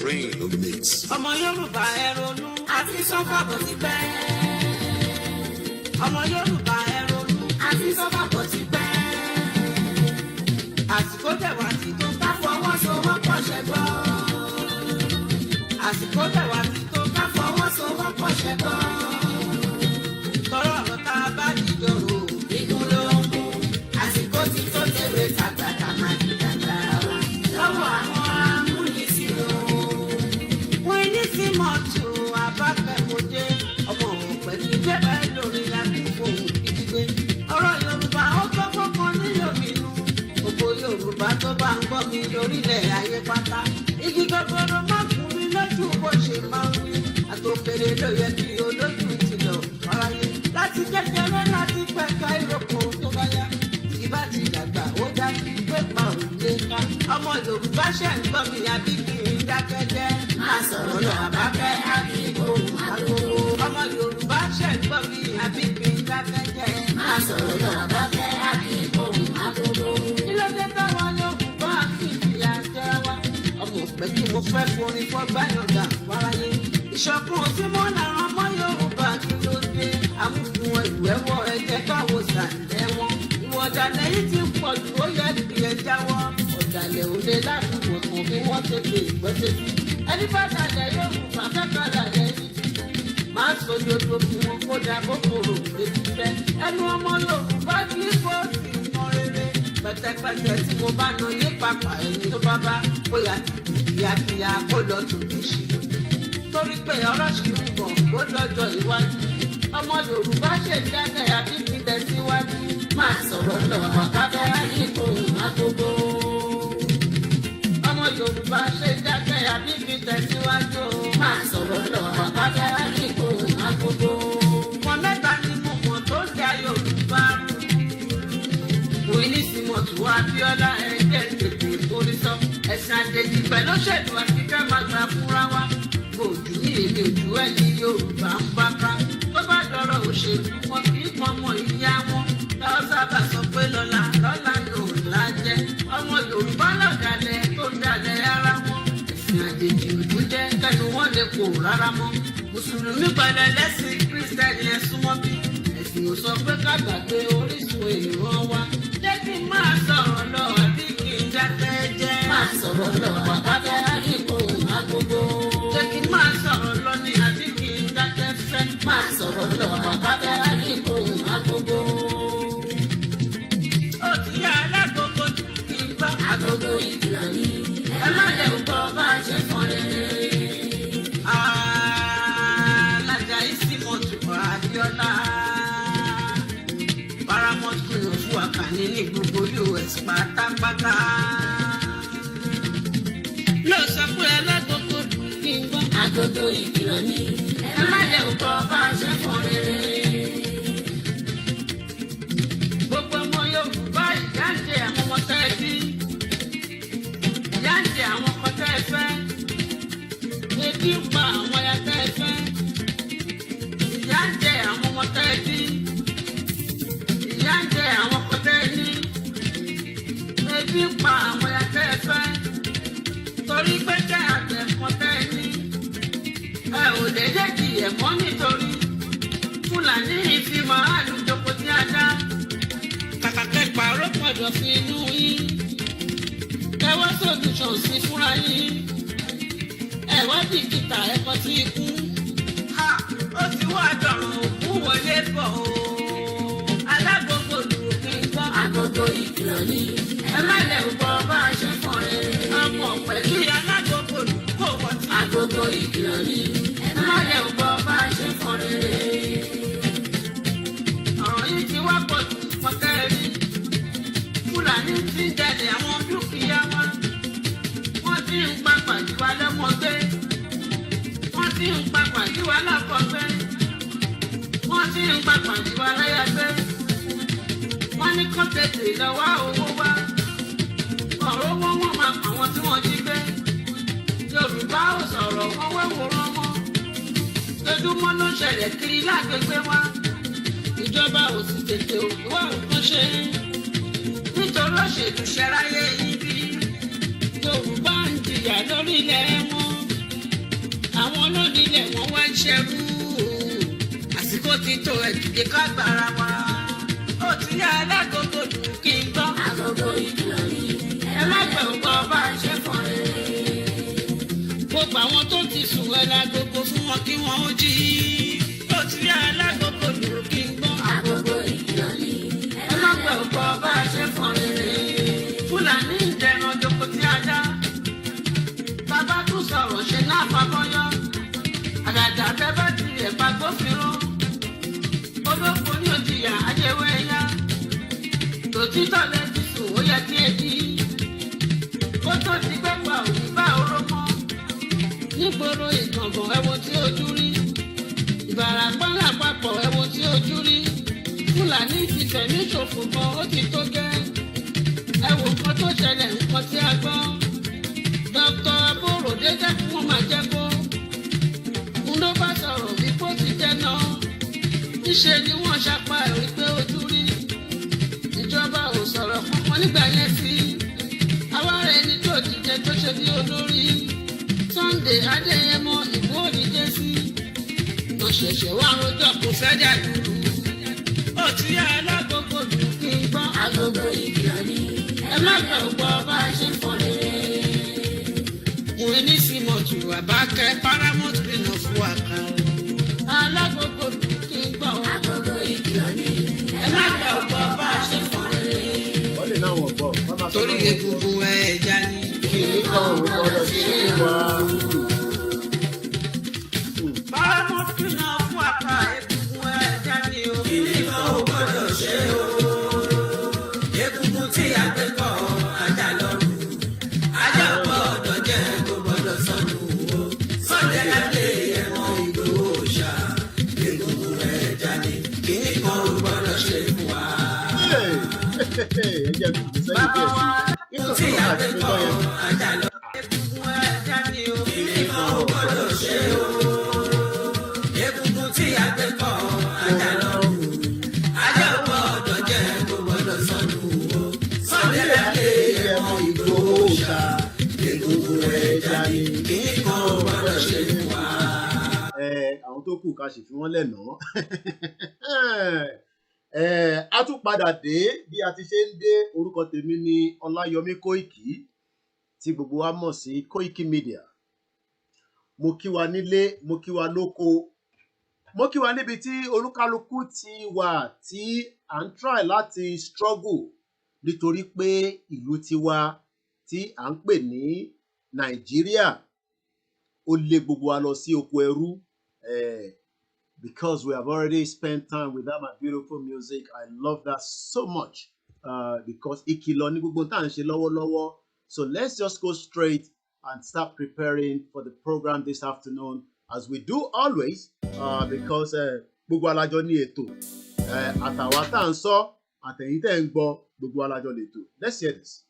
Rain on the mix. Ọmọ Yorùbá ẹ ronú àti sọ́fà bó ti pẹ́. Ọmọ Yorùbá ẹ ronú àti sọ́fà bó ti pẹ́. Àsìkò tẹ̀wá ti tó ká fọwọ́sowọ́pọ̀ ṣẹgbọ́. Àsìkò tẹ̀wá ti tó ká fọwọ́sowọ́pọ̀ ṣẹgbọ́. Tọrọ ọ̀rọ̀ tá a bá dìjọ́rò igun ló ń kú. Àsìkò ti tó tẹ̀wé tàgbàdà máa di dàgbà wa. Lọ́wọ́ àwọn amúnisìn o. Sí mọ́tò abáfẹ́mọdé ọmọ òpè kí jẹ́bà lórí láti fòun gidigbe. Ọ̀rọ̀ Yorùbá ó gbọ́gbọ́ kan nílò mi nù. Gbogbo Yorùbá tó bá ń gbọ́ mi lórílẹ̀ ayé pátá. Igi gọ́gọ́rọ́ má fún mi lójú bó ṣe máa ń wí. Àtòkèrè ló yẹ kí olójú ti lọ fáráyé. Láti kékeré láti pẹ̀ka ìrókò tó bá yá. Ìbá ti dàgbà ó dájú pé pa òun lé ká. Ọmọ Yorùbá ṣẹ̀ ń gbọ́ mi àbí kì í dákẹ́jẹ́. Má sọ̀rọ̀ lọ àbáfẹ́ àbí ohun àgbòho. Ọmọ Yorùbá ṣẹ̀ ń gbọ́ mi àbí kì í dákẹ́jẹ́. Má sọ̀rọ̀ lọ àbáfẹ́ àbí ohun àgbòho. Ilé táwọn Yorùbá fi ìyà jẹ wá. Ọmọ òpè kí mo fẹ́ forin fọ́ gbáyọ̀gà wáráyé. Ìṣọ̀kan tí mo làwọn ọmọ Yorùbá kí ló dé. Àmúfun ìwẹ́wọ́ ẹ̀jẹ̀ káwọ́ sàlẹ̀ wọn. Ìwọ̀dà lẹ́yìn tí ń pọ̀ jù ó yẹ kí ẹ jáwọ́. Ọ̀dàlẹ̀ òde láti wọ̀kàn bí wọ́n ṣe pè gbọ́dọ̀. Ẹni bá dalẹ̀ Yorùbá fẹ́fẹ́ dalẹ̀ yìí. Máa sòdodo fún wọn kó dà kókòrò létí fẹ́. Ẹnu ọmọ Yorùbá kì í kó sí mọ rere. Pẹ̀tẹ̀pẹ̀tẹ̀ tí mo bá nà yé papà ẹni tó bá bá bóyá kíákíá kó lọ tòbí ṣe. Torí pé ọ̀rọ̀ ṣì ń bọ̀ kó lọ́jọ́ iwájú. Ọmọ Yorùbá ṣe dákẹ́ àbí fi tẹ̀síwájú. Máa sọ̀rọ̀ lọ́wọ́ káfẹ́ ayé kò má gbogbo. Ọmọ Yorùbá ṣe dákẹ́ àbí fi tẹ̀síwájú. Máa sọ̀rọ̀ lọ́wọ́ káfẹ́ ayé kò má gbogbo. Wọn mẹ́ta ni mo mọ̀ tó dá Yorùbá rú. Onísìmọ̀tò Abíọ́lá ẹ̀jẹ̀ tètè orí sọ. Ẹ̀sìn àjèjì pẹ̀lú òṣèlú àti fẹ́ máa gbà fúnra wa. Òjò ní èmi òjò ẹ̀ ní Yorùbá ń bá ká. Tó bá dọ̀rọ̀ òṣèlú wọn kì í pọn ọmọ ìyá wọn. Táwọn sábà sọ pé lọ́la ló là jẹ́. Ọmọ Yorùbá lọ̀dàlẹ̀ tó ń dalẹ̀ ara wọn. Ẹ̀sìn àjèjì òjò jẹ́ kẹ́nu wọn lè kó rárá mọ́. Mùsùlùmí pẹ̀lú ẹlẹ́sìn Kírísítẹ́nì ẹ̀ súnmọ́ bí. Ẹ̀sìn ò sọ pé ká gbàgbé orísun èèyàn wa. Jẹ́ kí n máa sọ̀rọ̀ lọ àbí kí n dákẹ́ jẹ́. Máa sọ̀rọ̀ lọ àbáfẹ́ àdìgbò àgbogbo. Jẹ́ kí n máa sọ̀rọ̀ lọ ní àbí kí n dákẹ́ fẹ́. Máa sọ̀rọ̀ lọ àbáfẹ́ àdìgbò àgbogbo. Ó ti yá alágbogbo kí n gbọ́. Agogo ìkìlọ̀ ni ẹ má lè gbọ́ bá a ṣe fọ́n rere. Alájà ìsìmọ̀tò Abíọ́lá. Paramount kùnà fún àkànní ní gbogbo US pátápátá. Ló sọ pé alágbogbo kí n gbọ́. Agogo ìkìlọ̀ ni ẹ má lè gbọ́ bá a ṣe fọ́n rere. Gbogbo ọmọ Yorùbá ìyá ń jẹ àwọn ọmọ tẹ́ ẹ bí. Ìyá ń jẹ àwọn ọkọ tẹ́ ẹ fẹ́. Ebi ń pa àwọn aya tẹ́ ẹ fẹ́. Ìyá ń jẹ àwọn ọmọ tẹ́ ẹ bí. Ìyá ń jẹ àwọn ọkọ tẹ́ ẹ ní. Ebi ń pa àwọn aya tẹ́ ẹ fẹ́. Torí pé jẹ́ àgbẹ̀ kan tẹ́ ẹ ní. Ẹ ò lè jẹ́ kí ẹ̀mọ́ nítorí Fúlàní ìfimọ̀ àlùjọpọ̀ tí a dá. Kàkà kẹ́pà rọ́pọ̀dọ̀ fi inú yín. Ẹwọ́ solution sí fúnra yín. Ẹ̀wọ́ dìkítà ẹ̀kọ́ tí ikú. Ó ti wá dọ̀rùn òkú wọlé bọ̀ o. Alágbogbo lù kí n gbọ́. Agogo ìkìlọ̀ ni ẹ má lè gbọ́ bá a ṣe fọ́n rere. Ọmọ pẹ̀lú alágbogbo lù kó wọ́n ti. Agogo ìkìlọ̀ ni ẹ má lè gbọ́ bá a ṣe fọ́n rere. Ọ̀rọ̀ yìí ti wá pọ̀ jù pọ̀kẹ́rì. Fúlàní ti ń jalè àwọn dúkìá wọn. Wọ́n ti ń pa pàjùwà lọ́mọgbé. Wọ́n ti ń pa pàjùwà lọ́kọ̀gbé. Wọ́n ti ń pa pàjùwà láyàgbé. Wọ́n ní kó tètè lọ wá owó wá. Ọ̀rọ̀ owó wọn máa pa àwọn tí wọ́n jí gbé. Yorùbá ò sọ̀rọ̀ wọ́n wéwòrán wọn. Lójúmọ́ ló ń ṣẹlẹ̀ kiri lágbègbè wa. Ìjọba ò sì tètè wá nǹkan ṣe. olóṣèlú ṣẹráyé ibi Yorùbá ń jìyà lórílẹ̀ wọn àwọn olónílẹ̀ wọn wá ń ṣẹrú àsìkò ti tó ẹ̀dùdé ká gbára wa ó ti yá alágogo dùn kí n gbọ́ agogo ìkìlọ̀ ni ẹ má gbẹ̀ ọgbọ́ bá a ṣe fọ́n rere gbogbo àwọn tó ti sùn ẹ lágogo fún wọn kí wọ́n ó jí ó ti yá alágogo dùn kí n gbọ́ agogo ìkìlọ̀ ni ẹ má gbẹ̀ ọgbọ́ bá a ṣe fọ́n rere Fúlàní ìdẹ̀rùn ọjọ́kọ tí a dá bàbá tún sọ̀rọ̀ ṣe náà fàbọ́yọ́ àgàgà bẹ́ẹ̀ bá tilẹ̀ bá gbófinró olóko ní òjìyà ajẹ́wé yá tòtítọ́ lẹ́bi sùn ó yẹ kí ẹ di kó tó ti gbẹ́gbà òní bá orómọ́ nígboro ìgbọ̀ngàn ẹ̀wọ̀ tí ojú rí Ìbàràpá lápapọ̀ ẹ̀wọ̀ tí ojú rí Fúlàní ti tẹ̀mí ṣòfò gan ó ti tó gẹ́ ẹ̀wọ̀ kan tó ṣẹlẹ̀ nǹkan tí a gbọ́ Dr. Aborode dẹ́kun wọn máa jẹ́ kó ń ló bá sọ̀rọ̀ bí kò ti jẹ́ náà níṣe ni wọ́n ṣapá ẹ̀ wípé ojú rí ìjọba ò sọ̀rọ̀ kankan nígbà yẹn sí àwárẹ̀ ẹni tó dìde tó ṣe bí olórí Sunday Adéyẹmọ ìbò òdìjẹ sí wọ́n ṣẹ̀ṣẹ̀ wá rojọ́ kò fẹ́ dà lóru ó ti yá alágogo dùn kí n gbọ́ agogo ìkìlọ̀ ni ẹ má gbẹ̀ gbọ́ bá a ṣe ń fọ́n rere. Mo ní símọ̀tù àbákẹ́ paramount green of waka alágogo dùn kí n gbọ́ agogo ìkìlọ̀ ni ẹ má gbẹ̀ gbọ́ bá a ṣe ń fọ́n rere. Wọ́n lè náà wọ̀ bọ̀. Torí egungun ẹja ni Kìnìún kan ò gbọdọ̀ sí wa. paramount green of waka egungun ẹja ni o. Kìnìún kan ò gbọdọ̀ ṣe o. Egungun tí a gbé kọ́ ajá lọ́rùn. Ajá ò gbọdọ̀ jẹ́ kó gbọdọ̀ sọnù o. Sunday Adéyẹmọ Ìgbòho ṣá. Egungun ẹja ni kìnìún kan ò gbọdọ̀ ṣe fún wa. Ẹ jẹ́ kí n sẹ́yìn Bàbá díẹ̀ wa sí. tí a gbé kọ́ ajá lọ. Egungun ẹja ni o. Kìnìún kan ò gbọdọ̀ ṣe o. Egungun tí a gbé kọ́ ajá lọ. Ajá ò gbọdọ̀ jẹ́ kó gbọdọ̀ sọnù o. Sunday Adéyẹmọ Ìgbòho ṣá. Egungun ẹja ni kìnìún kan ò gbọdọ̀ ṣe fún wa. Àwọn tó kù ká sì fi wọ́n lẹ̀ ná. A tún padà dé bí a ti ṣe ń dé. Orúkọ tèmi ni Ọláyọmí Kóìkì tí gbogbo wa mọ̀ sí KOIKIMEDIA. Mo kí wa nílé, mo kí wa lóko, mo kí wa níbi tí olúkálukú ti wà tí à ń try láti struggle nítorí pé ìlú tiwa tí à ń pè ní Nàìjíríà ó lé gbogbo wa lọ sí oko ẹrú. Because we have already spent time with that my beautiful music. I love that so much. Because ìkìlọ̀ ní gbogbo tá à ń ṣe lọ́wọ́lọ́wọ́. So let's just go straight and start preparing for the program this afternoon as we do always. Because gbogbo alájọ ní ètò. Àtàwa tá à ń sọ, àtẹ̀yìn tẹ̀ ń gbọ́, gbogbo alájọ lè tò. Let's hear this.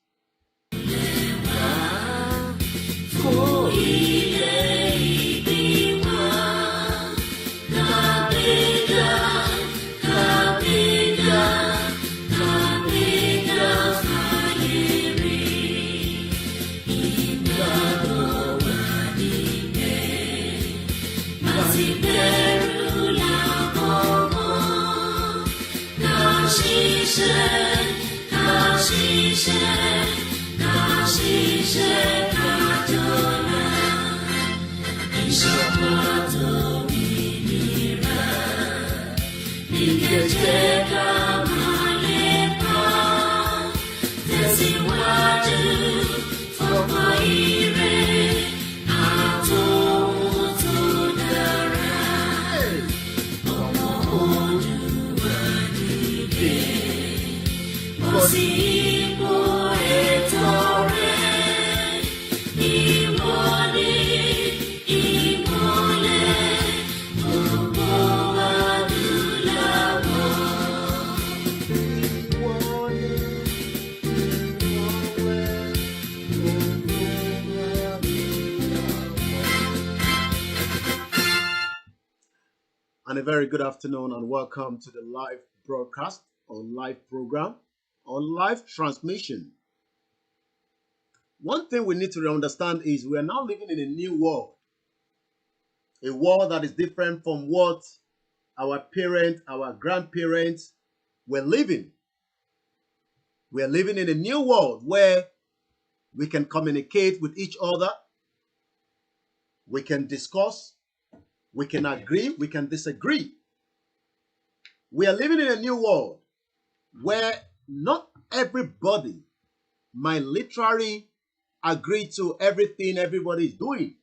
And a very good afternoon and welcome to the live broadcast or live program or live transmission. One thing we need to understand is we are now living in a new world. A world that is different from what our parents, our grandparents were living. We are living in a new world where we can communicate with each other. We can discuss. We can agree. We can disagree. We are living in a new world where not everybody might literally agree to everything everybody is doing.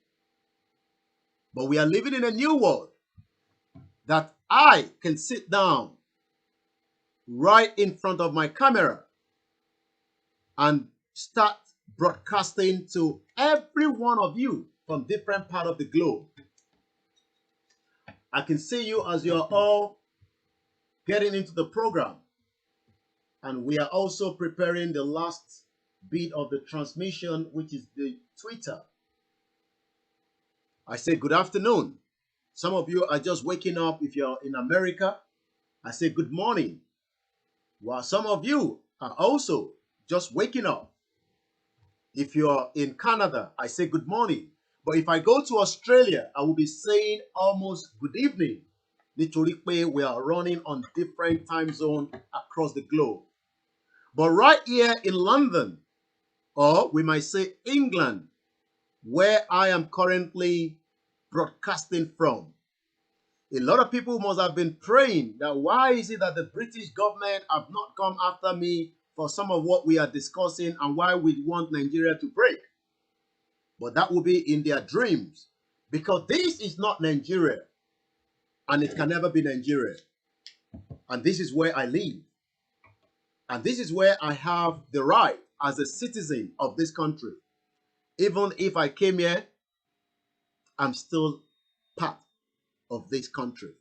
But we are living in a new world that I can sit down right in front of my camera and start broadcasting to every one of you from different parts of the globe. I can see you as you're all getting into the program. And we are also preparing the last bit of the transmission, which is the Twitter. I say good afternoon. Some of you are just waking up. If you're in America, I say good morning. While some of you are also just waking up. If you're in Canada, I say good morning. But if I go to Australia, I will be saying almost good evening. Nítorí pé we are running on different time zones across the globe. But right here in London, or we might say England, where I am currently broadcasting from, a lot of people must have been praying that why is it that the British government have not come after me for some of what we are discussing and why we want Nigeria to break. But that will be in their dreams, because this is not Nigeria and it can never be Nigeria. And this is where I live. And this is where I have the right as a citizen of this country. Even if I came here, I'm still part of this country.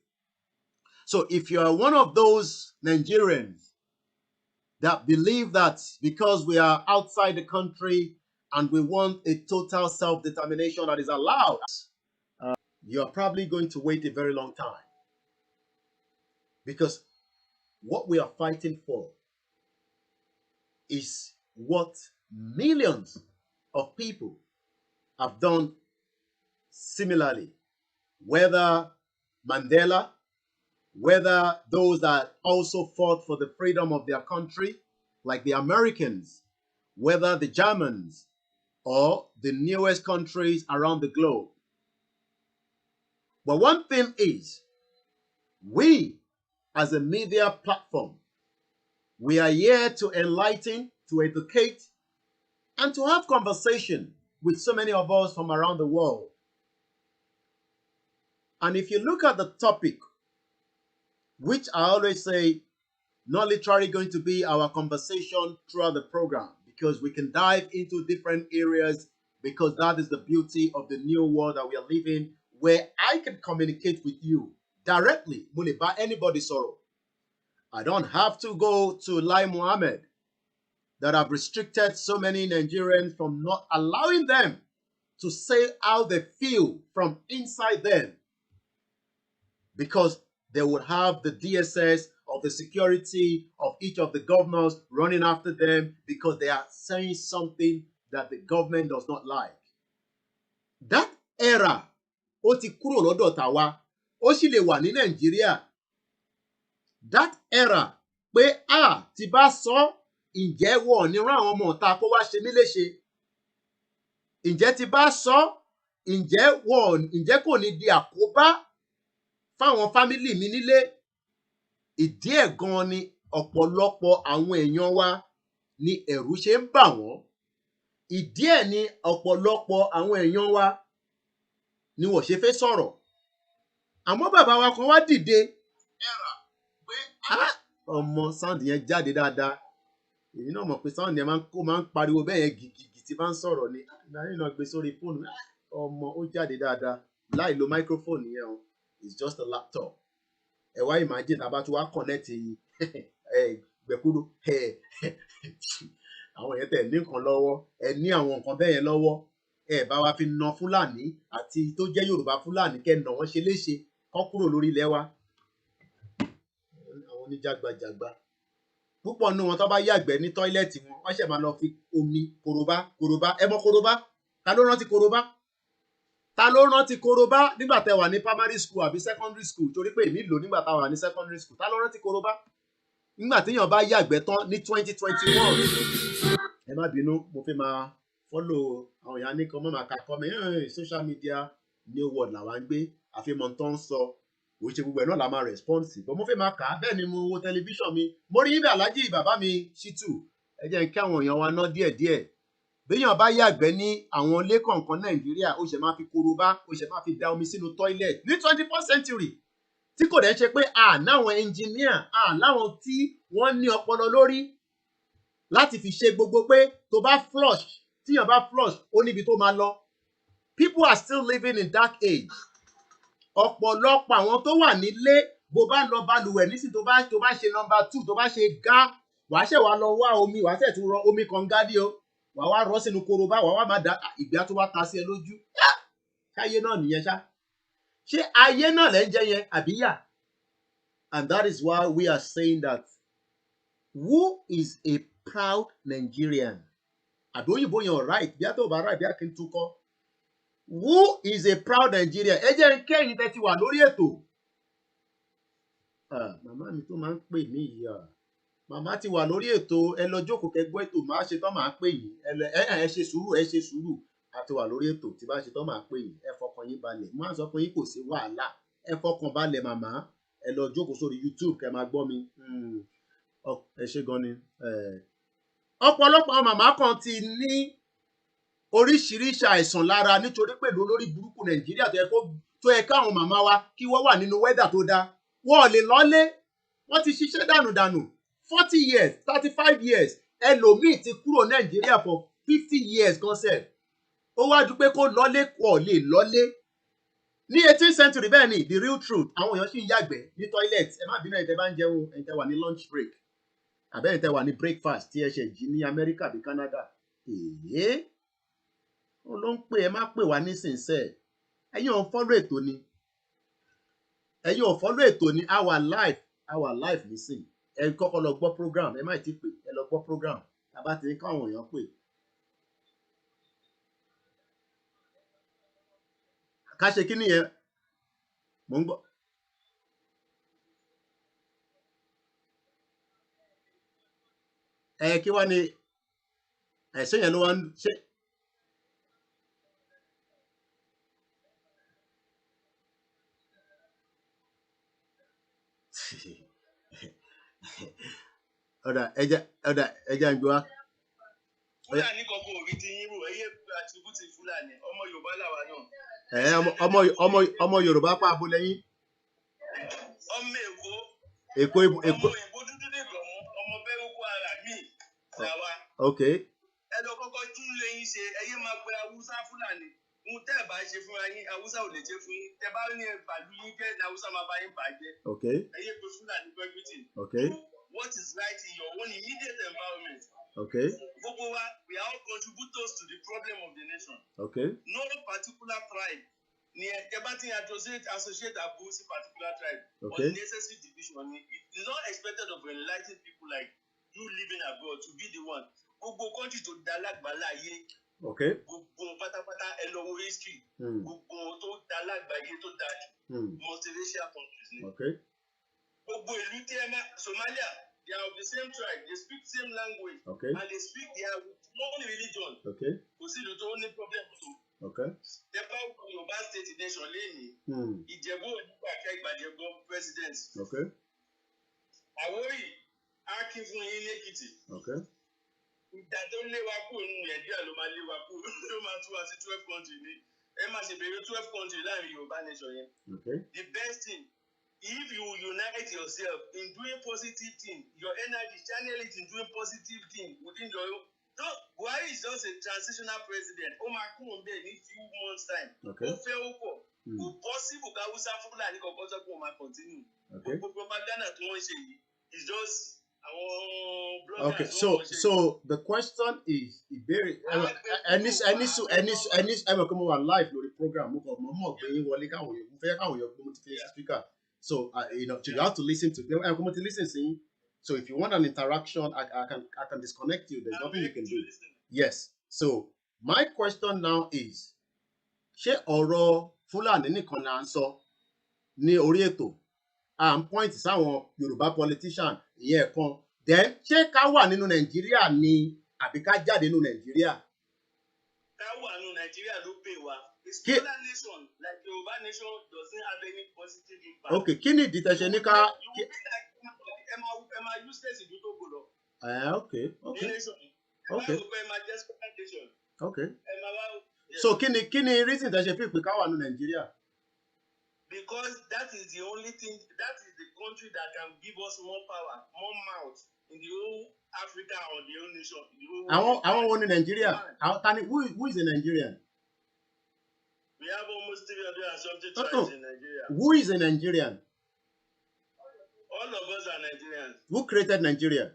So if you are one of those Nigerians that believe that because we are outside the country and we want a total self-determination that is allowed, you are probably going to wait a very long time. Because what we are fighting for is what millions of people have done similarly. Whether Mandela, whether those that also fought for the freedom of their country, like the Americans, whether the Germans, or the newest countries around the globe. But one thing is, we as a media platform, we are here to enlighten, to educate, and to have conversation with so many of us from around the world. And if you look at the topic, which I always say, not literally going to be our conversation throughout the program, because we can dive into different areas, because that is the beauty of the new world that we are living, where I can communicate with you directly. Mo lè bá anybody sọ̀rọ̀. I don't have to go to Lai Mohammed that have restricted so many Nigerians from not allowing them to say how they feel from inside them, because they would have the DSS of the security of each of the governors running after them because they are saying something that the government does not like. That era, ó ti kúrò lọ́dọ̀ tàwa, ó sì lè wà ní Nàìjíríà. That era, pé tí bá sọ, ǹjẹ́ wọ́n ní rán àwọn ọmọ ọ̀tá kó wá ṣe mí léṣe? Ǹjẹ́ tí bá sọ, ǹjẹ́ kò ní di àkóbá fáwọn fámílì mi nílé? Ìdí ẹ̀ gan ni ọ̀pọ̀lọpọ̀ àwọn èèyàn wa ni ẹ̀rù ṣe ń bà wọ́n. Ìdí ẹ̀ ni ọ̀pọ̀lọpọ̀ àwọn èèyàn wa ni wọ́n ṣe fẹ́ sọ̀rọ̀. Àmọ́ bàbá wa kan wá dìde. Ọmọ sound yẹn jáde dáadáa. Èyí náà mọ̀ pé sound yẹn máa ń pariwo bẹ́ẹ̀ yẹn gìgìgì tí bá ń sọ̀rọ̀ ni. Ìdáyìn náà gbé sórí fóònù. Ọmọ ó jáde dáadáa. Láì lo microphone yẹn o. It's just a laptop. Ẹ wá imagine tá a bá tún wá connect gbẹ̀kúrú. Àwọn yẹn tẹ̀ ní nǹkan lọ́wọ́. Ẹ ní àwọn nǹkan bẹ́ẹ̀ yẹn lọ́wọ́. Ẹ bá wa fi na Fúlàní àti tó jẹ́ Yorùbá Fúlàní kẹ́ nà wọ́n ṣe léṣe kọ́ kúrò lórí ilẹ̀ wa. Àwọn oníjàgbàjàgbà. púpọ̀ nínú wọn tó bá yàgbẹ́ ní tọ́ílẹ̀tì wọn wọ́n ṣẹ̀ máa lọ fi omi korobá ẹ mọ̀ korobá ta ló rántí korobá nígbà tẹ́ wà ní primary school àbí secondary school torí pé èmi lò nígbà tá wà ní secondary school ta ló rántí korobá nígbà téèyàn bá yàgbẹ́ tán ní 2021 ẹ má bínú mo fi máa follow àwọn èèyàn ní kan mọ́ máa ka comment social media new world làwọn ń gbé àfihàn tó ń sọ kò ṣe gbogbo ẹ̀ náà la máa respond sí but mo fẹ́ máa kà á bẹ́ẹ̀ ni mo wo tẹlifíṣàn mi mo rí ibẹ̀ aláàjì bàbá mi Ṣítù ẹ jẹ́ kí àwọn èèyàn wa ná díẹ̀díẹ̀ béèyàn bá yàgbẹ́ ní àwọn ilé kọ̀ọ̀kan Nàìjíríà ó ṣe máa fi korobá ó ṣe máa fi da omi sínú toilet ní 21st century tí kò dẹ̀ ṣe pé láwọn engineer láwọn tí wọ́n ní ọpọlọ lórí láti fi ṣe gbogbo pé tó bá flush tíyàn bá flush ó níbi tó máa lọ people are still living in that age ọ̀pọ̀lọpọ̀ àwọn tó wà nílé bó bá lọ balùwẹ̀ nísìn tó bá ṣe number 2 tó bá ṣe gá wàá ṣẹ̀ wá lọ wá omi wàá ṣẹ̀ tún rọ omi kan gádí o wàá wá rọ́ sínú korobá wàá wá máa da ìgbà tó wá ta sí ẹ lójú ṣáyé náà nìyẹn ṣá ṣé ayé náà lẹ́ ń jẹ yẹn àbí yà and that is why we are saying that who is a proud Nigerian àbí òyìnbó yẹn right bí a tó bá right bí a kì í túkọ́ who is a proud Nigerian ẹ jẹ́ ń kẹ́yìn tẹ́ ti wà lórí ètò màmá mi tó máa ń pè mí yìí màmá ti wà lórí ètò ẹ lọ jókòó kẹgbọ́ ètò máa ṣe tán máa pè yín ẹ ṣe sùúrù a ti wà lórí ètò tí bá ṣe tán máa pè yín ẹ fọkàn yín balẹ̀ mo máa ń sọ fún yín kò sí wàhálà ẹ fọkàn balẹ̀ màmá ẹ lọ jókòó sórí YouTube kẹ máa gbọ́ mi ẹ ṣe gan ni ọ̀pọ̀lọpọ̀ màmá kan ti ní oríṣiríṣi àìsàn lára nítorí pẹ̀lú olórí burúkú Nàìjíríà tó yẹ káwọn màmá wa kí wọ́n wà nínú wẹ́dà tó dáa wọ́n ò lè lọ́lé wọ́n ti ṣiṣẹ́ dànù 40 years 35 years ẹlòmíì ti kúrò Nàìjíríà for 50 years gan sef ó wá dúpẹ́ kó lọ́lé kò lè lọ́lé ní 18th century bẹ́ẹ̀ ni the real truth àwọn èèyàn sì ń yàgbẹ́ ní toilet ẹ má bínú ẹ̀yin tẹ́ bá ń jẹun ẹ̀yin tẹ́ wà ní lunch break àbẹ́yìn tẹ́ wà ní breakfast tí ẹ ṣe jí ní Amẹ́ríkà àbí Canada wọn ló ń pè ẹ má pè wá nísinsìnyí ẹ̀yin ò follow ètò ni our life nísìn ẹ kọ́kọ́ lọ gbọ́ program ẹ má ti pè ẹ lọ gbọ́ program tàbá ti ní káwọn èèyàn pè ká ṣe kí nìyẹn mò ń gbọ́ kí wá ní ẹ̀sẹ̀ yẹn ló wá ń ṣe. ọ̀dà ẹja ń gbé wá. Fúlàní kankan òbí ti yín rò ẹyẹ àtìbútì Fúlàní ọmọ Yorùbá làwa náà. ọmọ Yorùbá pa abúlé yín. ọmọ Èkó. ọmọ Èkó dúdú nìkan mú ọmọ bẹ́rù kó ara mi làwa. ẹ lọ kọ́kọ́ tún lé yín ṣe ẹyẹ máa pe Haúsá Fúlàní ń tẹ́ ẹ̀ bá ṣe fúnra yín Haúsá ò lè ṣe fún yín tẹ́ bá ní pàlú yín jẹ́ Haúsá máa bá yín bàjẹ́. ẹyẹ pe Fúlàní for everything. What is right in your own immediate environment. Gbogbo wa we are all contributors to the problem of the nation. No particular tribe ni ẹ bá ti associate abu sí particular tribe. Unnecessary division ni it is not expected of enlightened people like you living abroad to be the one. Gbogbo country tó dá lágbàlá ayé. Gbogbo pátápátá ẹ lọ wo history. Gbogbo tó dá lágbàáyé tó dá multiracial countries ni. Gbogbo ìlú tí ẹ máa Somalia they are of the same tribe they speak same language and they speak their one religion. Kò sí ìlú tó ní problem tó. Tẹ́pá Yorùbá state nation lẹ́yìn Ìjẹ̀bú nígbà kẹ́gbàjẹ́gbọ́ president. Àwórì á kí fún yín ní Èkìtì. Ìjà tó lé wa kúrò nínú Nàìjíríà ló máa lé wa kúrò ló máa tú wa sí 12 country ní ẹ má ṣe bèrè 12 country láàrin Yorùbá nation yẹn. The best thing if you unite yourself in doing positive thing your energy channel it in doing positive thing within your own. So Buhari is just a transitional president ó máa kúrò bẹ́ẹ̀ ní few months time. Ó fẹ́ ó pọ̀ kò possible ká Hausa Fúlàní kankan sọ pé ó máa continue. Gbogbo propaganda tí wọ́n ṣe yìí is just àwọn bloggers. So the question is ìbéèrè ẹni ẹmọ kí mo wà live lórí program mo kàn mọ̀ pé wọlé káwọn èèyàn mo fẹ́ káwọn èèyàn gbọ́ mo ti fi speaker so you have to listen to them ẹ kò mo ti listen sí So if you want an interaction, I can disconnect you. There's nothing you can do. Yes. So my question now is, ṣé ọ̀rọ̀ Fúlàní nìkan là ń sọ ní orí ètò? I'm point sáwọn Yorùbá politician ìyẹn kan. Then ṣé ká wà nínú Nàìjíríà ni àbí ká jáde nínú Nàìjíríà? Ká wà nínú Nàìjíríà ló pè wá. A smaller nation like Yoruba nation doesn't have any positive impact. Okay, kí ni ìdí tẹ́ ṣe ní ká? Ẹ máa useless ìlú tó gbò lọ. Okay. Okay. Okay. So kí ni reason tẹ́ ṣe fi pé ká wà nínú Nàìjíríà? Because that is the only thing, that is the country that can give us more power, more mouth in the whole Africa or the whole nation. I want one in Nigeria. Who is a Nigerian? We have almost 300 and something tribes in Nigeria. Who is a Nigerian? All of us are Nigerians. Who created Nigeria?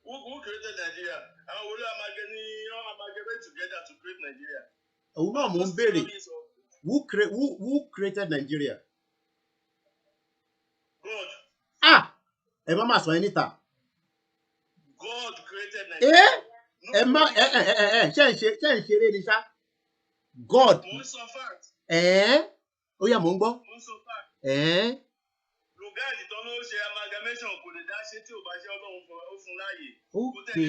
Who created Nigeria? And we are amalgamating together to create Nigeria. Oh no, Mumbere. Who created Nigeria? God. Emma must anything. God created Nigeria. God. Oh yeah, Mongbo. Lugard tó ń ṣe amalgamation kò lè dá ṣe tí ò bá ṣe Ọlọ́run ó fún láàyè. Okay.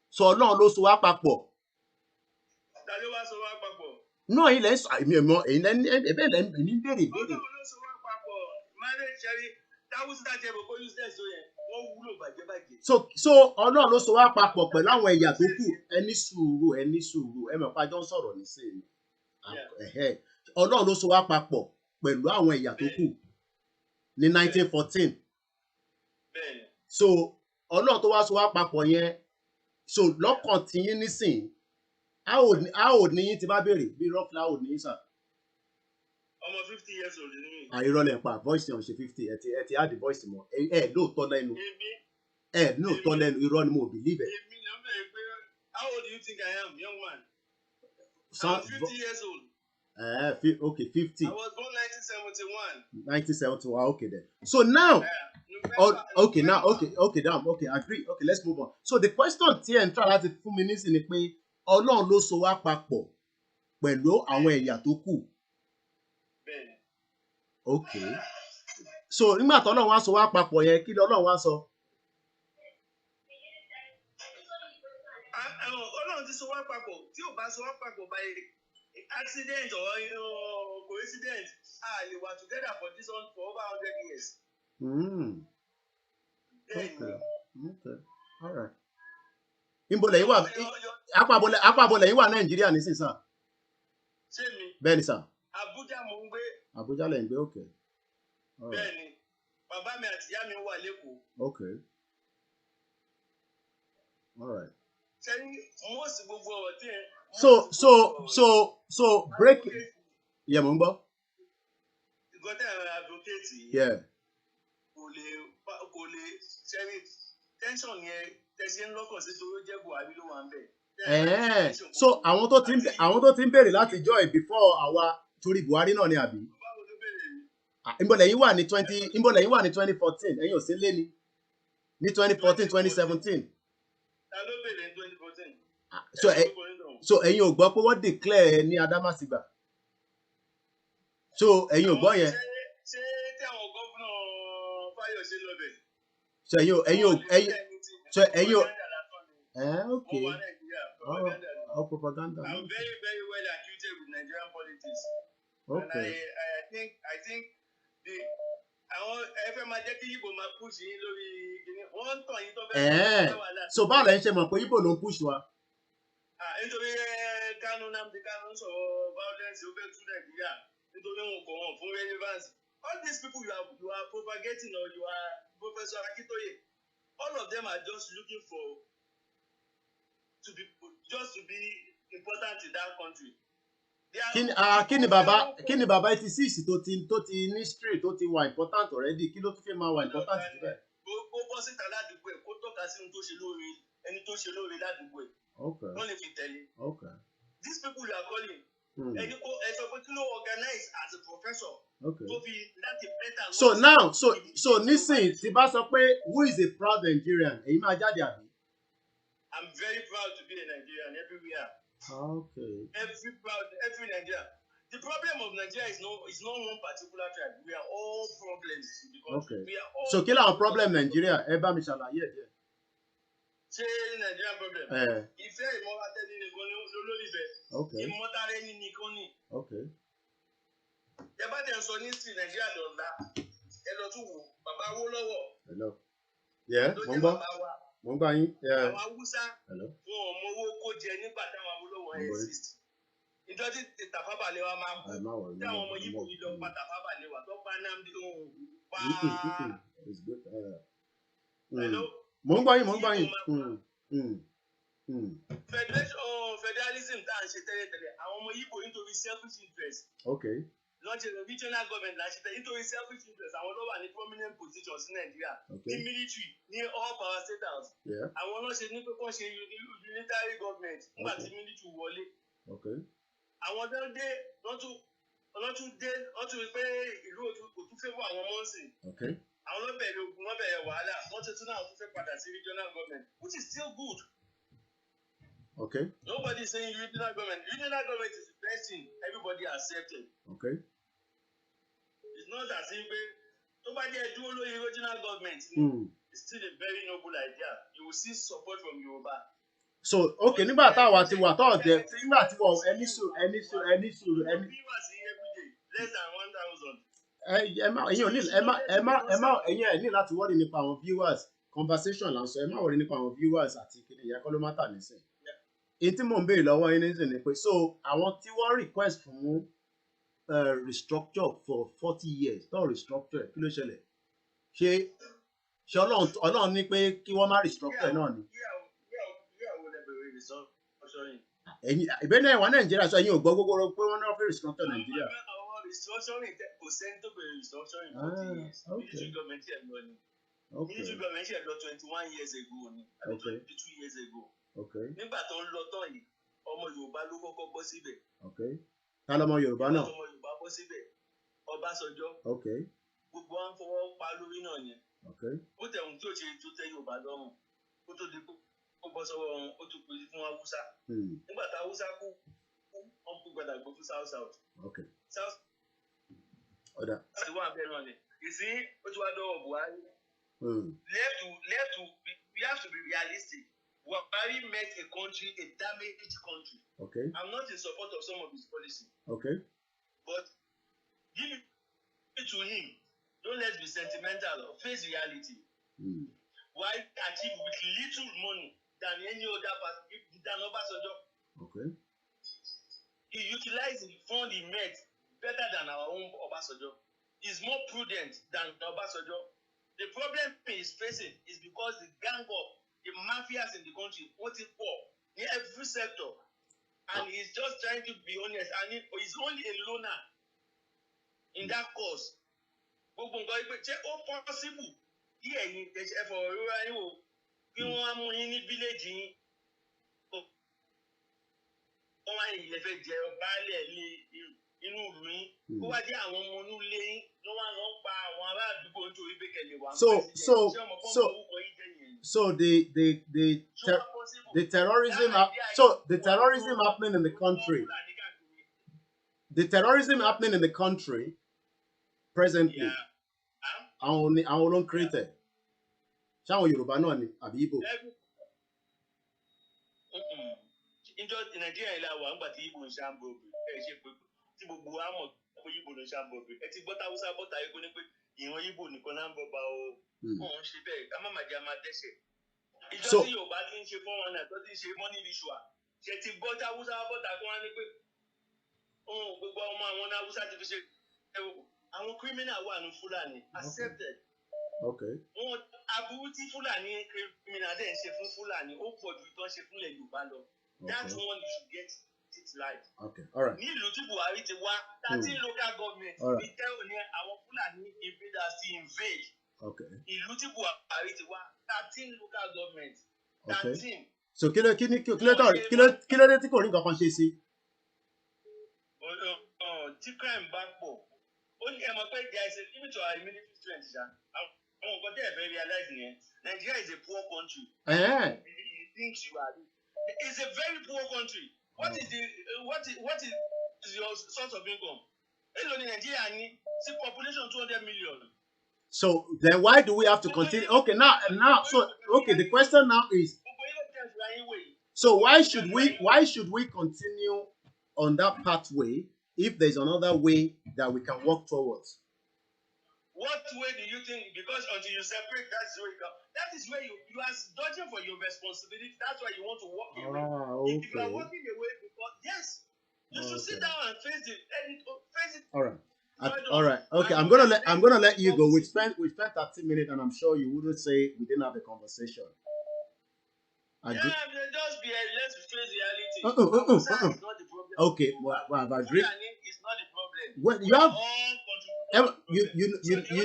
So Ọlọ́run ló so wá papọ̀. Ta ló wá so wá papọ̀? No, ilẹ̀ èmi ẹ̀bẹ̀ lẹ́ni béèrè. Ọlọ́run ló so wá papọ̀. Marriage ṣẹ́rí táwùsí dájẹ́ bò kó useless tó yẹn wọ́n wúlò bàjẹ́bàjẹ́. So Ọlọ́run ló so wá papọ̀ pẹ̀lú àwọn ẹ̀yà tó kù. Ẹni sùúrù ẹ mọ̀ pé a jọ ń sọ̀rọ̀ nísìnyí. Ọlọ́run ló so wá papọ̀ pẹ̀lú àwọn ẹ̀yà tó kù ní 1914. So Ọlọ́run tó wá so wá papọ̀ yẹn, so lọ́kàn tí yín nísìnyí. How old ni yín ti bá béèrè bí roughly how old ni yín sà? Ọmọ 50 years old ni mí. Irọ́ lẹ̀ pa voice yẹn ò ṣe 50 ẹ ti add the voice mọ́ lóòótọ́ lẹ́nu lóòótọ́ lẹ́nu irọ́ ni mo believe ẹ̀. Èmi ló ń bẹ̀rẹ̀ pé how old do you think I am, young man? I'm 50 years old. Okay, 50. I was born 1971. 1971, okay then. So now, okay, agree. Okay, let's move on. So the question tí ẹ̀ ń try láti fún mi nísìn ni pé Ọlọ́run ló so wá papọ̀ pẹ̀lú àwọn ẹ̀yà tó kù. Okay. So nígbà tí Ọlọ́run wá so wá papọ̀ yẹn, kí ni Ọlọ́run wá sọ? Ọlọ́run ti so wá papọ̀, tí ò bá so wá papọ̀ by accident or coincidence, we were together for this one for over 100 years. Okay. All right. Níbo lẹ́yìn wà apá lẹ́yìn wà Nàìjíríà nísinsìnyí. Ṣé mi? Bẹ́ẹ̀ni sà. Abuja mo ń gbé. Abuja lẹ̀ ń gbé, okay. Bẹ́ẹ̀ni, bàbá mi àti ìyá mi wà l'Ékòó. Okay. All right. Sẹ́yìn most gbogbo ọ̀rọ̀ tí ẹ. So break. Yeah, mo ń gbọ́. Ìgbọ́dọ̀ ẹ̀rọ advocate yìí. Yeah. Kò lè sẹ́yìn tension yẹn tẹ̀sí ń lọ́kàn sí torí jẹ́ Buhari ló wà ń bẹ̀. So àwọn tó ti ń béèrè láti join before àwa torí Buhari náà ni àbí? Báwo ló béèrè yìí? Ìbọ̀lẹ̀ yín wà ní 2014 ẹ̀yin ò sí lé ní 2014 2017. Ta ló béèrè ní 2014? So ẹ̀yin ò gbọ́ pé wọ́n declare ní Adamasingba. So ẹ̀yin ò gbọ́ yẹn. Ṣé tí àwọn gómìnà Fáyọ̀ṣe lọ bẹ̀? So ẹ̀yin ò okay. Propaganda. I'm very, very well acquainted with Nigerian politics. Okay. And I think àwọn ẹfẹ máa jẹ́ kí Igbo máa push yín lórí kíní wọ́n ń tàn yín tó bẹ́ẹ̀. So báwo lẹ́yìn ṣe mọ̀ pé Igbo ló ń push wa? Nítorí Nnamdi Kanu sọ̀rọ̀ violence ó fẹ́ tú Nàìjíríà nítorí wọn kò hàn fún relevance. All these people you are propagating or you are Professor Akitoye, all of them are just looking to be important in that country. Kí ni bàbá 86 tó ti ní street tó ti wà important already, kí ló tún fẹ́ máa wà important síbẹ̀? Ó bọ́ síta ládùúgbò ẹ̀ kó tọ́ka sí ẹni tó ṣe lóore ládùúgbò ẹ̀. Okay. Wọ́n lè fi tẹ̀lé. Okay. These people you are calling. Ẹni kó ẹ sọ pé kí ló organize as a professor. Okay. Tó fi láti So now, so nísìn tí bá sọ pé who is a proud Nigerian? Èyí máa jáde àbí? I'm very proud to be a Nigerian everywhere. Okay. Every Nigerian. The problem of Nigeria is not one particular tribe. We are all problems because we are all. So kí làwọn problem Nigeria? Ẹ bá mi ṣàlàyé ẹ̀ díẹ̀. Ṣé Nigerian problem? Ìfẹ́ ìmọ̀tẹ́ni nìkan ni olórí bẹ̀. Okay. Ìmọ̀tara-ẹni nìkan ni. Okay. Ẹ bá dẹ̀ sọ ní sí Nàìjíríà lọ́la, ẹ lọ tún wò bàbá Awólọ́wọ̀. Hello. Yeah, mo ń gbọ́. Mo ń gbọ́ yín. Àwọn Haúsá wọn ò mọ owó kó jẹ nígbà táwọn Awólọ́wọ̀ exist. Ìjọ tí Tafawa Balewa máa kú, tí àwọn ọmọ Yíbò yìí lọ pa Tafawa Balewa tó pa Nnamdi pa. Hello. Mo ń gbọ́ yín. Federalism tá à ń ṣe tẹ́lẹ̀tẹ́lẹ̀, àwọn ọmọ Yíbò nítorí selfish interest. Okay. Lọ́jọ́ regional government la ṣe tẹ́ nítorí selfish interest àwọn ló wà ní prominent positions ní Nàìjíríà. Ní military ní all power state house. Àwọn ló ṣe ní pé kán ṣe unitary government nígbà tí military wọlé. Àwọn tó dé wọ́n tún rí pé ìlú òtún fẹ́ fún àwọn mọ́ọ̀sì. Àwọn ló bẹ̀rẹ̀ ogun wọ́n bẹ̀rẹ̀ wàhálà wọ́n tún náà tún fẹ́ padà sí regional government which is still good. Okay. Nobody is saying regional government. Regional government is the best thing everybody accepted. Okay. It's not as if nobody is doing regional government. It's still a very noble idea. You will see support from Yoruba. So okay, nígbà táwa ti wà tó ọdẹ nígbà tí wọ́n ẹni sùúrù. Viewers every day less than 1,000. Ẹ̀yin ẹ ní láti worry nípa àwọn viewers conversation là ń sọ ẹ má worry nípa àwọn viewers àti kìnìún ìyẹn kọ́ ló má tà nísìn. Èyí tí mò ń béèrè lọ́wọ́ yín nísìn ni pé so àwọn tí wọ́n request fún restructure for 40 years tó restructure kí ló ṣẹlẹ̀? Ṣé Ọlọ́run ní pé kí wọ́n má restructure náà ni? Ìbẹ́ni ẹ̀wọ̀n Nàìjíríà sọ ẹ̀yin ò gbọ́ gbogbo pé wọ́n náà fẹ́ restructure Nàìjíríà. Restructuring kò sẹ́ni tó bẹ̀rẹ̀ restructuring 40 years. Military government yẹn lọ ni. Military government yẹn lọ 21 years ago ni. 22 years ago. Nígbà tó ń lọ tán yìí, ọmọ Yorùbá ló kọ́kọ́ bọ́ síbẹ̀. Ta lọmọ Yorùbá náà? Ọmọ Yorùbá bọ́ síbẹ̀. Ọbásanjọ́. Gbogbo wa ń fọwọ́ pa lórí náà yẹn. Ó tẹ̀wọ̀n tí ò ṣe tó tẹ́ Yorùbá lọ́rùn. Ó tó di kó bọ́ sọ́wọ́ wọn, ó tún pè fún Haúsá. Nígbà tá Haúsá kú, wọ́n kú gbàdá gbó fún South. South láti wá abẹ́ náà ni. Ìsín ó ti wá dọ́wọ́ Buhari. We have to be realistic. Buhari met a country, a damaged country. I'm not in support of some of his policy. But give it to him. Don't let's be sentimental. Face reality. Buhari achieved with little money than any other person than Obasanjo. He utilized the fund he met better than our own Obasanjo. He's more prudent than Obasanjo. The problem he is facing is because the gang up, the mafias in the country, want it poor in every sector. And he's just trying to be honest. And he's only a loner in that cause. Gbogbo nǹkan ìpè ṣé ó possible kí ẹ̀yin ẹ̀fọ̀ ìrora yín wò kí wọ́n á mú yín ní fíléèjì yín. Wọ́n wá ilẹ̀ fẹ́ jẹ baálẹ̀ ní inú ìlú yín. Kó wá jẹ́ àwọn ọmọ inú ilé yín ló wá lọ pa àwọn ará àdúgbò nítorí pé kẹ̀lẹ́ wà. The terrorism happening in the country. The terrorism happening in the country presently. Àwọn ló ń create. Ṣáwọn Yorùbá náà ni àbí Igbo? Ìjọ Nàìjíríà ilé àwọn àgbà tí Igbo ń ṣàǹbò ẹ̀ ṣe pé tí gbogbo wa mọ̀ pé Igbo ń ṣàǹbò ẹ̀ ti gbọ́ta Hausa bọ́ta yìí kó ní pé ìran Igbo nìkan náà ń bọ̀ bá o. Wọ́n ń ṣe bẹ́ẹ̀ ká má màjá máa dẹ́ṣẹ̀. Ìjọ tí Yorùbá ti ń ṣe fún wọn náà tó ti ń ṣe money ritual ṣe ti gbọ́ta Hausa bọ́ta kó wá ní pé gbogbo ọmọ àwọn Hausa ti fi ṣe àwọn criminal wà ní Fúlàní accepted. Wọn aburú tí Fúlàní criminal dẹ̀ ń ṣe fún Fúlàní ó pọ̀ ju ìtàn ṣe fúnlẹ̀ Yorùbá lọ. That one you should get it right. Ní ìlú tí Buhari ti wá 13 local government ní tẹ́wọ̀ ní àwọn Fúlàní invaders ti invade. Ìlú tí Buhari ti wá 13 local government. 13. So kí ló dé tí kò rí nǹkan kan ṣe sí? Tí crime bá pọ̀ Only there is a limit to our military strength. Nigeria is a poor country. He thinks you are. It's a very poor country. What is your source of income? Nigeria see population 200 million. So then why do we have to continue? Okay, the question now is, so why should we continue on that pathway if there's another way that we can walk towards? What way do you think? Because until you separate, that is where you are dodging for your responsibility. That's why you want to walk away. Okay. If you are walking away, because yes, you should sit down and face it. All right. All right. Okay. I'm gonna let you go. We spent 30 minutes, and I'm sure you wouldn't say we didn't have a conversation. Just be let's face reality. Is not the problem. Okay. Well, I've agreed. It's not the problem. Well, you have. The only thing you can do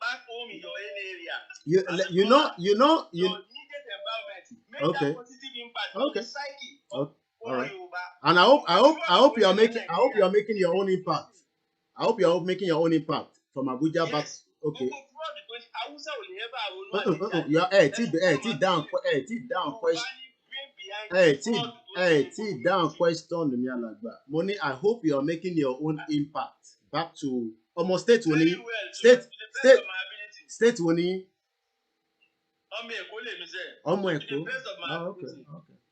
back home in your own area. You know. Your immediate environment. Make that positive impact on the psyche of all right. Yoruba. And I hope you are making your own impact. I hope you are making your own impact from Abuja back. Okay. You are down question. Money, I hope you are making your own impact back to almost state money. State money. Okay.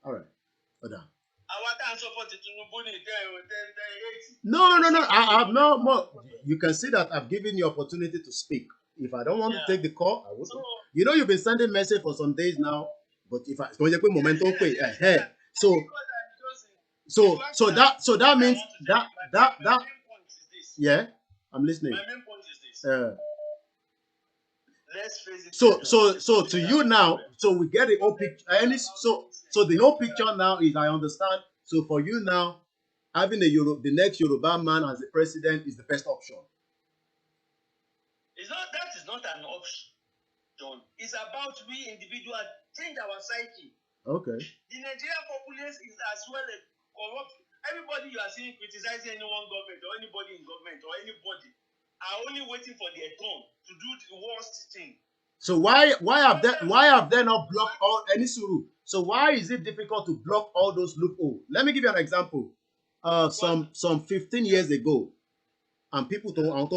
All right. No. I have no more. You can see that I've given you opportunity to speak. If I don't want to take the call, I would. You've been sending message for some days now. But if I so that means that yeah, I'm listening. My main point is this. Let's face it. So to you now, so we get the whole picture. So the whole picture now is, I understand. So for you now, having the next Yoruba man as the president is the best option. That is not an option, John. It's about we individuals change our psyche. Okay. The Nigerian populace is as well a corrupt. Everybody you are seeing criticizing any one government or anybody in government or anybody are only waiting for their turn to do the worst thing. So why have they not blocked all any suru? So why is it difficult to block all those loopholes? Let me give you an example. Some 15 years ago, and people told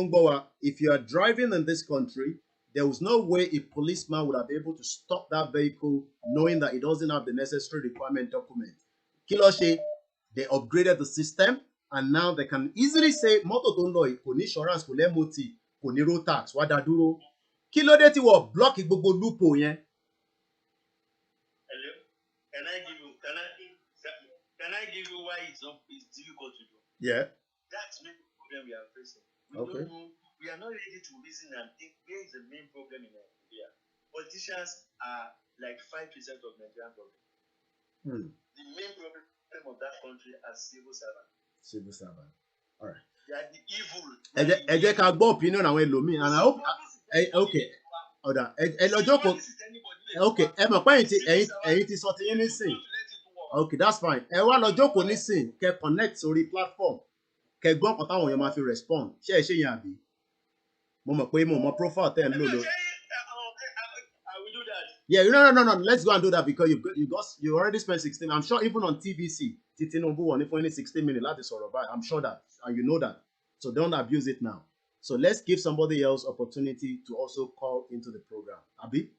if you are driving in this country, there was no way a policeman would have been able to stop that vehicle knowing that it doesn't have the necessary requirement document. Kiloshe, they upgraded the system, and now they can easily say motor don't know it, insurance, moti, road tax, wadaduro. Kilode ti wo block gbogbo loophole yen. Hello? Can I give you why it's difficult to do? Yeah. That's the main problem we are facing. We are not ready to reason and think where is the main problem in Nigeria. Politicians are like 5% of Nigerian government. The main problem of that country are civil servants. Civil servant. All right. They are the evil. Ẹ ká gbọ́ opinion àwọn ẹlòmíì, and I hope okay. Ọ̀dà lọ́jọ́ kò. Okay, ẹ mọ̀ pé ẹ̀yin ti sọ ti yín nísìn. Okay, that's fine. Ẹ wá lọ́jọ́ kò nísìn kẹ́ connect sórí platform. Kẹ́ gbọ́ nǹkan táwọn èèyàn máa fi respond. Ṣé ẹ ṣe yẹn àbí? Mo mọ̀ pé mo mọ profile tẹ́ ẹ ń lò lò. Yeah, no. Let's go and do that because you already spent 16. I'm sure even on TVC, Tinubu won for only 16 minutes. That is all right. I'm sure that, and you know that. So don't abuse it now. So let's give somebody else opportunity to also call into the program. Abi,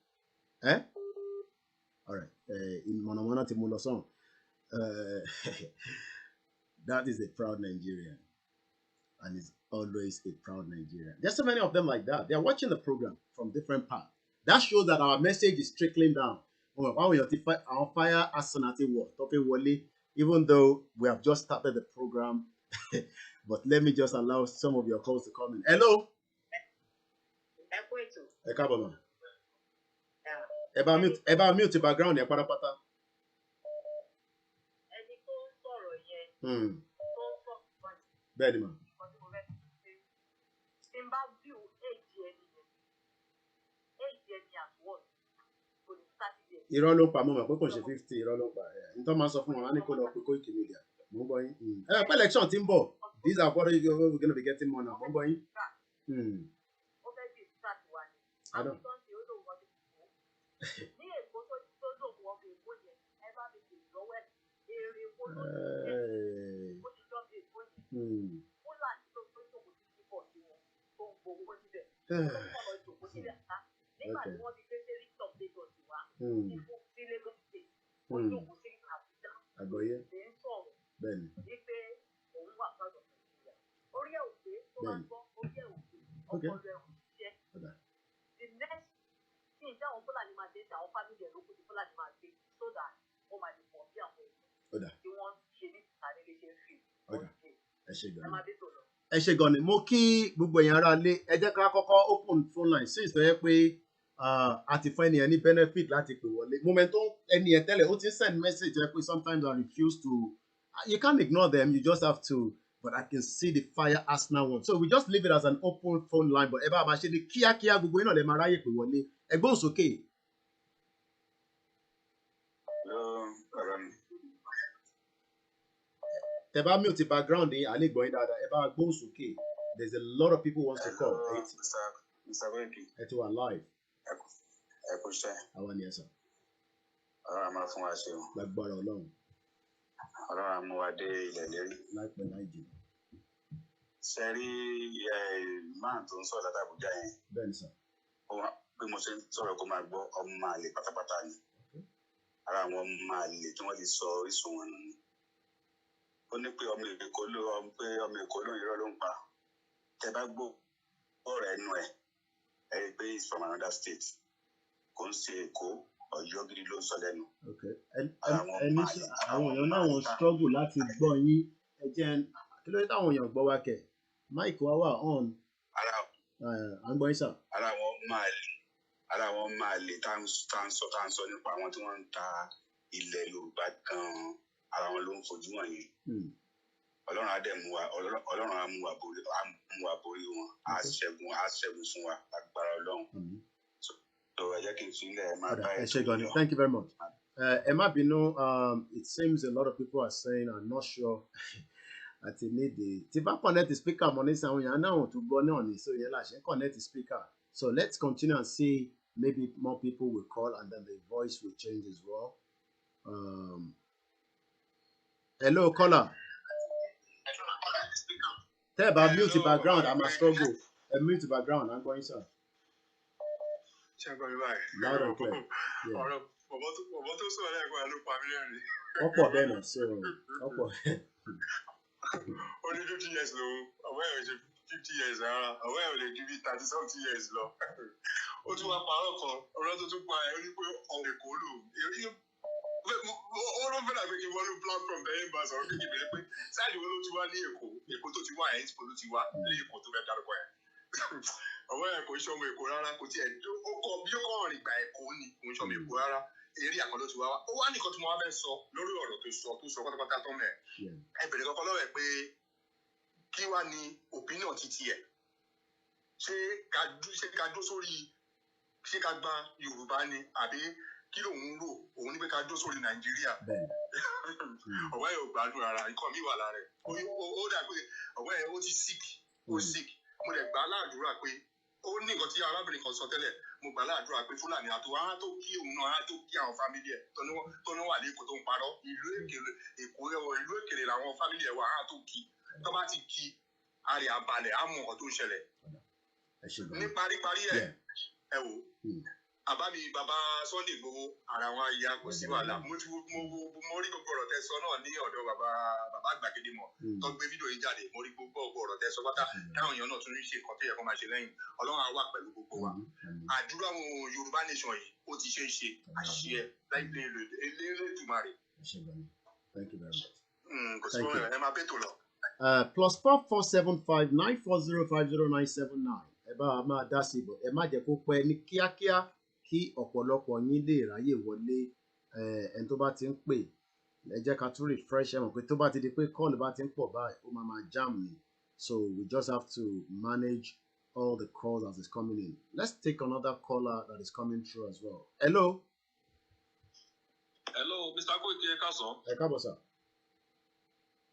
all right. In Monomona Timulason, that is a proud Nigerian, and is always a proud Nigerian. There's so many of them like that. They are watching the program from different parts. That shows that our message is trickling down. Our fire asonati war, even though we have just started the program. But let me just allow some of your calls to come in. Hello. About mute the background. Bẹ́ẹ̀ni ma. Irọ́ ló pa mọ́ mọ̀ pé kò ṣe 50 irọ́ ló pa. Nítorí máa sọ fún wọn, wọ́n á ní kó lọ pé KOIKIMEDIA. Mo ń gbọ́ yín. Pé election ti ń bọ̀. These are what we're going to be getting more now. I don't. Ẹ ṣé gan ni mo kí gbogbo èèyàn ará lé ẹ jẹ́ ká kọ́kọ́ open phone line since tó yẹ pé a ti fún ẹnìyẹn ní benefit láti pè wọlé moment tó ẹnìyẹn tẹ́lẹ̀ ó ti send message tó yẹ pé sometimes I refuse to you can't ignore them you just have to but I can see the fire Arsenal one so we just leave it as an open phone line but ẹ bá a máa ṣe ní kíákíá gbogbo yín náà lè máa ráyè pè wọlé ẹgbọ́n sókè. Tẹ́ bá mute background yín àlè gbọ́ yín dáadáa ẹ bá gbóhùn sókè there's a lot of people wants to call. Mr. Koiki. Ẹ ti wà live. Ẹ kú iṣẹ́. Àwọn ni ẹ sọ. Ọlọ́run a máa fún wa ṣe o. Lágbára Ọlọ́run. Ọlọ́run a mú wa dé ilẹ̀ lérí. Láìpẹ́ láì jìnnà. Ṣé rí máà tó ń sọ̀rọ̀ láti Àbújá yẹn? Bẹ́ẹ̀ni sọ. Bí mo ṣe ń sọ̀rọ̀ kó máa gbọ́ ọmọ máa lè pátápátá ni. Ara àwọn ọmọ máa lè tí wọ́n ti sọ orísun wọn nù ni. Ó ní pé ọmọ Èkó ló irọ́ ló ń pa. Tẹ́ bá gbọ́ ọ̀rọ̀ ẹnu ẹ̀ ẹ rí i pé it's from another state. Kò ń ṣe Èkó Ọ̀yọ́ gidi ló ń sọ lẹ́nu. Àwọn èèyàn náà wọ́n struggle láti gbọ́ yín ẹ jẹ́ kí ló dé táwọn èèyàn gbọ́ wá kẹ̀ Mike wa wà on. À ń gbọ́ yín sà. Ara àwọn máa lè tá ń sọ nípa àwọn tí wọ́n ń ta ilẹ̀ Yorùbá gan-an ara wọn ló ń fojú wọn yẹn. Ọlọ́run á dẹ̀ mú wa borí wọn á ṣẹ́gun fún wa agbára Ọlọ́run. So ẹ jẹ́ kí n sílẹ̀ máa bá ẹ ṣe gan ni. Thank you very much. Ẹ má bínú it seems a lot of people are saying I'm not sure àti nídìí tí bá connect the speaker mọ̀ ní sàwọn èèyàn náà tó gbọ́ náà ni so yẹn là ṣe connect the speaker so let's continue and see maybe more people will call and then the voice will change as well. Hello caller. Tẹ́ ẹ bá mute background I'm a struggle mute background I'm going sir. Ṣé ẹ gbọ́ mi báyìí? Loud and clear. Ọ̀rọ̀ bọ̀bọ̀ tó sọ̀rọ̀ lẹ́ẹ̀kan ló pa mí lẹ́rìn. Ọ̀pọ̀ bẹ́ẹ̀ náà so ọ̀pọ̀. Only 50 years ló ọ̀wọ́ ẹ̀ ṣe 50 years rárá ọ̀wọ́ ẹ̀ ò lè ju bí 30-something years lọ. Ó tún wá parọ́ kan ọ̀rọ̀ tó tún pa ẹ̀ ó ní pé ọ̀rẹ́ kò lò ó ló ń fẹ́ràn pé kí wọ́n ló platform bẹ́ẹ̀ bá sọ̀rọ̀ kékeré bẹ́ẹ̀ pé sáàdì wo ló ti wá ní Èkó tó ti wá ẹ̀ Èkó ló ti wá ní Èkó tó fẹ́ dárúkọ ẹ̀. Ọ̀wọ́ ẹ̀ kò ṣọmọ Èkó rárá kò tiẹ̀ ó kọ bí ó kọ́ rìn gbà Èkó ni kò ń ṣọmọ Èkó rárá eré àkọlọ́ ti wá wá ó wá nìkan tí mo wá fẹ́ sọ lórí ọ̀rọ̀ tó sọ pátápátá tó mẹ́ ẹ bẹ̀rẹ̀ kọ́kọ́ lọ́wọ́ ẹ̀ pé kí wá ní opinion titi ẹ̀ ṣé ká dó sórí ṣé ká gba Yorùbá ni àbí kí lòun rò òun ní pé ká dó sórí Nàìjíríà ọ̀wọ́ ẹ̀ ò gbádùn ara nǹkan mi wà lára ẹ̀ ó dà pé ọ̀wọ́ ẹ̀ ó ti sick mo dẹ̀ gbà láàdúrà pé ó ní nǹkan tí arábìnrin kan sọ tẹ́lẹ̀ mo gbà láàdúrà pé Fúlàní àtò á tó kí òun náà á tó kí àwọn fámìlì ẹ̀ tó ní wà lẹ́kọ̀ọ́ tó ń parọ́ ìlú èkèrè làwọn fámìlì ẹ̀ wà á tó kí tó bá ti kí àrè àbalẹ̀ á mọ nǹkan tó ń ṣẹlẹ̀ ní paríparí ẹ̀ wò àbámi bàbá Sunday Igboho ara wọn ya kò sí wàhálà mo rí gbogbo ọ̀rọ̀ tẹ́ sọ náà ní ọ̀dọ̀ bàbá Gbàgede mọ̀ tó gbé fídíò yìí jáde mo rí gbogbo ọ̀rọ̀ tẹ́ sọ pátá táwọn èèyàn náà tún ní ṣe nǹkan tó yẹ kó máa ṣe lẹ́yìn Ọlọ́run á wà pẹ̀lú gbogbo wa àdúrà àwọn Yorùbá nation yìí ó ti ṣe é ṣe àṣìṣe láìpẹ́ Elédùmarè. Thank you very much. Kò sí wọn ẹ máa bẹ́ tó lọ. +447594050979 ẹ bá wa máa dá sí ibò ẹ má jẹ́ kó pẹ́ ní kíákíá kí ọ̀pọ̀lọpọ̀ yín lè ráyè wọlé ẹni tó bá ti ń pè ẹ jẹ́ ká tún refresh ẹ mọ̀ pé tó bá ti di pé call bá ti ń pọ̀ báyìí ó máa jam ni so we just have to manage all the calls as it's coming in. Let's take another caller that is coming through as well. Hello. Hello, Mr. Koiki ẹ káàsán. Ẹ káàbọ̀ sir.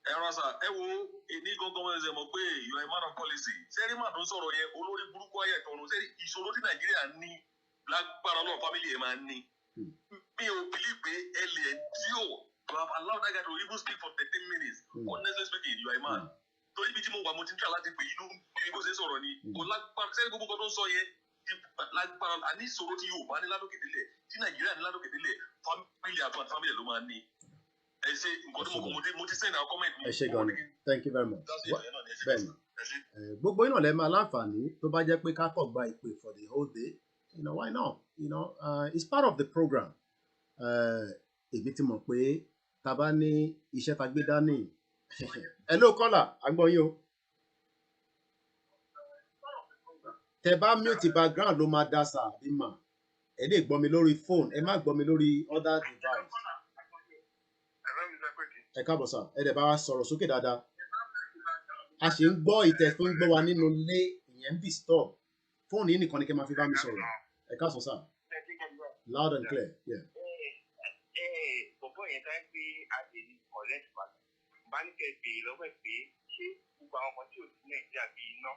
Erasa, any government is a mokwe, you are a man of policy. Seri man don't sorrow ye, olori buruko ye, tono, seri, isoloti Nigeria ni, black parallel family man ni. Me believe alien, you have allowed that guy to even speak for 13 minutes. Honestly speaking, you are a man. So if you want to tell that you know, you go say sorrow ni, black parallel go don't so ye, black parallel, and this sorrow to you, man, la look at delay. Nigeria la look at delay, family after family lo man ni. Thank you very much. Ben, gbogbo iná lẹ máa láǹfààní tó bá jẹ́ pé ká kọ̀ gba ìpè for the whole day. You know, why not? You know, it's part of the program. Èmi ti mọ̀ pé tá bá ní iṣẹ́ tá gbé dání. Hello caller, àgbọ̀ yín o. Tẹ bá mute background ló máa dá sáà bí mà. Ẹ lè gbọ́ mi lórí phone, ẹ má gbọ́ mi lórí other device. Ẹ káàbọ̀ sà, ẹ dẹ̀ bá wa sọ̀rọ̀ sókè dáadáa. A ṣì ń gbọ́ ìtẹ̀ tó ń gbọ́ wa nínú ilé ìyẹn ń disturb. Fóònù yìí nìkan ni kẹ́ máa fi bá mi sọ̀rọ̀. Ẹ káàsán sà. Loud and clear. Bọ̀bọ̀ yẹn tá pé a lè collect padà. Bá ní kẹ́ bèèrè lọ́wọ́ ẹ̀ pé ṣé gbogbo àwọn ọmọ tí ò sí Nàìjíríà bí iná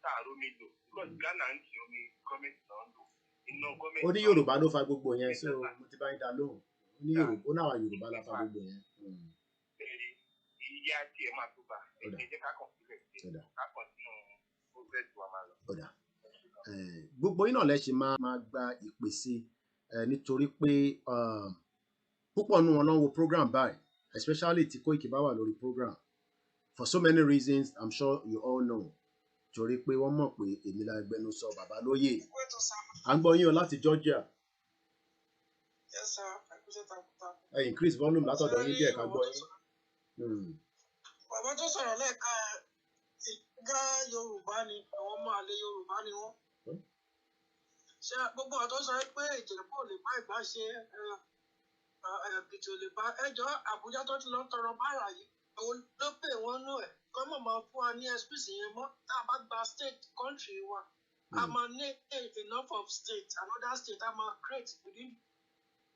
táàró mi lò. Because Ghana ń ti omi gọ́ọ̀mẹ̀ntì náà ń lò. Iná gọ́ọ̀mẹ̀ntì. Ó ní Yorùbá ló fa gbogbo yẹn, so mo ti bá yín dá lóhùn. Ní Yorùbá, ó náà wà Yorùbá la fa gbogbo yẹn. Iye àti ẹ̀ máa tó bá ẹ jẹ́ ká kàn sílẹ̀ ká kàn sínú progress wa máa lọ. Gbogbo iná lẹ ṣe máa gba ìpèsè nítorí pé púpọ̀ nù wọn ló ń wo program báyìí, especially tí Koiki bá wà lórí program for so many reasons I'm sure you all know. Torí pé wọ́n mọ̀ pé èmi la gbẹnusọ bàbá lóyè. À ń gbọ́ yín o láti Georgia. Yes, sir. Increase volume látọ̀dọ̀ yín díẹ̀ ká gbọ́ yín. Bàbá tó sọ̀rọ̀ lẹ́ẹ̀kan ìgá Yorùbá ni àwọn ọmọ àlè Yorùbá ni wọ́n. Ṣé gbogbo ọ̀tọ́ sọ pé Ìjẹ̀bú ò lè bá Ìgbá ṣe Èkìtì ò lè bá ẹjọ́ Àbújá tó ti lọ tọrọ bára yìí òun ló pè wọ́n nú ẹ̀ kọ́ mọ̀ máa fún wa ní excuse yẹn mọ́ tá a bá gba state country wa a máa ní enough of state another state a máa create within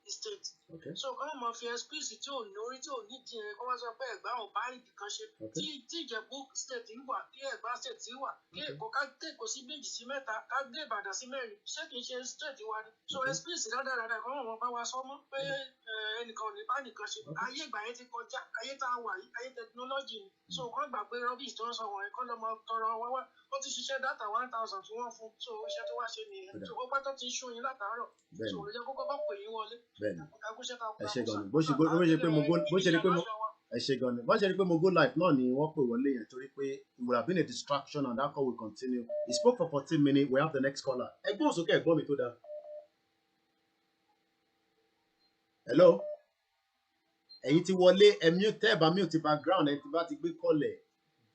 the state. Okay. So kọ́ mọ̀ fi excuse tí ò ní orí tí ò ní díẹ̀ kọ́ wá sọ pé Ẹ̀gbá ò bá ìdí kan ṣe tí Ìjẹ̀bú state ń wà kí Ẹ̀gbá state wà kí Èkó ká Èkó sí méjì sí mẹ́ta ká gbé Ìbàdàn sí mẹ́rin ṣé kìí ṣe state wa ni. So excuse dáadáa kọ́ mọ̀ bá wa sọ mọ́ pé ẹnìkan ò ní bá nìkan ṣe ayé ìgbà yẹn ti kọjá ayé tá a wà yìí ayé technology ni. So kọ́ gbà pé rubbish tó ń sọ wọ̀nyí kọ́ lọ́mọ tọrọ wá ó ti ṣiṣẹ́ data 1000 tí wọ́n fún so iṣẹ́ tó wá ṣe nìyẹn so ó pẹ́ tó ti ṣú yín látàárọ̀ so ó jẹ́ kókó bá pè yín wọlé. Ẹ ṣe gan ni bó ṣe rí pé mo go live náà ni wọ́n pè wọlé yẹn torí pé it would have been a distraction and that call will continue. He spoke for 14 minutes. We have the next caller. Ẹgbọ́n òsókè ẹ̀gbọ́n mi tó dáa. Hello. Ẹ̀yin ti wọlé mute tẹ́ ẹ̀ bá mute background ẹ̀ ti bá ti gbé kọ́lẹ̀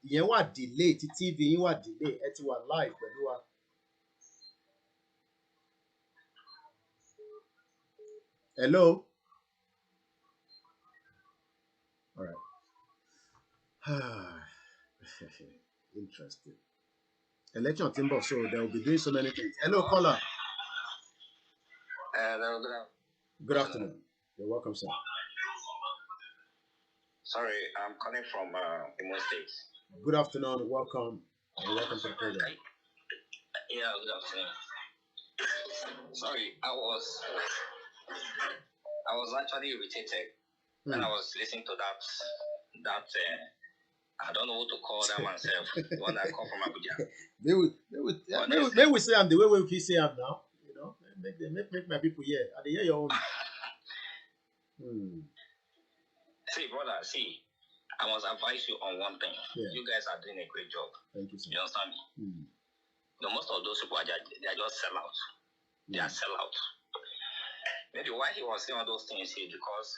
ìyẹn wà delay tí TV yín wà delay ẹ ti wà live pẹ̀lú wa. Hello. All right. Interesting. Election timber, so they will be doing so many things. Hello, caller. Good afternoon. You're welcome, sir. Sorry, I'm calling from Imo State. Good afternoon. Welcome. Welcome to the program. Yeah, good afternoon. Sorry, I was actually irritated when I was listening to that I don't know what to call that myself. The one that called from Abuja. Maybe we say I'm the way we say I'm now. You know, make my people hear. And they hear your own. See, brother, I must advise you on one thing. Yeah. You guys are doing a great job. Thank you, sir. You understand me? Most of those people they are just sell out. They are sell out. Maybe why he was saying all those things here because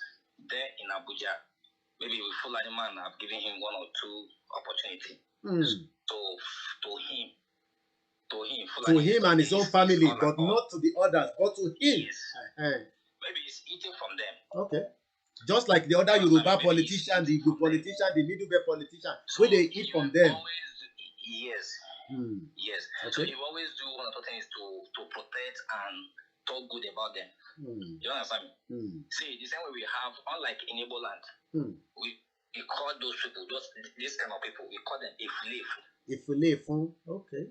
there in Abuja, maybe with Fulani man have given him one or two opportunities. To him and his own family, but not to the others, but to him. Yes. Maybe he's eating from them. Okay. Just like the other Yoruba politician, the Igbo politician, the Middle Belt politician, where they eat from them. Yes. Yes. Okay. So you always do one of the things to protect and talk good about them. You understand me? See, the same way we have, unlike in Igbo land, We call those people, this kind of people, we call them Ifulefu. Ifulefu, okay.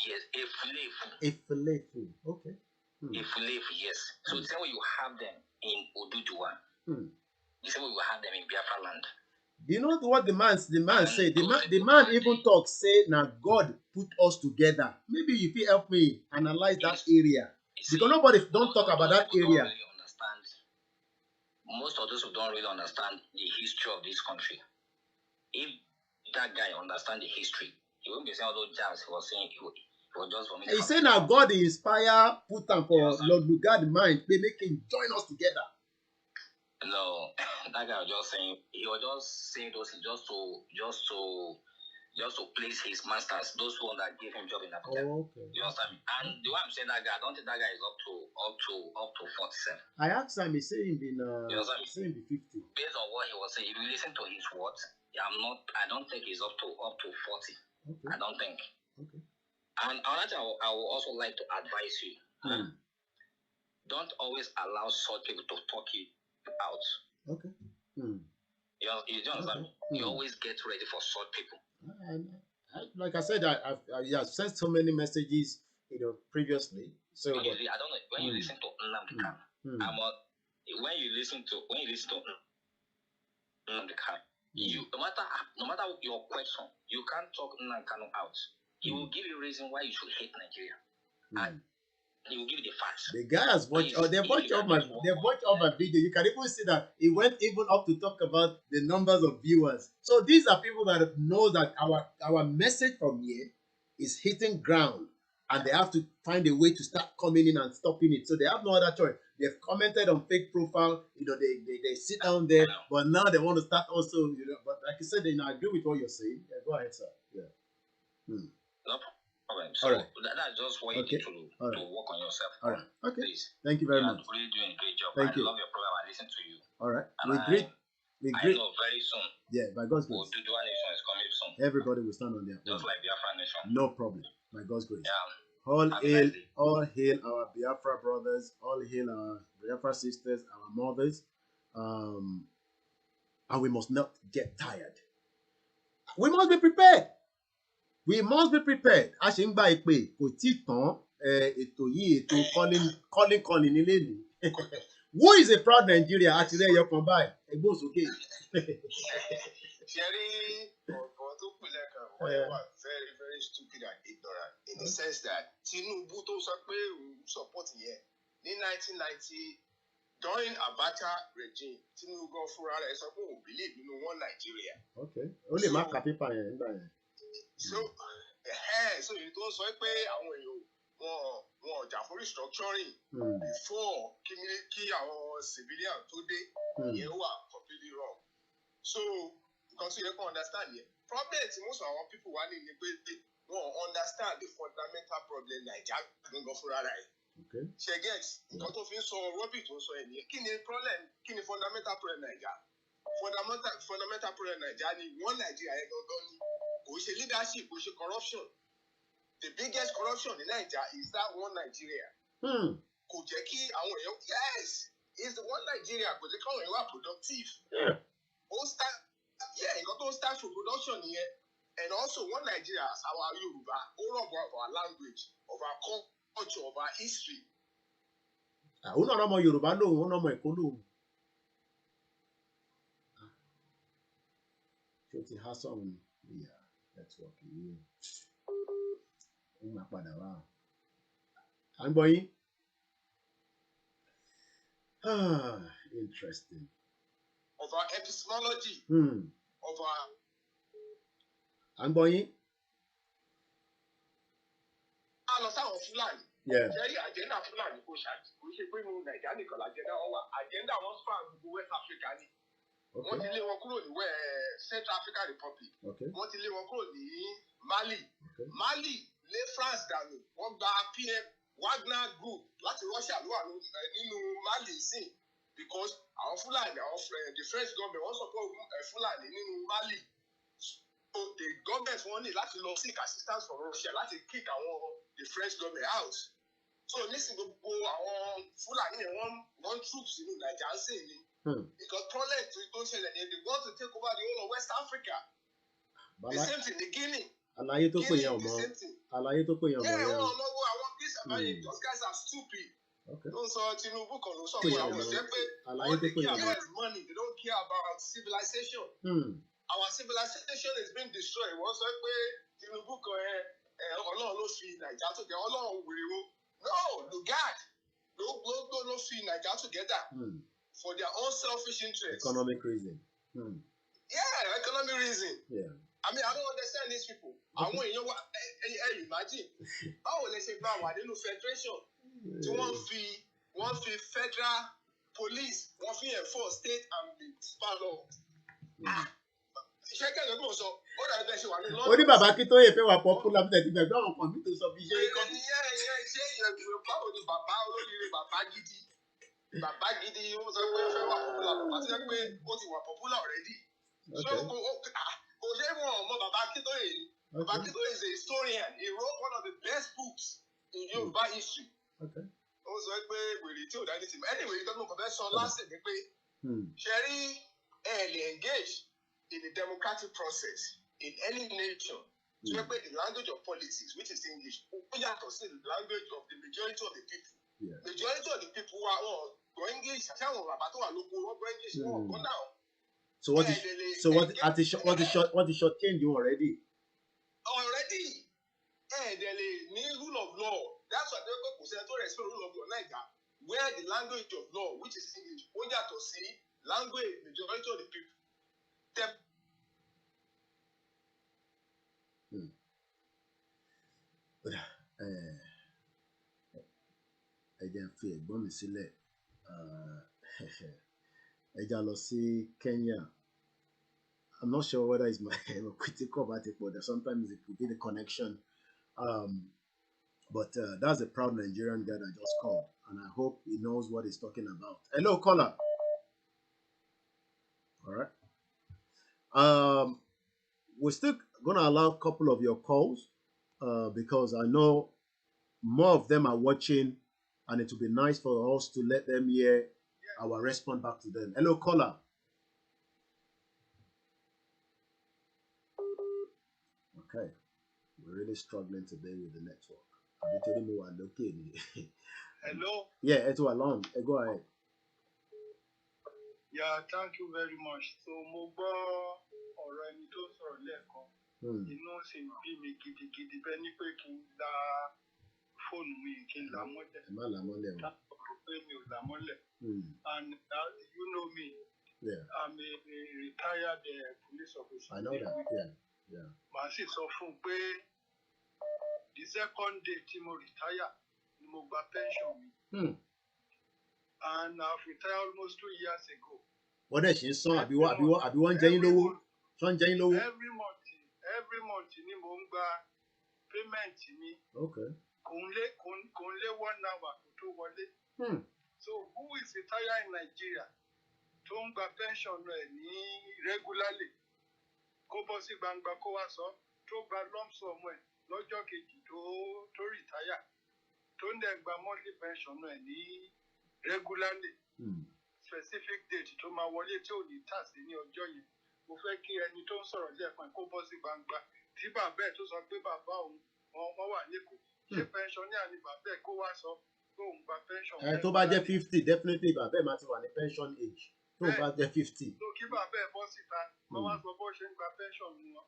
Yes, Ifulefu. Ifulefu, okay. Ifulefu, yes. So the same way you have them in Oduduwa, the same way you have them in Biafra land. Do you know what the man said? The man even talk, say, now God put us together. Maybe if you help me analyze that area. Because nobody don't talk about that area. Most of those who don't really understand the history of this country. If that guy understand the history, he won't be saying all those jams he was saying. He was just vomiting. He said now God inspire, put them for Lord Lugard mind. They make him join us together. No, that guy was just saying, he was just saying those just to place his masters, those ones that gave him job in Abuja. Oh, okay. You understand me? And the way I'm saying that guy, I don't think that guy is up to 47. I asked him, he said him been 50. Based on what he was saying, if you listen to his words, I don't think he's up to 40. Okay. I don't think. Okay. And another thing I would also like to advise you. Don't always allow such people to talk you out. Okay. You understand me? You always get ready for short people. Like I said, I sent so many messages, previously. So I don't know when you listen to Nnamdi Kanu. When you listen to Nnamdi Kanu, no matter your question, you can't talk Nnamdi Kanu out. He will give you a reason why you should hate Nigeria, and he will give you the facts. The guy has watched. They watched all my video. You can even see that he went even up to talk about the numbers of viewers. So these are people that know that our message from here is hitting ground, and they have to find a way to start coming in and stopping it. So they have no other choice. They've commented on fake profile. They sit down there, but now they want to start also. But like you said, I agree with what you're saying. Yeah, go ahead, sir. Yeah. No problem. So that's just what you need to work on yourself. All right. Okay. Please. Thank you very much. You're really doing a great job. Thank you. I love your program. I listen to you. All right. And I know very soon. Yeah, by God's grace. Oduduwa Nation is coming soon. Everybody will stand on their own. Just like Biafra Nation. No problem. By God's grace. Yeah. All hail our Biafra brothers. All hail our Biafra sisters, our mothers. And we must not get tired. We must be prepared. We must be prepared. A ṣe ń gba ìpè kò tí tán ètò yìí ètò calling nílé ni. Who is a proud Nigeria? Àti rẹ̀ ẹyọ kan báyìí. Ẹgbẹ́ òsókè. Ṣé rí ọ̀gbọ́n tó pè lẹ́ẹ̀kan wọ́n wà very very stupid and ignorant in the sense that Tinubu tó sọ pé òun support yẹn ní 1990 during Abacha regime Tinubu gan fúnra rẹ̀ sọ pé òun believe nínú one Nigeria. Okay. Ó lè má ka pépà yẹn nígbà yẹn. So èyí tó ń sọ pé àwọn èèyàn wọn ọjà fún restructuring before kí àwọn civilian tó dé ìyẹn wà completely wrong. So nǹkan tó yẹ kó understand yẹn problem tí most of our people wà ní ni pé wọn understand the fundamental problem Naija gbọngàn fúnra rẹ̀. Ṣe get nǹkan tó fi ń sọ rubbish tó ń sọ yẹn nìyẹn kí ni fundamental problem Naija fundamental problem Naija ni one Nigeria yẹn gangan ni. Kò ṣe leadership, kò ṣe corruption. The biggest corruption in Nigeria is that one Nigeria. Kò jẹ́ kí àwọn èèyàn it's the one Nigeria kò jẹ́ kí àwọn èèyàn wà productive. Nǹkan tó start for production nìyẹn. And also one Nigeria as our Yoruba, all of our language, of our culture, of our history. Òun náà ọmọ Yorùbá lòun, òun náà ọmọ Èkó lòun. Ṣé o ti há sọ̀rọ̀ ni? Yeah. Network yìí ó máa padà wá. À ń gbọ́ yín. Interesting. Of our epistemology. Of our. À ń gbọ́ yín. A lọ sáwọn Fúlàní. Ṣé agenda Fúlàní kò ṣe pé inú Nàìjíríà nìkan l'agenda wọn wà. Agenda wọn span gbogbo West Africa ni. Wọ́n ti lé wọn kúrò ní Central African Republic. Wọ́n ti lé wọn kúrò ní Mali. Mali lé France dànù. Wọ́n gba PM Wagner Group láti Russia ló wà nínú Mali sí. Because àwọn Fúlàní the French government wọ́n support Fúlàní nínú Mali. So the government wọ́n ní láti lọ seek assistance from Russia láti kick àwọn the French government out. So nísìnyí gbogbo àwọn Fúlàní yẹn wọ́n troops nínú Nàìjíríà sí ni. Because problem they want to take over the whole of West Africa. The same thing, the Guinea. Àlàyé tó pè yẹn ọmọ. Àlàyé tó pè yẹn ọmọ Yeah, yẹn. those guys are stupid. Okay. Those Tinubu kan ló sọ pé àwọn ọ̀sẹ̀ pé all they care about is money. They don't care about civilization. Our civilization is being destroyed. Wọ́n sọ pé Tinubu kan Ọlọ́run ló fi Nàìjíríà together. Ọlọ́run wèrè wo. No, the God ló fi Nàìjíríà together for their own selfish interest. Economic reason. Yeah, economic reason. Yeah. I mean, I don't understand these people. Àwọn èèyàn wa imagine. Báwo lè ṣe bá wà nínú federation tí wọ́n fi federal police wọ́n fi enforce state and law. Ṣé kẹ́lẹ́ bí mo sọ, ó dàbí bẹ́ẹ̀ ṣe wà ní London. Ó ní bàbá Akíntóyè fẹ́ wà popular bí tẹ̀sí gbẹ̀gbẹ́ àwọn kan mi tó sọ bí ṣe é kọ́. Ṣé ìyẹn báwo ni bàbá olóríire bàbá gidi ó sọ pé ó fẹ́ wà popular bàbá tí wọ́n pé ó ti wà popular already. So kò ṣe é wọn ọmọ bàbá Akíntóyè yìí. Bàbá Akíntóyè is a historian. He wrote one of the best books in Yoruba history. Ó sọ pé wèrè tí ò dá ní tìmọ̀. Anyway, ìtọ́jú kò fẹ́ sọ lásìkò ni pé ṣe rí lè engage in the democratic process in any nation. So the language of politics, which is English, ó yàtọ̀ sí the language of the majority of the people. Yeah. Majority of the people who are go English, àti àwọn bàbá tó wà lóko wọ́n go English wọ́n go now. So what is shortchanged you already? Already, there is rule of law. That's why they go to respect rule of law like that. Where the language of law, which is English, ó yàtọ̀ sí language majority of the people. Ẹ jẹ́ n fi ẹ̀gbọ́n mi sílẹ̀. Ẹ já lọ sí Kenya. I'm not sure whether it's my critical about it, but sometimes it could be the connection. But that's a proud Nigerian guy that just called, and I hope he knows what he's talking about. Hello, caller. All right. We're still gonna allow a couple of your calls because I know more of them are watching, and it would be nice for us to let them hear our response back to them. Hello, caller. Okay, we're really struggling today with the network. Hello. Yeah, it's along. Go ahead. Yeah, thank you very much. So mo gbọ́ ọ̀rọ̀ ẹni tó sọ̀rọ̀ lẹ́ẹ̀kan. Inú sì ń bí mi gidigidi bẹ́ẹ̀ ni pé kí n la fóònù mi kí n la mọ́lẹ̀. Ẹ má la mọ́lẹ̀ o. Táwọn pé mi ò la mọ́lẹ̀. And you know me. Yeah. I'm a retired police officer. I know that. Yeah. Màá sì sọ fún un pé the second day tí mo retire ni mo gba pension mi. And I've retired almost 2 years ago. What dẹ̀ ṣe ń sán àbí wọ́n ń jẹ yín lówó? Ṣọ́ ń jẹ yín lówó? Every month ni mo ń gba payment mi. Okay. Kò ń lé 1 hour kó tó wọlé. So who is retired in Nigeria tó ń gba pension rẹ̀ ní regularly? Kó bọ́ sí gbangba kó wá sọ tó gba lump sum ẹ̀ lọ́jọ́ kejì tó retire tó ń dẹ̀ gba monthly pension rẹ̀ ní regularly. Specific date tó máa wọlé tí ò ní tà sí ní ọjọ́ yẹn. Mo fẹ́ kí ẹni tó ń sọ̀rọ̀ lẹ́ẹ̀kan kó bọ́ sí gbangba tí bàbá ẹ̀ tó sọ pé bàbá òun wọ́n wà lẹ́kọ̀ọ́. Ṣé pensioner ni bàbá ẹ̀ kó wá sọ pé òun gba pension? Tó bá jẹ́ 50 definitely bàbá ẹ̀ máa ti wà ní pension age. Tó bá jẹ́ 50. So kí bàbá ẹ̀ bọ́ síta wọ́n wá sọ bó ṣe ń gba pension wọn.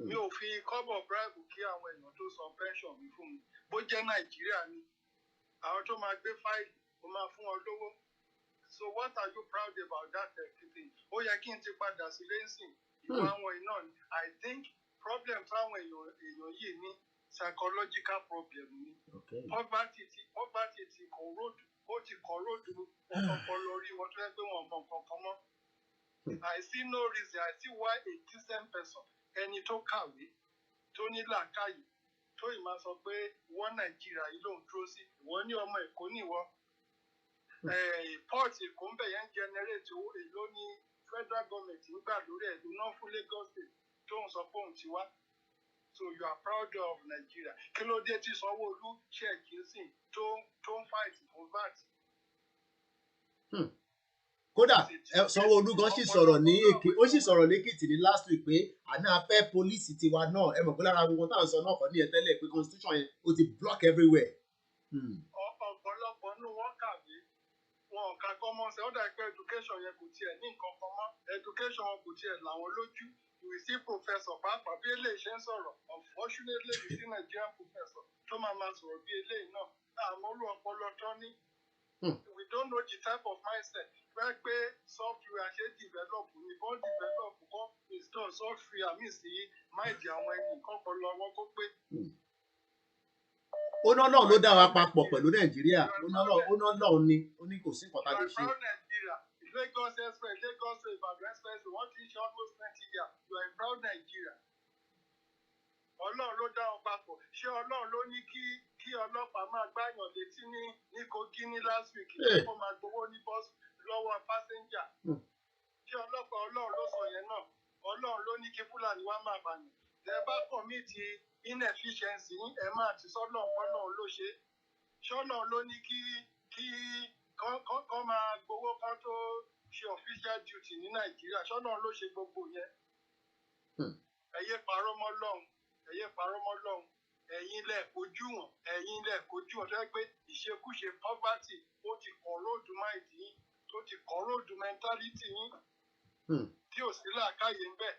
Mi ò fi kọ́bọ̀ bribe kí àwọn èèyàn tó san pension mi fún mi. Bó jẹ́ Nàìjíríà ni àwọn tó máa gbé fáìlì ó máa fún ọ lówó. So what are you proud about that thing? Ó yẹ kí n ti padà sí lẹ́sìn ìwà àwọn iná ni. I think problem táwọn èèyàn yìí ní psychological problem ni. Okay. Poverty ti corrode ó ti corrode ọpọlọ orí wọn tó yẹ pé wọn mọ nǹkan kan mọ́. I see no reason. I see why a decent person ẹni tó kàwé tó ní làákàyè tó ì máa sọ pé wọ́n Nàìjíríà yìí ló ń dúró sí ìwọ ní ọmọ Èkó níwọ. Port Èkó ń bẹ̀ yẹn generate owó èlò ní federal government ń gbà lórí ẹ̀ lóná fún Lagos State tó ń sọ pé òun ti wá. So you are proud of Nigeria. Kí ló dé tí Sanwó-Olú ṣẹ̀kí sí tó ń fight for VAT? kódà Sanwó-Olú gan sì sọ̀rọ̀ ní Èkìtì, ó sì sọ̀rọ̀ ní Èkìtì ní last week pé àná afẹ́ pólíìsì tiwa náà ẹ mọ̀ pé lára gbogbo táwọn sọ náà kọ́ ní ẹ̀tẹ́lẹ̀ pé constitution yẹn ó ti block everywhere. ọ̀pọ̀lọpọ̀ nínú wọn kàwé wọn ò ka common sense ó dà pé education yẹn kò tiẹ̀ ní nǹkan kan mọ́ education wọn kò tiẹ̀ làwọn lójú we see professor pàápàá bí eléyìí ṣe ń sọ̀rọ̀ unfortunately we see Nigerian professor tó máa sọ̀rọ̀ bí eléyìí náà àmọ́ olú ọpọlọ tán ní. We don't know the type of mindset where pé software ṣe develop ní bọ́n develop kọ́ install software mi sí mind àwọn ẹni kan kan lọ́wọ́ kó pé. Ó ná náà ló dá wa papọ̀ pẹ̀lú Nàìjíríà ó ná náà ní kò sí nǹkan tá a lè ṣe. Lagos express Lagos to Ibadan express wọ́n ti ṣe almost 20 years you are a proud Nigeria. Ọlọ́run ló dá wọn papọ̀ ṣé Ọlọ́run ló ní kí ọlọ́pàá máa gbáyàn létí ní Kogi ní last week kó máa gbowó ní bọ́ọ̀sì lọ́wọ́ pásẹ́ńjà. Ṣé ọlọ́pàá Ọlọ́run ló sọ yẹn náà Ọlọ́run ló ní kí Fúlàní wá máa pààyàn. Tẹ bá kọ̀míìtì inefficiency ẹ máa ti sọ́lọ̀ Ọlọ́run ló ṣe. Ṣọ́lọ́run ló ní kí kọ́ máa gbowó kan tó ṣe official duty ní Nàìjíríà Ṣọ́lọ́run ló ṣe gbogbo yẹn. Ẹ yé parọ́ mọ́ Ọlọ́run ẹ̀yin lẹ̀ kojú wọn tó yẹ pé ìṣekúṣe poverty ó ti corrode mind yín tó ti corrode mentality yín tí ò sí làákàyè ń bẹ̀.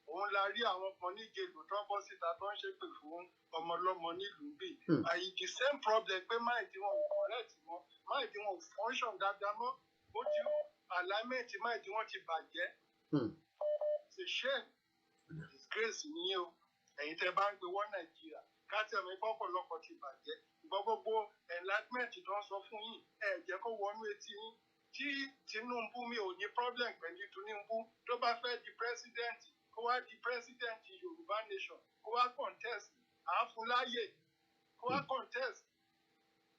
Òun la rí àwọn kan ní gèlò tó ń bọ́ síta tó ń ṣépè fún ọmọlọ́mọ nílùú bíi àyè the same problem pé mind wọn ò correct mọ́ mind wọn ò function dáadáa mọ́ ó ti alignment mind wọn ti bàjẹ́. It's a shame disgrace nìyẹn o ẹ̀yin tẹ́ bá ń gbé wọ́n Nàìjíríà kátẹ̀mí pọ́pọ̀lọpọ̀ ti bàjẹ́ ìbọn gbogbo enlightenment tó ń sọ fún yín ẹ jẹ́ kó wọnú etí yín tí Tinubu mi ò ní problem pẹ̀lú Tinubu tó bá fẹ́ di president kó wá di president Yorùbá nation kó wá contest àáfúnláyè kó wá contest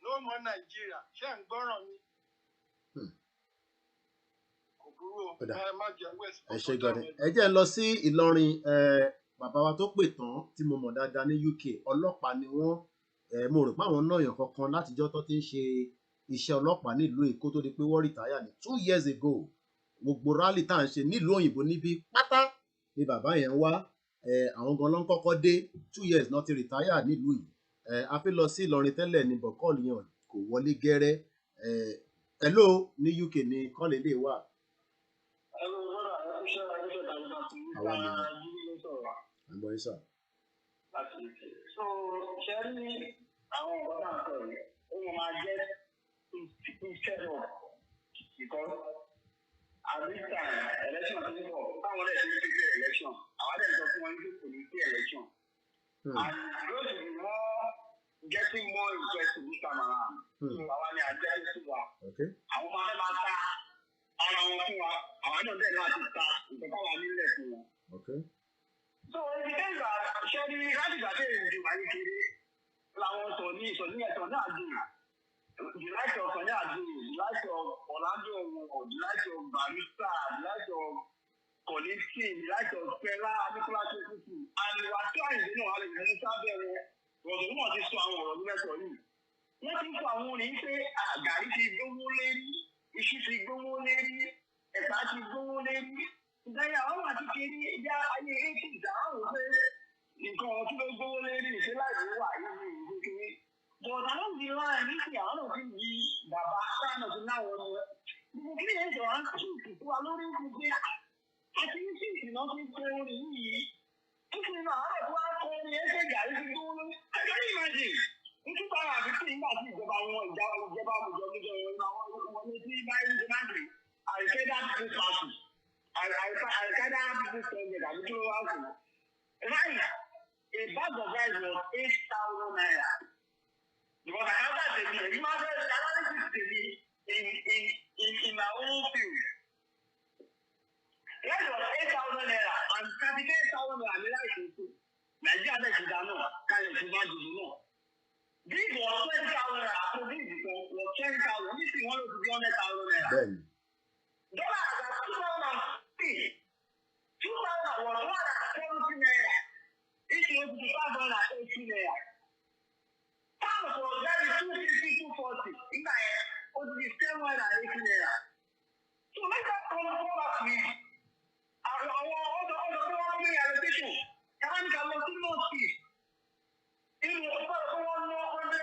no more Nigeria ṣé ń gbọ́ràn mi. Kò burú o ẹ má jẹ́ west. Ẹ ṣe gan ni ẹ jẹ́ lọ sí Ìlọrin bàbá wa tó pè tán tí mo mọ̀ dáadáa ní UK ọlọ́pàá ni wọ́n mo rò pé àwọn náà yàn kankan látijọ́ tó ti ń ṣe iṣẹ́ ọlọ́pàá nílùú Èkó tó di pé wọ́n rìtáyà ní 2 years ago gbogbo rally tá à ń ṣe nílùú òyìnbó níbí pátá ni bàbá yẹn wá àwọn gan ló ń kọ́kọ́ dé 2 years náà ti rìtáyà nílùú yìí a fi lọ sí Ìlọrin tẹ́lẹ̀ ní bọ̀kọ́ọ̀lù yẹn kò wọlé gẹ́rẹ́ hello ní UK ní kọ́lé lè wà. àwa ni àgbọ̀ yìí sà. So ṣe rí àwọn ọ̀gá náà sọ̀rọ̀ ó máa jẹ́ instead of because at this time election tó ń bọ̀ táwọn ọ̀rẹ́ ti ń fi election àwọn àdé sọ fún wọn ní kò ní sí election and those will be more getting more interested this time around. Àwa ni àjẹ́ sí wa àwọn máa fẹ́ máa ta ara wọn fún wa àwọn náà dẹ̀ láti ta nǹkan táwa nílẹ̀ fún wọn. So it depends on ṣẹ́ni láti gbà tẹ̀lé ìdìbò ayé kiri làwọn sọ ní ẹ̀tọ́ náà dùn. The likes of Sonia Adu, the likes of Orlando Owo, the likes of Barrister, the likes of Colin King, the likes of Fela Adekola Sokutu, and we are trying to know how to use sábẹ́rẹ́ ọ̀dọ̀ wọn ti sọ àwọn ọ̀rọ̀ mẹ́sọ̀ yìí. Wọ́n ti ń sọ àwọn orin pé gàrí ti gbówó lérí, iṣu ti gbówó lérí, ẹ̀pà ti gbówó lérí. Ìdáyà àwọn àti kiri ìjà ayé 80s àwọn ò pé nǹkan tí ló gbówó lérí ìṣẹ́láìwé wà yìí ní ìlú kiri. But along the line, nísìnyí àwọn náà ti di bàbá sáànà tó náà wọn lọ. Gbogbo kí ni ẹ̀ sọ̀rọ̀ à ń tún ìtìtú wa lórí ìlú pé àti ní sí ìsìná ti tó orin yìí. Nísìnyí náà àwọn ẹ̀kọ́ á kọ́ ní ẹsẹ̀ gàrí ti gbówó lórí. I can imagine. Ní 2015 nígbà tí ìjọba wọn ìjọba àwùjọ wọn ní sí báyìí ní Nàìjíríà, àìkẹ́dá People's Party, àìkẹ́dá People's Congress àbí kí ló wá sí. Right, a bag of rice was 8,000 naira. Because I have that you must have analysis in my own field. That was 8,000 naira and 38,000 naira Nigeria is down now. Can you imagine? This was 20,000 naira. So this was 10,000. This is 100,000 naira. Dollars are 2,000. 2,000 was 170 naira. This was 580 naira. Pounds was very 250, 240. In my own, it was 780 naira. So let that come back to me. All the allocation. Can not see. In the one on the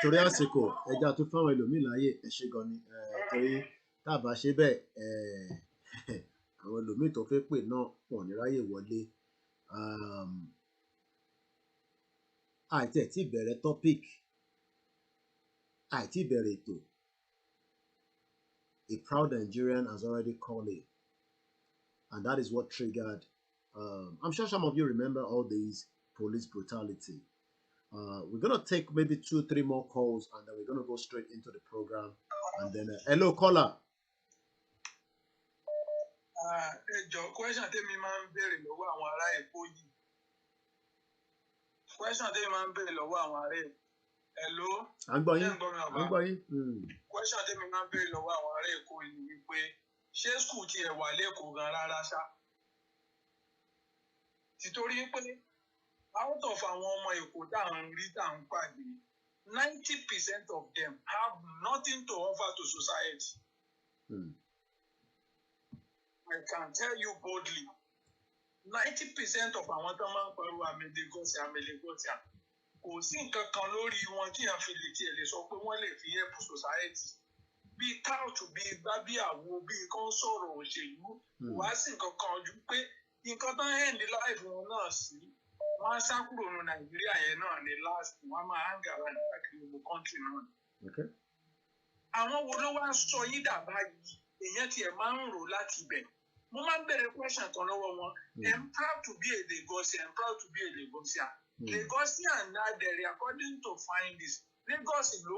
torí àsìkò ẹja tó fáwọn ẹlòmíì láàyè ẹ ṣé gan ni torí tá a bá ṣe bẹ́ẹ̀ àwọn ẹlòmíì tó fẹ́ pè náà pọ̀ ní ráyè wọlé àìtí ẹ̀ tí bẹ̀rẹ̀ topic àìtí bẹ̀rẹ̀ ètò a proud Nigerian has already called it and that is what triggered I'm sure some of you remember all these police brutality. We're going to take maybe 2-3 more calls and then we're going to go straight into the program. And then, hello, caller. Question tèmi máa ń béèrè lọ́wọ́ àwọn ará Èkó yìí. Question tèmi máa ń béèrè lọ́wọ́ àwọn ará Èkó. Hello. À ń gbọ́ yín. Question tèmi máa ń béèrè lọ́wọ́ àwọn ará Èkó yìí wípé ṣé school ti ẹ̀ wà lẹ́kọ̀ọ́ gan rárá ṣá? Títorí pé out of àwọn ọmọ Èkó tá à ń rí tá à ń pàdé 90% of them have nothing to offer to society. I can tell you boldly 90% of àwọn tó máa ń pariwo àmẹ́lẹ́gọ́síà kò sí nǹkan kan lórí wọn tí a fi lè tiẹ̀ lè sọ pé wọ́n lè fi help society bí couch bí igbá bí àwo bí kan sọ̀rọ̀ òṣèlú wá sí nǹkan kan ju pé nǹkan tó ń end life wọn náà sí wọ́n á sá kúrò ní Nàìjíríà yẹn náà ní last wọ́n á máa hang around káàkiri gbogbo country náà. Àwọn wo ló wá sọ yín dàbá yìí èèyàn tiẹ̀ máa ń rò láti ibẹ̀. Mo máa ń bẹ̀rẹ̀ question kan lọ́wọ́ wọn. I'm proud to be a Lagosian. I'm proud to be a Lagosian. Lagosian now there according to findings Lagos ló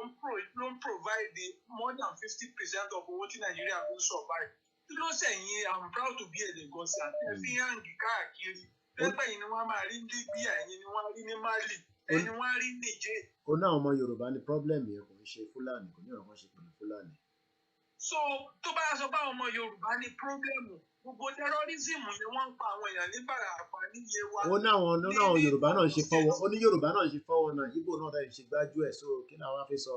ń provide the more than 50% of owó tí Nigeria fi ń survive. Kí ló sẹ̀yìn I'm proud to be a Lagosian. Ẹ fi hàn káàkiri. Lẹ́gbẹ̀ẹ́ yìí ni wọ́n máa rí Libya, ẹ̀yin ni wọ́n rí ní Mali, ẹ̀yin ni wọ́n rí Niger. Ó ní àwọn ọmọ Yorùbá ní problem yẹn kò ń ṣe Fúlàní kò ní ọ̀rọ̀ kan ṣe pẹ̀lú Fúlàní. So tó bá sọ pé àwọn ọmọ Yorùbá ní problem gbogbo terrorism ni wọ́n ń pa àwọn èèyàn ní Bàràpá ní Yewa. Ó ní àwọn Yorùbá náà ṣe fọwọ́ ó ní Yorùbá náà ṣe fọwọ́ náà Ìgbò náà dẹ̀ ṣe gbájú ẹ̀ so kí ni àwọn á fi sọ.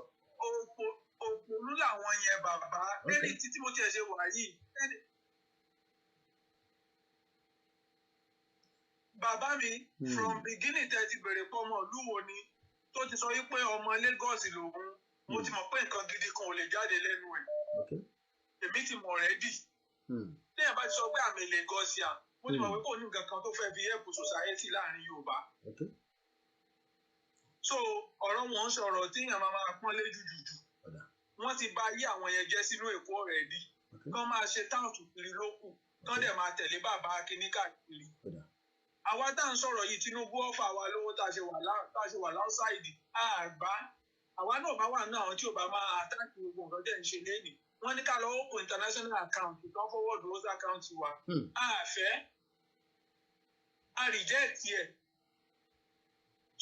Òpònú làwọn yẹn bàbá ẹni títí mo tiẹ̀ ṣe wà yìí. Bàbá mi from beginning tẹ́ ti bẹ̀rẹ̀ pọ̀ ọmọ ìlú wo ni tó ti sọ wípé ọmọ Lagos lòun mo ti mọ̀ pé nǹkan gidi kan ò lè jáde lẹ́nu ẹ̀. Èmi ti mọ̀ already. Téèyàn bá ti sọ pé àmì Lagosian mo ti mọ̀ pé kò ní nǹkan kan tó fẹ́ fi help society láàrin Yorùbá. So ọ̀rọ̀ wọn ń sọ̀rọ̀ téèyàn máa pọ́n lé jùjùjù. Wọ́n ti bà ayé àwọn yẹn jẹ́ sínú Èkó already. Kán máa ṣe táùtù kiri lókù kán dẹ̀ máa tẹ̀lé bàbá akíní káàkiri. Àwa tá à ń sọ̀rọ̀ yìí Tinubu ọ̀fà wa lówó tá a ṣe wà láùsáìdì àgbá. Àwa náà bá wà ní àwọn tí ò bá máa àtàkì gbogbo nǹkan jẹ́ ń ṣe lẹ́nìí. Wọ́n ní ká lọ open international account kan forward those account wa. a reject yẹ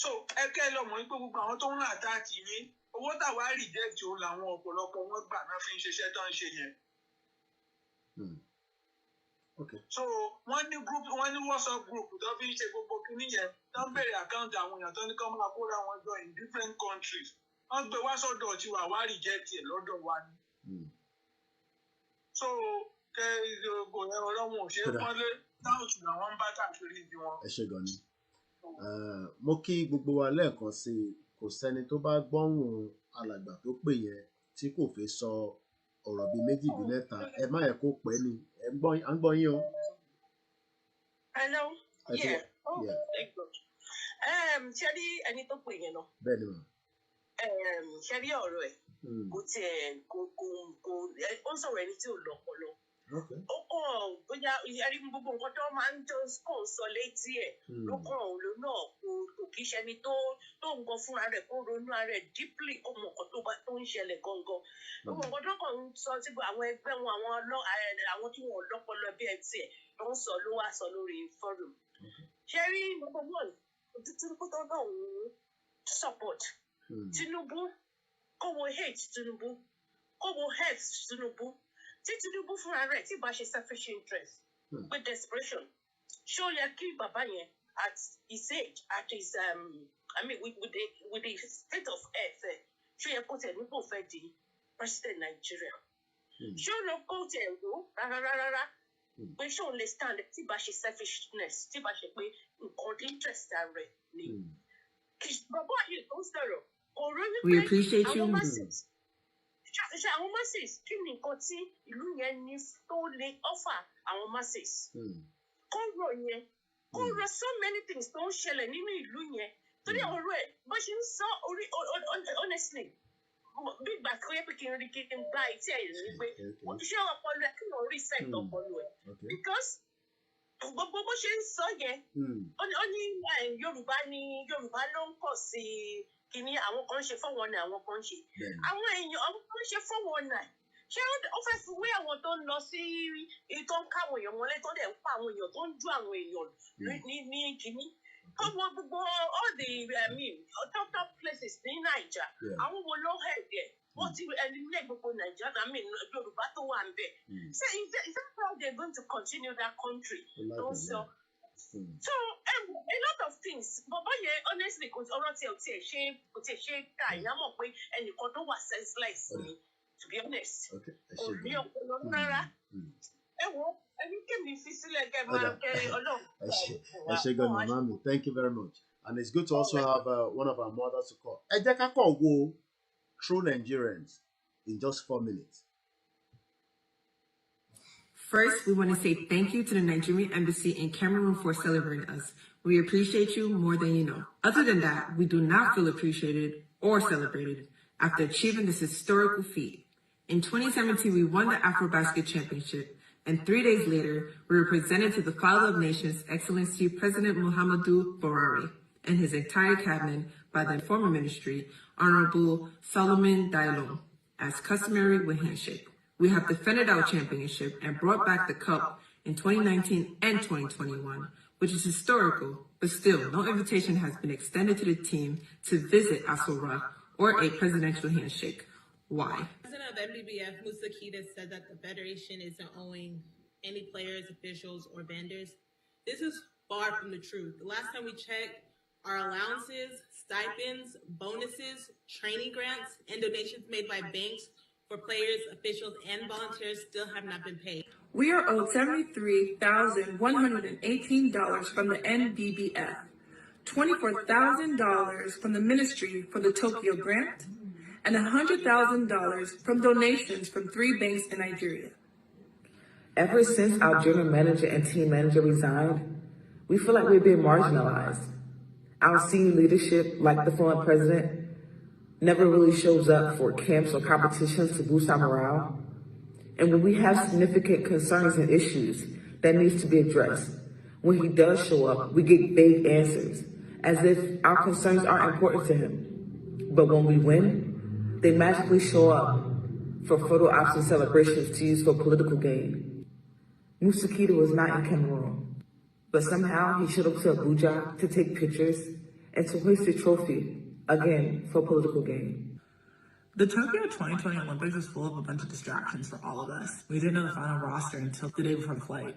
so ẹkẹ lọmọ yín pé gbogbo àwọn tó ń rà táàkì yín owó táwa reject òun làwọn ọ̀pọ̀lọpọ̀ wọn gbà náà fi ń ṣiṣẹ́ tó ń ṣe yẹn. Okay. So wọ́n ní group wọ́n ní WhatsApp group tó fi ń ṣe gbogbo kinní yẹn tó ń bèrè àkáǹtì àwọn èèyàn tó ní kí wọ́n máa kóra wọn jọ in different countries wọ́n gbé wá sọ́dọ̀ tí wàá reject ẹ̀ lọ́dọ̀ wa ni. So kẹ ìgò yẹn ọlọ́run ò ṣe é pọ́nlé táwọn tù làwọn ń bá káàkiri bí wọn. Ẹ ṣé gan ni mo kí gbogbo wa lẹ́ẹ̀kan sí i kò sẹ́ni tó bá gbọ́hùn alàgbà tó pè yẹn tí kò fẹ́ sọ ọ̀rọ̀ bíi méjì bíi mẹ́ta ẹ má yẹ kó pẹ́ ni à ń gbọ́ yín o. Hello. Yeah. Oh, thank God. Ṣé rí ẹni tó pè yẹn lọ? Bẹ́ẹ̀ ni mà. Ṣé rí ọ̀rọ̀ ẹ̀? Kò tiẹ̀ kò ó ń sọ̀rọ̀ ẹni tí ò lọ́pọlọ. Ó kàn bóyá ẹni gbogbo nǹkan tó máa ń kàn sọ létí ẹ̀ ló kàn òun náà kò kì í ṣẹni tó ń gan fúnra rẹ̀ kó ronú ara rẹ̀ deeply kó mọ nǹkan tó ń ṣẹlẹ̀ gangan. Gbogbo nǹkan tó kàn ń sọ sí àwọn ẹgbẹ́ wọn àwọn tí wọn ò lọ́pọlọ bí ẹ tiẹ̀ ló ń sọ ló wá sọ lórí forum. Ṣé rí number one Tinubu tó náà ń support Tinubu kó wo hate Tinubu kó wo hate Tinubu. Tí Tinubu fúnra rẹ̀ tí bá ṣe selfish interest with desperation ṣé ó yẹ kí bàbá yẹn at his age at his with the state of earth ṣé ó yẹ kó tẹ̀ nípò fẹ́ di president Nigeria ṣé ó lọ kó tẹ̀ wò rárá pé ṣé òun lè stand tí bá ṣe selfishness tí bá ṣe pé nǹkan interest rẹ̀ ni bàbá yìí tó ń sọ̀rọ̀ kò rí wípé àwọn masses ṣe àwọn masses kí ni nǹkan tí ìlú yẹn ní tó lè offer àwọn masses kó rò yẹn kó rò so many things tó ń ṣẹlẹ̀ nínú ìlú yẹn torí àwọn ọ̀rọ̀ ẹ̀ bó ṣe ń sọ orí honestly bí ìgbà tó yẹ pé kí n rí kí n gbá etí ẹ̀ rí pé ṣé ọpọlọ ẹ̀ kí n rí set ọpọlọ ẹ̀ because gbogbo bó ṣe ń sọ yẹn ó ní Yorùbá ló ń pọ̀ sí i kìíní àwọn kan ṣe fún wọn náà àwọn kan ṣe àwọn èèyàn àwọn kan ṣe fún wọn náà ṣé ó fẹ́ fi wé àwọn tó ń lọ sí tó ń káwọn èèyàn wọlé tó dẹ̀ ń pa àwọn èèyàn tó ń ju àwọn èèyàn ní kìíní gbogbo all the top places ní Naija àwọn wo ló hẹ̀ dẹ̀ wọ́n ti eliminate gbogbo Naija Yorùbá tó wà ń bẹ̀ so is that how they going to continue that country tó ń sọ. So a lot of things bọ̀bọ̀ yẹn honestly kò ọ̀rọ̀ tí kò tiẹ̀ ṣe ká ìyá mọ̀ pé ẹnìkan tó wà senseless ni to be honest kò ní ọpọlọ rárá ẹ wo ẹni kémi fi sílẹ̀ kẹ́ máa kẹ́ Ọlọ́run. Ẹ ṣé gan ni mami, thank you very much, and it's good to also have one of our mothers to call. Ẹ jẹ́ ká kọ̀ wo True Nigerians in just 4 minutes. First, we want to say thank you to the Nigerian Embassy in Cameroon for celebrating us. We appreciate you more than you know. Other than that, we do not feel appreciated or celebrated after achieving this historical feat. In 2017, we won the AfroBasket Championship, and 3 days later, we were presented to the Father of Nations, Excellency President Muhammadu Buhari, and his entire cabinet by the former ministry, Honorable Solomon Dalon, as customary with handshake. We have defended our championship and brought back the cup in 2019 and 2021, which is historical, but still, no invitation has been extended to the team to visit Aso Rock or a presidential handshake. Why? President of MBBF, Musa Kita, said that the Federation isn't owing any players, officials, or vendors. This is far from the truth. The last time we checked, our allowances, stipends, bonuses, training grants, and donations made by banks for players, officials, and volunteers still have not been paid. We are owed $73,118 from the NBBF, $24,000 from the Ministry for the Tokyo Grant, and $100,000 from donations from 3 banks in Nigeria. Ever since our general manager and team manager resigned, we feel like we're being marginalized. Our senior leadership, like the former president, never really shows up for camps or competitions to boost our morale. And when we have significant concerns and issues that needs to be addressed, when he does show up, we get vague answers, as if our concerns aren't important to him. But when we win, they magically show up for photo ops and celebrations to use for political gain. Musa Kita was not in Cameroon. But somehow he showed up to Abuja to take pictures and to hoist a trophy, again, for political gain. The Tokyo 2020 Olympics was full of a bunch of distractions for all of us. We didn't know the final roster until the day before the flight.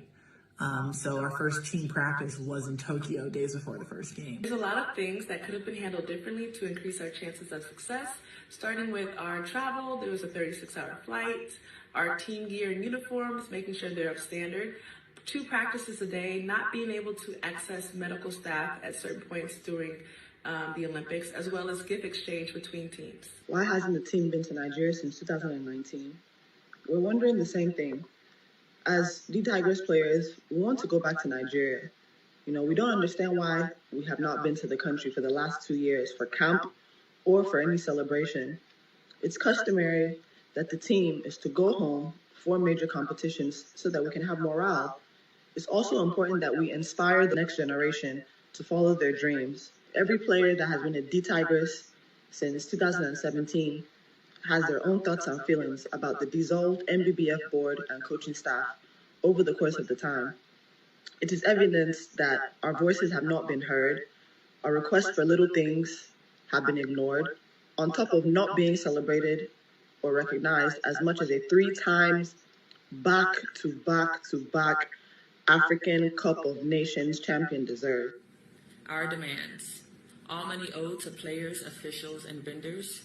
So our first team practice was in Tokyo days before the first game. There's a lot of things that could have been handled differently to increase our chances of success. Starting with our travel, there was a 36-hour flight, our team gear and uniforms, making sure they're up standard, 2 practices a day, not being able to access medical staff at certain points during the Olympics, as well as gift exchange between teams. Why hasn't the team been to Nigeria since 2019? We're wondering the same thing. As the Tigers players, we want to go back to Nigeria. We don't understand why we have not been to the country for the last 2 years for camp or for any celebration. It's customary that the team is to go home for major competitions so that we can have morale. It's also important that we inspire the next generation to follow their dreams. Every player that has been at the Tigers since 2017 has their own thoughts and feelings about the dissolved NBBF board and coaching staff over the course of the time. It is evident that our voices have not been heard, our requests for little things have been ignored, on top of not being celebrated or recognized as much as a 3 times back-to-back-to-back African Cup of Nations champion deserve. Our demands: all money owed to players, officials, and vendors,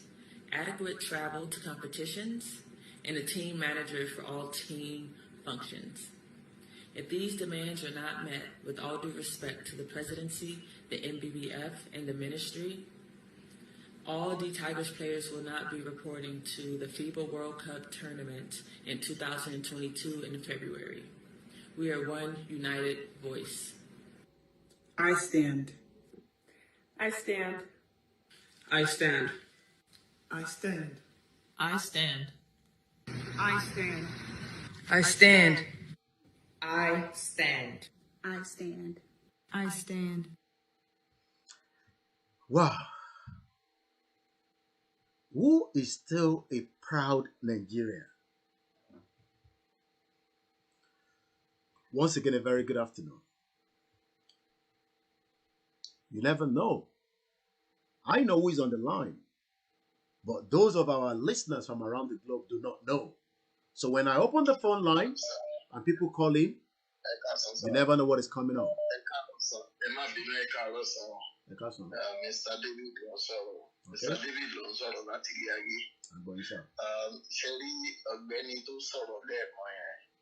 adequate travel to competitions, and a team manager for all team functions. If these demands are not met, with all due respect to the presidency, the NBBF, and the ministry, all the Tigers players will not be reporting to the FIBA World Cup tournament in 2022 in February. We are one united voice. I stand. I stand. I stand. I stand. I stand. I stand. I stand. I stand. I stand. I stand. Wow. Who is still a proud Nigerian? Once again, a very good afternoon. You never know. I know who is on the line, but those of our listeners from around the globe do not know. So when I open the phone lines and people call in, you never know what is coming up. Mr. David Lonsoro. Mr. David Lonsoro láti ilé ayé. Ṣé rí ọ̀gbẹ́ni tó sọ̀rọ̀ lẹ́ẹ̀kan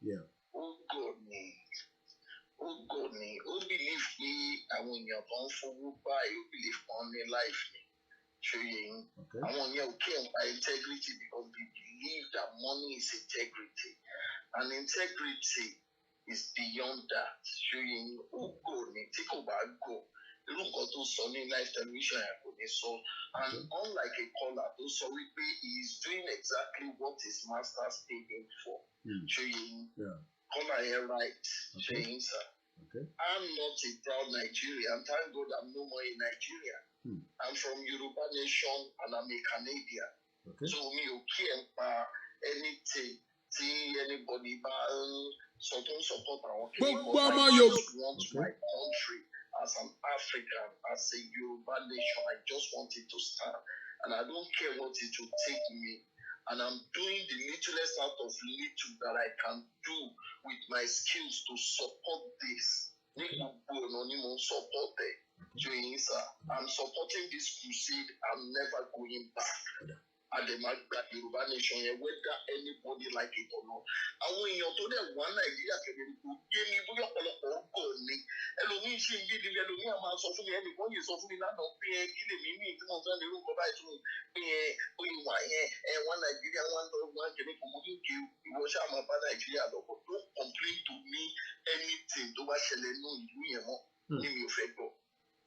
yẹn? Ó gò ní. Ó believe pé àwọn èèyàn tó ń fowó báyìí ó believe kan ní life ni. Ṣòye yín. Àwọn yẹn ò kí ẹ̀ ń pa integrity because they believe that money is integrity. And integrity is beyond that. Ṣòye yín. Ó gò ní tí kò bá gò. Irú nǹkan tó sọ ní live television yẹn kò ní sọ. And unlike a caller tó sọ wípé he is doing exactly what his masters paid him for. Ṣòye yín. Caller yẹn right. Ṣòye yín sir. I'm not a proud Nigerian. Thank God I'm no more in Nigeria. I'm from Yoruba nation and I'm a Canadian. So mi ò kí ẹ̀ ń pa anything tí anybody bá ń support àwọn kìíní. But I just want my country as an African, as a Yoruba nation. I just want it to stand. And I don't care what it will take me. And I'm doing the littlest out of little that I can do with my skills to support this. I'm supporting this crusade. I'm never going back. And the Yoruba nation, whether anybody like it or not. Àwọn èèyàn tó dẹ̀ wá Nàìjíríà kẹ̀lẹ́ kò yé mi bóyá ọ̀pọ̀lọpọ̀ ọgọ́ ni. Ẹlòmíín ṣì ń bí ìdílé ẹlòmíín á máa sọ fún mi ẹnìkan yìí sọ fún mi lánàá pé kí lèmi ní tí mo fẹ́ ní irú nǹkan báyìí tún pé oyè wà yẹn wọn Nàìjíríà wọn lọ wọn kẹ̀lẹ́ kò mú ní kí ìwọ ṣáà máa bá Nàìjíríà lọ but don't complain to me anything tó bá ṣẹlẹ̀ nínú ìlú yẹn mọ́ ní mi ò fẹ́ gbọ́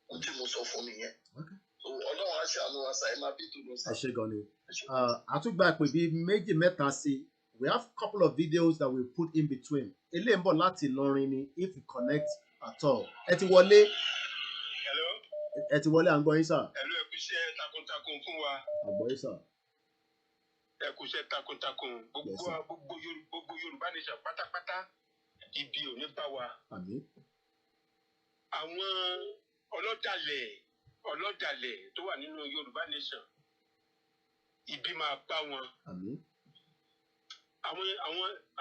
ohun tí mo sọ fún mi yẹn. Ọlọ́run á ṣàánú wa ṣàì máa bí tòun sá. Ẹ ṣé gan ni. Àtúgbà pé bíi méjì mẹ́ta sí. We have a couple of videos that we put in between. Eléyìí ń bọ̀ láti Ìlọrin ni if you connect at all. Ẹ ti wọlé. Hello. Ẹ ti wọlé à ń gbọ́ yín sà. Hello, ẹ kú iṣẹ́ takuntakun fún wa. À ń gbọ́ yín sà. Ẹ kú iṣẹ́ takuntakun. Gbogbo Yorùbá nation pátápátá ibi ò ní bá wa. Àmín. àwọn ọlọ́dàlẹ̀ tó wà nínú Yorùbá nation ibi máa bá wọn.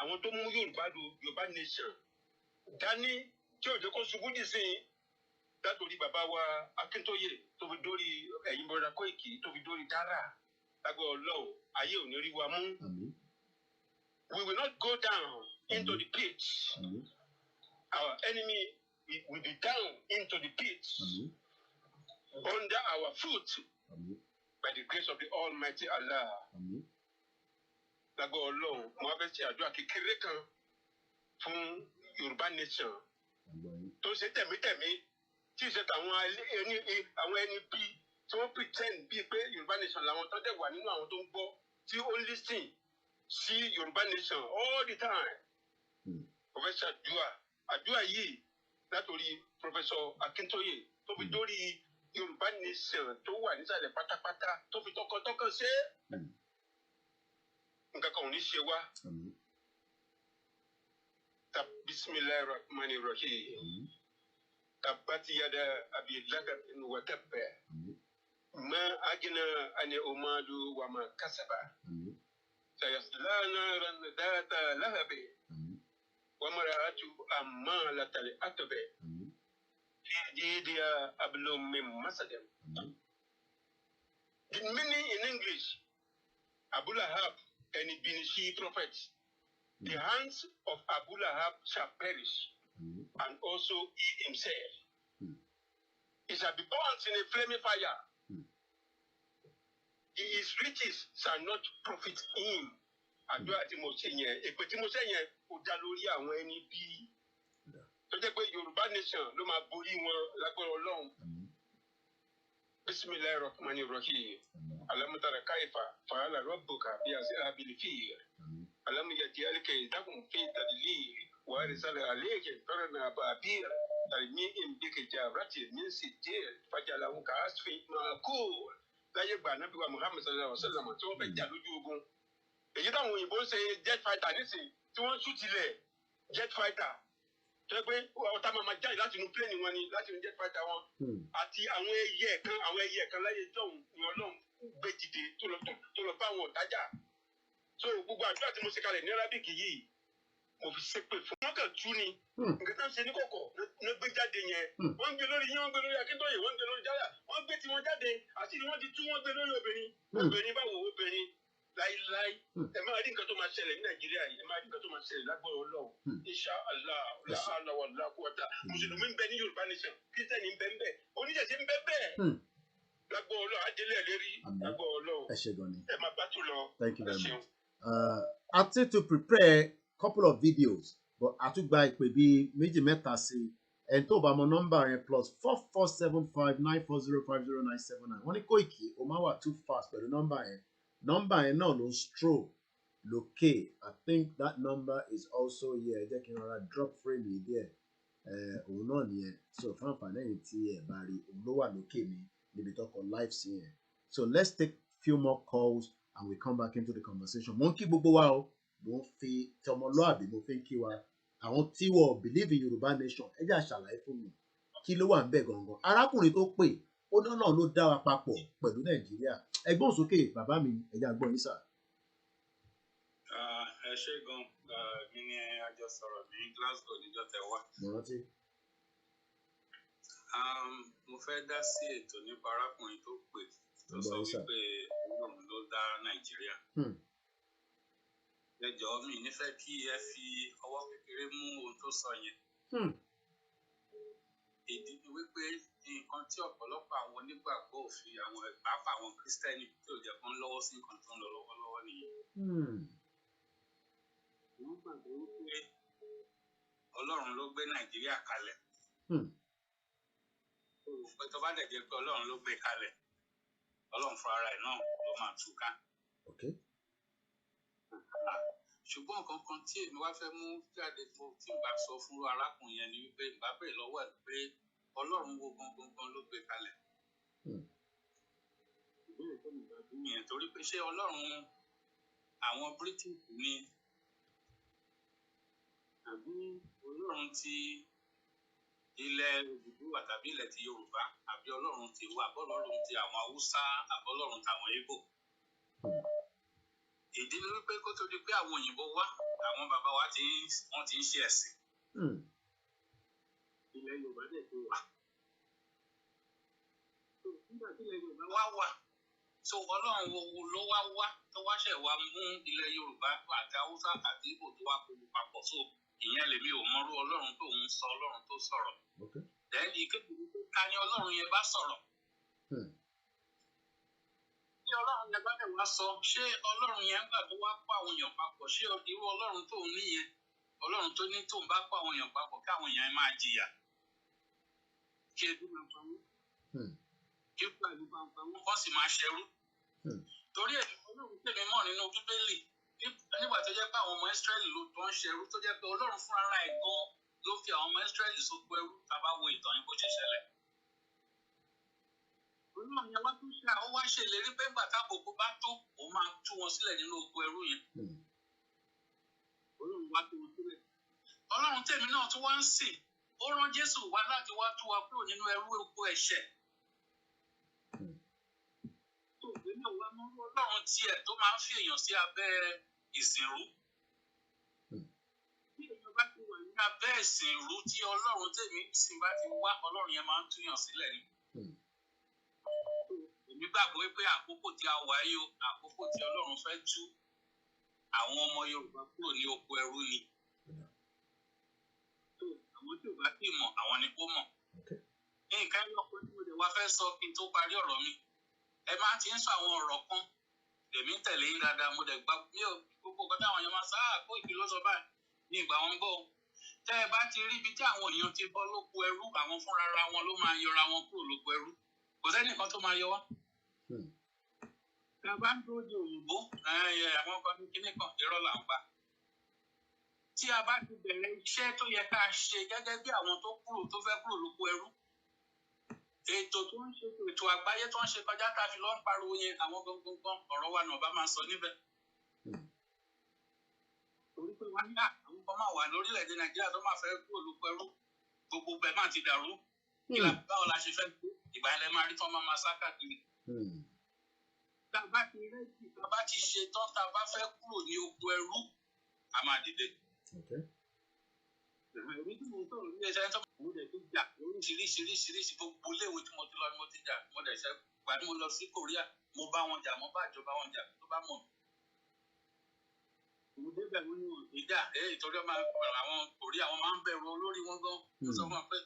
àwọn tó mú Yorùbá nation dání tí òjò kó ṣubú dì sí látòrí bàbá wa Akíntóyè tó fi dórí ẹ̀yin bọ́dà Kóìkì tó fi dórí Dárà lágbára Ọlọ́run ayé ò ní rí wa mú. We will not go down into the pit. Our enemy will be down into the pit under our foot by the grace of the Almighty Allah. Lágbára Ọlọ́run mo fẹ́ ṣe àdúrà kékeré kan fún Yorùbá nation tó ṣe tẹ̀mítẹ̀mí tí ìṣe àwọn ẹni bí tí wọ́n pretend bíi pé Yorùbá nation làwọn tó dẹ̀ wà nínú àwọn tó ń gbọ́ tí ó listen sí Yorùbá nation all the time. Mo fẹ́ ṣe àdúrà yìí látòrí Professor Akíntóyè tó fi dórí Yorùbá nation tó wà nísàlẹ̀ pátápátá tó fi tọkàntọkàn ṣe nǹkan kan ò ní ṣe wá. Bismillahirrahmanirrahim. Tabbat yada abi lahabin wa tabba. Ma agna an umadu wa ma kasaba. Sayasla naran dhata lahabi. Wa mar'atu ammalatal atba. Fi jidiha hablum min masad. The meaning in English, Abu Lahab and Binishi prophets. The hands of Abu Lahab shall perish, and also he himself. He shall be burnt in a flaming fire. His riches shall not profit him. Àdúrà tí mo ṣe yẹn, èpè tí mo ṣe yẹn kò dá lórí àwọn ẹni bí. Tó jẹ́ pé Yorùbá nation ló máa borí wọn lágbára Ọlọ́run. Bismillahirrahmanirrahim. Alam tara kaifa fa'ala rabbuka bi ashabil fil. Alam yaj'al kaydahum fi tadlil wa arsala alayhim tarna ababil tarmihim bi hijaratin min sijil fajalahum ka'asfin ma'kul. Láyé gbà Nábì wa Muhammad sallallahu alaihi wasallam tí wọ́n fẹ́ jà lójú ogun. Èyí táwọn òyìnbó ń ṣe jet fighter nísìnyí tí wọ́n ń ṣú tilẹ̀ jet fighter. Tó yẹ pé ọ̀tá máa jáde láti inú plane wọn ni láti inú jet fighter wọn. Àti àwọn ẹyẹ kan láyé jọ̀hún ni Ọlọ́run gbé dìde tó lọ bá àwọn ọ̀tájà. So gbogbo àdúrà tí mo ṣe kalẹ̀ ní Arabic yìí mo fi ṣépè fún wọn kàn tú ni. Nǹkan tó ń ṣe ní kọ̀kọ̀ ló gbé jáde yẹn. Wọ́n ń gbé lórí yín, wọ́n ń gbé lórí Akíntóyè, wọ́n ń gbé lórí Dárà, wọ́n gbé tiwọn jáde àti ni wọ́n ti tú wọ́n gbé lórí obìnrin. Obìnrin báwo obìnrin láíláí. Ẹ máa rí nǹkan tó máa ṣẹlẹ̀ ní Nàìjíríà yìí, ẹ máa rí nǹkan tó máa ṣẹlẹ̀ lágbára Ọlọ́run. Insha Allah, la hawla wa la quwwata. Mùsùlùmí ń bẹ ní Yorùbá nation, Kírísítẹ́nì ń bẹ ń bẹ, oníṣẹ̀ṣe ń bẹ bẹ́ẹ̀. Lágbára Ọlọ́run, adélẹ̀ lérí. Lágbára Ọlọ́run. Ẹ ṣé gan ni. Ẹ máa bá tún lọ. Thank you very much. I think to prepare a couple of videos, but I took by ìpè bíi méjì mẹ́ta sí ẹni tó bá mọ nọ́mbà yẹn +447594050979. Wọ́n ní Kóìkì ó máa wà too fast pẹ̀lú nọ́mbà yẹn. Nọ́mbà yẹn náà ló ń stroll lókè. I think that number is also here. Ẹ jẹ́ kí n rọra drop frame yìí díẹ̀. Òun náà nìyẹn. So fún àǹfààní ẹ̀yin tí ẹ bá rí òun ló wà lókè mi níbi tó kọ live sí yẹn. So let's take few more calls and we come back into the conversation. Mo ń kí gbogbo wa o, mo ń fi tọmọlúàbí mo fi ń kí wa. Àwọn tí wọ́n believe in Yorùbá nation, ẹ jẹ́ àṣàlàyé fún mi. Kí ló wà ń bẹ̀ gangan? Arákùnrin tó pè, ó náà ló dá wa papọ̀ pẹ̀lú Nàìjíríà. Ẹgbọ́n sókè bàbá mi, ẹ jẹ́ àgbọ̀n yín sà. Ẹ ṣé gan, mi ni àjọ sọ̀rọ̀ ní Glasgow níjọ́ tẹ wá. Mo rántí. Mo fẹ́ dá sí ètò nípa arákùnrin tó pè tó sọ wípé òun ló dá Nàìjíríà. Ẹ jọ̀ọ́ mi nífẹ̀ẹ́ kí ẹ fi ọwọ́ kékeré mú ohun tó sọ yẹn. Ìdí ni wípé nǹkan tí ọ̀pọ̀lọpọ̀ àwọn onígbàgbọ́ òfin àwọn pàápàá àwọn Kristẹni tí ò jẹ́ kán lọ́wọ́ sí nǹkan tó ń lọ lọ́wọ́lọ́wọ́ nìyẹn. Wọ́n gbàgbọ́ wípé Ọlọ́run ló gbé Nàìjíríà kalẹ̀. Pé tó bá dẹ̀ jẹ́ pé Ọlọ́run ló gbé kalẹ̀, Ọlọ́run fúnra rẹ̀ náà ló máa tú ká. Ṣùgbọ́n nǹkan kan tí èmi wá fẹ́ mú jáde tí n bá sọ fún arákùnrin yẹn ni wípé n bá bèèrè lọ́wọ́ ẹ̀ pé Ọlọ́run wo gangan ló gbé kalẹ̀. Ìbéèrè tó mi gbà dún yẹn torí pé ṣé Ọlọ́run àwọn British ni àbí Ọlọ́run ti ilẹ̀ Odùduwà tàbí ilẹ̀ ti Yorùbá àbí Ọlọ́run ti wa àbí Ọlọ́run ti àwọn Haúsá àbí Ọlọ́run tàwọn Ìgbò. Ìdí ni wípé kó tó di pé àwọn òyìnbó wá àwọn bàbá wa wọ́n ti ń ṣe ẹ̀sìn. Ilẹ̀ Yorùbá dẹ̀ tó wà. Nígbà tí ilẹ̀ Yorùbá wá wà so Ọlọ́run wo ló wá tó wá ṣẹ̀ wá mú ilẹ̀ Yorùbá àti Haúsá àti Ìgbò tó wá kólu papọ̀ so ìyẹn lèmi ò mọrú Ọlọ́run tó ń sọ Ọlọ́run tó sọ̀rọ̀. Then ìkéde wípé ká ní Ọlọ́run yẹn bá sọ̀rọ̀. Tí Ọlọ́run yẹn bá dẹ̀ wá sọ ṣé Ọlọ́run yẹn gbà tó wá kó àwọn èèyàn papọ̀ ṣé irú Ọlọ́run tó ń níyẹn Ọlọ́run tó ní tó ń bá kó àwọn èèyàn papọ̀ káwọn èèyàn máa jìyà. Kí ebi máa pa wọ́n. Kí pàlú máa pa wọ́n kọ́ sì máa ṣẹrú. Torí ẹ̀ Ọlọ́run tẹ̀mí mọ́ nínú Bíbélì nígbà tó jẹ́ pé àwọn ọmọ Ísírẹ́lì ló tó ń ṣẹrú tó jẹ́ pé Ọlọ́run fúnra ẹ̀ gan ló fi àwọn ọmọ Ísírẹ́lì sóko ẹrú tá a bá wo ìtàn yẹn bó ṣe ṣẹlẹ̀. Ọlọ́run yẹn wá tún ṣe ó wá ṣèlérí pé nígbà tábòkú bá tó òun máa tú wọn sílẹ̀ nínú oko ẹrú yẹn. Ọlọ́run wá tú wọn sílẹ̀. Ọlọ́run tèmi náà tún wá ń sìn ó rán Jésù wá láti wá tú wa kúrò nínú ẹrú oko ẹ̀ṣẹ̀. Ọlọ́run tiẹ̀ tó máa ń fi èèyàn sí abẹ́ ìsìnrú. Bí èèyàn bá ti wà ní abẹ́ ìsìnrú tí Ọlọ́run tèmi sì bá ti wá Ọlọ́run yẹn máa ń túyàn sílẹ̀ ni. Èmi gbàgbọ́ pé àkókò tí a wà yìí o àkókò tí Ọlọ́run fẹ́ tú àwọn ọmọ Yorùbá kúrò ní oko ẹrú ni. Àwọn tí ò bá sì mọ̀ àwọn ni kó mọ̀. Nǹkan ẹyọ kan tí mo lè wá fẹ́ sọ kí n tó parí ọ̀rọ̀ mi. Ẹ máa ti ń sọ àwọn ọ̀rọ̀ kan èmi ń tẹ̀lé yín dáadáa mo dẹ̀ gbà mí ò gbogbo nǹkan táwọn èèyàn máa sá Kóìkì ló sọ báyìí ní ìgbà wọn gbọ́. Tẹ́ ẹ bá ti rí ibi tí àwọn èèyàn ti bọ́ lóko ẹrú àwọn fúnra wọn ló máa yọra wọn kúrò lóko ẹrú kò sẹ́nìkan tó máa yọ wá. Tá a bá ń dúró de òyìnbó àwọn kan ní kinní kan irọ́ là ń pa. Tí a bá ti bẹ̀rẹ̀ iṣẹ́ tó yẹ ká ṣe gẹ́gẹ́ bí àwọn tó fẹ́ kúrò lóko ẹrú ètò tó ń ṣe ètò àgbáyé tó ń ṣe kọjá tá a fi lọ ń pariwo yẹn àwọn gangan ọ̀rọ̀ wa náà bá máa sọ níbẹ̀. Torí pé wọ́n ní àwọn kan máa wà lórílẹ̀‐èdè Nàìjíríà tó máa fẹ́ kúrò lóko ẹrú gbogbo bẹ́ẹ̀ máa ti dàrú báwo la ṣe fẹ́ ìgbà yẹn lẹ máa rí tí wọ́n máa sá káàkiri. Tá a bá ti rẹ́jì tá a bá ti ṣe tán tá a bá fẹ́ kúrò ní oko ẹrú a máa dìde. Èmi tí mo sọ̀rọ̀ ní ẹ̀ṣẹ̀ tó mo dẹ̀ tó jà oríṣiríṣi gbogbo iléèwé tí mo ti lọ ni mo ti jà mo dẹ̀ ṣe gbà tí mo lọ sí Korea mo bá wọn jà mo bá ìjọba wọn jà tó bá mọ̀. Mo débẹ̀ mo ní wọn ìjà ìtọ́jú àwọn Korea wọn máa ń bẹ̀rù olórí wọn gan mo sọ fún wọn pé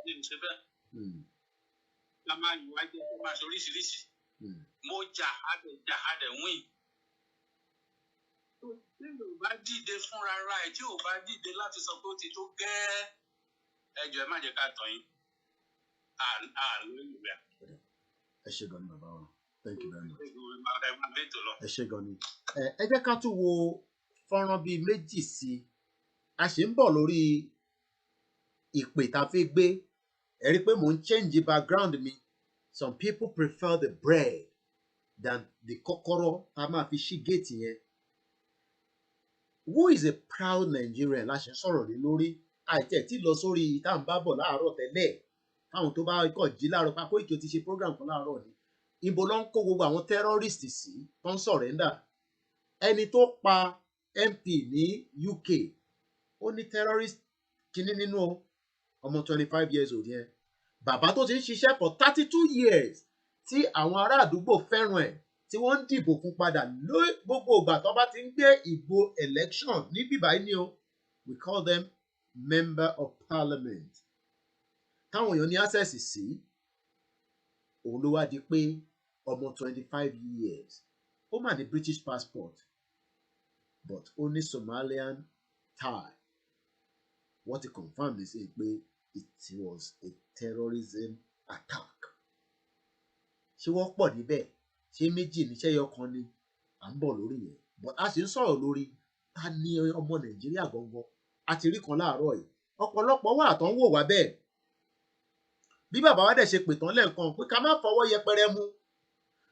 mi ò ṣe bẹ́ẹ̀. La máa yìí wá jẹ́ kó máa ṣe oríṣiríṣi. Mo jà á dẹ̀ wín. Tí ò bá dìde fúnra ra ẹ̀ tí ò bá dìde láti sọ pé ó ti tó gẹ́ẹ́ ẹjọ́ ẹ má jẹ́ ká tàn yín. Ẹ ṣé gan ni bàbá wa. Thank you very much. Ẹ ṣé gan ni. Ẹ jẹ́ ká tún wo fọ́nrán bíi méjì sí i. A ṣì ń bọ̀ lórí ìpè tá a fi gbé. Ẹ rí i pé mò ń change background mi. Some people prefer the bread than the kọ́kọ́rọ́ tá a máa fi ṣí géètì yẹn. Who is a proud Nigerian la ṣe ń sọ̀rọ̀ lé lórí àìtí ẹ̀ tí lọ sórí tá à ń bá bọ̀ láàárọ̀ tẹ́lẹ̀ káwọn tó bá kọ̀ jí láàárọ̀ pa Kóìkì ó ti ṣe program kan láàárọ̀ ni ibo ló ń kó gbogbo àwọn terrorist sí tó ń sọ̀rẹ́ndà ẹni tó pa MP ní UK ó ní terrorist kíní nínú ọmọ 25 years old yẹn bàbá tó ti ń ṣiṣẹ́ for 32 years tí àwọn ará àdúgbò fẹ́ràn ẹ̀ tí wọ́n ń dìbò fún padà lórí gbogbo ìgbà tó bá ti ń gbé ìbò election ní bíbáyìí ni o we call them member of parliament táwọn èèyàn ní access sí òun ló wá di pé ọmọ 25 years ó mà ní British passport but ó ní Somalian tie wọ́n ti confirm this pé it was a terrorism attack ṣé wọ́n pọ̀ níbẹ̀ ṣé méjì níṣẹ́ yọkan ni à ń bọ̀ lórí yẹn but a sì ń sọ̀rọ̀ lórí ta ni ọmọ Nàìjíríà gangan a ti rí kan láàárọ̀ yìí ọ̀pọ̀lọpọ̀ wà tó ń wò wá bẹ́ẹ̀ bí bàbá wa dẹ̀ ṣe pè tán lẹ́ẹ̀kan pé ká má fọwọ́ yẹpẹrẹ mú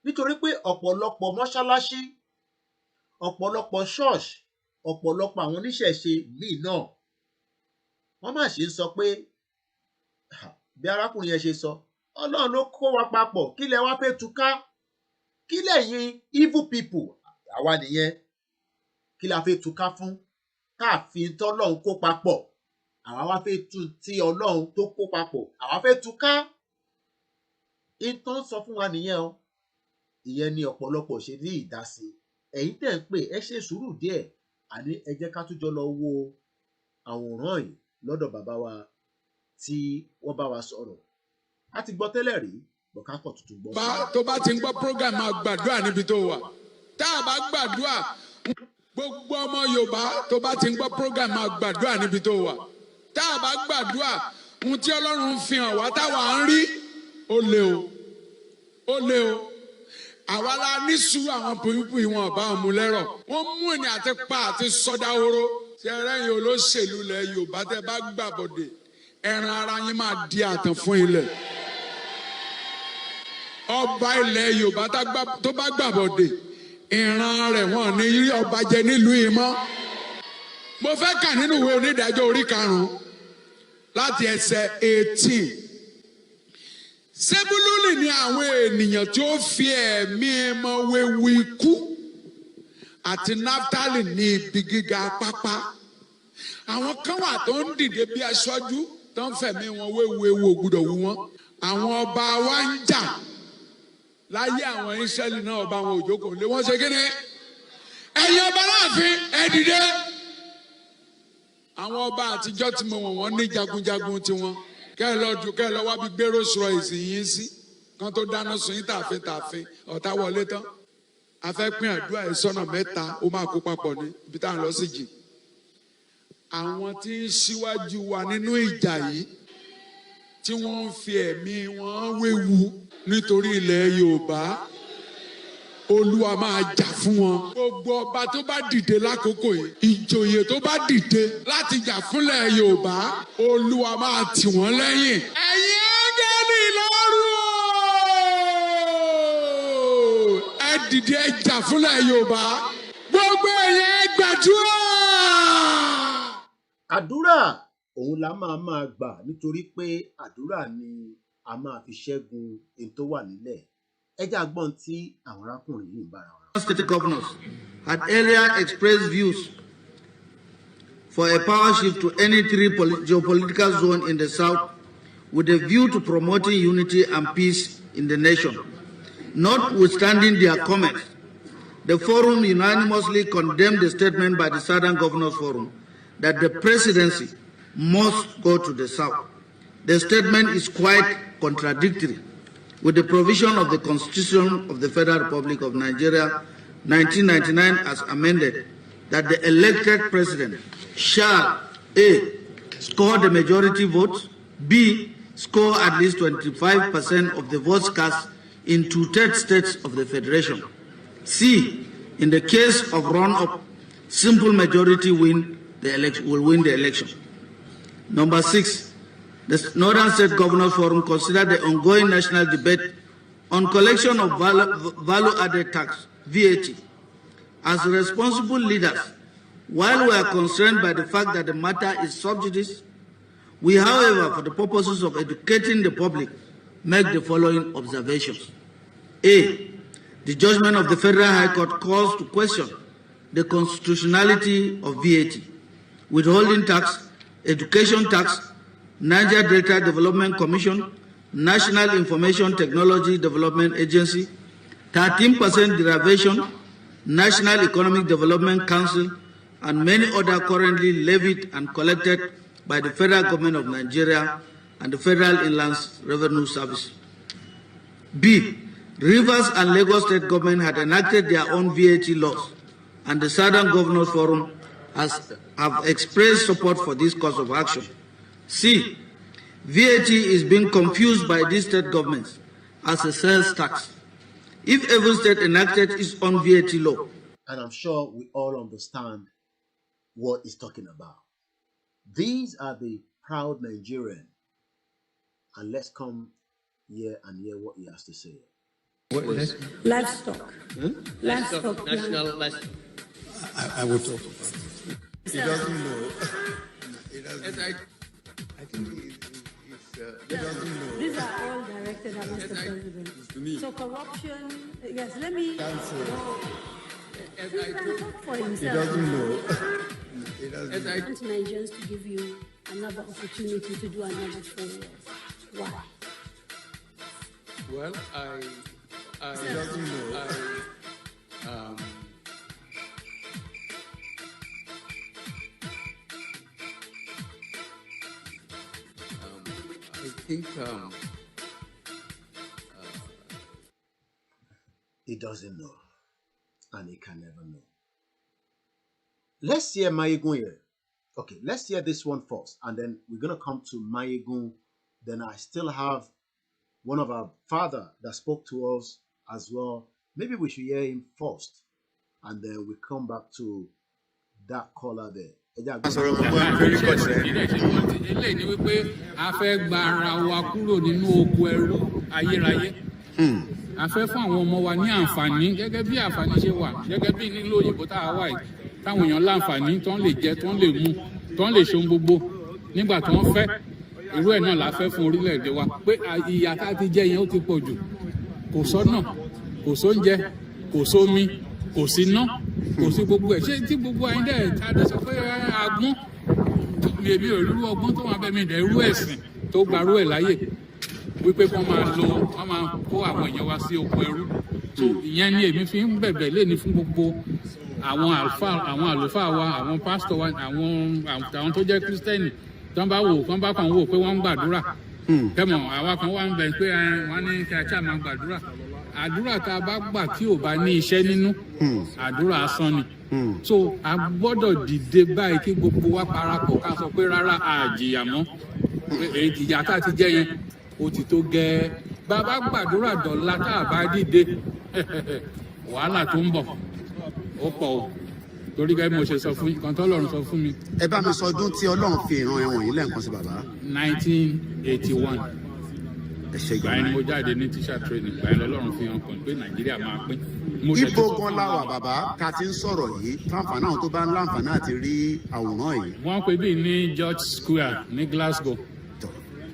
nítorí pé ọ̀pọ̀lọpọ̀ mọ́ṣáláṣí ọ̀pọ̀lọpọ̀ ṣọ́ọ̀ṣì ọ̀pọ̀lọpọ̀ àwọn oníṣẹ̀ṣe míì náà wọ́n má ṣe ń sọ pé bí arákùnrin yẹn ṣe sọ Ọlọ́run ló kó wa papọ̀ kí lẹ wá fẹ́ túká kí lẹ̀yin evil people àwa nìyẹn kí la fẹ́ túká fún káàfin tọ́lọ́run kó papọ̀ àwa wá fẹ́ tú tí Ọlọ́run tó kó papọ̀ àwa fẹ́ túká ìtàn sọ fún wa nìyẹn o ìyẹn ni ọ̀pọ̀lọpọ̀ ṣe ní ìdásí ẹ̀yin tẹ́ ń pè ẹ ṣe sùúrù díẹ̀ àní ẹ jẹ́ ká tún jọ lọ wo àwòrán yìí lọ́dọ̀ bàbá wa tí wọ́n bá wa sọ̀rọ̀ a ti gbọ́ tẹ́lẹ̀ rí bọ̀kákọ̀ tuntun gbọ́. tó bá ti ń gbọ́ program máa gbàdúrà níbi tó wà tá a bá gbàdúrà gbogbo ọmọ Yorùbá tó bá ti ń gbọ́ program máa gbàdúrà níbi tó wà tá a bá gbàdúrà ohun tí Ọlọ́run fi hàn wá táwa ń rí ó lé o àwa la ní sùúrù àwọn pòyìnpòyì wọn ọba ọmúlẹ́rọ̀ wọ́n mú ẹni àti pa àti sọdáwóró tí ẹrẹ́yìn olóṣèlú lẹ̀ Yorùbá tẹ́ bá gbàbọ̀dé ẹran ara yín máa di àtàn fún ilẹ̀ ọba ilẹ̀ Yorùbá tó bá gbàbọ̀dé ìran rẹ̀ wọ́n ní rí ọba jẹ nílùú yìí mọ́ mo fẹ́ kà nínú ìwé onídàájọ́ orí 5 láti ẹsẹ̀ 18. Sébúlúnì ni àwọn ènìyàn tí ó fi ẹ̀mí wọn wewu ikú àti Náftálì ní ibi gíga pápá àwọn kan wà tó ń dìde bí aṣáájú tó ń fẹ̀mí wọn wewu ewu ògbúdọ̀ wú wọn àwọn ọba wa ń jà láyé àwọn Ísírẹ́lì náà ọba wọn òjókòó lé wọn ṣe kíni ẹ̀yin ọba láàfin ẹ dìde àwọn ọba àtijọ́ tí mo wọ̀n ní jagunjagun tiwọn kẹ́ ẹ lọ wá bí gbèrò sọ̀rọ̀ ìsìn yín sí kan tó dáná sun yín tààfin ọ̀tá wọlé tán a fẹ́ pín àdúrà yìí sọ́nà 3 ó máa kó papọ̀ ní ibi tá à ń lọ sí jì àwọn tí ń ṣíwájú wa nínú ìjà yìí tí wọ́n ń fi ẹ̀mí wọn wewu nítorí ilẹ̀ Yorùbá Olúwa máa jà fún wọn. Gbogbo ọba tó bá dìde lákòókò yìí ìjòyè tó bá dìde láti jà fúnlẹ̀ Yorùbá Olúwa máa tì wọ́n lẹ́yìn. Ẹ̀yin áńgẹ́lì lọ́rùn ẹ dìde ẹ jà fúnlẹ̀ Yorùbá gbogbo ẹ̀yin ẹ gbàdúrà. Àdúrà òun la máa gbà nítorí pé àdúrà ni a máa fi ṣẹ́gun èyí tó wà nílẹ̀. State governors had earlier expressed views for a power shift to any 3 geopolitical zone in the south with a view to promoting unity and peace in the nation. Notwithstanding their comments, the forum unanimously condemned the statement by the Southern Governors Forum that the presidency must go to the south. The statement is quite contradictory with the provision of the Constitution of the Federal Republic of Nigeria, 1999, as amended, that the elected president shall A. score the majority votes, B. score at least 25% of the votes cast in 2/3 states of the Federation, C. in the case of run-up, simple majority will win the election. Number 6. The Northern State Governors Forum considered the ongoing national debate on collection of value-added tax, VAT. As responsible leaders, while we are concerned by the fact that the matter is sub judice, we, however, for the purposes of educating the public, make the following observations. A. The judgment of the Federal High Court calls to question the constitutionality of VAT, withholding tax, education tax, Niger Delta Development Commission, National Information Technology Development Agency, 13% derivation, National Economic Development Council, and many other currently levied and collected by the federal government of Nigeria and the Federal Inland Revenue Service. B. Rivers and Lagos State government had enacted their own VAT laws, and the Southern Governors Forum have expressed support for this course of action. C. VAT is being confused by these state governments as a sales tax. If every state enacted its own VAT law. And I'm sure we all understand what he's talking about. These are the proud Nigerian. And let's come here and hear what he has to say. What is it? Livestock. Livestock. National livestock. I will talk. He doesn't know. He doesn't know. I think it's These are all directed at Mr. President. So corruption, yes, let me... He can talk for himself. He doesn't know. I want Nigerians to give you another opportunity to do another 4 years. Why? Well, I think he doesn't know, and he can never know. Let's hear Mayegun here. Okay, let's hear this one first, and then we're gonna come to Mayegun. Then I still have one of our father that spoke to us as well. Maybe we should hear him first, and then we come back to that caller there. eléyìí ni wípé a fẹ́ gba ara wa kúrò nínú oko ẹrú ayérayé. A fẹ́ fún àwọn ọmọ wa ní àǹfààní gẹ́gẹ́ bí àǹfààní ṣe wà gẹ́gẹ́ bí nílò òyìnbó tá a wà yìí táwọn èèyàn láǹfààní tó ń lè jẹ tó ń lè mu tó ń lè ṣe ohun gbogbo nígbà tó ń fẹ́ irú ẹ̀ náà la fẹ́ fún orílẹ̀-èdè wa pé ìyà tá a ti jẹ yẹn ó ti pọ̀ jù kò sọ́nà kò sóúnjẹ kò sómi kò sí iná kò sí gbogbo ẹ̀ ṣé tí gbogbo ayé dẹ̀ ta dẹ̀ sọ pé agbọ́n èmi ò rú ọgbọ́n tó wà bẹ́ẹ̀ mi dẹ̀ rú ẹ̀sìn tó gbarú ẹ̀ láyè wípé wọ́n máa kó àwọn èèyàn wá sí oko ẹrú so ìyẹn ni èmi fi ń bẹ̀bẹ̀ léni fún gbogbo àwọn àlùfáà wa àwọn pásítọ̀ wa àwọn tó jẹ́ kírísítẹ́nì tán bá kàn wò pé wọ́n ń gbàdúrà kẹ́mọ̀ àwa kan wá ń bẹ̀ pé wọ́n ní kí a ṣáà máa gbàdúrà àdúrà tá a bá gbà tí ò bá ní iṣẹ́ nínú àdúrà asán ni so a gbọ́dọ̀ dìde báyìí kí gbogbo wa parapọ̀ ká sọ pé rárá àjìyà mọ́ ìyà tá a ti jẹ yẹn ó ti tó gẹ́ẹ́ bàbá gbàdúrà dọ̀la tá a bá dìde wàhálà tó ń bọ̀ ó pọ̀ o torí gẹ́gẹ́ bí mo ṣe sọ fún yín kan tó Ọlọ́run sọ fún mi. Ẹ bá mi sọ ọdún tí Ọlọ́run fi ìran ẹ̀wọ̀n yìí lẹ́ẹ̀kan sí bàbá. 1981 gbàyẹn ni mo jáde ní teacher training gbàyẹn lọ́lọ́run fi hàn kàn pé Nàìjíríà máa pín. Ibo gan la wà bàbá ká ti ń sọ̀rọ̀ yìí fáǹfààní àwọn tó bá ń láǹfààní àti rí àwòrán yìí. Wọ́n pè bí ní George Square ní Glasgow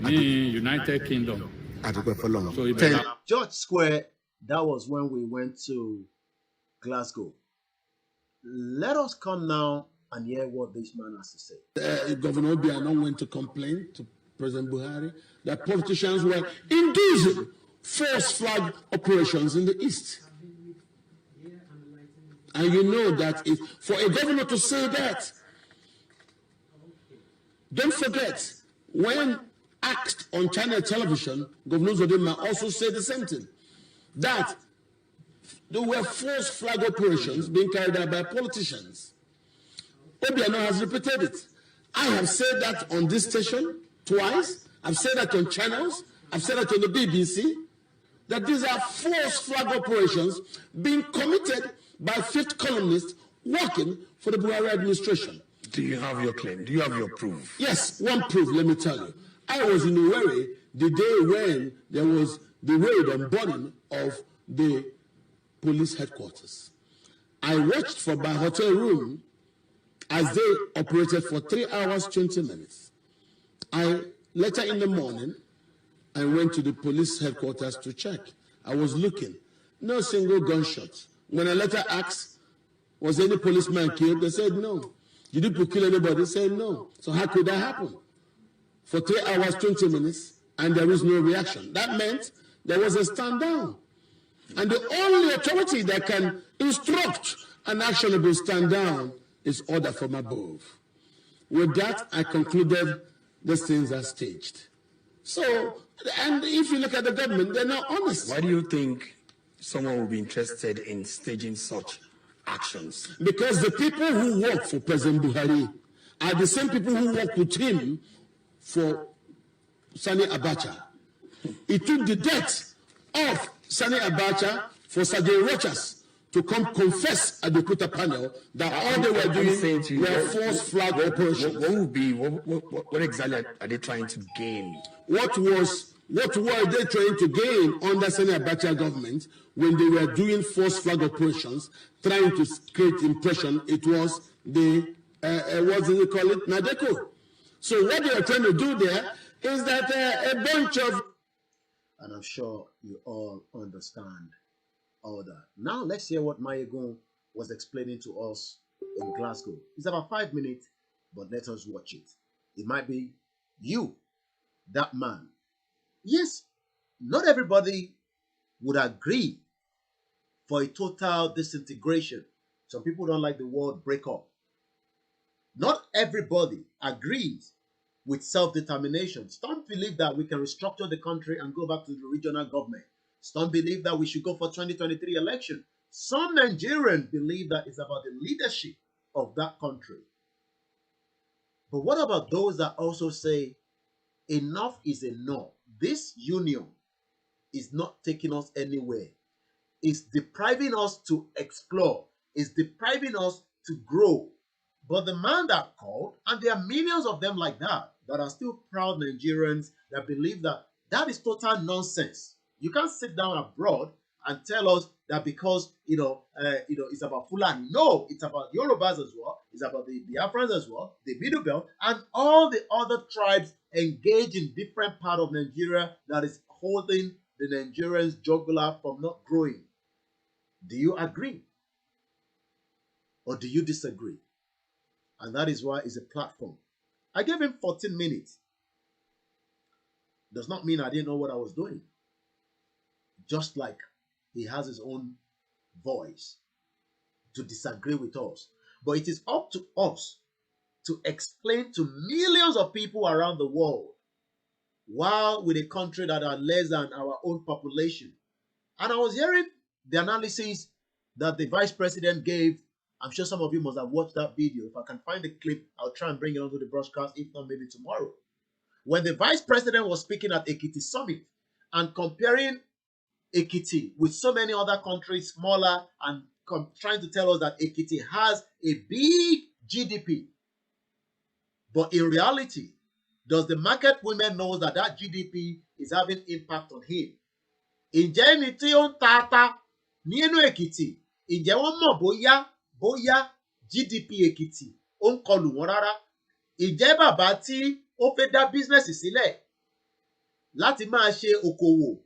ní United Kingdom. Àdúpẹ́ fọlọ́run. George Square, that was when we went to Glasgow. Let us come now and hear what this man has to say. Governor Obiano went to complain to President Buhari that politicians were inducing false flag operations in the East. And you know that if for a governor to say that, don't forget, when asked on China television, Governor Zodima also said the same thing, that there were false flag operations being carried out by politicians. Obiano has repeated it. I have said that on this station twice. I've said that on channels. I've said that on the BBC. That these are false flag operations being committed by fifth columnists working for the Buhari administration. Do you have your claim? Do you have your proof? Yes, one proof, let me tell you. I was in Owerri the day when there was the raid and burning of the police headquarters. I watched from my hotel room as they operated for 3 hours, 20 minutes. Later in the morning, I went to the police headquarters to check. I was looking. No single gunshot. When I later asked, was any policeman killed? They said no. Did you kill anybody? They said no. So how could that happen? For 3 hours, 20 minutes, and there is no reaction. That meant there was a stand down. And the only authority that can instruct an actionable stand down is order from above. With that, I concluded these things are staged. So, and if you look at the government, they're not honest. Why do you think someone will be interested in staging such actions? Because the people who work for President Buhari are the same people who work with him for Sani Abacha. It took the death of Sani Abacha for Sergeant Rochas to come confess at the Twitter panel that all they were doing were false flag operations. What exactly are they trying to gain? What were they trying to gain under Sani Abacha government when they were doing false flag operations, trying to create impression? It was the, what do you call it, Nadeco. So what they are trying to do there is that a bunch of... And I'm sure you all understand all that. Now let's hear what Mayegun was explaining to us in Glasgow. It's about 5 minutes, but let us watch it. It might be you, that man. Yes, not everybody would agree for a total disintegration. Some people don't like the word breakup. Not everybody agrees with self-determination. Some believe that we can restructure the country and go back to the regional government. Some believe that we should go for 2023 election. Some Nigerians believe that it's about the leadership of that country. But what about those that also say enough is enough? This union is not taking us anywhere. It's depriving us to explore. It's depriving us to grow. But the man that called, and there are millions of them like that are still proud Nigerians that believe that that is total nonsense. You can't sit down abroad and tell us that because it's about Fulani. No, it's about Yorubas as well. It's about the Biafrans as well, the Middle Belt, and all the other tribes engaged in different part of Nigeria that is holding the Nigerians' jugular from not growing. Do you agree? Or do you disagree? And that is why it's a platform. I gave him 14 minutes. Does not mean I didn't know what I was doing. Just like he has his own voice to disagree with us. But it is up to us to explain to millions of people around the world, while with a country that are less than our own population. And I was hearing the analysis that the vice president gave. I'm sure some of you must have watched that video. If I can find the clip, I'll try and bring it onto the broadcast, if not maybe tomorrow. When the vice president was speaking at Ekiti Summit and comparing Ekiti with so many other countries, smaller, and trying to tell us that Ekiti has a big GDP. But in reality, does the market women know that that GDP is having impact on him? Ǹjẹ́ ẹni tí ó ń ta ata ní inú Èkìtì, ǹjẹ́ wọ́n mọ̀ bóyá GDP Èkìtì ó ń kọlù wọn rárá? Ǹjẹ́ bàbá tí ó fẹ́ dá bísínẹ́sì sílẹ̀ láti máa ṣe okòwò,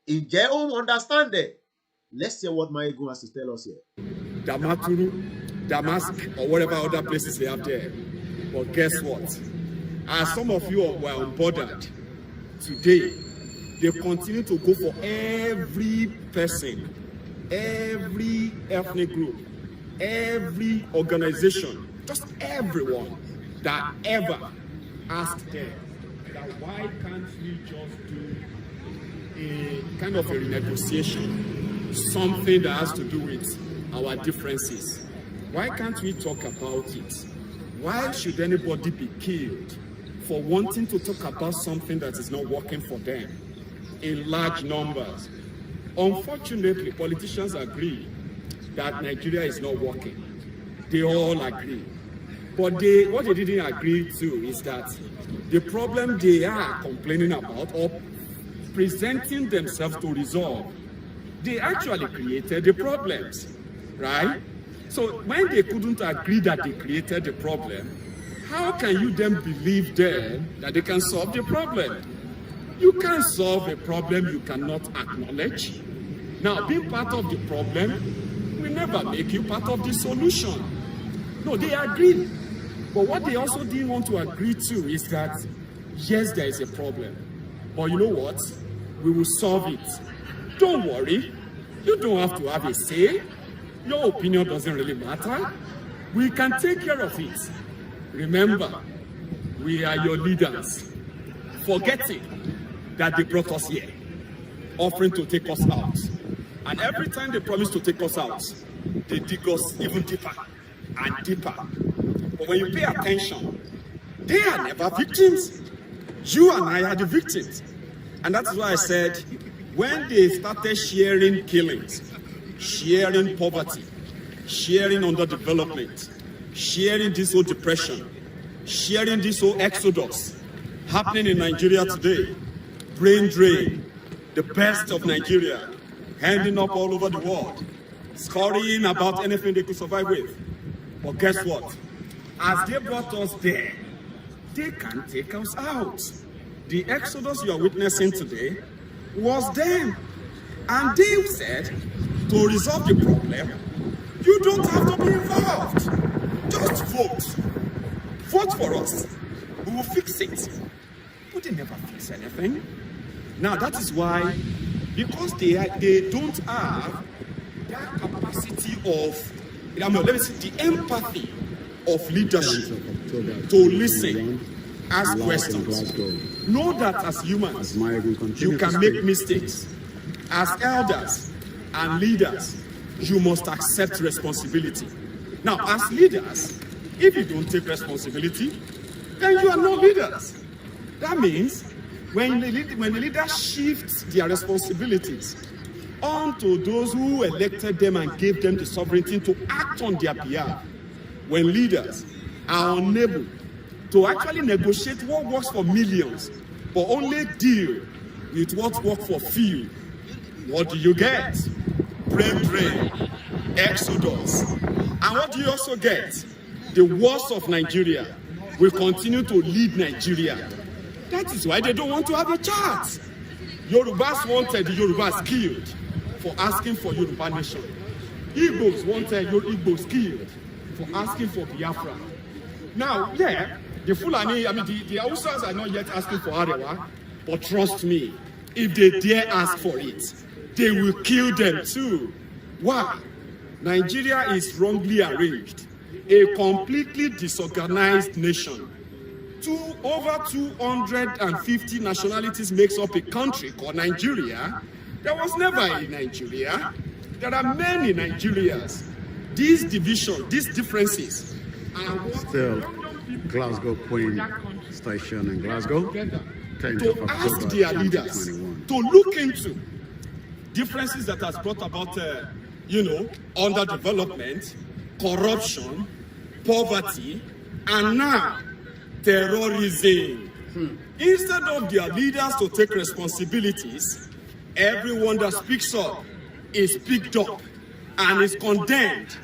ǹjẹ́ ó understand it? Let's hear what Mayegun has to tell us here. Damaturu, Damask, or whatever other places they have there. But guess what? As some of you were unbothered today, they continue to go for every person, every ethnic group, every organization, just everyone that ever asked them that why can't we just do a kind of a renegotiation, something that has to do with our differences. Why can't we talk about it? Why should anybody be killed for wanting to talk about something that is not working for them in large numbers? Unfortunately, politicians agree that Nigeria is not working. They all agree. But what they didn't agree to is that the problem they are complaining about or presenting themselves to resolve, they actually created the problems, right? So when they couldn't agree that they created the problem, how can you then believe then that they can solve the problem? You can't solve a problem you cannot acknowledge. Now, being part of the problem will never make you part of the solution. No, they agreed. But what they also didn't want to agree to is that, yes, there is a problem. But you know what? We will solve it. Don't worry. You don't have to have a say. Your opinion doesn't really matter. We can take care of it. Remember, we are your leaders. Forgetting that they brought us here, offering to take us out. And every time they promise to take us out, they dig us even deeper and deeper. But when you pay attention, they are never victims. You and I are the victims. And that's why I said, when they started sharing killings, sharing poverty, sharing underdevelopment, sharing this whole depression, sharing this whole exodus happening in Nigeria today, brain drain, the best of Nigeria, ending up all over the world, scurrying about anything they could survive with. But guess what? As they brought us there, they can't take us out. The exodus you are witnessing today was them. And they said, to resolve the problem, you don't have to be involved. Just vote. Vote for us. We will fix it. But they never fix anything. Now that is why, because they don't have that capacity of, let me say, the empathy of leadership to listen, ask questions. Know that as humans, you can make mistakes. As elders and leaders, you must accept responsibility. Now, as leaders, if you don't take responsibility, then you are not leaders. That means when the leaders shift their responsibilities onto those who elected them and gave them the sovereignty to act on their behalf, when leaders are unable to actually negotiate what works for millions, but only deal with what works for few, what do you get? Brain, exodus. And what do you also get? The wars of Nigeria will continue to lead Nigeria. That is why they don't want to have a chat. Yorubas wanted the Yorubas killed for asking for Yoruba nation. Igbos wanted Igbos killed for asking for Biafra. Now, yeah, the Fulani, the Hausas are not yet asking for Arewa, but trust me, if they dare ask for it, they will kill them too. Why? Nigeria is wrongly arranged, a completely disorganized nation. Over 250 nationalities makes up a country called Nigeria. There was never a Nigeria. There are many Nigerias. These divisions, these differences are still Glasgow Queen Station in Glasgow. To ask their leaders to look into differences that has brought about, underdevelopment, corruption, poverty, and now terrorism. Instead of their leaders to take responsibilities, everyone that speaks up is picked up and is condemned.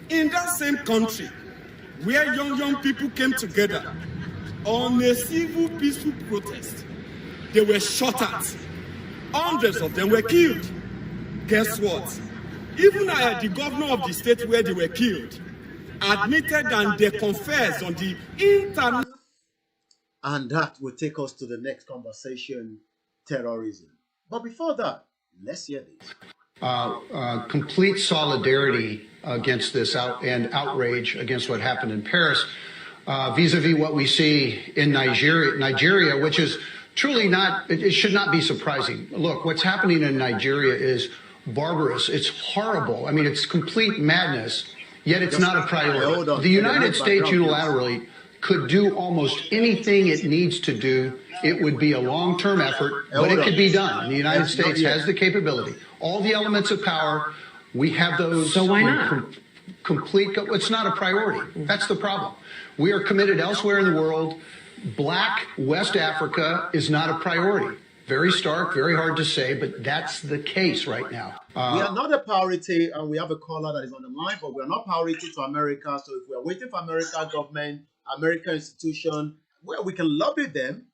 In that same country, where young people came together on a civil, peaceful protest, they were shot at. Hundreds of them were killed. Guess what? Even the governor of the state where they were killed admitted and they confessed on the internet. And that will take us to the next conversation, terrorism. But before that, let's hear this. Complete solidarity against this outrage against what happened in Paris, vis-a-vis what we see in Nigeria, which is truly not, it should not be surprising. Look, what's happening in Nigeria is barbarous. It's horrible. I mean, it's complete madness, yet it's not a priority. The United States unilaterally could do almost anything it needs to do. It would be a long-term effort, but it could be done. And the United States has the capability. All the elements of power, we have those. So why not? It's not a priority. That's the problem. We are committed elsewhere in the world. Black West Africa is not a priority. Very stark, very hard to say, but that's the case right now. We are not a priority, and we have a caller that is on the line, but we are not priority to America. So if we are waiting for American government, American institution, well, we can lobby them,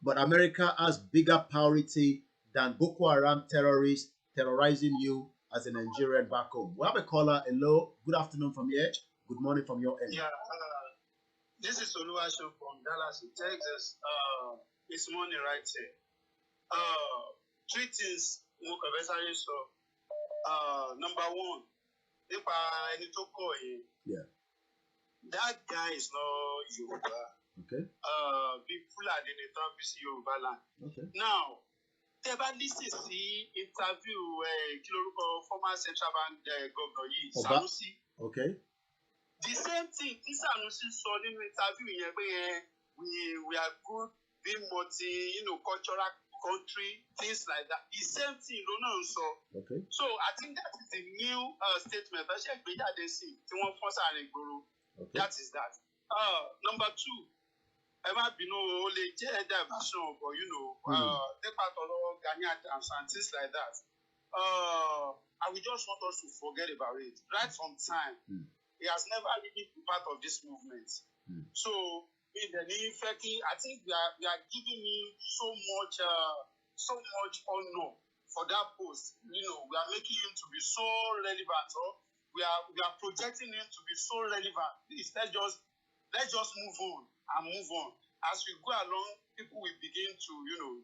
but America has bigger priority than Boko Haram terrorists terrorizing you as a Nigerian back home. We have a caller. Hello, good afternoon from here. Good morning from your end. Yeah, this is Oluwaseun from Dallas, Texas. It's morning right here. Three things mo kàn fẹ́ sáré sọ. Number one, nípa ẹni tó kọ̀ yẹn. Yeah. That guy is not Yoruba. Okay. People are in the Trumpist Yoruba land. Okay. Now, tẹ́ bá listen sí interview kí lorúkọ former central bank governor yìí, Sanusi. Okay. The same thing tí Sanusi sọ nínú interview yẹn pé we are good being cultural country, things like that. The same thing ló náà ń sọ. Okay. So I think that is the new statement that ṣe gbé jáde sí tí wọ́n fọ́n sáré gbòòrò. Okay. That is that. Number two, ẹ má bínú o lè jẹ́ diversion but nípa tọ̀lọ̀ Gani Adams and things like that. I will just want us to forget about it. Right from time, he has never really been part of this movement. So I think we are giving him so much honor for that post. You know, we are making him to be so relevant. Or we are projecting him to be so relevant. Please, let's just move on and move on. As we go along, people will begin to,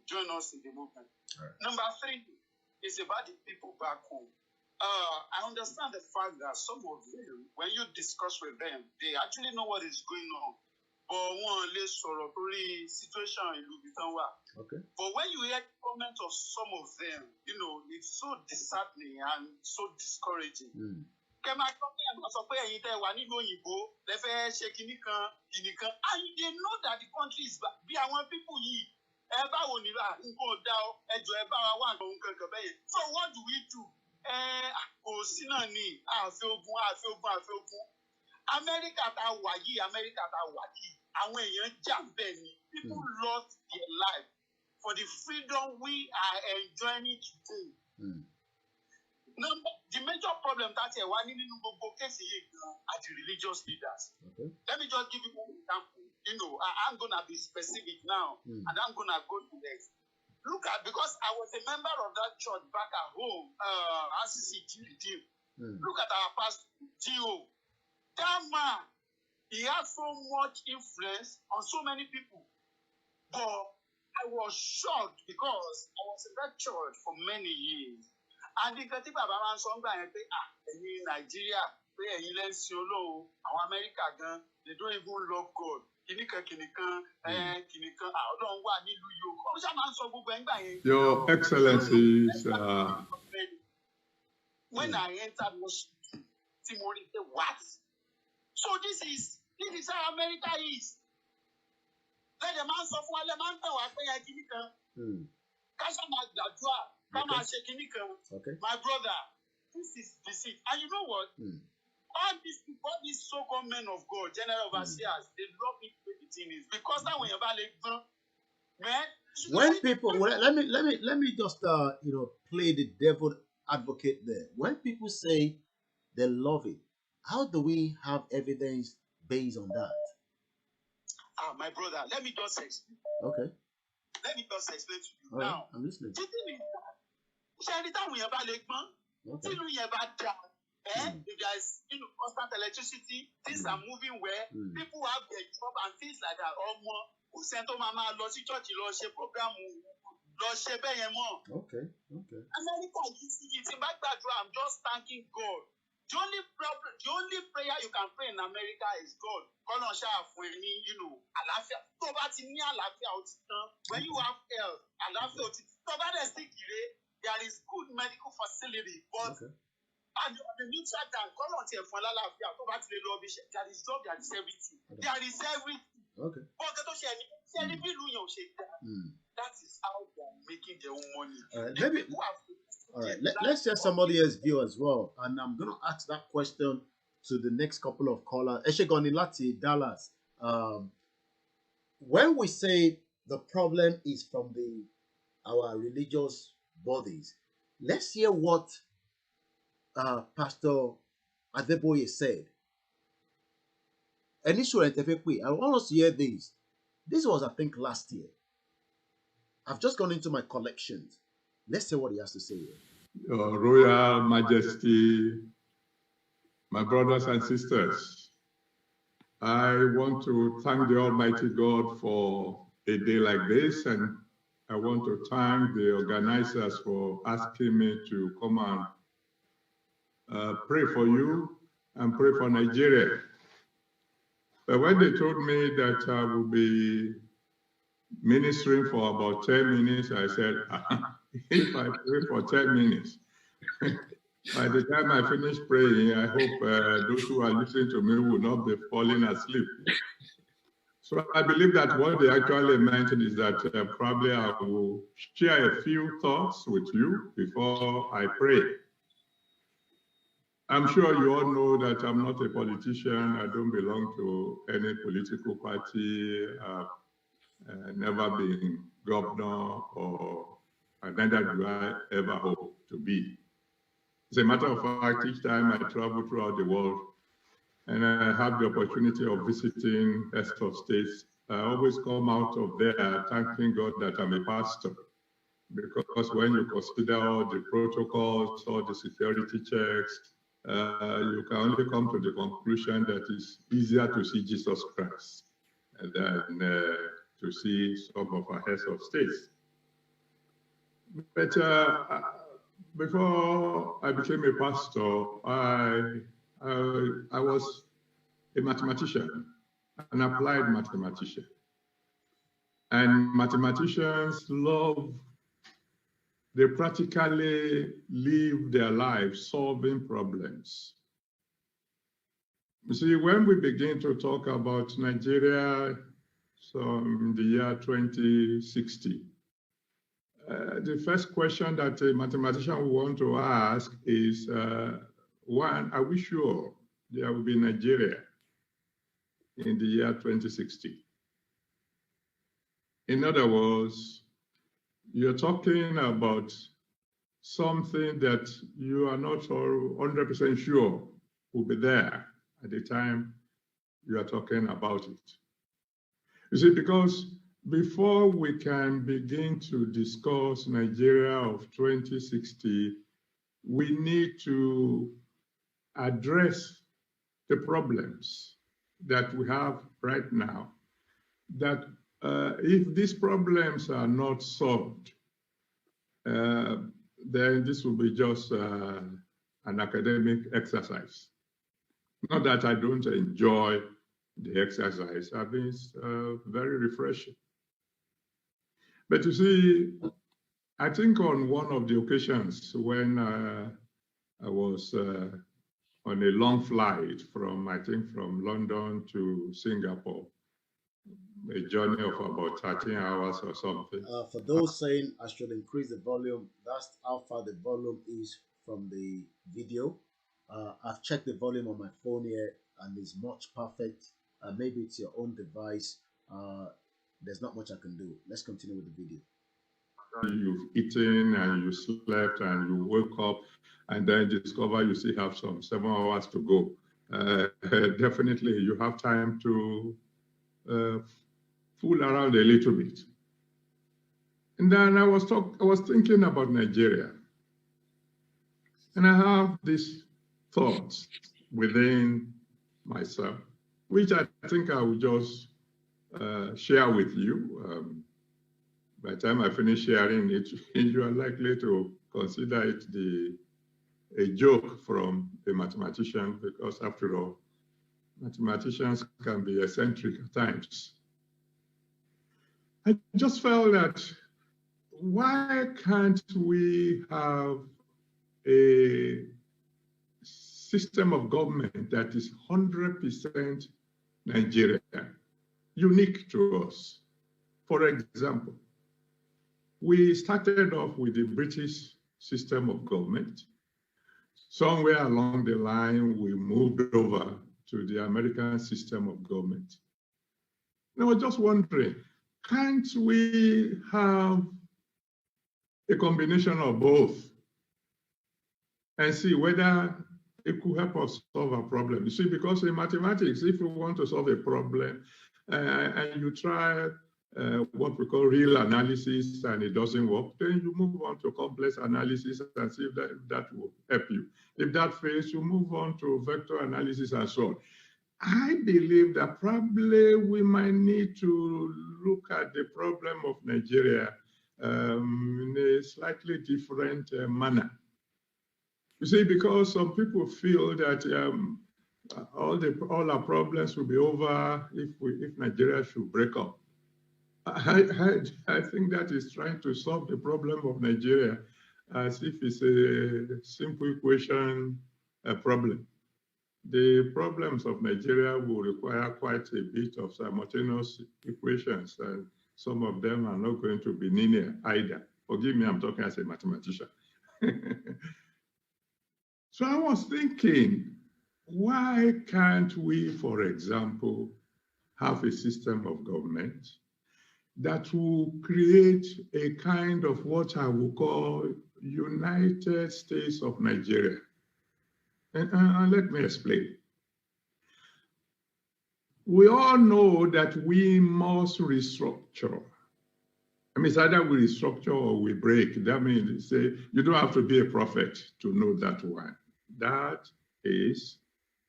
join us in the movement. Right. Number 3 is about the people back home. I understand the fact that some of them, when you discuss with them, they actually know what is going on. But one less sort of situation in Lubitanwa. Okay. But when you hear comments of some of them, it's so disheartening and so discouraging. And they know that the country is bad. People here. So what do we do? People lost their life for the freedom we are enjoying today. The major problem that are the religious leaders. Okay. Let me just give you one example. I'm gonna be specific now, and I'm gonna go to next. Look at, because I was a member of that church back at home, Look at our pastor, Gio. That man, he has so much influence on so many people. But I was shocked because I was in that church for many years. And the Katiba Baba Songa and Nigeria, America, they don't even love God. Your Excellencies, when I entered Washington, Timothy said, what? So this is how America is. Let the man suffer, let the man tell okay. My brother, this is deceit. And you know what? All these so-called men of God, general overseers, they love it with the thing is because now when you're man. When people let me just play the devil advocate there. When people say they love it, how do we have evidence based on that? My brother, let me just explain. Okay. Let me just explain to you. All now, right, I'm listening. The thing is that, if there is constant electricity, things are moving well, people have their job and things like that. Okay. America, I'm just thanking God. The only prayer you can pray in America is God. When you have health, there is good medical facility, but and the neutral tank, there is job, there is everything. There is everything. Okay. That is how they are making their own money. All right. Let's hear somebody else's view as well. And I'm going to ask that question to the next couple of callers. Eshegoni Lati, Dallas. When we say the problem is from our religious bodies, let's hear what Pastor Adeboye said. I want us to hear this. This was, I think, last year. I've just gone into my collections. Let's see what he has to say here. Your Royal Majesty, my brothers and sisters, I want to thank the Almighty God for a day like this, and I want to thank the organizers for asking me to come and pray for you and pray for Nigeria. But when they told me that I will be ministering for about 10 minutes, I said, if I pray for 10 minutes, by the time I finish praying, I hope those who are listening to me will not be falling asleep. So I believe that what they actually mentioned is that probably I will share a few thoughts with you before I pray. I'm sure you all know that I'm not a politician. I don't belong to any political party. I've never been governor, or neither do I ever hope to be. As a matter of fact, each time I travel throughout the world and I have the opportunity of visiting heads of states, I always come out of there thanking God that I'm a pastor, because when you consider all the protocols, all the security checks, you can only come to the conclusion that it's easier to see Jesus Christ than to see some of our heads of states. But before I became a pastor, I was a mathematician, an applied mathematician. And mathematicians they practically live their lives solving problems. You see, when we begin to talk about Nigeria, so in the year 2060, the first question that a mathematician will want to ask is, one, are we sure there will be Nigeria in the year 2060? In other words, you're talking about something that you are not 100% sure will be there at the time you are talking about it. You see, because before we can begin to discuss Nigeria of 2060, we need to address the problems that we have right now, that if these problems are not solved, then this will be just an academic exercise. Not that I don't enjoy the exercise. I mean, it's very refreshing. But you see, I think on one of the occasions when I was on a long flight from London to Singapore, a journey of about 13 hours or something. For those saying I should increase the volume, that's how far the volume is from the video. I've checked the volume on my phone here and it's much perfect. Maybe it's your own device. There's not much I can do. Let's continue with the video. You've eaten and you slept and you woke up and then discover you still have some 7 hours to go. Definitely you have time to fool around a little bit. And then I was thinking about Nigeria. And I have these thoughts within myself, which I think I will just share with you. By the time I finish sharing it, you are likely to consider it a joke from a mathematician, because after all, mathematicians can be eccentric at times. I just felt that why can't we have a system of government that is 100% Nigerian, unique to us? For example, we started off with the British system of government. Somewhere along the line, we moved over to the American system of government. And I was just wondering, can't we have a combination of both and see whether it could help us solve a problem? You see, because in mathematics, if you want to solve a problem and you try what we call real analysis and it doesn't work, then you move on to complex analysis and see if that will help you. If that fails, you move on to vector analysis and so on. I believe that probably we might need to look at the problem of Nigeria in a slightly different manner. You see, because some people feel that all our problems will be over if Nigeria should break up. I think that is trying to solve the problem of Nigeria as if it's a simple equation problem. The problems of Nigeria will require quite a bit of simultaneous equations, and some of them are not going to be linear either. Forgive me, I'm talking as a mathematician. So I was thinking, why can't we, for example, have a system of government that will create a kind of what I would call United States of Nigeria? And let me explain. we all know that we must restructure. I mean, it's either we restructure or we break. That means say you don't have to be a prophet to know that one. That is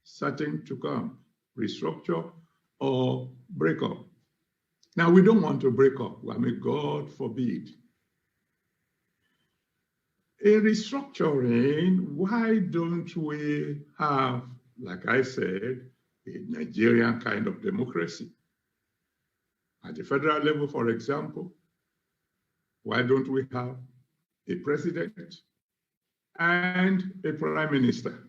certain to come. Restructure or break up. Now, we don't want to break up. I mean, God forbid. In restructuring, why don't we have, like I said, a Nigerian kind of democracy? At the federal level, for example, why don't we have a president and a prime minister?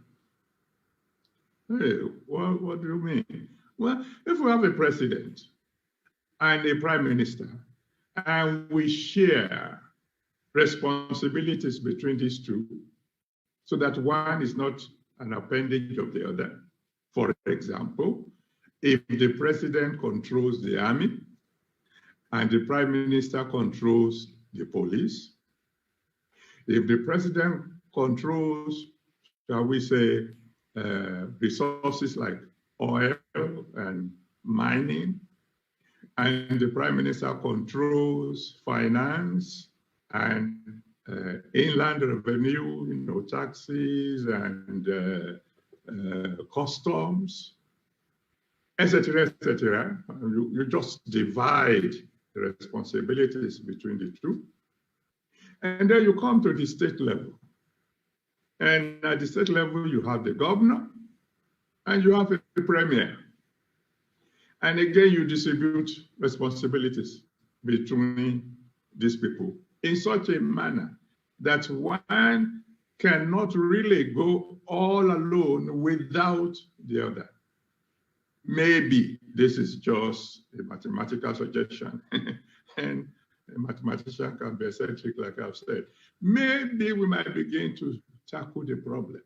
Hey, what do you mean? Well, if we have a president and a prime minister, and we share responsibilities between these two, so that one is not an appendage of the other. For example, if the president controls the army and the prime minister controls the police, if the president controls, shall we say, resources like oil and mining, and the prime minister controls finance and inland revenue, taxes and customs, etc., etc. You just divide the responsibilities between the two. And then you come to the state level. And at the state level, you have the governor and you have the premier. And again, you distribute responsibilities between these people in such a manner that one cannot really go all alone without the other. Maybe this is just a mathematical suggestion, and a mathematician can be eccentric, like I've said. Maybe we might begin to tackle the problem.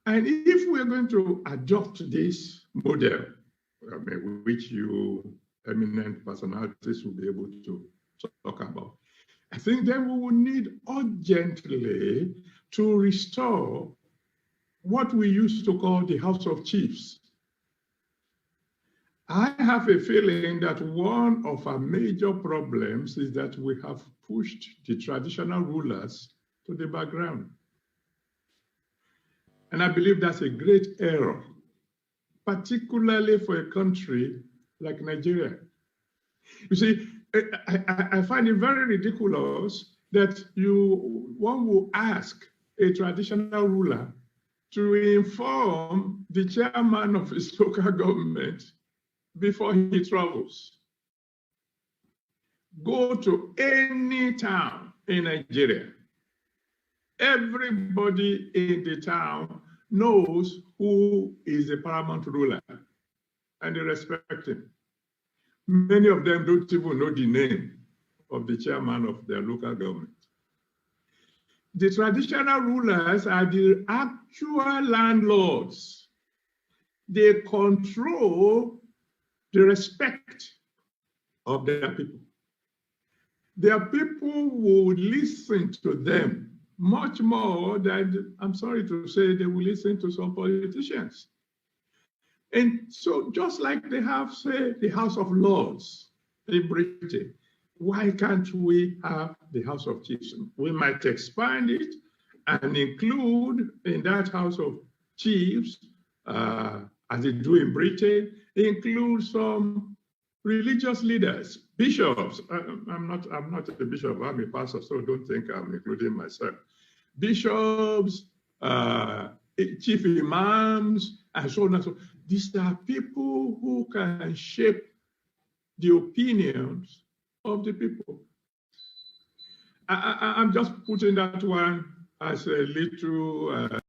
And if we're going to adopt this model, which you eminent personalities will be able to talk about, I think then we will need urgently to restore what we used to call the House of Chiefs. I have a feeling that one of our major problems is that we have pushed the traditional rulers to the background. And I believe that's a great error, particularly for a country like Nigeria. You see, I find it very ridiculous that one will ask a traditional ruler to inform the chairman of his local government before he travels. Go to any town in Nigeria. Everybody in the town knows who is the paramount ruler, and they respect him. Many of them don't even know the name of the chairman of their local government. The traditional rulers are the actual landlords. They control the respect of their people. Their people will listen to them much more than, I'm sorry to say, they will listen to some politicians. And so just like they have, say, the House of Lords in Britain, why can't we have the House of Chiefs? We might expand it and include in that House of Chiefs, as they do in Britain, include some religious leaders, bishops. I'm not a bishop, I'm a pastor, so don't think I'm including myself. Bishops, chief imams, and so on and so on. These are people who can shape the opinions of the people. I'm just putting that one as a little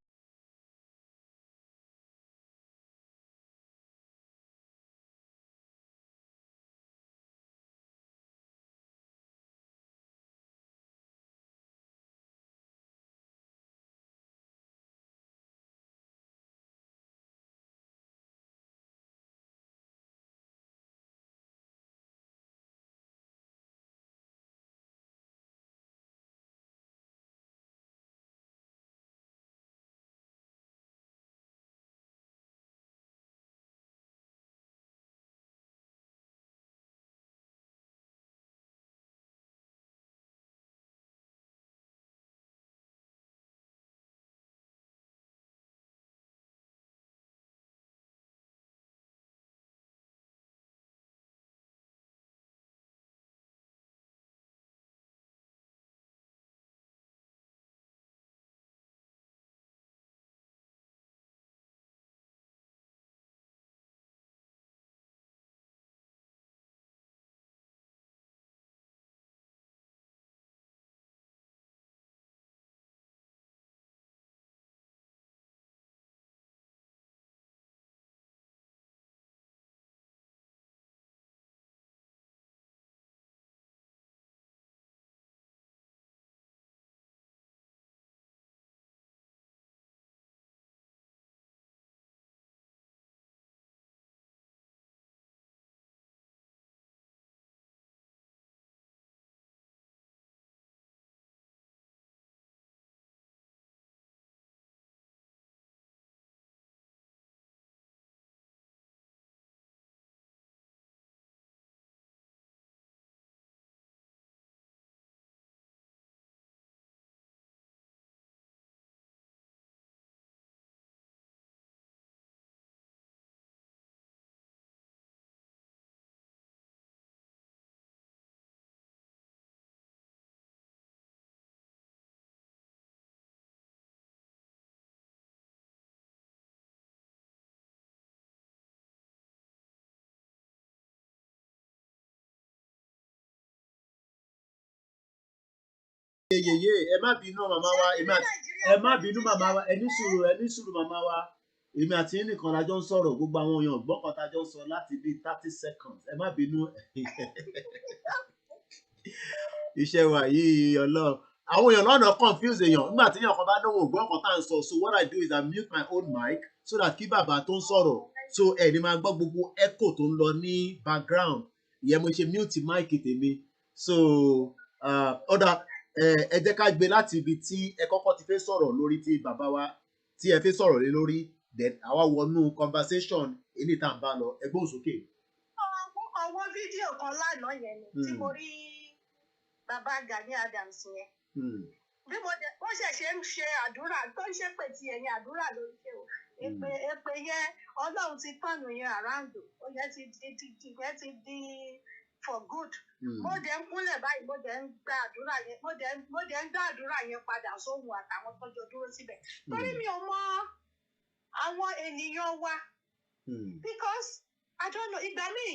yèyé ẹ má bínú màmá wa ẹ má bínú màmá wa ẹ ní sùúrù màmá wa èmi àti yín nìkan la jọ ń sọ̀rọ̀ gbogbo àwọn èèyàn gbọ́kàn tá a jọ ń sọ láti bíi 30 seconds ẹ má bínú iṣẹ́ wa yìí ọlọ́run àwọn èèyàn lọ́nà confuse èèyàn nígbà tí èèyàn kan bá náwó gbọ́kàn tá à ń sọ so what I do is I mute my own mic so that kí bàbá tó ń sọ̀rọ̀ so ẹ̀ ní máa gbọ́ gbogbo echo tó ń lọ ní background ìyẹn mo ṣe mute mic tèmi so ọ̀dà ẹ jẹ́ ká gbé láti ibi tí ẹ kọ́kọ́ ti fẹ́ sọ̀rọ̀ lórí tí bàbá wa tí ẹ fẹ́ sọ̀rọ̀ lé lórí then àwa wọnú conversation èyí tá à ń bá lọ ẹgbọ́n sókè. àwọn fídíò kan lánàá yẹn ni tí mo rí bàbá Gani Adams yẹn bí wọ́n ṣẹ̀ṣẹ̀ ń ṣe àdúrà tó ń ṣépè tí ẹ̀yìn àdúrà ló ń ṣe o èpè yẹn ọlọ́run ti tọ̀nù yẹn àráǹdò ó yẹ ti di for good. Mo dẹ̀ ń kúnlẹ̀ báyìí mo dẹ̀ ń gba àdúrà yẹn mo dẹ̀ ń dá àdúrà yẹn padà sóhun àtàwọn tọ́jọ́ dúró síbẹ̀ torí mi ò mọ àwọn ènìyàn wa because I don't know ìgbà míì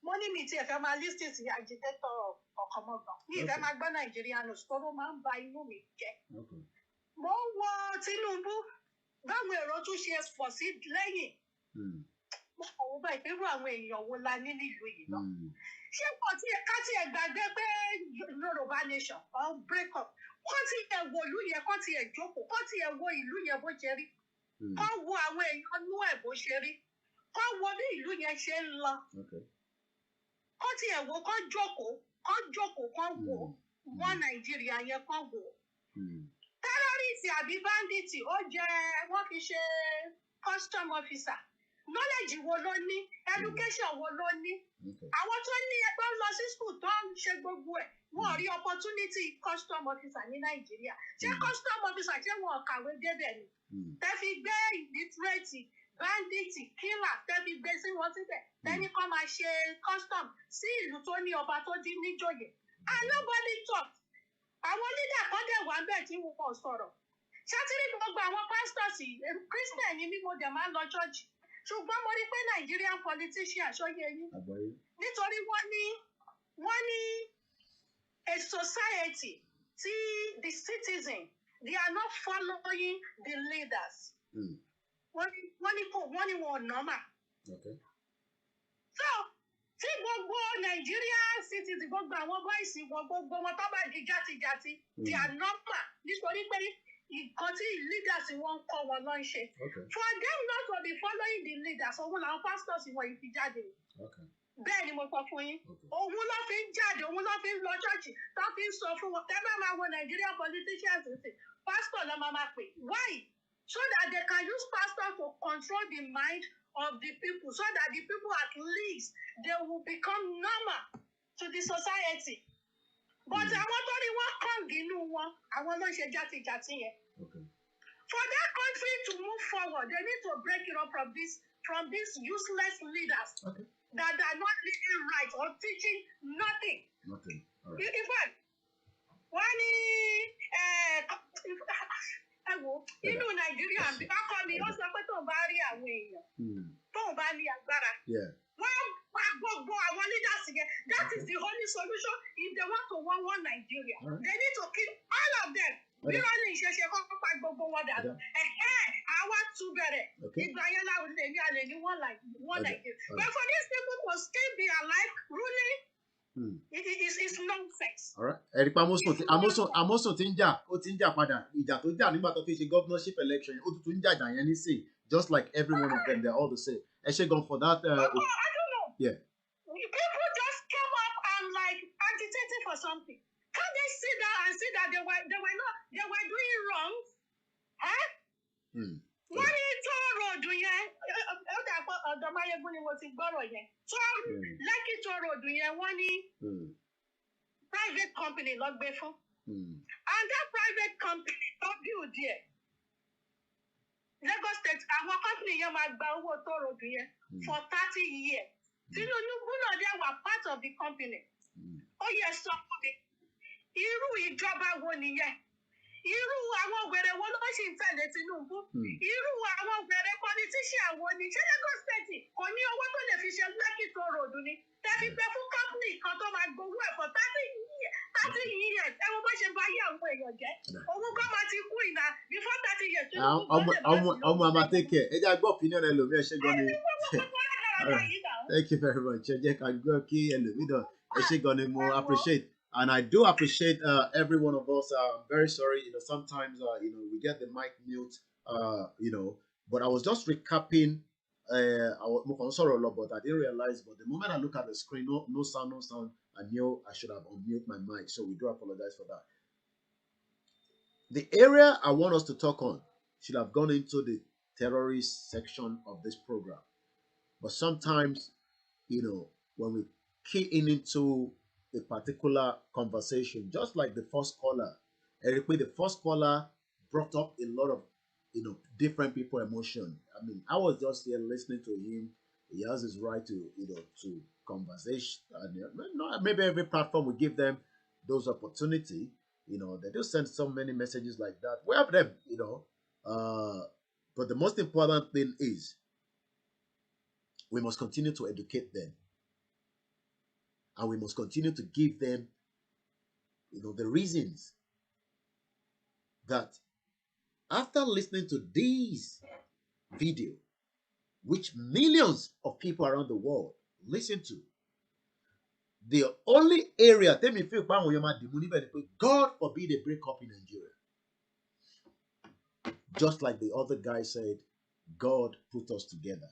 mo ní mi tiẹ̀ fẹ́ máa listen sí agitator ọ̀kọ̀mọ̀gbọ̀n mi ìfẹ́ máa gbọ́ Nigerian news tó ló máa ń ba inú mi jẹ́. Mo ń wo Tinubu báwọn èrò tún ṣe pọ̀ sí lẹ́yìn mo kàn wọ́n báyìí pé irú àwọn èèyàn wo la ní nílùú yìí náà ṣé kò tí ká tí ẹ gbàgbé pé Yorùbá nation or break up kó tí ẹ wo ìlú yẹn kó tí ẹ jókòó kó tí ẹ wo ìlú yẹn bó ṣe rí kó wo àwọn èèyàn inú ẹ̀ bó ṣe rí kó wo bí ìlú yẹn ṣe ń lọ kó tí ẹ wo kó jókòó kó wo wọn Nàìjíríà yẹn kó wo tẹ́rọ́rìsì àbí báńdíìtì ó jẹ́ wọ́n fi ṣe custom officer knowledge wo ló ní education wo ló ní àwọn tó ní ẹgbẹ́ lọ sí school tó ń ṣe gbogbo ẹ̀ wọ́n rí opportunity custom officer ní Nàìjíríà ṣé custom officer ṣé wọn kàwé débẹ̀ ni tẹ́ fi gbé illiterate bandit killer tẹ́ fi gbé sí wọn síbẹ̀ tẹ́ni kan máa ṣe custom sí ìlú tó ní ọba tó dín níjòyè and nobody talk àwọn leader kan dẹ̀ wá bẹ́ẹ̀ tí wọ́n sọ̀rọ̀ ṣátìrí gbogbo àwọn pastors Christian ni mímọ́ dẹ̀ máa ń lọ church ṣùgbọ́n mo rí pé Nigerian politician ṣọ́yẹ yín nítorí wọ́n ní a society tí the citizen they are not following the leaders wọ́n ní wọn normal so tí gbogbo Nigerian citizen gbogbo àwọn bọ́ìsì wọn gbogbo wọn tó bá di játijàti they are normal nítorí pé nǹkan tí leaders wọn ń kọ́ wọn ló ń ṣe for them not to be following the leaders òun làwọn pastors wọn yìí fi jáde bẹ́ẹ̀ ni mo sọ fún yín òun ló fi ń jáde òun ló fi ń lọ ṣọ́ọ̀ṣì tó fi ń sọ fún wọn ẹ bá máa wo Nigerian politicians ṣe pastor ló máa pè why so that they can use pastor to control the mind of the people so that the people at least they will become normal to the society. But àwọn tó ní wọ́n kàn gínú wọn àwọn ló ń ṣe játijàti yẹn. For that country to move forward they need to break it up from these useless leaders that are not leading right or teaching nothing. In fact wọ́n ní ẹ wo inú Nàìjíríà akọ mi ó sọ pé tóun bá rí àwọn èèyàn tóun bá ní agbára wọ́n pa gbogbo àwọn leaders yẹn that is the only solution if they want to won one Nigeria they need to kill all of them bí wọ́n ní ìṣẹ̀ṣe kọ́kọ́ pa gbogbo wọn dànù àwa tún bẹ̀rẹ̀ ìgbà yẹn láwọn lè ní alẹ́ ní one Nigeria but for these people to still be alive ruling it's nonsense. ẹ̀rí pa Amosun ti ń jà ó ti ń jà padà ìjà tó jà nígbà tó fi ṣe governorship election ó tuntun ń jàjà yẹn nísìn just like every one of them they are all the same. Ẹ ṣé gan for that. I don't know. Yeah. People just came up and like agitating for something. Can't they sit down and see that they were doing wrong? Wọ́n ní tó ròdù yẹn ó dà pé ọ̀dọ̀ Máyégún ni mo ti gbọ́rọ̀ yẹn tó Lẹ́kì tó ròdù yẹn wọ́n ní private company ló gbé fún and that private company tó build there Lagos State àwọn company yẹn máa gba owó tó ròdù yẹn for 30 years Tinubu náà dẹ̀ wà part of the company ó yẹ sọ fún mi irú ìjọba wo nìyẹn irú àwọn wèrè wo ló ṣì ń tẹ̀lé Tinubu irú àwọn wèrè politician wo ni ṣé Lagos State kò ní owó tó lè fi ṣe Lekki Toll Road ni tẹ́fi pé fún company kan tó máa gbowó ẹ̀ for 30 years ẹ wo bó ṣe bá yé àwọn èèyàn ọmọ àmà take care ẹ jẹ́ àgbọ̀ opinion ẹlòmíì ẹ ṣé gan ni. Thank you very much. Ẹ jẹ́ ká gbọ́ kí ẹlòmíì náà ẹ ṣé gan ni mo appreciate. And I do appreciate every one of us. I'm very sorry, sometimes, we get the mic mute, but I was just recapping. But I didn't realize. But the moment I look at the screen, no sound. I knew I should have unmute my mic. So we do apologize for that. The area I want us to talk on should have gone into the terrorist section of this program. But sometimes, when we key into a particular conversation, just like the first caller, the first caller brought up a lot of different people emotion. I mean, I was just here listening to him. He has his right to to conversation, and maybe every platform will give them those opportunity. They do send so many messages like that. We have them, but the most important thing is we must continue to educate them. And we must continue to give them, the reasons that after listening to this video, which millions of people around the world listen to, the only area, God forbid a breakup in Nigeria. Just like the other guy said, God put us together.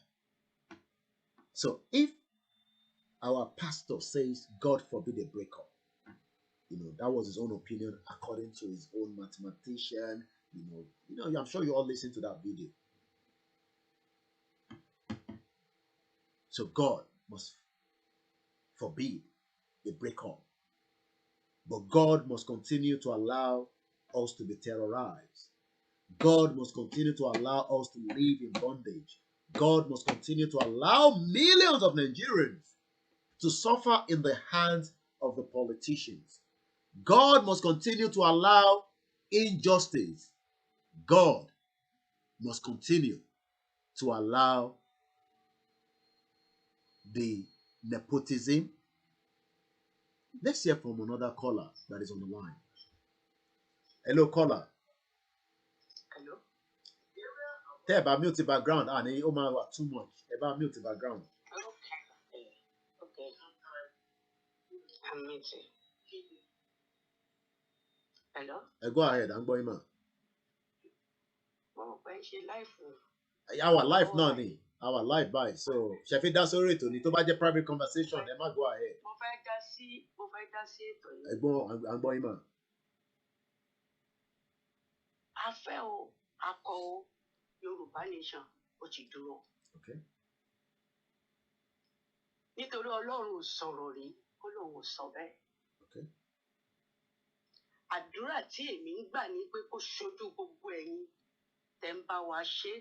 So if our pastor says, God forbid a breakup, that was his own opinion according to his own mathematician. I'm sure you all listened to that video. So God must forbid a breakup. But God must continue to allow us to be terrorized. God must continue to allow us to live in bondage. God must continue to allow millions of Nigerians to suffer in the hands of the politicians. God must continue to allow injustice. God must continue to allow the nepotism. Let's hear from another caller that is on the line. Hello, caller. Hello. Tell about mute the background. Oh my God, too much. About mute the background. Okay. I'm muting. Hello. Go ahead. I'm going, man. Our life now, ni. Our life by. So, Shefi, that's already to need to buy the private conversation. Go ahead. I'm going, man. A fẹ́ o, a kọ o, Yorùbá nation ó ti dúró. Okay. Nítorí Ọlọ́run ò sọ̀rọ̀ rí, ó lóun ò sọ bẹ́ẹ̀. Okay. Àdúrà tí èmi ń gbà ní pé kó ṣojú gbogbo ẹ̀yin tẹ́ ń bá wa ṣe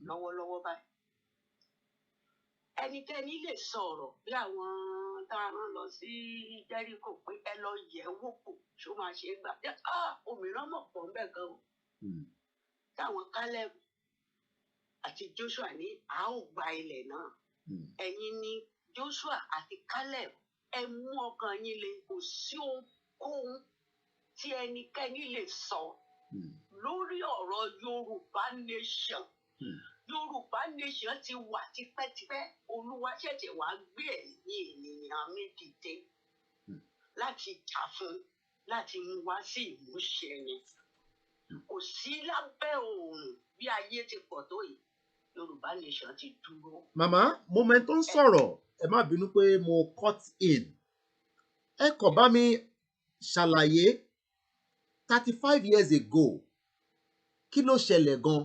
lọ́wọ́lọ́wọ́ báyìí. Ẹnikẹ́ni lè sọ̀rọ̀ bí àwọn tá a rán lọ sí Jẹ́ríkò pé ẹ lọ yẹ̀ wò kò ṣó máa ṣe é gbà. Òmíràn mọ̀ pọ̀ ń bẹ̀ gan o. Táwọn Caleb àti Joshua ní a ó gba ilẹ̀ náà. Ẹ̀yin ni Joshua àti Caleb ẹ mú ọkàn yín le, kò sí ohunkóhun tí ẹnikẹ́ni lè sọ lórí ọ̀rọ̀ Yorùbá nation. Yorùbá nation ti wà tipẹ́tipẹ́. Olúwa ṣẹ̀ṣẹ̀ wá gbé ẹ̀yin ènìyàn mi dìde láti jà fún, láti mú wá sí ìmúṣẹ yẹn. Kò sí lábẹ́ oòrùn bí ayé ti pọ̀ tó yìí. Yorùbá nation ti dúró. Màmá, moment tó ń sọ̀rọ̀, ẹ má bínú pé mo cut in. Ẹ kàn bá mi ṣàlàyé 35 years ago. Kí ló ṣẹlẹ̀ gan?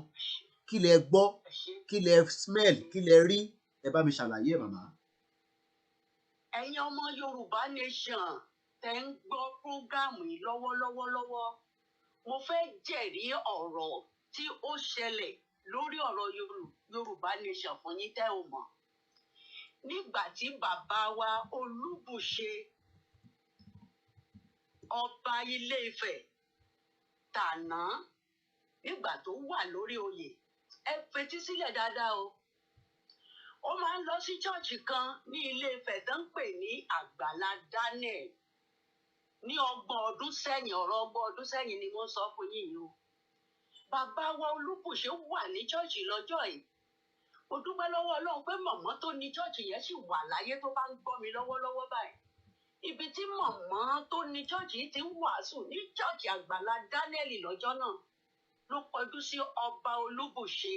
Kí lẹ gbọ́? Kí lẹ smell? Kí lẹ rí? Ẹ bá mi ṣàlàyé, màmá. Ẹ̀yin ọmọ Yorùbá nation tẹ́ ń gbọ́ prógámù yìí lọ́wọ́. Mo fẹ́ jẹ́rìí ọ̀rọ̀ tí ó ṣẹlẹ̀ lórí ọ̀rọ̀ Yorùbá nation fún yín tẹ́ ò mọ̀. Nígbà tí bàbá wa Olúbùṣe ọba Ilé-Ifẹ̀ tàná, nígbà tó wà lórí oyè, ẹ fetí sílẹ̀ dáadáa o. Ó máa ń lọ sí ṣọ́ọ̀ṣì kan ní Ilé-Ifẹ̀ tó ń pè ní Àgbàlá Daniel. Ní 30 ọdún sẹ́yìn, ọ̀rọ̀ 30 ọdún sẹ́yìn ni wọ́n sọ fún yín o. bàbá wa Olúbùṣe wà ní chọ́ọ̀chì lọ́jọ́ yìí. Mo dúpẹ́ lọ́wọ́ Ọlọ́run pé mọ̀mọ́ tó ní chọ́ọ̀chì yẹn sì wà láyé tó bá ń gbọ́ mi lọ́wọ́lọ́wọ́ báyìí. Ibi tí mọ̀mọ́ tó ní chọ́ọ̀chì yìí ti ń wàásù ní chọ́ọ̀chì Àgbàlá Dánẹ́ẹ̀lì lọ́jọ́ náà ló kọjú sí ọba Olúbùṣe.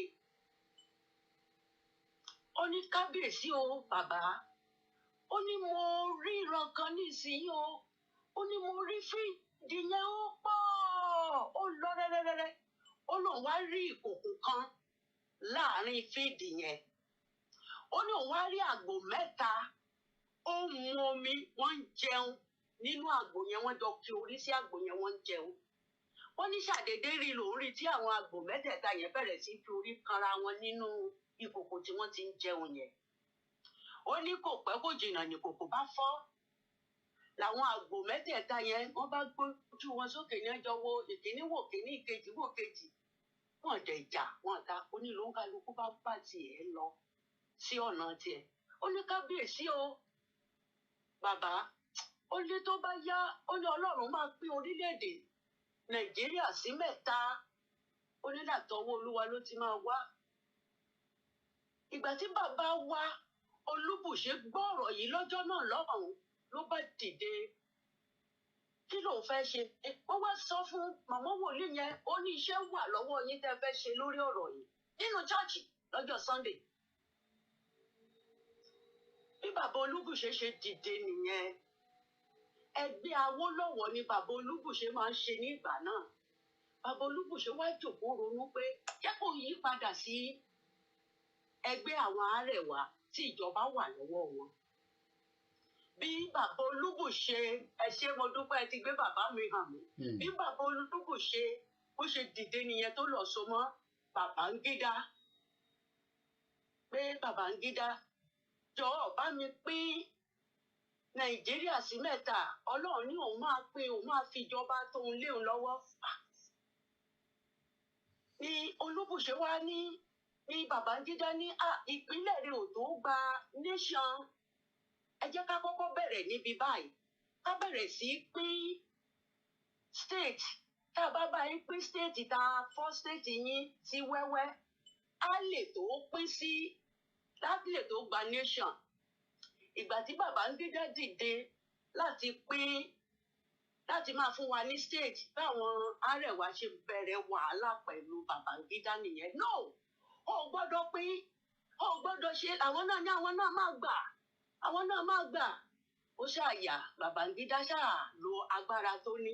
Ó ní kábíyèsí o bàbá. Ó ní mo rí ìran kan nísìnyí o. Ó ní mo rí fídì yẹn ó pọ̀. Ó lọ rẹ́rẹ́rẹ́rẹ́. Ó lóun wá rí ìkòkò kan láàrin fídì yẹn. Ó ní òun wá rí àgbò mẹ́ta. Ó mu omi, wọ́n ń jẹun nínú àgbò yẹn. Wọ́n jọ kí orí sí àgbò yẹn, wọ́n ń jẹun. Wọ́n ní ṣàdédé rí lòun rí tí àwọn àgbò mẹ́tẹ̀ẹ̀ta yẹn bẹ̀rẹ̀ sí fi orí kanra wọn nínú ìkòkò tí wọ́n ti ń jẹun yẹn. Ó ní kò pẹ́ kò jìnnà ní kòkò bá fọ́. Làwọn àgbò mẹ́tẹ̀ẹ̀ta yẹn wọ́n bá gbójú wọn sókè ní ẹjọ́ wo ìkíní wò kíní ìkejì wò kejì. Wọ́n dẹ̀ jà wọ́n ta. Ó ní lóńkálukú bá bá tiẹ̀ lọ sí ọ̀nà tiẹ̀. Ó ní kábíyèsí o bàbá. Ó ní tó bá yá ó ní Ọlọ́run máa pín orílẹ̀-èdè Nàìjíríà sí mẹ́ta. Ó ní látọwọ́ Olúwa ló ti máa wá. Ìgbà tí bàbá wa Olúbùṣe gbọ́ ọ̀rọ̀ yìí lọ́jọ́ náà lọ́hùn ló bá dìde. Kí ló fẹ́ ṣe? Wọ́n wá sọ fún màmá wòlíì yẹn. Ó ní iṣẹ́ wà lọ́wọ́ yín tẹ́ fẹ́ ṣe lórí ọ̀rọ̀ yìí nínú chọ́ọ̀chì lọ́jọ́ Sunday. Bí bàbá Olúbùṣe ṣe dìde nìyẹn. Ẹgbẹ́ Awólọ́wọ̀ ni bàbá Olúbùṣe máa ń ṣe ní ìgbà náà. Bàbá Olúbùṣe wá jókòó ronú pé jẹ́ kó yí padà sí ẹgbẹ́ àwọn Arẹwà tí ìjọba wà lọ́wọ́ wọn. Bí bàbá Olúbùṣe ẹ ṣé mo dúpẹ́ ẹ ti gbé bàbá mi hàn mí. Bí bàbá Olúbùṣe bó ṣe dìde nìyẹn tó lọ so mọ́ Babangida. Pé Babangida jọ̀ọ́ bá mi pín Nàìjíríà sí mẹ́ta. Ọlọ́run ní òun máa pín òun máa fi ìjọba tóun léun lọ́wọ́. Ní Olúbùṣe wá ní Babangida ní ìpínlẹ̀ rẹ̀ ò tó gba nation. Ẹ jẹ́ ká kọ́kọ́ bẹ̀rẹ̀ níbi báyìí. Ká bẹ̀rẹ̀ sí pín state. Tá a bá bá yín pín state tá a fọ́ state yín sí wẹ́wẹ́. Á lè tó pín sí láti lè tó gba nation. Ìgbà tí Babangida dìde láti pín láti máa fún wa ní state báwọn Arẹwà ṣe bẹ̀rẹ̀ wàhálà pẹ̀lú Babangida nìyẹn. No! Ó gbọ́dọ̀ pín. Ó gbọ́dọ̀ ṣe àwọn náà ní àwọn náà máa gbà. Àwọn náà máa gbà. Ó ṣàyà Babangida ṣáà lo agbára tó ní.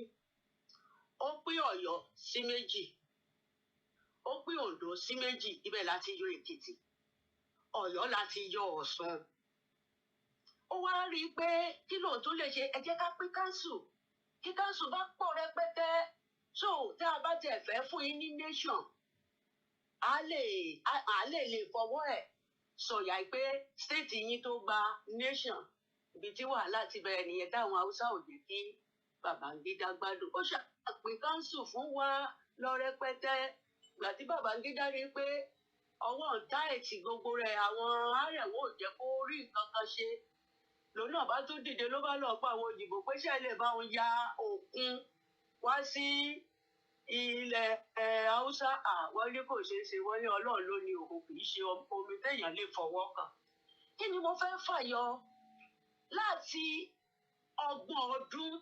Ó pín Ọ̀yọ́ sí méjì. Ó pín Oǹdó sí méjì. Ibẹ̀ láti yọ Èkìtì. Ọ̀yọ́ láti yọ Ọ̀ṣun. Ó wá rí i pé kí ló tún lè ṣe ẹ jẹ́ ká pín káńsù. Kí káńsù bá pọ̀ rẹpẹtẹ. So tá a bá tiẹ̀ fẹ́ fún yín ní nation. A lè fọwọ́ ẹ̀ sọ̀yà pé state yín tó gba nation. Ibi tí wàhálà ti bẹ̀rẹ̀ nìyẹn táwọn Haúsá ò jẹ́ kí Babangida gbádùn. Ó ṣàpín káńsù fún wa lọ rẹpẹtẹ. Ìgbà tí Babangida rí i pé ọwọ́ ọ̀tá ẹ̀tì gbogbo rẹ̀ àwọn Arẹwà ò jẹ́ kó rí nǹkan kan ṣe. Lòun náà bá tún dìde ló bá lọ pa àwọn òyìnbó pé ṣe lè bá wọn ya òkun wá sí ilẹ̀ Haúsá. Àwọn ní kò ṣeé ṣe wọ́n ní Ọlọ́run ló ní òkun kì í ṣe omi téèyàn lè fọwọ́ kàn. Kí ni mo fẹ́ fàyọ láti 30 ọdún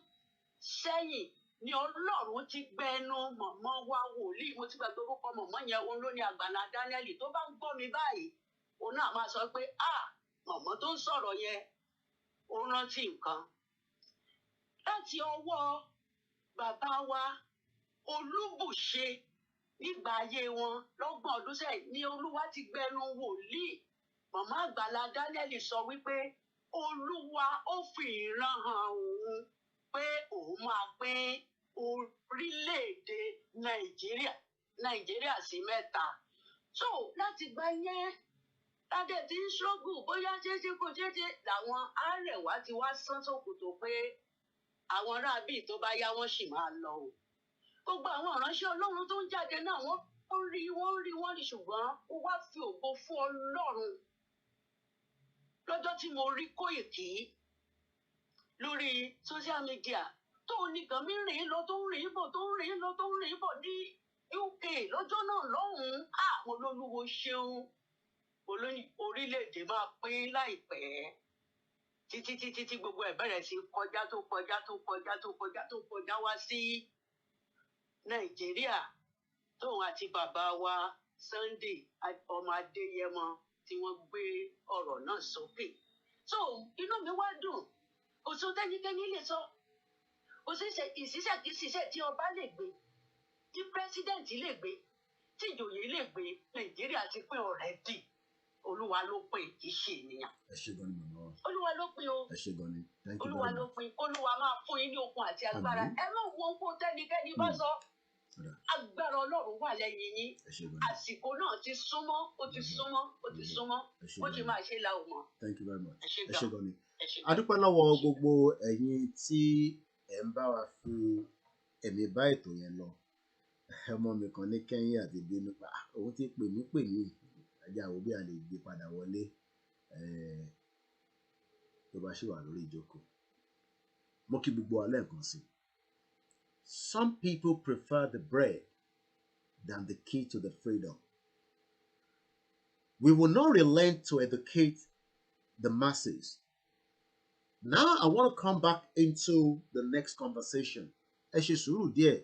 sẹ́yìn ni Ọlọ́run ti gbẹnu mọ̀mọ́ wa wòlíì. Mo ti gbàgbé orúkọ mọ̀mọ́ yẹn. Òun ló ní Àgbàlá Dánẹ́ẹ̀lì. Tó bá ń gbọ́ mi báyìí òun náà máa sọ pé mọ̀mọ́ tó ń sọ̀rọ̀ yẹn ó rántí nǹkan. Láti ọwọ́ bàbá wa Olúbùṣe nígbà ayé wọn 30 ọdún sẹ́yìn ni Olúwa ti gbẹnu wòlíì mọ̀mọ́ Àgbàlá Dánẹ́ẹ̀lì sọ wípé Olúwa ó fi ìran hàn òun pé òun máa pín orílẹ̀-èdè Nàìjíríà sí mẹ́ta. So láti gbà yẹn ládé tí ń ṣọ́gù bóyá ṣeéṣe kò ṣeéṣe làwọn Arẹwà ti wá sán sókòtò pé àwọn aráabí tó bá yá wọn sì máa lọ o. Gbogbo àwọn ìránṣẹ́ Ọlọ́run tó ń jáde náà wọ́n rí ṣùgbọ́n ó wá fi ògo fún Ọlọ́run. Lọ́jọ́ tí mo rí Kóìkí lórí social media tó nìkan mi rìn lọ tó ń rìn bọ̀ tó ń rìn lọ tó ń rìn bọ̀ ní UK lọ́jọ́ náà lọ́hùn-ún mo lólúwo ṣeun orílẹ̀-èdè máa pín láìpẹ́ títí gbogbo ẹ̀ bẹ̀rẹ̀ sí kọjá wá sí Nàìjíríà tóun àti bàbá wa Sunday ọmọ Adéyẹmọ tí wọ́n gbé ọ̀rọ̀ náà sókè. So inú mi wá dùn kò sóhun tẹ́nikẹ́ni lè sọ kò sí ìṣiṣẹ́ tí ọba lè gbé tí pírẹsidẹ́ǹtì lè gbé tí ìjòyè lè gbé Nàìjíríà ti pín ọ̀rẹ́dì Olúwa ló pín kì í ṣe ènìyàn. Ẹ ṣé gan ni màmá wa. Olúwa ló pín o. Ẹ ṣé gan ni. Thank you Olúwa very ló much. pín Olúwa máa fún yín ní okun àti agbára ẹ má wo ohun tẹ́nikẹ́ni bá sọ agbára Ọlọ́run wà lẹ́yìn yín àsìkò náà ti súnmọ́ ó ti súnmọ́ ó ti máa ṣe la ò mọ̀. Thank you very much. Ẹ ṣé gan ni. A dúpẹ́ lọ́wọ́ gbogbo ẹ̀yin tí ẹ̀ ń bá wa fi ẹ̀mí bá ètò yẹn lọ. Ọmọ mi kan ní Kẹ́yìn àti bínú pa òun ti pè mí ajá wo bí a lè gbé padà wọlé tó bá ṣì wà lórí ìjókòó. Mo kí gbogbo wa lẹ́ẹ̀kan sí. Some people prefer the bread than the key to the freedom. We will not relent to educate the masses. Now I want to come back into the next conversation. Ẹ ṣe sùúrù díẹ̀,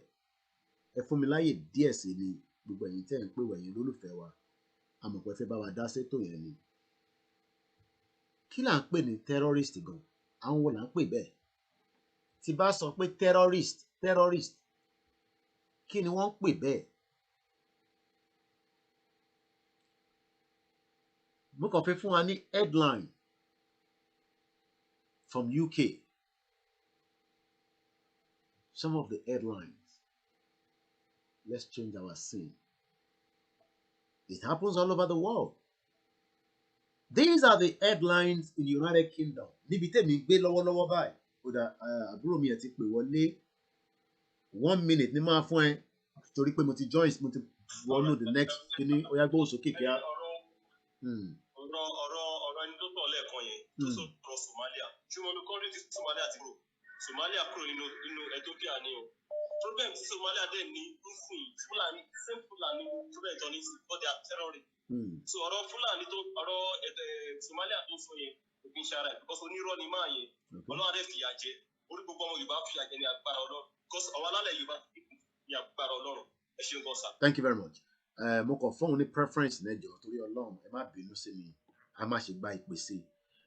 ẹ fún mi láyè díẹ̀ sí ni gbogbo ẹ̀yin tẹ́ ń pè wẹ̀yìn lólùfẹ́ wa. Àmọ́ pé fẹ́ bá wa dá sétò yẹn ni. Kí là ń pè ní terrorist gan? Àwọn wo là ń pè bẹ́ẹ̀? Tí bá sọ pé terrorist, kí ni wọ́n ń pè bẹ́ẹ̀? Mo kàn fẹ́ fún wa ní headline from UK. Some of the headlines. Let's change our scene. It happens all over the world. These are the headlines in the United Kingdom. Níbi tẹ́mi gbé lọ́wọ́lọ́wọ́ báyìí. Kódà àbúrò mi ẹ̀ ti pè wọlé 1 minute ní máa fún ẹ torí pé mo ti join mo ti wọnú the next kíní ó yá gbóhùn sókè kíá. ọ̀rọ̀ ẹni tó tọ̀ lẹ́ẹ̀kan yẹn tó sọ̀rọ̀ Somalia ṣùgbọ́n mi kọ́ rí ti Somalia ti kúrò Somalia kúrò nínú Ethiopia ni o problem tí Somalia dẹ̀ ní nísìn Fúlàní same Fúlàní tó bẹ̀ jọ ní sí but they are terrorists. So ọ̀rọ̀ Fúlàní tó ọ̀rọ̀ Somalia tó sọ yẹn kò kí n ṣe ara ẹ̀ because onírọ́ ni máa yẹn Ọlọ́run adé fìyà jẹ orí gbogbo ọmọ Yorùbá fìyà jẹ ní agbára Ọlọ́run because àwọn alálẹ̀ Yorùbá ní agbára Ọlọ́run ẹ ṣeun gan sir. Thank you very much. Mo kàn fóun ní preference nẹjọ torí Ọlọ́run ẹ má bínú sí mi a má ṣe gba ìpè sí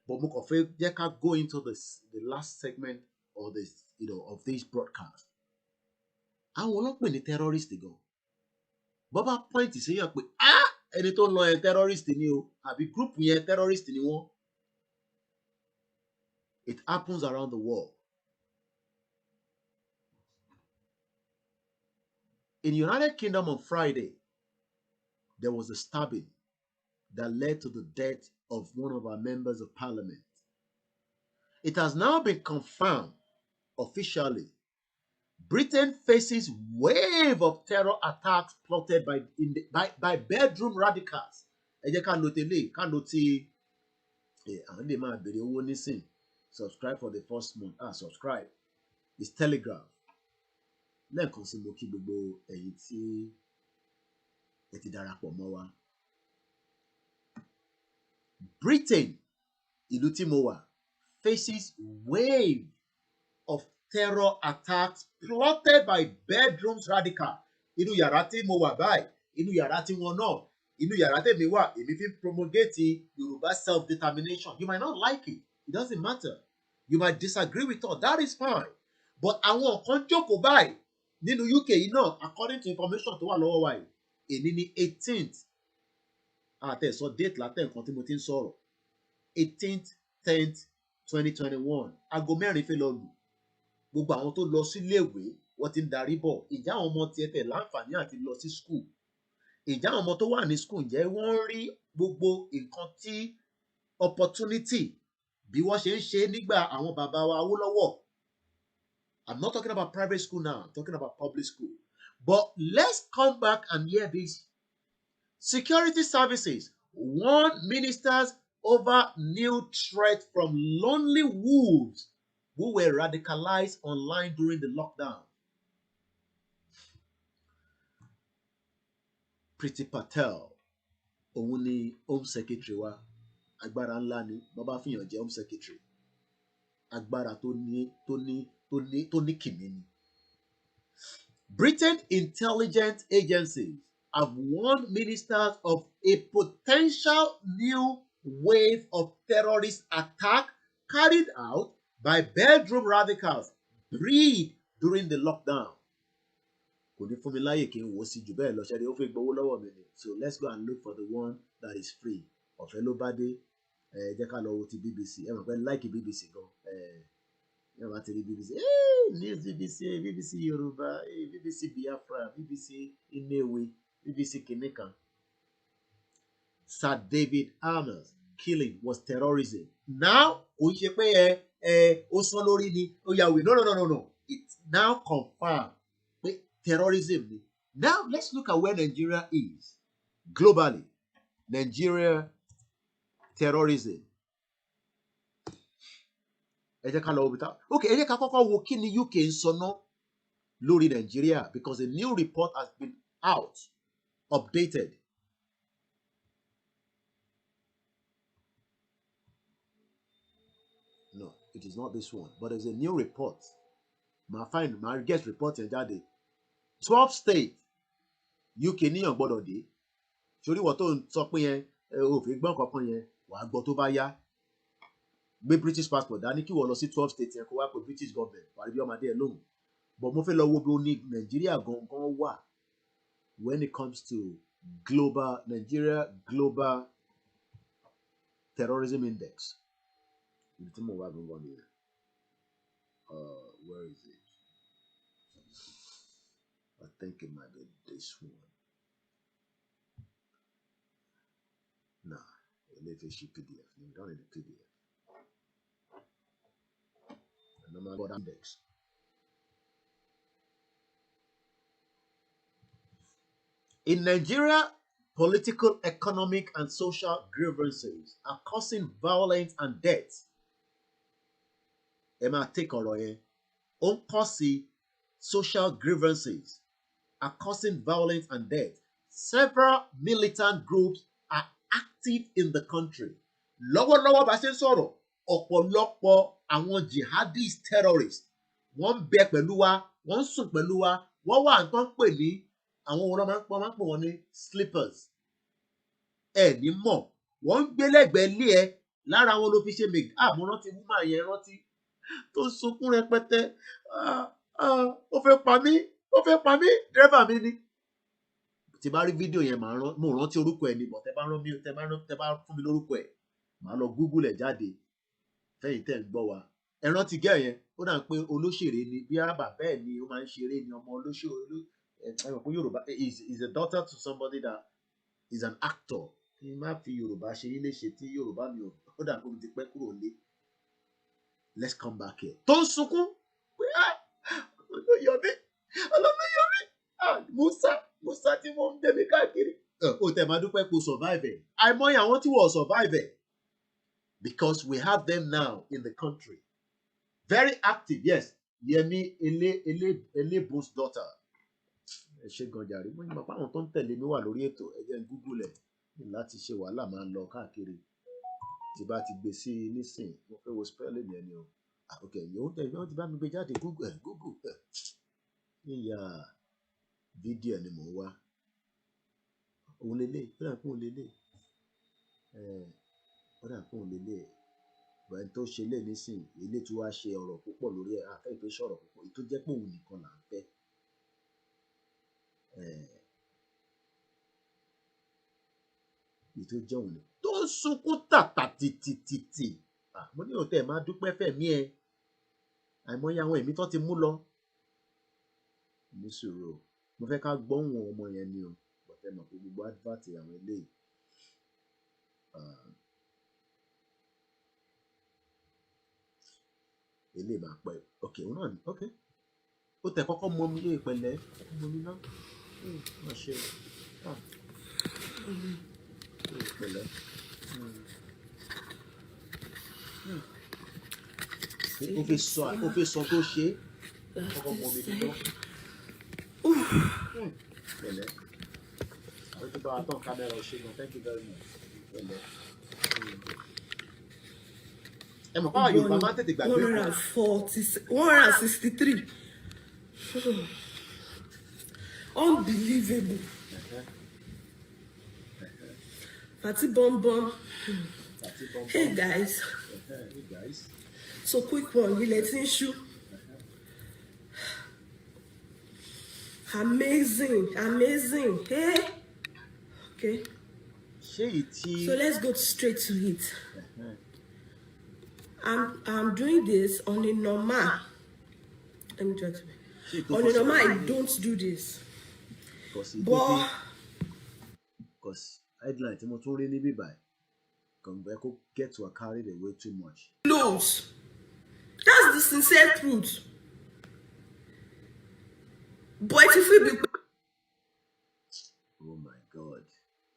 but mo kàn fẹ́ jẹ́ ká go into the last segment of this of this broadcast. Àwọn ọlọ́pàá ní terrorist gan bọ́bá point sí yàn pé ẹni tó ń lọ yẹn terrorist ni o àbí group yẹn terrorist ni wọ́n. It happens around the world. In the United Kingdom on Friday, there was a stabbing that led to the death of one of our members of parliament. It has now been confirmed officially. Britain faces wave of terror attacks plotted by bedroom radicals. Ẹ jẹ́ ká lo tẹ́lẹ̀ ká lo ti àwọn lè máa bèrè owó nísìn. Subscribe for the first month. Subscribe. It's Telegram. Lẹ́ẹ̀kan sí mo kí gbogbo ẹ̀yin tí ẹ ti darapọ̀ mọ́ wa. Britain, ìlú tí mo wà, faces wave of terror attacks plotted by bedrooms radical. Inú yàrá tí mo wà báyìí, inú yàrá tí wọn náà, inú yàrá tèmi wà, èmi fi promulgate Yoruba self-determination. You might not like it. It doesn't matter. You might disagree with us. That is fine. But àwọn kan jókòó báyìí nínú UK yìí náà, according to information tó wà lọ́wọ́ wa yìí, èní ní 18th. Àtẹ̀sọ date látẹ̀ nǹkan tí mo ti ń sọ̀rọ̀. 18th 10th 2021. Aago mẹ́rin fẹ́ lọ lù. Gbogbo àwọn tó lọ síléèwé wọ́n ti ń darí bọ̀. Ìjà àwọn ọmọ tiẹ̀ tẹ̀ láǹfààní àti lọ sí school. Ìjà àwọn ọmọ tó wà ní school ǹjẹ́ wọ́n rí gbogbo nǹkan tí opportunity bí wọ́n ṣe ń ṣe nígbà àwọn bàbá wa Awólọ́wọ̀. I'm not talking about private school now. I'm talking about public school. But let's come back and hear this. Security services warn ministers over new threat from lonely wolves who were radicalized online during the lockdown. Priti Patel òun ni home secretary wa agbára ńlá ni wọ́n bá fìyàn jẹ home secretary agbára tó ní kìmí ni. Britain intelligence agencies have warned ministers of a potential new wave of terrorist attack carried out by bedroom radicals breed during the lockdown. Kò ní fún mi láyè kí n wò sí jù bẹ́ẹ̀ lọ ṣẹ́ni ó fẹ́ gbowó lọ́wọ́ mi ni. So let's go and look for the one that is free. Ọ̀fẹ́ ló bá dé jẹ́ ká lọ wo ti BBC. Ẹ mọ̀ pé like BBC gan. Ẹ máa ti rí BBC. News BBC Yoruba, BBC Biafra, BBC Inewe, BBC Kinikan. Sir David Armer's killing was terrorism. Now, kò ṣe pé ó sọ lórí ni ó yà wí. No. It's now confirmed pé terrorism ni. Now, let's look at where Nigeria is globally. Nigeria terrorism. Ẹ jẹ́ ká lọ wò. Okay, ẹ jẹ́ ká kọ́kọ́ wo kí ni UK ń sọ náà lórí Nigeria because a new report has been out, updated. No, it is not this one, but there's a new report. My guest report yẹn jáde. 12 states UK níyàn gbọ́dọ̀ dé. Sórí wọ́n tó ń sọ pé yẹn òfin gbọ́n kankan yẹn wàá gbọ́ tó bá yá. Gbé British passport dání kí wọ́n lọ sí 12 states yẹn kó wá pé British government wàá bí ọmọdé ẹ lóhùn. But mo fẹ́ lọ wo bí ó ní Nigeria gangan wà when it comes to Nigeria global terrorism index. Ibi tí mo wá gangan nìyẹn. Where is it? I think it might be this one. Nah, it's a PDF. You don't need a PDF. No matter what index. In Nigeria, political, economic, and social grievances are causing violence and death. Ẹ máa take ọ̀rọ̀ yẹn. Ó ń cause social grievances are causing violence and death. Several militant groups are active in the country. Lọ́wọ́lọ́wọ́ bá ṣe ń sọ̀rọ̀, ọ̀pọ̀lọpọ̀ àwọn jihadist terrorists wọ́n ń bẹ pẹ̀lú wa, wọ́n ń sùn pẹ̀lú wa, wọ́n wà nǹkan pè ní àwọn òun máa ń pè wọ́n ní sleepers. Ẹ ní mọ̀, wọ́n ń gbé lẹ́gbẹ̀ẹ́ ilé ẹ lára wọn ló fi ṣe mègì. Mo rántí woman yẹn rántí tó ń sunkún rẹpẹtẹ. Ó fẹ́ pa mí, dírẹ́fà mi ni. Tí bá rí fídíò yẹn mo rántí orúkọ ẹ ní bọ̀ tẹ bá fún mi lórúkọ ẹ màá lọ Google ẹ jáde fẹ́yìn tẹ́ ń gbọ́ wa. Ẹ rántí gẹ́ yẹn ó dà pé olóṣèré ni bí bàbá ẹ̀ ni ó máa ń ṣeré ni ọmọ olóṣèré. Ẹ mọ̀ pé Yorùbá is a daughter to somebody that is an actor. Kí n má fi Yorùbá ṣe yín léṣe tí Yorùbá mi ó dà pé mo ti pẹ́ kúrò lé. Let's come back here. Tó ń sunkún pé olóyọ̀mí Musa tí wọ́n ń dẹ́mi káàkiri. Ó tẹ̀ máa dúpẹ́ kó survive ẹ̀. Àìmọye àwọn tí wọ́n survive ẹ̀. Because we have them now in the country. Very active, yes. Yemi Elebo's daughter. Ẹ ṣe gan jàre. Mo ní mọ̀ pé àwọn tó ń tẹ̀lé mi wà lórí ètò. Ẹ jẹ́ n Google ẹ̀ láti ṣe wàhálà máa ń lọ káàkiri. Tí bá ti gbé sí nísìn, mo fẹ́ wo spelling yẹn ni o. Okay, yóò tẹ̀ yóò ti bá mi gbé jáde Google. Níyà fídíò ni mò ń wá. Òun lélẹ̀, ó dà pé òun lélẹ̀. Ó dà pé òun lélẹ̀. Bẹ́ẹ̀ tó ṣe lé nísìn, ilé tí wàá ṣe ọ̀rọ̀ púpọ̀ lórí ẹ̀. Àfẹ́ ìpè sọ̀rọ̀ púpọ̀. Èyí tó jẹ́ pé òun nìkan là ń fẹ́. Èyí tó jẹ́ òun nìkan. Tó ń sunkún tàtà tìtìtìtì. Mo ní òtẹ́ máa dúpẹ́ fẹ̀mí ẹ. Àìmọye àwọn ẹ̀mí tó ti mú lọ. Ní sùúrù. Mo fẹ́ ká gbóhùn ọmọ yẹn ni o. Bọ̀tẹ́ mọ̀ pé gbogbo advert àwọn eléyìí. Ilé máa pẹ́. Okay, òun náà ni. Okay. Ó tẹ̀ kọ́kọ́ mọ mi lé ìpẹ̀lẹ́. Mọ mi náà. Má ṣe. Ìpẹ̀lẹ́. Ó fi sọ tó ṣe. Kọ́kọ́ mọ mi náà. Pẹ̀lẹ́. Thank you very much. ẹ mọ̀ káwọn Yorùbá máa ń tètè gbàgbé kan. 163. Unbelievable. Party bomb bomb. Hey guys. Hey guys. So quick one, we let in shoot. Amazing. Hey. Okay. So let's go straight to it. I'm doing this on a normal. Let me try to. On a normal, I don't do this. But because headline tí mo tún rí níbí báyìí kàn gbẹ kó get to carry the way too much. Close. That's the sincere truth. But if we be oh my God.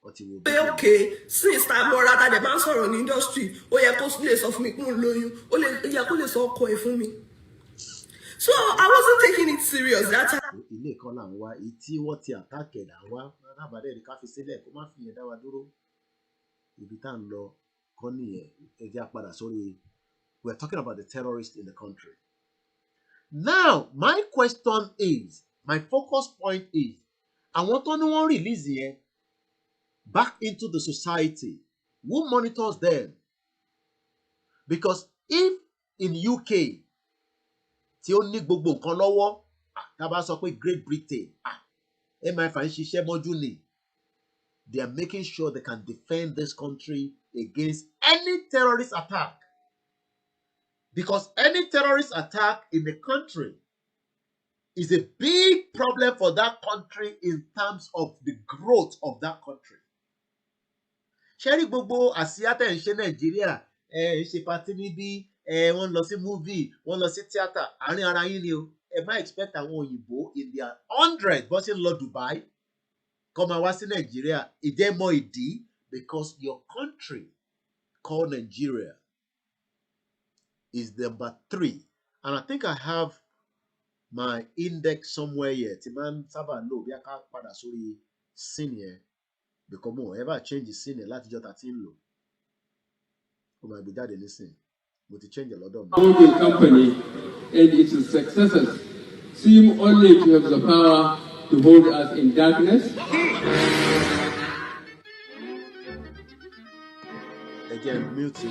What you will be okay, since time more rather the man sọ̀rọ̀ ní industry, ó yẹ kó lè sọ fún mi kún lóyún, ó yẹ kó lè sọ ọkọ ẹ̀ fún mi. So I wasn't taking it serious that time. Ilé kan là ń wá, ìtí wọ́n ti attack ẹ̀ là ń wá, lábàdé ẹ̀rí ká fi sílẹ̀ kó má fi yẹn dá wa dúró. Ibi tá à ń lọ kọ́ nìyẹn, ẹ jẹ́ á padà sórí. We're talking about the terrorists in the country. Now, my question is, my focus point is, àwọn tó ní wọ́n release yẹn back into the society, who monitors them? Because if in UK tí ó ní gbogbo nǹkan lọ́wọ́, tá bá sọ pé Great Britain, MI5 ń ṣiṣẹ́ mọ́jú ni, they are making sure they can defend this country against any terrorist attack. Because any terrorist attack in the country is a big problem for that country in terms of the growth of that country. Ṣé rí gbogbo àsíá tẹ̀ ń ṣe Nàìjíríà, ń ṣe party níbí, wọ́n lọ sí movie, wọ́n lọ sí theatre, àárín ara yín ni o. Ẹ má expect àwọn òyìnbó in their 100 bó ṣe ń lọ Dubai kó máa wá sí Nàìjíríà. Ìjẹ́ mọ ìdí because your country called Nigeria is number 3. And I think I have my index somewhere here. Tí máa ń sábà lò bí a ká padà sórí scene yẹn. Because mo ever change the scene láti jọ́ ta ti ń lò. Ó máa gbé jáde nísìn. Mo ti change lọ́dọ̀ mi. The company and its successors seem only to have the power to hold us in darkness.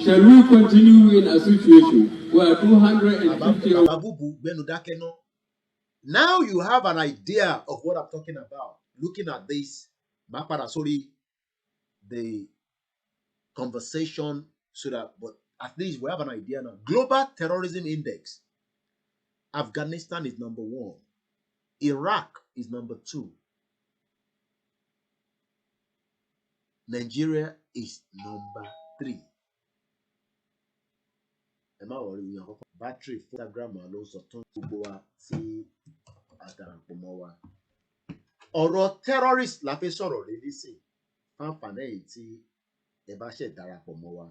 Shall we continue in a situation where 250 Now you have an idea of what I'm talking about. Looking at this, the conversation so that, but at least we have an idea now. Global Terrorism Index. Afghanistan is number 1. Iraq is number 2. Nigeria is number 3. Ẹ má wọrí yẹn kọ́kọ́. Battery fún Instagram ló sọ tó gbogbo wa tí àtàràpọ̀ mọ́ wa. Ọ̀rọ̀ terrorist la fẹ́ sọ̀rọ̀ lé nísìn. Fáǹfààní èyí tí ẹ bá ṣẹ̀ darapọ̀ mọ́ wa.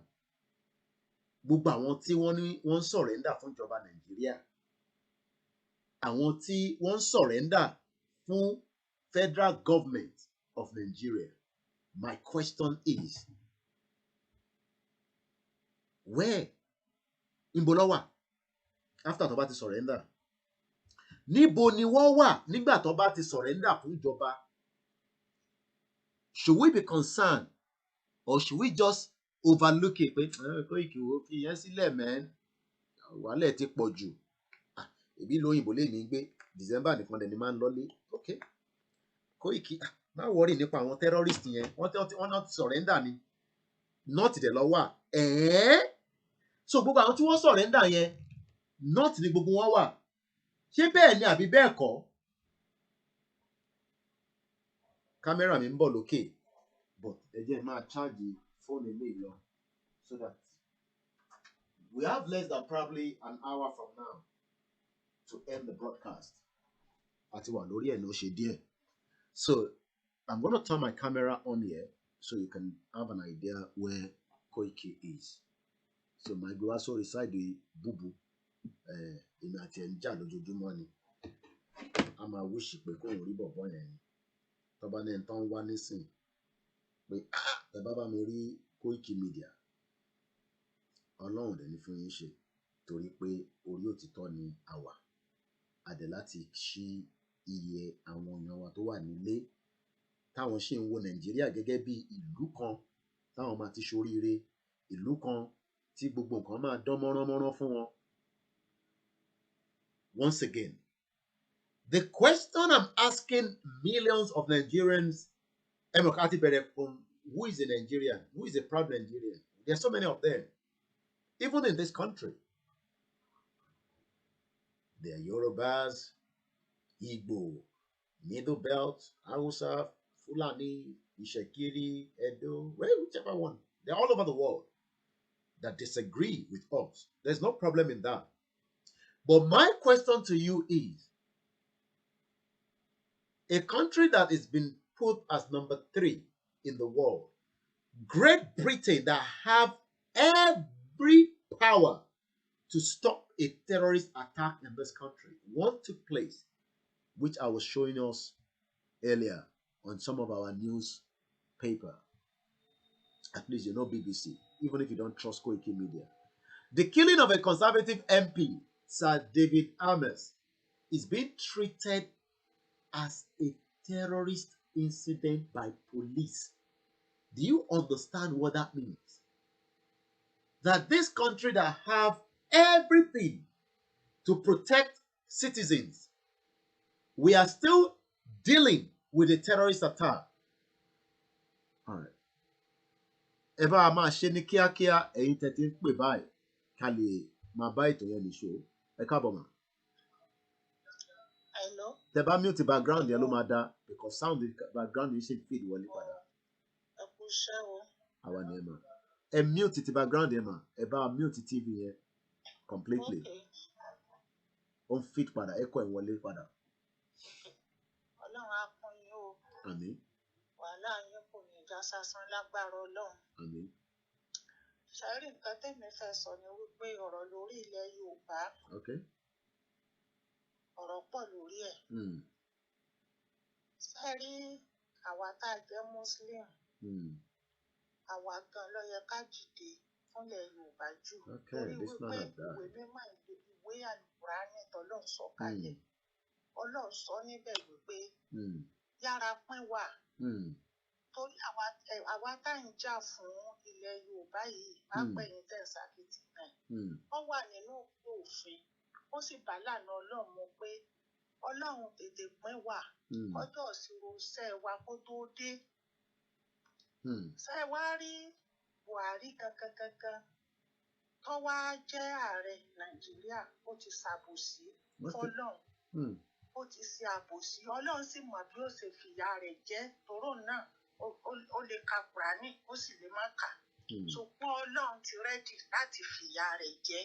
Gbogbo àwọn tí wọ́n ní wọ́n ń sọ̀rẹ́ndà fún ìjọba Nàìjíríà. Àwọn tí wọ́n ń sọ̀rẹ́ndà fún Federal Government of Nigeria. My question is, where? Níbo ló wà after tó bá ti surrender? Níbo ni wọ́n wà nígbà tó bá ti surrender fún ìjọba? Should we be concerned or should we just overlook it? Pé Koiki wo fi yẹn sílẹ̀ mẹ́n, wàhálẹ̀ ti pọ̀ jù. Èbí lóyìnbó lè ní gbé December nìkan dẹ̀ ni máa ń lọ́lé. Okay. Koiki, má worry nípa àwọn terrorist yẹn. Wọ́n náà ti surrender ni. Not dẹ̀ lọ wà. So gbogbo àwọn tí wọ́n surrender yẹn, not ni gbogbo wọn wà. Ṣé bẹ́ẹ̀ ni àbí bẹ́ẹ̀ kọ́? Kámẹ́rà mi ń bọ̀ lókè, but ẹ jẹ́ máa charge fóònù ilé lọ so that we have less than probably an hour from now to end the broadcast. Àti wà lórí ẹ̀ ló ṣe díẹ̀. So I'm going to turn my camera on here so you can have an idea where Koiki is. So my gbé wá sórí side búbu, èmi àti ẹ̀ ń jà lójoojúmọ́ ni. A máa wíṣì pé kóun rí bọ̀bọ́ yẹn ni. Tó bá ní ẹni tó ń wá nísìn, pé ẹ bá mi rí Koiki Media Ọlọ́run dẹ̀ ní fún yín ṣe torí pé orí òtítọ́ ni a wà adẹ̀ láti ṣí iye àwọn èèyàn wa tó wà nílé táwọn ṣì ń wo Nàìjíríà gẹ́gẹ́ bí ìlú kan táwọn máa ti ṣoríire ìlú kan tí gbogbo nǹkan máa dán mọ́rán fún wọn. Once again, the question I'm asking millions of Nigerians, from who is a Nigerian, who is a proud Nigerian? There are so many of them, even in this country. There are Yorubas, Igbo, Middle Belt, Hausa, Fulani, Ishekiri, Edo, whichever one. They're all over the world that disagree with us. There's no problem in that. But my question to you is, a country that has been put as number 3 in the world, Great Britain, that have every power to stop a terrorist attack in this country, one took place, which I was showing us earlier on some of our newspaper. At least you know BBC, even if you don't trust KOIKIMEDIA. The killing of a Conservative MP, Sir David Ames, is being treated as a terrorist incident by police. Do you understand what that means? That this country that have everything to protect citizens, we are still dealing with a terrorist attack. All right. Ẹ bá máa ṣe ní kíákíá ẹ̀yin tẹ́tí ń pè báyìí ká lè máa bá ètò yẹn nìṣó. Ẹ káàbọ̀ mà. Hello. Tẹ́ bá mute background yẹn ló máa dá because sound background yìí ṣe feed wọlé padà. Ẹ kú iṣẹ́ o. Àwa ni ẹ mà. Ẹ mute ti background yẹn mà. Ẹ bá mute TV yẹn completely. Ó ń feed padà ẹ kọ́ ẹ̀ wọlé padà. Ọlọ́run á kún yín o. Àmín. Wàhálà yín kò ní já sásán lágbára Ọlọ́run. Àmín. Ṣẹ́rí nǹkan tèmi fẹ́ sọ ni wípé ọ̀rọ̀ lórí ilẹ̀ Yorùbá. Okay. Ọ̀rọ̀ pọ̀ lórí ẹ̀. Ṣẹ́rí àwa tá a jẹ́ Muslim. Àwa gan ló yẹ ká dìde fúnlẹ̀ Yorùbá jù. Torí wípé ìwé mímọ́ ìwé Àlùkùránì t'Ọlọ́run sọ kalẹ̀. Ọlọ́run sọ níbẹ̀ wípé yára pín wà. Torí àwa tá ń jà fún ilẹ̀ Yorùbá yìí, pápẹ́yìn tẹ̀ ṣàkìtì náà. Wọ́n wà nínú òfin, ó sì bá lànà Ọlọ́run mu pé Ọlọ́run tètè pín wà. Ọjọ́ ìṣirò iṣẹ́ wa kó tó dé. Ṣé wá rí Buhari gangan tó wá jẹ́ ààrẹ Nàìjíríà, ó ti ṣàbòsí fọ́lọ́run. Ó ti ṣe àbòsí. Ọlọ́run sì mọ̀ bí ó ṣe fìyà rẹ̀ jẹ tòró náà. Ó lè ka Kùránì ó sì lè má kà. Ṣùgbọ́n Ọlọ́run ti rẹ́dì láti fìyà rẹ̀ jẹ.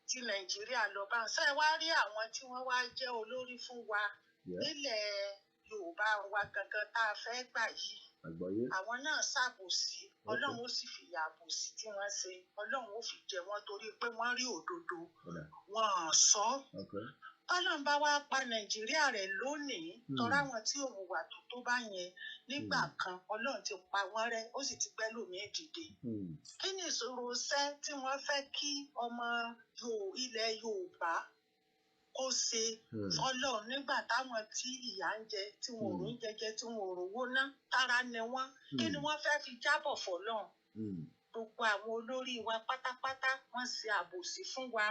Tí Nàìjíríà lọ bá ń ṣe wá rí àwọn tí wọ́n wá jẹ́ olórí fún wa nílẹ̀ Yorùbá wa gangan tá a fẹ́ gbà yìí. Àwọn náà ṣàbòsí. Ọlọ́run ó sì fìyà àbòsí tí wọ́n ṣe. Ọlọ́run ó fi jẹ wọ́n torí pé wọ́n rí òdodo. Wọ́n sọ. Ọlọ́run bá wá pa Nàìjíríà rẹ̀ lónìí tọ́ra àwọn tí òun wà tó bá yẹn nígbà kan Ọlọ́run ti pa wọ́n rẹ́ ó sì ti gbẹ́ lòmíì dìde. Kí ni ìṣòro iṣẹ́ tí wọ́n fẹ́ kí ọmọ ilẹ̀ Yorùbá kó ṣe fọ́lọ́run nígbà táwọn tí ìyà ń jẹ tí wọn ò rún jẹjẹ tí wọn ò rówó ná tára ni wọ́n? Kí ni wọ́n fẹ́ fi jábọ̀ fọ́lọ́run? Gbogbo àwọn olórí wa pátápátá wọ́n ṣe àbòsí fún wa.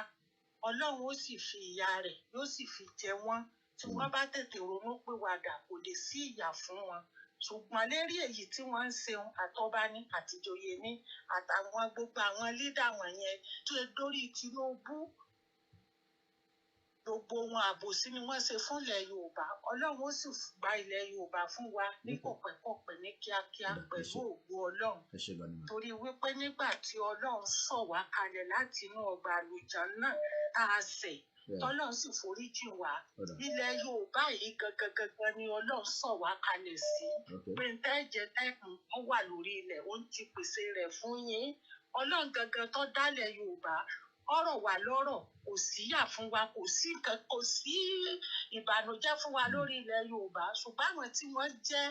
Ọlọ́run ó sì fi ìyà rẹ̀ yóò sì fi jẹ wọ́n. Tí wọ́n bá tètè ronú pìwàdà kò lè sí ìyà fún wọn. Ṣùgbọ́n lérí èyí tí wọ́n ń ṣeun àtọba ní àtìjòyè ní àtàwọn gbogbo àwọn lídà wọ̀nyẹn tó dórí Tinubu, gbogbo wọn àbòsí ni wọ́n ṣe fún ilẹ̀ Yorùbá. Ọlọ́run ó sì gba ilẹ̀ Yorùbá fún wa ní kọ̀pẹ́kọ̀pẹ́ ní kíákíá pẹ̀lú ògo Ọlọ́run. Torí wípé nígbà tí Ọlọ́run sọ̀ wá kalẹ̀ láti inú ọgbà àlùjánnà tá a ṣẹ̀, tọ́lọ́run sì foríjì wá. Ilẹ̀ Yorùbá yìí gangan ni Ọlọ́run sọ̀ wá kalẹ̀ sí. Pé ń tẹ́jẹ tẹ́kùn ó wà lórí ilẹ̀, ó ti pèsè rẹ̀ fún yín. Ọlọ́run gangan tó dálẹ̀ Yorùbá, ọ̀rọ̀ wà lọ́rọ̀, kò síyà fún wa, kò sí ìbànújẹ́ fún wa lórí ilẹ̀ Yorùbá. Ṣùgbọ́n àwọn tí wọ́n jẹ́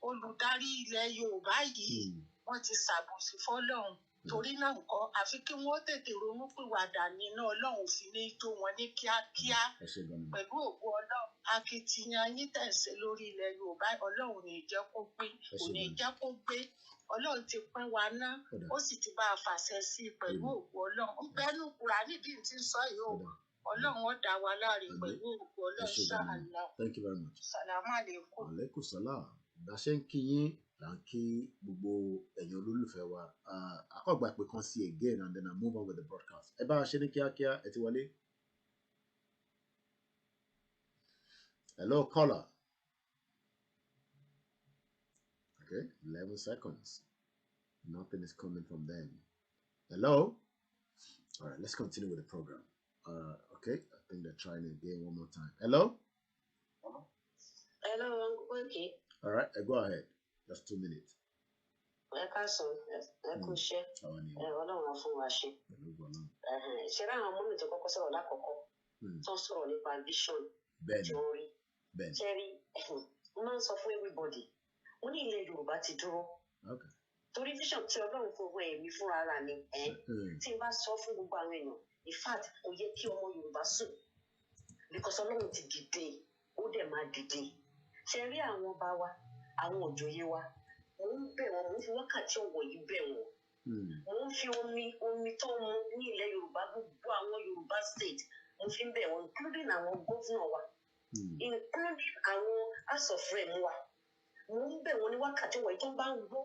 olùdarí ilẹ̀ Yorùbá yìí wọ́n ti ṣàbòsí fọ́lọ́run torí náà nǹkan àfi kí wọ́n tètè ronúpìwàdà nínú Ọlọ́run fi ní tó wọn ní kíákíá pẹ̀lú ògo Ọlọ́run akitiyan yín tẹ̀sí lórí ilẹ̀ Yorùbá Ọlọ́run ní jẹ́ kó gbé kò ní jẹ́ kó gbé Ọlọ́run ti pín wa ná ó sì ti bá a fàṣẹ sí i pẹ̀lú ògo Ọlọ́run ń bẹ́nu kúra nídìí tí ń sọ yìí o Ọlọ́run ó dá wa láre pẹ̀lú ògo Ọlọ́run ṣáàlà. Thank you very much. Sàlámù àlékún. Àlékún sàlám. Ìdáṣẹ́ ń kí yín là ń kí gbogbo ẹ̀yin olólùfẹ́ wa. Akọ́gbà pé kan sí again and then I move on with the broadcast. Ẹ bá a ṣe ní kíákíá ẹ ti wọlé. Hello caller. Okay, 11 seconds. Nothing is coming from them. Hello? All right, let's continue with the program. Okay, I think they're trying again one more time. Hello? Hello, okay. All right, go ahead. Just 2 minutes. Okay. Torí vision tí Ọlọ́run fún ọgbọ́n ẹ̀mí fúnra ara mi tí n bá sọ fún gbogbo àwọn èèyàn in fact kò yẹ kí ọmọ Yorùbá sùn because Ọlọ́run ti dìde ó dẹ̀ máa dìde ṣe rí àwọn ọba wa àwọn òjòyè wa mo ń bẹ̀ wọ́n mo ń fi wákàtí ọ̀wọ̀ yìí bẹ̀ wọ́n mo ń fi omi tó mu ní ilẹ̀ Yorùbá gbogbo àwọn Yorùbá state mo fi ń bẹ̀ wọ́n including àwọn gómìnà wa including àwọn house of rem wa mo ń bẹ̀ wọ́n ní wákàtí ọ̀wọ̀ yìí tó bá ń gbọ́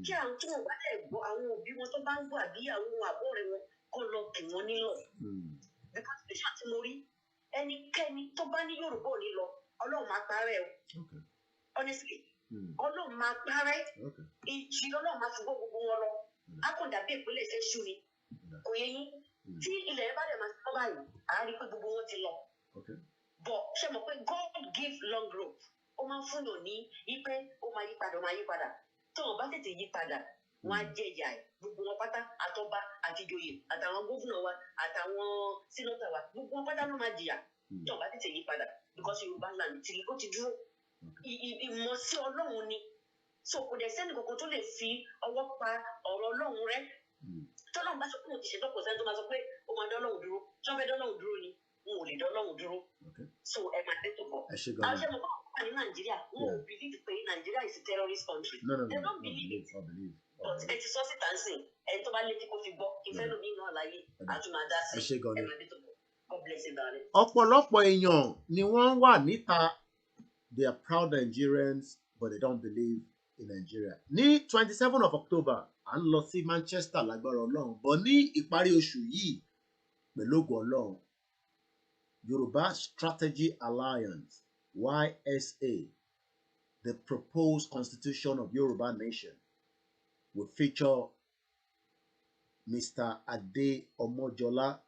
kí àwọn tó wà lẹ̀ gbọ́ àwọn òbí wọn tó bá ń gbọ́ àbí àwọn àbọ̀ rẹ̀ wọn kọ́ lọ kì wọ́n nílọ̀ because pèsè àti mo rí ẹnikẹ́ni tó bá ní Yorùbá ò ní lọ Ọlọ́run máa parẹ́ o honestly Ọlọ́run máa parẹ́ ìjì Ọlọ́run máa fi gbọ́ gbogbo wọn lọ á kò dàbí ìpínlẹ̀ ìfẹ́ ṣú ni kò yẹ yín tí ilẹ̀ ẹ bá dẹ̀ máa sọ báyìí à á rí pé gbogbo wọn ti lọ but ṣe mọ̀ pé God give long rope ó máa ń fún yàn ní ipe ó máa yí padà ó máa yí padà tó wọn bá tètè yí padà wọn á jẹ ìyà ẹ gbogbo wọn pátá àtọba àti ìjòyè àtàwọn gómìnà wa àtàwọn sínátà wa gbogbo wọn pátá ló máa jìyà tó wọn bá tètè yí padà because Yorùbá land tí ó ti dúró ìmọ̀ sí Ọlọ́run ni so kò dẹ̀ sẹ́ni kankan tó lè fi ọwọ́ pa ọ̀rọ̀ Ọlọ́run rẹ tọ́lọ́run bá sọ pé òun ti ṣètò kò sẹ́ni tó máa sọ pé ó máa dán Ọlọ́run dúró tí wọ́n fẹ́ dán Ọlọ́run dúró ni wọn ò lè dán Ọlọ́run dúró so ẹ máa dé tó bọ̀ àwọn ṣe mo bá wọn wà ní Nàìjíríà wọn ò believe pé Nigeria is a terrorist country they don't believe it but ẹ ti sọ síta ń sìn ẹni tó bá létí kó fi gbọ́ ìfẹ́ lómi náà láyé àtúmọ̀dá sí ẹ máa dé tó bọ̀ God bless you darling. Ọ̀pọ̀lọpọ̀ èèyàn ni wọ́n wà níta they are proud Nigerians but they don't believe in Nigeria. Ní 27 of October à ń lọ sí Manchester lágbára Ọlọ́run but ní ìparí oṣù yìí pẹ̀lú ògo Ọlọ́run Yoruba Strategy Alliance YSA the proposed constitution of Yoruba nation will feature Mr. Ade Omojola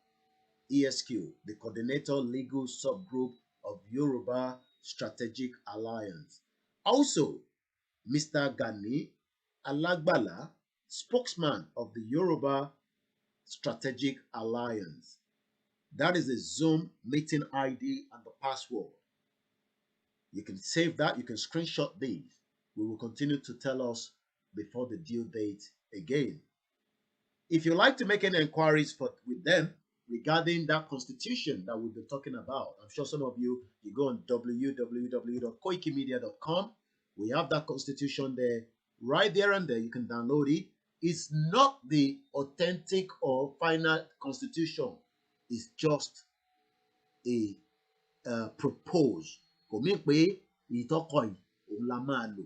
ESQ, the coordinator legal subgroup of Yoruba Strategic Alliance. Also, Mr. Gani Alagbala, spokesman of the Yoruba Strategic Alliance. That is a Zoom meeting ID and the password. You can save that. You can screenshot these. We will continue to tell us before the due date again. If you like to make any inquiries with them regarding that constitution that we've been talking about, I'm sure some of you go on www.koikimedia.com. We have that constitution there. Right there and there, you can download it. It's not the authentic or final constitution. It's just a proposed. Kò mí pé ìtọ́kọ̀ yìí òun la máa lò.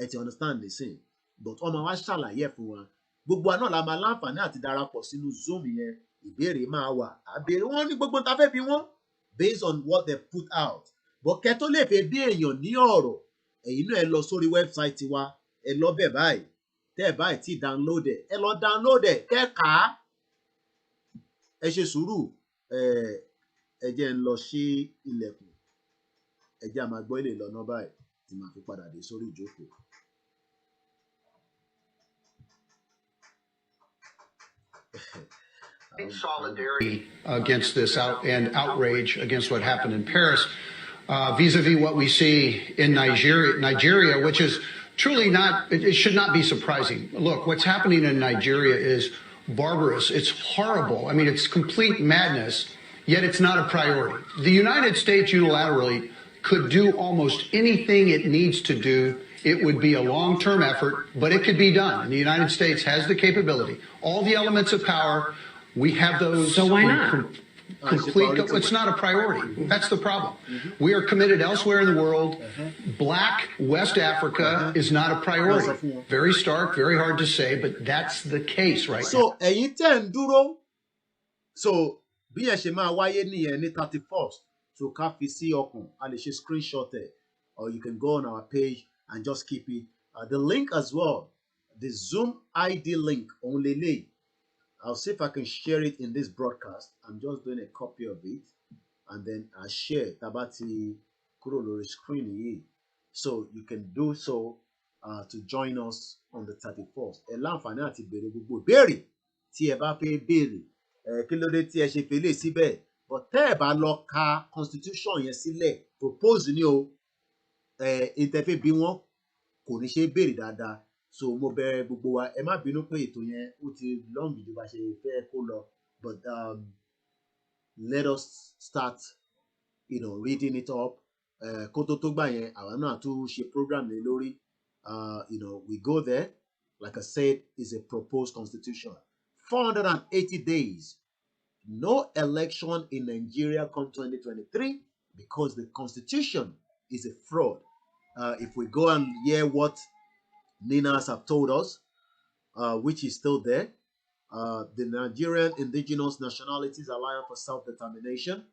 Ẹ ti understand the same. But ọmọ wa ṣàlàyé fún wa. Gbogbo àná la máa láǹfààní àti darapọ̀ sínú Zoom yẹn. Ìbéèrè máa wà. Àbèrè wọn ní gbogbo ta fẹ́ bí wọn. Based on what they put out. But kẹ́ tó lè fẹ́ bí èèyàn ní ọ̀rọ̀. Ẹ̀yin náà ẹ lọ sórí wẹ́bsáìtì wa. Ẹ lọ bẹ̀ báyìí. Tẹ́ ẹ báyìí tí download ẹ̀. Ẹ lọ download ẹ̀. Kẹ́ kà á. Ẹ ṣe sùúrù. Ẹ jẹ́ ń lọ sí ilẹ̀kùn. Ẹ jẹ́ a máa gbọ́ ilé lọ́nà báyìí. Tí màá fi padà dé sórí ìjókòó. Solidarity against this outrage against what happened in Paris. vis-a-vis what we see in Nigeria, which is truly not, it should not be surprising. Look, what's happening in Nigeria is barbarous. It's horrible. I mean, it's complete madness, yet it's not a priority. The United States unilaterally could do almost anything it needs to do. It would be a long-term effort, but it could be done. And the United States has the capability. All the elements of power, we have those. So why not? It's not a priority. That's the problem. We are committed elsewhere in the world. Black West Africa is not a priority. Very stark, very hard to say, but that's the case right now. So, ẹ̀yin tẹ́ ń dúró. So, bí ẹ ṣe máa wáyé nìyẹn ní 31st. So, ká fi sí ọkàn, a lè ṣe screenshot ẹ̀, or you can go on our page and just keep it. The link as well, the Zoom ID link, òun lélẹ́yìí. I'll see if I can share it in this broadcast. I'm just doing a copy of it and then I'll share tabati kúrò lórí screen yìí. So you can do so to join us on the 31st. Ẹ láǹfààní àti béèrè gbogbo ìbéèrè tí ẹ bá fẹ́ béèrè. Kí ló dé tí ẹ ṣe fèlè síbẹ̀? But tẹ́ ẹ bá lọ ka constitution yẹn sílẹ̀, propose ni o, ìtẹ́fẹ́ bí wọ́n kò ní ṣe béèrè dáadáa. So mo bẹ̀ gbogbo wa, ẹ má bínú pé ètò yẹn ó ti long ju bá ṣe fẹ́ kó lọ, but let us start, reading it up. Kó tó gbà yẹn, àwa náà tún ṣe program lé lórí. We go there, like I said, is a proposed constitution. 480 days, no election in Nigeria come 2023 because the constitution is a fraud. If we go and hear what Ninas have told us, which is still there. The Nigerian Indigenous Nationalities Alliance for Self-Determination.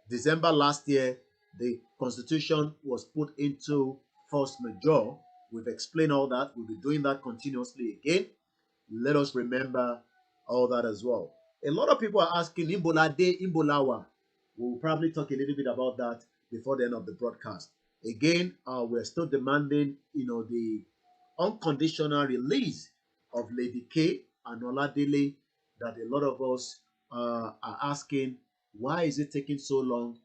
December last year, the constitution was put into force majeure. We've explained all that. We'll be doing that continuously again. Let us remember all that as well. A lot of people are asking, Imbola de Imbolawa. We'll probably talk a little bit about that before the end of the broadcast. Again, we're still demanding, the unconditional release of Lady K and Oladele that a lot of us are asking, why is it taking so long?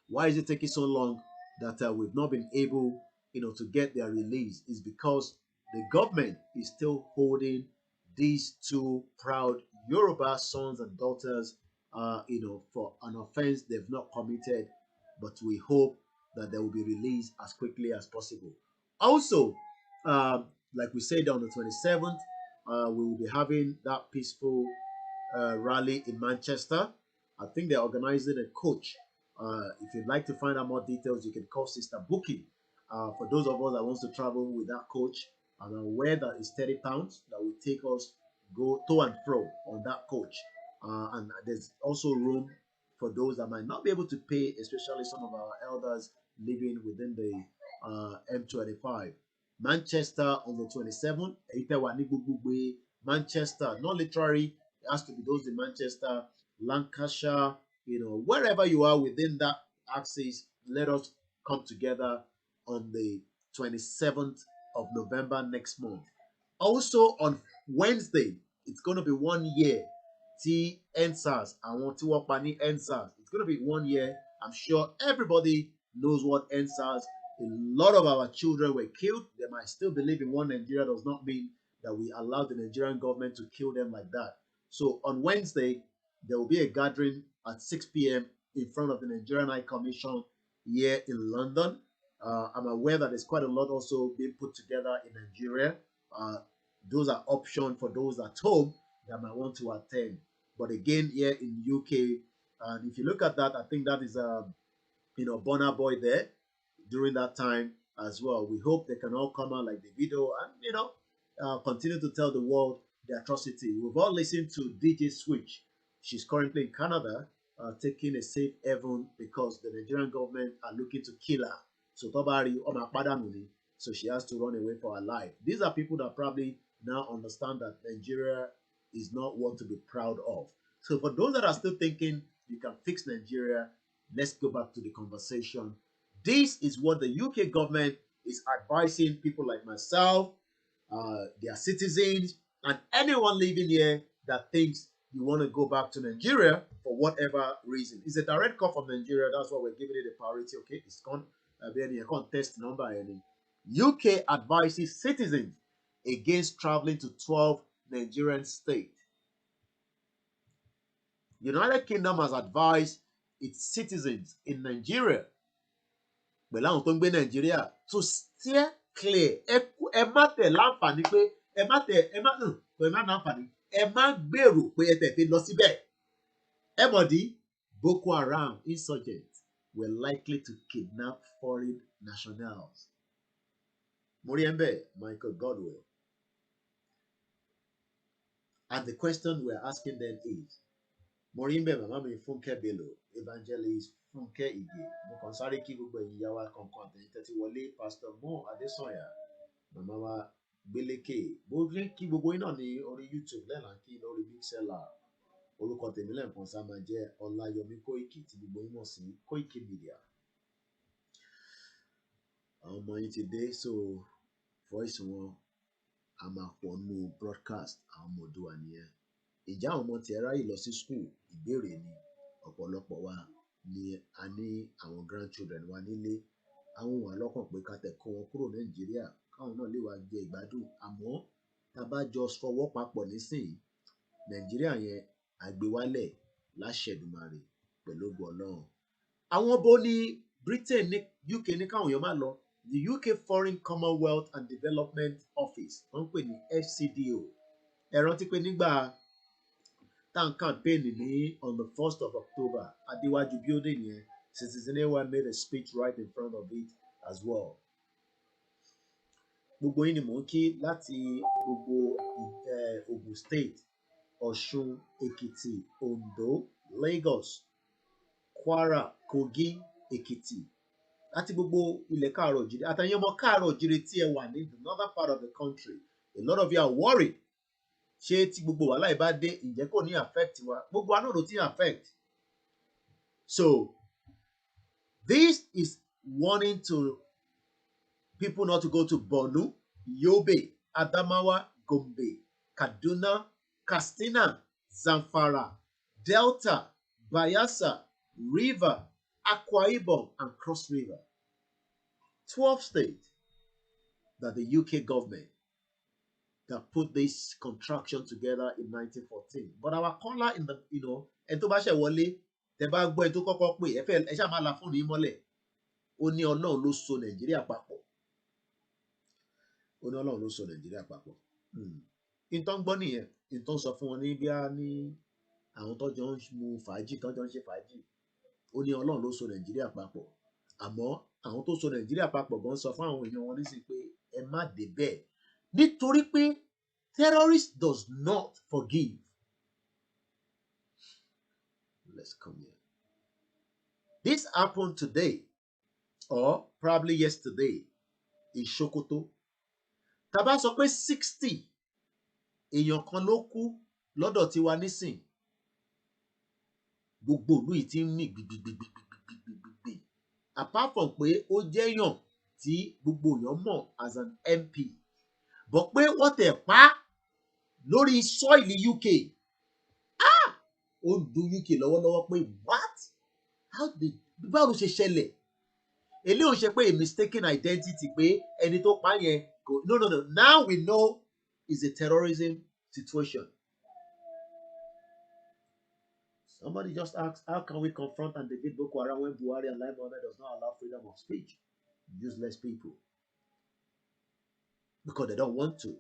Why is it taking so long that we've not been able, to get their release? Is because the government is still holding these two proud Yoruba sons and daughters, for an offense they've not committed. But we hope that they will be released as quickly as possible. Also, like we said on the 27th, we will be having that peaceful rally in Manchester. I think they're organizing a coach. If you'd like to find out more details, you can call Sister Booking. For those of us that wants to travel with that coach, I'm aware that it's £30 that will take us go to and fro on that coach. And there's also room for those that might not be able to pay, especially some of our elders living within the M25. Manchester on the 27th. Manchester, not literally, it has to be those in Manchester, Lancashire, wherever you are within that axis, let us come together on the 27th of November next month. Also on Wednesday, it's going to be 1 year. NSAS, I want to work by NSAS. It's going to be 1 year. I'm sure everybody knows what NSAS. A lot of our children were killed. They might still believe in one Nigeria. Does not mean that we allow the Nigerian government to kill them like that. So on Wednesday, there will be a gathering at 6 p.m. in front of the Nigerian High Commission here in London. I'm aware that there's quite a lot also being put together in Nigeria. Those are options for those at home that might want to attend. But again, here in UK, and if you look at that, I think that is Burna Boy there during that time as well. We hope they can all come out like the video and continue to tell the world the atrocity. We've all listened to DJ Switch. She's currently in Canada, taking a safe haven because the Nigerian government are looking to kill her. So so she has to run away for her life. These are people that probably now understand that Nigeria is not one to be proud of. So for those that are still thinking you can fix Nigeria, let's go back to the conversation. This is what the UK government is advising people like myself, their citizens, and anyone living here that thinks you want to go back to Nigeria for whatever reason. It's a direct call from Nigeria. That's why we're giving it a priority. Okay, it's gone. Any contest number any. UK advises citizens against traveling to 12 Nigerian states. United Kingdom has advised its citizens in Nigeria, Nigeria, to steer clear. Ẹ má tẹ̀ láǹfààní pé ẹ má gbèrò pé ẹ tẹ̀ fi lọ síbẹ̀. Ẹ mọ̀ dí, Boko Haram insurgents were likely to kidnap foreign nationals. Moriembe, Michael Godwell. And the question we're asking them is, Moriembe, Mama mi Funke Bello, Evangelist Funke Ige, mo kàn sáré kí gbogbo ẹ̀yin yá wa kankan àtẹ̀yìn tẹ́tí wọlé, Pastor Mo Adesanya, Mama wa Gbélékè, bó ṣe kí gbogbo yín náà ní orí YouTube lẹ́nà kí lórí Mixlr. Orúkọ tèmi lẹ́ẹ̀kan sá máa jẹ́ Ọláyọmí Kóìkì tí gbogbo yín mọ̀ sí KOIKIMEDIA. Àwọn ọmọ yín ti dé, so voice wọn a máa pọ̀ nù broadcast àwọn ọmọ Oòduà nìyẹn. Ìjà àwọn ọmọ tí ẹ ráyè lọ sí school ìbéèrè ni ọ̀pọ̀lọpọ̀ wa ni a ní àwọn grandchildren wa nílé. Àwọn wà lọ́kàn pé ká tẹ̀ kó wọn kúrò Nàìjíríà káwọn náà lè wá jẹ ìgbádùn. Àmọ́ tá a bá jọ fọwọ́ papọ̀ nísìnyí, Nàìjíríà yẹn àgbéwálẹ̀ láṣẹ Èdùmàrè pẹ̀lú ògo Ọlọ́run. Àwọn bo ní Britain ní UK ní káwọn èèyàn máa lọ. The UK Foreign Commonwealth and Development Office, wọ́n ń pè ní FCDO. Ẹ rántí pé nígbà tá n campaign ní on the 1st of October, Adéwájú building yẹn, Citizen AY made a speech right in front of it as well. Gbogbo yín ni mò ń kí láti gbogbo Ogun State, Ọ̀ṣun, Èkìtì, Ondo, Lagos, Kwara, Kogi, Èkìtì, àti gbogbo ilẹ̀ káàárọ̀ òjìrè àtàyàn ọmọ káàárọ̀ òjìrè tí ẹ wà ní the northern part of the country. A lot of you are worried. Ṣé tí gbogbo wàhálà yìí bá dé ǹjẹ́ kò ní affect wa? Gbogbo wa náà ló ti affect. So this is warning to people not to go to Borno, Yobe, Adamawa, Gombe, Kaduna, Katsina, Zamfara, Delta, Bayelsa, River, Akwa Ibom, and Cross River. 12 states that the UK government that put this contraction together in 1914. But our caller in the, ẹni tó bá ṣe wọlé, tẹ́ bá gbọ́ ẹni tó kọ́kọ́ pè, ẹ ṣáà máa la fóònù yín mọ́lẹ̀. Ó ní Ọlọ́run ló so Nàìjíríà papọ̀. Ó ní Ọlọ́run ló so Nàìjíríà papọ̀. Ìtàn gbọ́ nìyẹn. Ìtàn sọ fún wọn ní bí a ní àwọn tó jọ ń mu fàájì, tó jọ ń ṣe fàájì. Ó ní Ọlọ́run ló so Nàìjíríà papọ̀. Àmọ́ àwọn tó so Nàìjíríà papọ̀ gan sọ fún àwọn èèyàn wọn nísìnyí pé ẹ má dé bẹ́ẹ̀. Nítorí pé terrorist does not forgive. Let's come here. This happened today or probably yesterday in Sokoto. Tá bá sọ pé 60 èèyàn kan ló kú lọ́dọ̀ tiwa nísìn. Gbogbo ìlú yìí ti ń mì gbìgbìgbìgbìgbìgbìgbì. Apart from pé ó jẹ́ èèyàn tí gbogbo èèyàn mọ̀ as an MP. But pé wọ́n tẹ̀ pa lórí soil UK. Ó du UK lọ́wọ́lọ́wọ́ pé what? Báwo ló ṣe ṣẹlẹ̀? Eléyìí ò ṣe pé a mistaken identity pé ẹni tó pa yẹn kò. No. Now we know it's a terrorism situation. Somebody just asked, how can we confront and defeat Boko Haram when Buhari and Lai Mohammed does not allow freedom of speech? Useless people. Because they don't want to.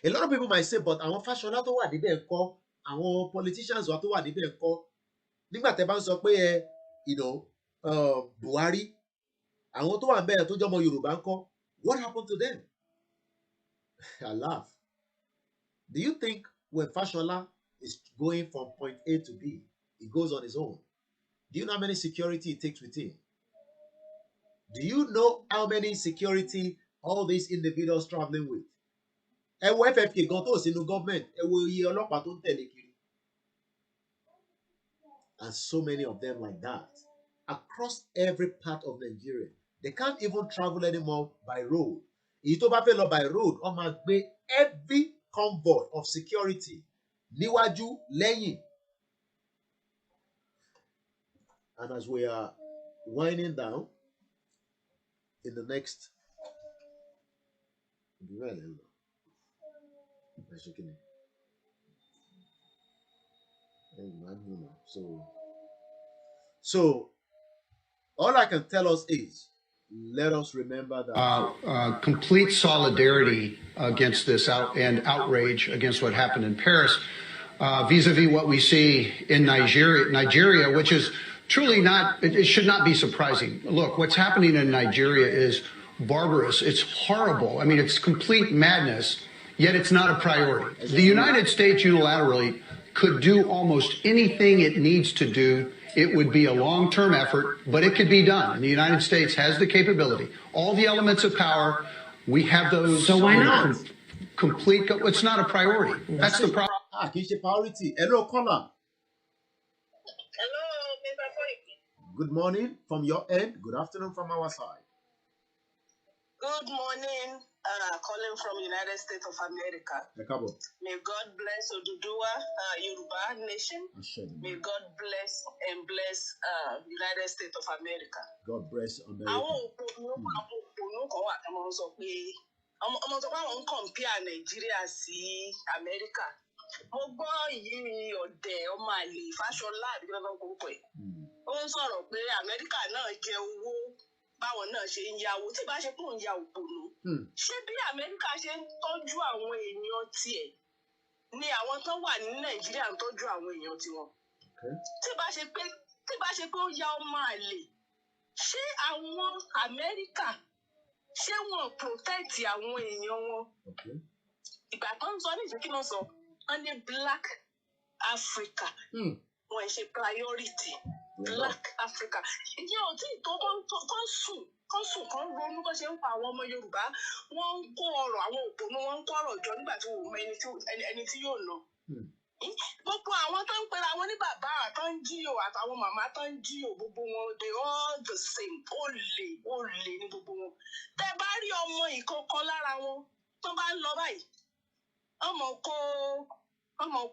A lot of people might say, but àwọn Fáṣọlá tó wà níbẹ̀ ńkọ́, àwọn politicians wa tó wà níbẹ̀ ńkọ́. Nígbà tẹ́ bá ń sọ pé Buhari, àwọn tó wà níbẹ̀ tó jọmọ Yorùbá ńkọ́, what happened to them? I laugh. Do you think when Fáṣọlá is going from point A to B, he goes on his own? Do you know how many security it takes with him? Do you know how many security all these individuals traveling with? Ẹ wo FFK gan tó sínú government, ẹ wo iye ọlọ́pàá tó ń tẹ̀lé kiri. And so many of them like that. Across every part of Nigeria. They can't even travel anymore by road. Èyí tó bá fẹ́ lọ by road, wọ́n máa gbé heavy convoy of security níwájú, lẹ́yìn. And as we are winding down in the next so all I can tell us is, let us remember that complete solidarity against this and outrage against what happened in Paris, vis-a-vis what we see in Nigeria, which is truly not, it should not be surprising. Look, what's happening in Nigeria is barbarous. It's horrible. I mean, it's complete madness, yet it's not a priority. The United States unilaterally could do almost anything it needs to do. It would be a long-term effort, but it could be done. And the United States has the capability. All the elements of power, we have those. So why not? Complete. It's not a priority. That's the problem. Priority. Hello, caller. Hello, Mr. Koiki. Good morning from your end. Good afternoon from our side. Good morning. Calling from United States of America. May God bless Oduduwa, Yoruba nation. May God bless and bless United States of America. God bless America. Ọmọ tó bá wọn compare Nigeria sí America. Mo gbọ́ yìí ọ̀dẹ̀ ọmọ àlè Fáṣọlá àdúgbò náà kórúkọ ẹ̀. Ó ń sọ̀rọ̀ pé Amẹ́ríkà náà jẹ owó báwọn náà ṣe ń yáwó tí bá ṣe kó ń ya òpònú. Ṣé bí Amẹ́ríkà ṣe ń tọ́jú àwọn èèyàn tiẹ̀ ni àwọn tó wà ní Nàìjíríà ń tọ́jú àwọn èèyàn tiwọn? Tí bá ṣe pé ó ya ọmọ àlè, ṣé àwọn Amẹ́ríkà ṣé wọn protect àwọn èèyàn wọn? Ìgbà tó ń sọ ní ìṣe kí ló sọ? Wọ́n ní Black Africa. Wọ́n ń ṣe priority. Black Africa. Ìyẹn ò tí ì tó kán sùn kán ronú bó ṣe ń pa àwọn ọmọ Yorùbá. Wọ́n ń kó ọrọ̀ àwọn òpònú, wọ́n ń kó ọrọ̀ jọ nígbà tí wọ́n mọ ẹni tí yóò ná. Gbogbo àwọn tó ń pera wọn ní bàbá tó ń jíyò àtàwọn màmá tó ń jíyò gbogbo wọn, they all the same. Olè ní gbogbo wọn. Tẹ́ bá rí ọmọ ìkọ̀kan lára wọn tó bá ń lọ báyìí, ọmọ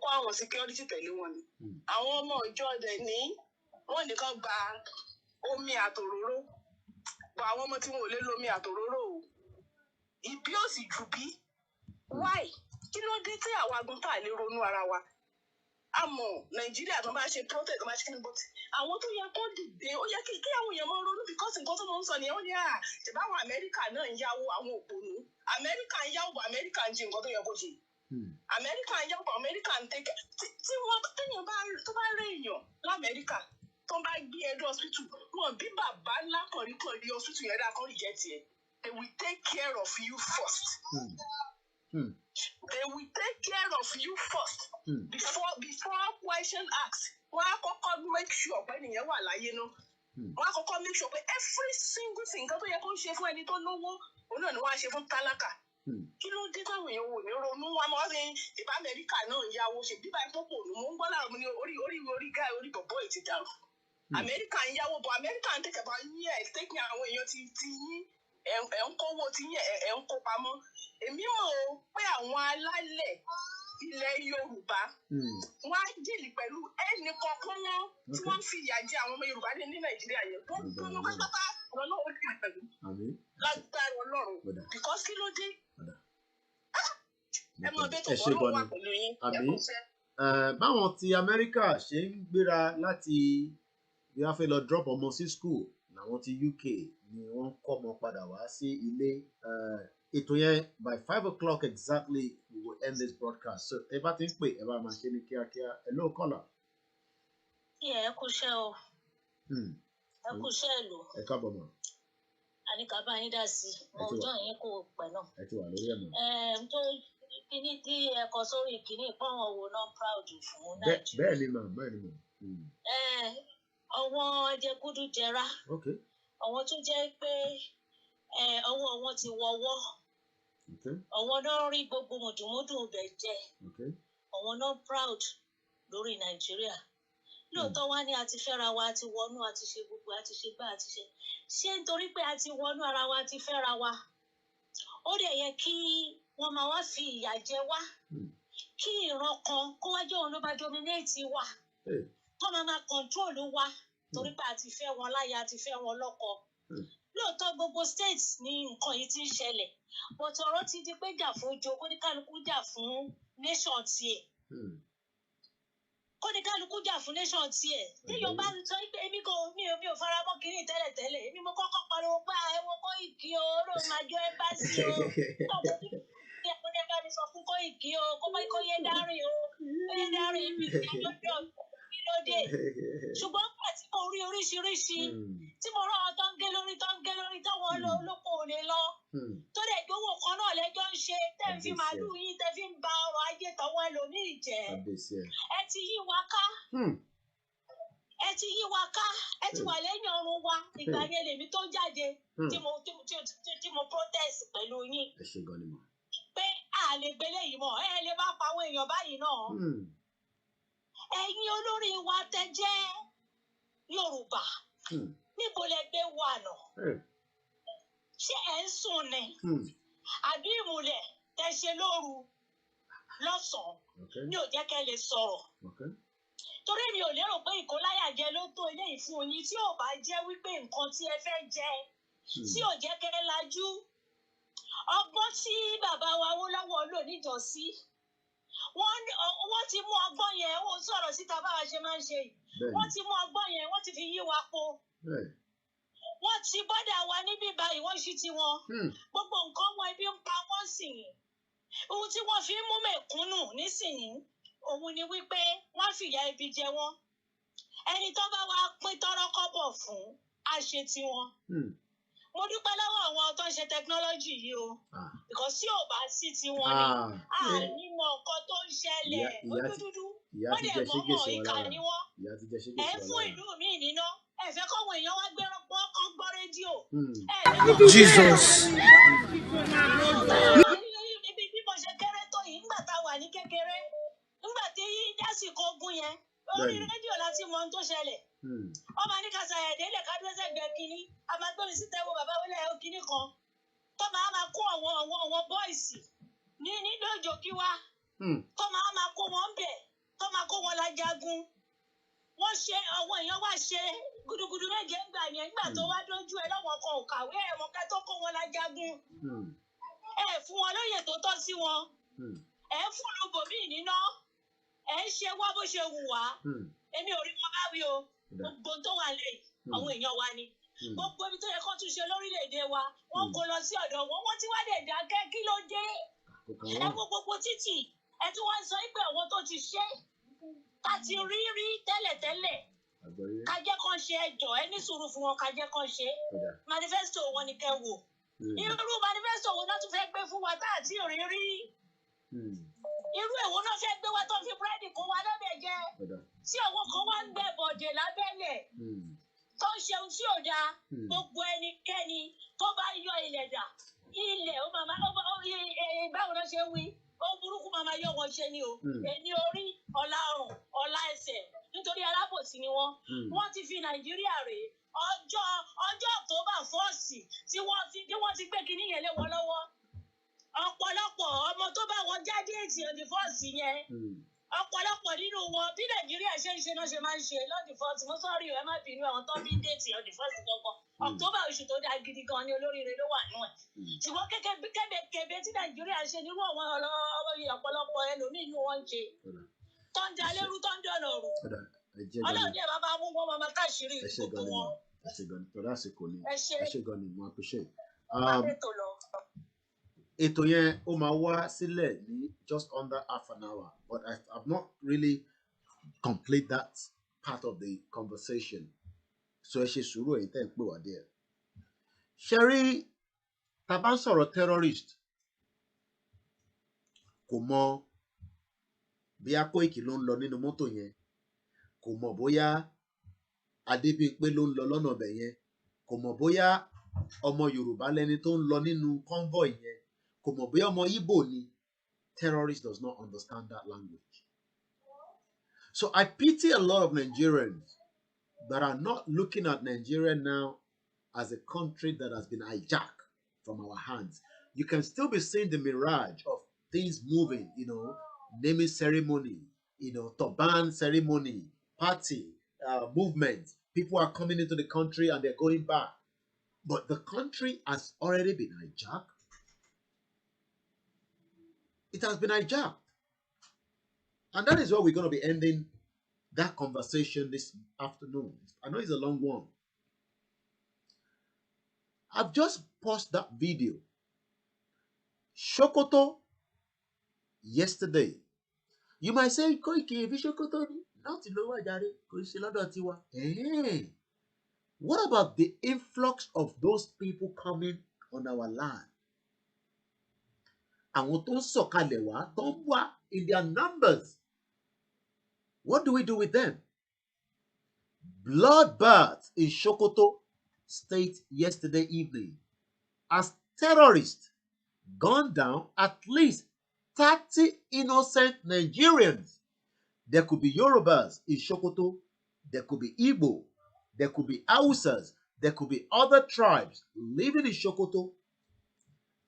kó àwọn security tẹ̀lé wọn ni. Àwọn ọmọ ìjọ dẹ̀ ní wọ́n nìkan gba omi àtòróró. Bọ̀ àwọn ọmọ tí wọn ò lè lo omi àtòróró o. Ìbí ò sì jù bí. Why? Kí ló dé tí àwa gan tá lè ronú ara wa? Àmọ́ Nàìjíríà tó bá ṣe protest tó bá ṣe kí ni bọ́tì. Àwọn tó yẹ kó dìde, ó yẹ kí àwọn èèyàn máa ronú because nǹkan tó máa ń sọ nìyẹn. Ó ní ṣèbá àwọn Amẹ́ríkà náà ń yáwó àwọn òpònú. Amẹ́ríkà ń yáwó, Amẹ́ríkà ń ṣe nǹkan tó yẹ kó ṣe. Amẹ́ríkà ń yáwó, Amẹ́ríkà ń tẹ́kẹ̀. Tí wọ́n téèyàn tó bá rí èèyàn l'Amẹ́ríkà tó bá gbé ẹjọ́ hospital, wọn bí bàbá ńlá kọ̀rí hospital yẹn dá kọ́ reject yẹn. They will take care of you first. They will take care of you first. Before question asked, wọ́n á kọ́kọ́ make sure pé ènìyàn wà láyé náà. Wọ́n á kọ́kọ́ make sure pé every single thing nǹkan tó yẹ kó ń ṣe fún ẹni tó lówó, òun náà ni wọ́n á ṣe fún tálákà. Kí ló dé táwọn èèyàn wò ní ronú wa máa ń ìbá Amẹ́ríkà náà ń yáwó ṣe bíbá ìpópò òun mo ń gbọ́ láàrú ní orí bọ̀bọ̀ ètí dàrú. Amẹ́ríkà ń yáwó bọ̀ Amẹ́ríkà ń tẹ̀kẹ̀ bá yín ẹ̀ tẹ́kì àwọn èèyàn ti yín ẹ̀ ń kówó ti yín ẹ̀ ń kó pamọ́. Èmi mọ̀ o pé àwọn alálẹ̀ ilẹ̀ Yorùbá wọ́n á jìlì pẹ̀lú ẹnì kọ̀ọ̀kan wọn tí wọ́n fi ìyà jẹ àwọn ọmọ Yorùbá ní Nàìjíríà yẹn. Gbogbo wọn pátápátá wọn náà ó jìlì pẹ̀lú lágbára Ọlọ́run because kí ló dé? Ẹ mọ bẹ́ẹ̀ tó kọ́ ló wà pẹ̀lú yín. Báwọn ti Amẹ́ríkà ṣe ń gbéra láti bí wọ́n fẹ́ lọ drop ọmọ sí school làwọn ti UK ni wọ́n kọ́ ọmọ padà wá sí ilé. Ètò yẹn by 5 o'clock exactly we will end this broadcast. So ẹ bá ti ń pè ẹ bá máa ṣe ní kíákíá. Hello caller. Ẹ kú iṣẹ́ o. Ẹ kú iṣẹ́ ìlú. Ẹ káàbọ̀ mọ́. Àníkà bá yín dá sí ọjọ́ yẹn kò pẹ́ náà. Ẹ ti wà lórí ẹ̀ mọ́. Tó kíní tí ẹ kọ sórí kíní ìpọ́nwọ̀n wo náà proud fún Nàìjíríà. Bẹ́ẹ̀ ni mà. Àwọn jẹgúdú jẹrá. Àwọn tó jẹ́ pé ọwọ́ wọn ti wọ́wọ́. Àwọn náà rí gbogbo mùdùmùdù bẹ̀ jẹ́. Àwọn náà proud lórí Nàìjíríà. Lóòótọ́ wá ní a ti fẹ́ra wa, a ti wọnú, a ti ṣe gbogbo, a ti ṣe gbá, a ti ṣe. Ṣé nítorí pé a ti wọnú ara wa, a ti fẹ́ra wa? Ó dẹ̀ yẹ kí wọ́n máa wá fi ìyà jẹ wá. kí ìran kan kó wá jẹ́ òun ló máa dominate wa tó máa control wa torí pé a ti fẹ́ wọn láya a ti fẹ́ wọn lọ́kọ lóòótọ́ gbogbo states ní nǹkan yìí ti ń ṣẹlẹ̀ but ọ̀rọ̀ ti di pé jà fún ojo kó ní kálukú jà fún nation tiẹ̀ kó ní kálukú jà fún nation tiẹ̀ tí Yorùbá sọ pé èmi ò fara mọ́ kínní tẹ́lẹ̀tẹ́lẹ̀ èmi mo kọ́kọ́ pariwo pé ẹ̀wọ̀n Koiki o ló máa jọ ẹ́mbásì o ẹ̀kọ́ ní ẹ̀ka mi sọ fún Koiki o kó yé dárìn o kó yé dárìn ibi ìdájọ́ kí ló dé ṣùgbọ́n nígbà tí mo rí oríṣiríṣi tí mo rán àwọn tó ń gé lórí táwọn olóko ò lè lọ tó dẹ̀ gbówó kan náà lẹ́jọ́ ń ṣe tẹ́ ń fi màálù yín tẹ́ fi ń ba ọrọ̀ ajé tọwọ́ ẹlòmíì jẹ́ ẹ ti yí wa ká ẹ ti yí wa ká ẹ ti wà lẹ́yìn ọrùn wa ìgbà yẹn lèmi tó jáde tí mo protest pẹ̀lú yín pé a lè gbélé yìí mọ́ ẹ lè bá pa àwọn èèyàn báyìí náà ẹ̀yin olórí wa tẹ́ jẹ́ Yorùbá níbo lẹ gbé wà náà ṣé ẹ ń sùn ni àbí ìmùlẹ̀ tẹ́ ṣe lóru lọ́sàn-án ní ò jẹ́ kẹ́ lè sọ̀rọ̀ torí mi ò lérò pé ìkóláyàjẹ ló tó eléyìí fún yín tí ò bá jẹ́ wípé nǹkan tí ẹ fẹ́ jẹ tí ò jẹ́ kẹ́ lajú ọgbọ́n tí bàbá wa Awólọ́wọ̀ lò níjọ́sí wọ́n ti mú ọgbọ́n yẹn ó sọ̀rọ̀ síta báwa ṣe máa ń ṣe yìí wọ́n ti mú ọgbọ́n yẹn wọ́n ti fi yí wa po wọ́n ti bọ́dà wa níbí báyìí wọ́n ṣí tiwọn gbogbo nǹkan wọn ibi ń pa wọ́n sìn ohun tí wọ́n fi ń mú mẹ̀kúnnù nísìnyí òun ni wípé wọ́n fìyà ibi jẹ wọ́n ẹni tó bá wá pín tọ́rọ́ kọ́bọ̀ fún àṣẹ tiwọn mo dúpẹ́ lọ́wọ́ àwọn tó ń ṣe tẹkinọ́lọ́jì yìí o because tí ò bá sí tiwọn ni àní mọ nǹkan tó ń ṣẹlẹ̀ ojú dúdú wọ́n dẹ̀ mọ́mọ́ ìkà ni wọ́n ẹ̀ ń fún ìlú mi níná ẹ fẹ́ kọ́wọ́ èèyàn wá gbẹ́rọ́ kán gbọ́ rédíò Jesus. bí mo ṣe kéré tó yìí nígbà tá a wà ní kékeré nígbà tí jásìkò ogun yẹn lórí rédíò láti mọ ohun tó ṣẹlẹ̀ wọ́n máa ní ká ṣàyẹ̀ délé ká dúró sẹ́gbẹ̀ẹ́ kínní a máa gbé mi síta wo bàbá wọlé ẹ̀ kínní kan tó máa kó àwọn bọ́ìsì ní lójó kí wá tó máa kó wọn bẹ̀ tó máa kó wọn la jagun wọ́n ṣe àwọn èèyàn wá ṣe gudugudu méje ńgbà yẹn nígbà tó wá dójú ẹ lọ́wọ́ kan ò kàwé ẹ̀ mọ̀ká tó kó wọn la jagun ẹ̀ fún wọn lóye tó tọ́ sí wọn ẹ̀ fún lóbòmíì níná ẹ̀ ń ṣe wá bó ṣe wù wá èmi ò rí wọn bá wí o gbogbo tó wà lẹ́yìn àwọn èèyàn wa ni gbogbo ibi tó yẹ kó tún ṣe lórílẹ̀‐èdè wa wọ́n kó lọ sí ọ̀dọ̀ wọn wọ́n ti wá dé dákẹ́ kí ló dé ẹ wo gbogbo títì ẹ tí wọ́n sọ pé àwọn tó ti ṣe ká ti rí tẹ́lẹ̀tẹ́lẹ̀ kájẹ́ kan ṣe ẹjọ́ ẹ ní sùúrù fún wọn kájẹ́ kan ṣe manifesto wọn ni kẹ́ wò irú manifesto wọn náà tún fẹ́ gbé fún wa tá àti rí irú èwo náà fẹ́ gbé wa tó fi búrẹ́dì kó wa lọ́bẹ̀ jẹ tí àwọn kan wá ń gbẹ bọ̀dẹ̀ lábẹ́lẹ̀ tó ń ṣeun tí ò dáa gbogbo ẹnikẹ́ni tó bá yọ ilẹ̀ dà ilẹ̀ ó máa báwo ló ṣe wí ó burúkú máa yọ wọn ṣe ni o ẹni orí ọ̀la ọrùn ọ̀la ẹsẹ̀ nítorí alábòsí ni wọ́n ti fi Nàìjíríà rè ọjọ́ October 1st tí wọ́n ti gbé kinní yẹn lé wọn lọ́wọ́ ọ̀pọ̀lọpọ̀ ọmọ tó bá wọn jáde ètì on the 1st yẹn ọ̀pọ̀lọpọ̀ nínú wọn bí Nàìjíríà ṣe ń ṣe náà ṣe máa ń ṣe lọ́dì 1st mo sọ́ọ́rì ẹ má bínú àwọn tó bí ń déètì on the 1st kankan October oṣù tó dáa gidi gan ni olóríire ló wà nù ẹ̀ ṣùgbọ́n kébé tí Nàìjíríà ṣe nírú àwọn ọ̀pọ̀lọpọ̀ ẹlòmíín inú wọn ń ṣe tó ń da lérú tó ń dọ̀nà ọ̀rù Ọlọ́run ní ẹ̀ bá máa mú wọn máa káṣírí gbogbo wọn. Ètò yẹn ó máa wá sílẹ̀ ní just under half an hour but I've not really complete that part of the conversation so ẹ ṣe sùúrù èyí tẹ́ ń pè wá díẹ̀. ṣe rí tá bá ń sọ̀rọ̀ terrorist kò mọ bí Koiki ló ń lọ nínú mọ́tò yẹn kò mọ̀ bóyá Adébímpé ló ń lọ lọ́nà ọbẹ̀ yẹn kò mọ̀ bóyá ọmọ Yorùbá lẹni tó ń lọ nínú convoy yẹn kò mọ̀ bóyá ọmọ Igbo ni. Terrorist does not understand that language. So I pity a lot of Nigerians that are not looking at Nigeria now as a country that has been hijacked from our hands. You can still be seeing the mirage of things moving, naming ceremony, turban ceremony, party, movement. People are coming into the country and they're going back. But the country has already been hijacked. It has been hijacked. And that is where we're going to be ending that conversation this afternoon. I know it's a long one. I've just paused that video. Sokoto yesterday. You might say, Koiki, if Sokoto, not in Lower Jare, Tiwa. Hey, what about the influx of those people coming on our land? Àwọn tó ń sọ̀kalẹ̀ wá, tó ń wá in their numbers. What do we do with them? Bloodbath in Sokoto State yesterday evening as terrorists gunned down at least 30 innocent Nigerians. There could be Yorubas in Sokoto, there could be Igbo, there could be Hausas, there could be other tribes living in Sokoto,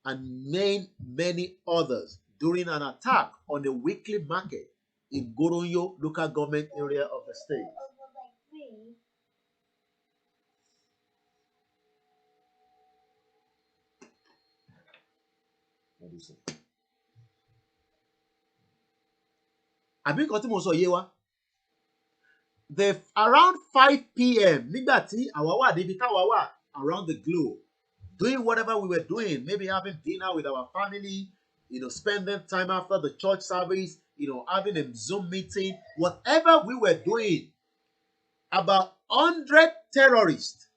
and many others during an attack on a weekly market in Goronyo local government area of the state. What do you say? Àbí nǹkan tí mo sọ yé wa? Around 5 p.m. nígbà tí àwa wà níbi táwa wà around the globe, doing whatever we were doing, maybe having dinner with our family, spending time after the church service, having a Zoom meeting, whatever we were doing, about 100 terrorists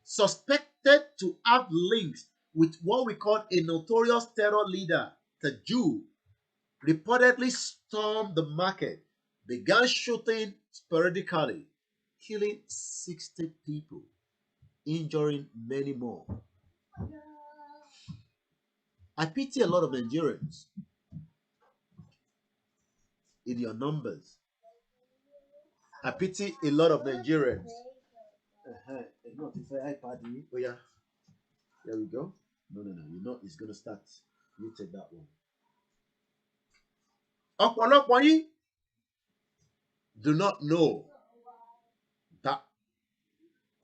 suspected to have links with what we call a notorious terror leader, the Jew, reportedly stormed the market, began shooting sporadically, killing 60 people, injuring many more. I pity a lot of Nigerians in your numbers. I pity a lot of Nigerians. Oh yeah, there we go. No, it's gonna start. You take that one. Ọ̀pọ̀lọpọ̀ yín do not know that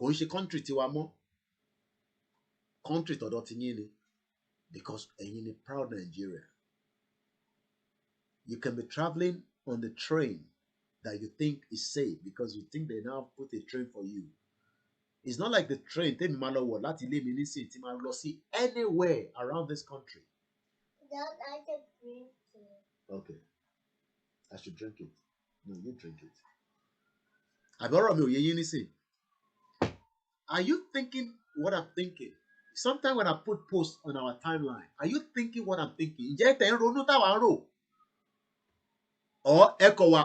kò ń ṣe country tiwa mọ́, country tọ̀dọ̀ ti yín ni, because ẹ̀yin ni proud Nigeria. You can be traveling on the train that you think is safe because you think they now put a train for you. It's not like the train tèmi máa lọ wọ̀ láti ilé mi nísìnyí tí máa lọ sí anywhere around this country. Dad, I can drink it. Okay. I should drink it. No, you drink it. Àbọ̀rọ̀ mi ò yé yín nísìn. Are you thinking what I'm thinking? Sometimes when I put posts on our timeline, are you thinking what I'm thinking? Ǹjẹ́ tẹ̀ ń ronú táwa ń rò? Or ẹ kọ̀ wá,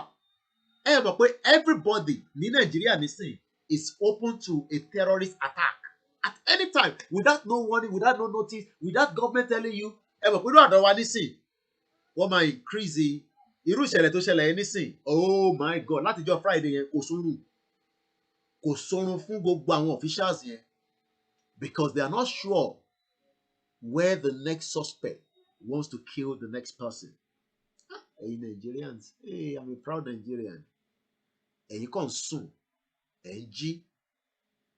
ẹ mọ̀ pé everybody ní Nàìjíríà nísìn is open to a terrorist attack at any time without no warning, without no notice, without government telling you. Ẹ mọ̀ pé ní ọ̀dọ̀ wa nísìn wọ́n máa increase irú ìṣẹ̀lẹ̀ tó ṣẹlẹ̀ yẹn nísìn. Oh my God, látijọ́ Friday yẹn kò sórun fún gbogbo àwọn officials yẹn because they are not sure where the next suspect wants to kill the next person. Hey Nigerians, hey, I'm a proud Nigerian. Ẹ̀yin kàn sùn, ẹ̀ ń jí,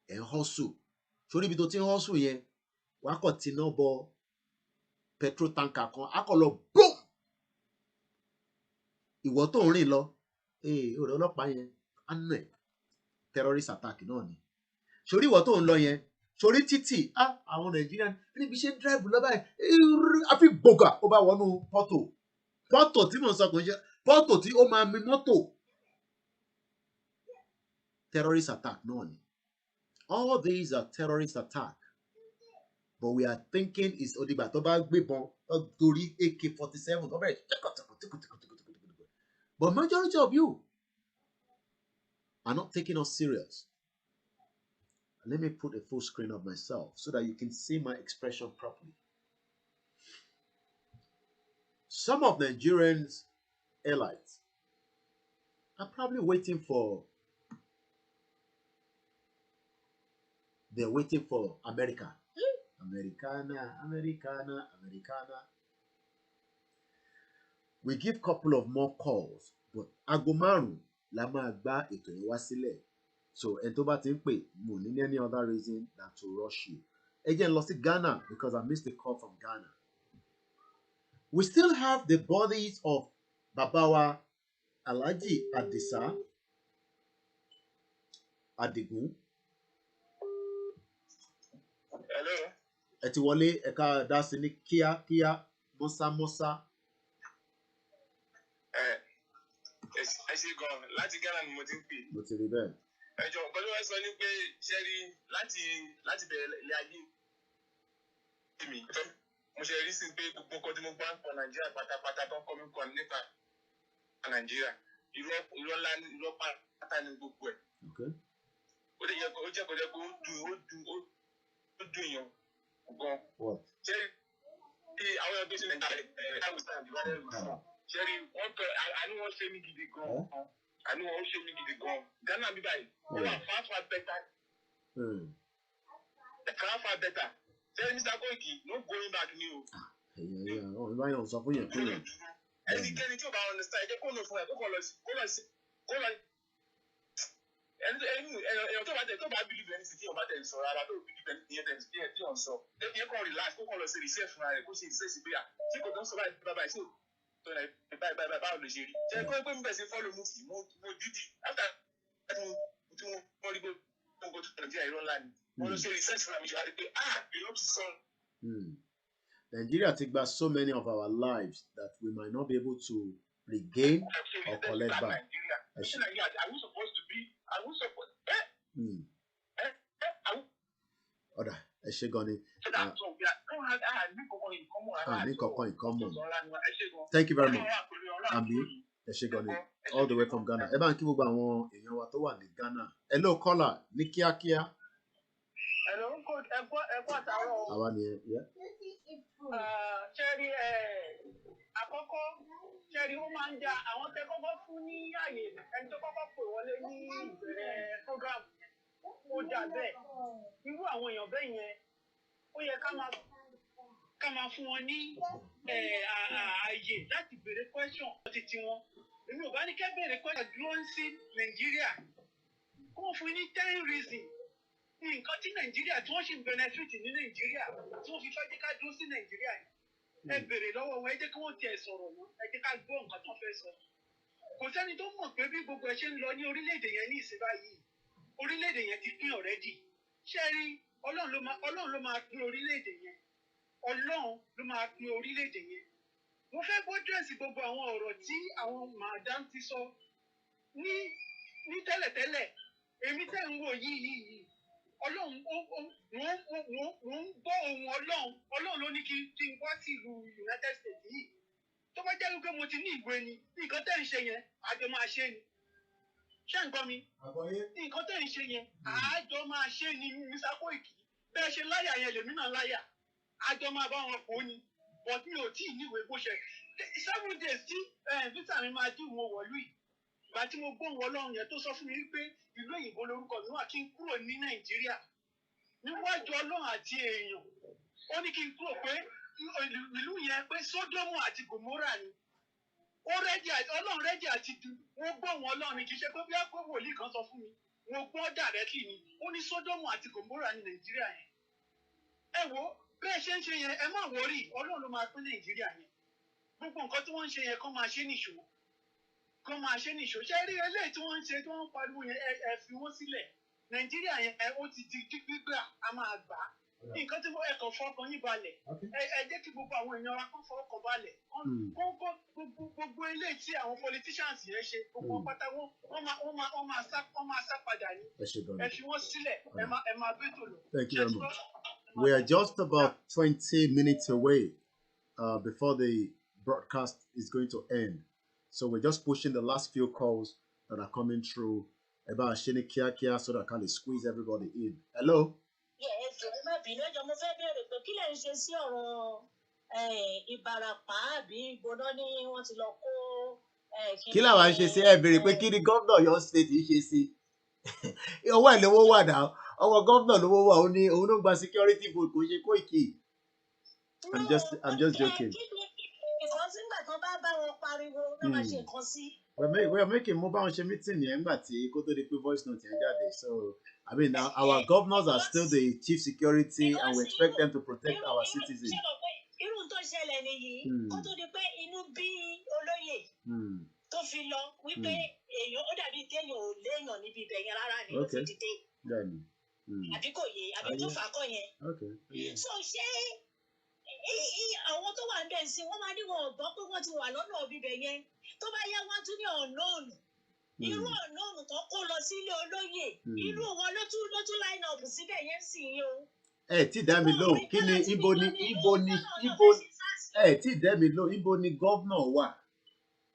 ẹ̀ ń hustle. Sórí ibi tó ti ń hustle yẹn, wàá kàn ti náà bọ petrol tanker kan, á kàn lọ boom. Ìwọ tó ń rìn lọ, ọ̀rẹ́ ọlọ́pàá yẹn, á nà ẹ̀. Terrorist attack náà ni. Sórí ìwọ tó ń lọ yẹn, sórí títì, àwọn Nigerian níbi ṣe ń drive lọ báyìí, a fi gbògà ó bá wọnú pọ́tò tí mò ń sọ kò ń ṣe pọ́tò tí ó máa mi mọ́tò. Terrorist attack náà ni. All these are terrorist attack. But we are thinking is odigba tó bá gbébọn torí AK-47 tó bẹ̀rẹ̀. But majority of you are not taking us serious. Let me put a full screen of myself so that you can see my expression properly. Some of Nigerians elites are probably waiting for America. Americana. we give couple of more calls, but aago márùn-ún la máa gbá ètò yẹn wá sílẹ̀. So ẹni tó bá ti ń pè mo ní any other reason than to rush you. Ẹ jẹ́ n lọ sí Ghana because I missed a call from Ghana. We still have the bodies of Babawa Alhaji Adisa Adigun. Hello. Ẹ ti wọlé ẹ̀ka dá sí ní kíákíá mọ́sámọ́sá. Ẹ ṣe gan láti Ghana ni mo ti ń pè. Mo ti rí bẹ́ẹ̀. Ẹ jọ nǹkan tó wá sọ ni pé ṣe rí láti bẹ̀rẹ̀ ilé ayé mi. Mo ṣe rí sí pé gbogbo nǹkan tí mo gbá ń pọ̀ Nàìjíríà pátápátá tó ń kọ́ mi kọ́ nípa Nàìjíríà. Irọ́ ńlá irọ́ pátá ni gbogbo ẹ̀. Ó lè yẹ kó jẹ́ kó jẹ́ kó ó dùn èèyàn gan. Ṣé àwọn ẹgbẹ́ ṣe Nàìjíríà àwùjọ ìwádìí ẹ̀rù fún ọ? Ṣé rí wọ́n kọ àánú wọn ṣe mí gidi gan. Àánú wọn ṣe mí gidi gan. Ghana bí báyìí ó wà far better. Far better. Ṣé Mr. Koiki no going back ni o? Ìbáyọ̀ sọ fún yẹn fún yẹn. Ẹnikẹ́ni tí ó bá understand ẹ jẹ́ kó lọ fún ẹ kó lọ sí ẹni tó bá believe ẹni tí yóò bá tẹ̀ sọ rárá tó believe ẹni tí yóò sọ ẹni yẹn kàn relax kó kàn lọ sí research fúnra rẹ̀ kó ṣe research sí bóyá tí kò tó ń sọ báyìí sí tó rẹ̀ báyìí báwo ló ṣe rí jẹ́ kó pé mi bẹ̀ sí follow movie mo dídì after tí mo rí pé mo kò tó Nàìjíríà irọ́ ńlá ni mo lọ ṣe research fúnra mi ṣe wá rí pé you know to song. Nigeria take back so many of our lives that we might not be able to regain or collect back. Are we supposed to be? Are we supposed? Ọ̀dà ẹ ṣé gan ni. Ní kankan in common. Thank you very much. Àmì ẹ ṣé gan ni. All the way from Ghana. Ẹ bá ń kí gbogbo àwọn èèyàn wa tó wà ní Ghana. Hello caller ní kíákíá. Hello, ẹ̀kọ́ àtàwọn. Àwa nìyẹn. Ṣẹ́rí àkọ́kọ́ ṣẹ́rí ó máa ń da àwọn tẹ kọ́kọ́ fún ní àyè ẹni tó kọ́kọ́ pè wọlé ní ìbẹ̀rẹ̀ program ó dà bẹ́ẹ̀. Irú àwọn èèyàn bẹ́ẹ̀ yẹn ó yẹ ká máa fún wọn ní ààyè láti béèrè question títí wọn. Èmi ò bá ní kẹ́ béèrè question dúró sí Nàìjíríà kó fún ní 10 reasons. Nǹkan tí Nàìjíríà tí wọ́n ṣì ń benefit ní Nàìjíríà tí wọ́n fi fẹ́ jẹ́ ká dúró sí Nàìjíríà yìí. Ẹ bèrè lọ́wọ́ wọn ẹ jẹ́ kí wọ́n tiẹ̀ sọ̀rọ̀ wọn ẹ jẹ́ ká gbọ́ nǹkan tó fẹ́ sọ. Kò sẹ́ni tó mọ̀ pé bí gbogbo ẹ ṣe ń lọ ní orílẹ̀-èdè yẹn ní ìsìn báyìí orílẹ̀-èdè yẹn ti pín already. Ṣé rí Ọlọ́run ló máa pín orílẹ̀-èdè yẹn. Ọlọ́run ló máa pín orílẹ̀-èdè yẹn. Mo fẹ́ bọ́dúrẹ́sì gbogbo àwọn ọ̀rọ̀ tí àwọn madam ti sọ ní tẹ́lẹ̀tẹ́lẹ̀ èmi tẹ́ ń wò yìí Ọlọ́run mo ń gbọ́ ohun Ọlọ́run ló ní kí n wá sí ìlú United States yìí tó bá jẹ́ wípé mo ti ní ìwé ni nǹkan tẹ́ ń ṣe yẹn àjọ máa ṣe ni ṣé ń gbọ́ mi nǹkan tẹ́ ń ṣe yẹn àjọ máa ṣe ni Mr. Koiki bẹ́ẹ̀ ṣe láyà yẹn lèmi náà láyà àjọ máa bá wọn kó ni but mi ò tí ì níwèé bó ṣe 7 days tí visa mi máa dín wọn wọ̀lú yìí ìgbà tí mo gbóhùn Ọlọ́run yẹn tó sọ fún mi wípé ìlú òyìnbó lórúkọ mi wà kí n kúrò ní Nàìjíríà níwájú Ọlọ́run àti èèyàn ó ní kí n kúrò pé ìlú yẹn pé Sódómù àti Gòmórà ni Ọlọ́run rẹ́dí àti tu wọ́n gbóhùn Ọlọ́run kì í ṣe pé bí àpò wòlíì kan sọ fún mi wọ́n gbọ́ dàrẹ́kì ni ó ní Sódómù àti Gòmórà ní Nàìjíríà yẹn ẹ wo bẹ́ẹ̀ ṣe ń ṣe yẹn ẹ má wọrí Ọlọ́run ló máa pín Nàìjíríà yẹn gbogbo nǹkan tí wọ́n ń ṣe yẹn kó máa ṣe nìṣó ṣe rí eléyìí tí wọ́n ń ṣe tí wọ́n ń pariwo yẹn ẹ fi wọ́n sílẹ̀ Nàìjíríà yẹn ó ti di gbígbà a máa gbà á nǹkan tí ẹ kàn fọkàn yín balẹ̀ ẹ jẹ́ kí gbogbo àwọn èèyàn wa kàn fọkàn balẹ̀ gbogbo eléyìí tí àwọn politicians yẹn ṣe gbogbo pátá wọ́n máa sá padà ní ẹ fi wọ́n sílẹ̀ ẹ máa bẹ́tò lọ. Thank you very much. We are just about 20 minutes away before the broadcast is going to end. So we're just pushing the last few calls that are coming through about Shini Kia so that I can squeeze everybody in. Hello? Kí làwọn ṣe sí ẹ béèrè pé kí ni gómìnà Ọ̀yọ́ state yìí ṣe sí owó ẹ̀ lówó wà náà ọwọ́ gómìnà lówó wà ó ní òun ló gba security vote kò ṣe Koiki. I'm just joking. We're making mobile meeting here, but go to the voice note. So, I mean, our governors are still the chief security, and we expect them to protect our citizens. Tó fi lọ wípé èèyàn ó dàbí kéèyàn ò léèyàn níbi ibẹ̀ yẹn rárá ni ló fi dìde. Àbí kò yé àbí tó fà kọ́ yẹn. So ṣé àwọn tó wà ń bẹ̀ sí wọ́n máa ní wọn ò gbọ́ pé wọ́n ti wà lọ́nà ibibẹ̀ yẹn tó bá yá wọ́n tún ní unknown. Irú unknown tó kó lọ sílé olóyè irú wọn ló tún line up síbẹ̀ yẹn sì yín o. Ẹ tí dá mi lóhùn kí ni ibo ni ẹ tí dá mi lóhùn ibo ni gómìnà wà.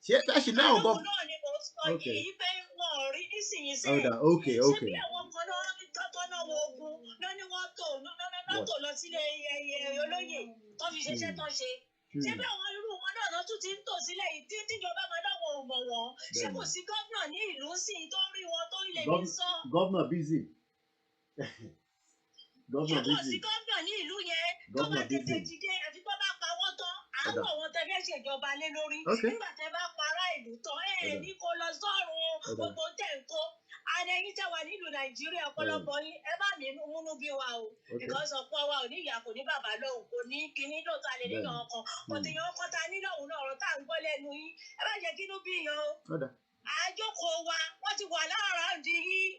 Ṣé ṣáṣì náà gbọ́. Okay. Okay. Ṣé bí àwọn kan náà ní tọ́tọ́ náà wọ ogun náà ni wọ́n tò lọ sílé olóyè tó fi ṣiṣẹ́ tó ṣe. Ṣé bí àwọn irú wọn náà tún ti ń tò sílẹ̀ yìí tí tíjọba máa dáwọ́ ò mọ̀ wọ́n. Ṣé kò sí gómìnà ní ìlú sí tó rí wọn tó ilé ní sọ. Gómìnà busy. Ṣé kò sí gómìnà ní ìlú yẹn tó bá tètè dìde àti tó bá pa wọ́n tán àwọn àwọn tẹ fẹ́ ṣèjọba lé lórí nígbà tẹ bá para ìlú tán ní kó lọ sọ́run gbogbo tẹ̀ ń kó adẹ́yìn tẹ wà nílùú Nàìjíríà ọ̀pọ̀lọpọ̀ yín ẹ má mi múnú bí wa o because ọ̀pọ̀ wa ò ní ìyá kò ní bàbá lọ́hùn kò ní kíní lóòótọ́ alẹ́ níyàn ọkàn kò tí yan ọkàn ta nílọ́hùn náà ọ̀rọ̀ tá à ń gbọ́ lẹ́nu yín ẹ má jẹ́ kínú bí yan o àjọkọ̀ wa wọ́n ti wà lára di yín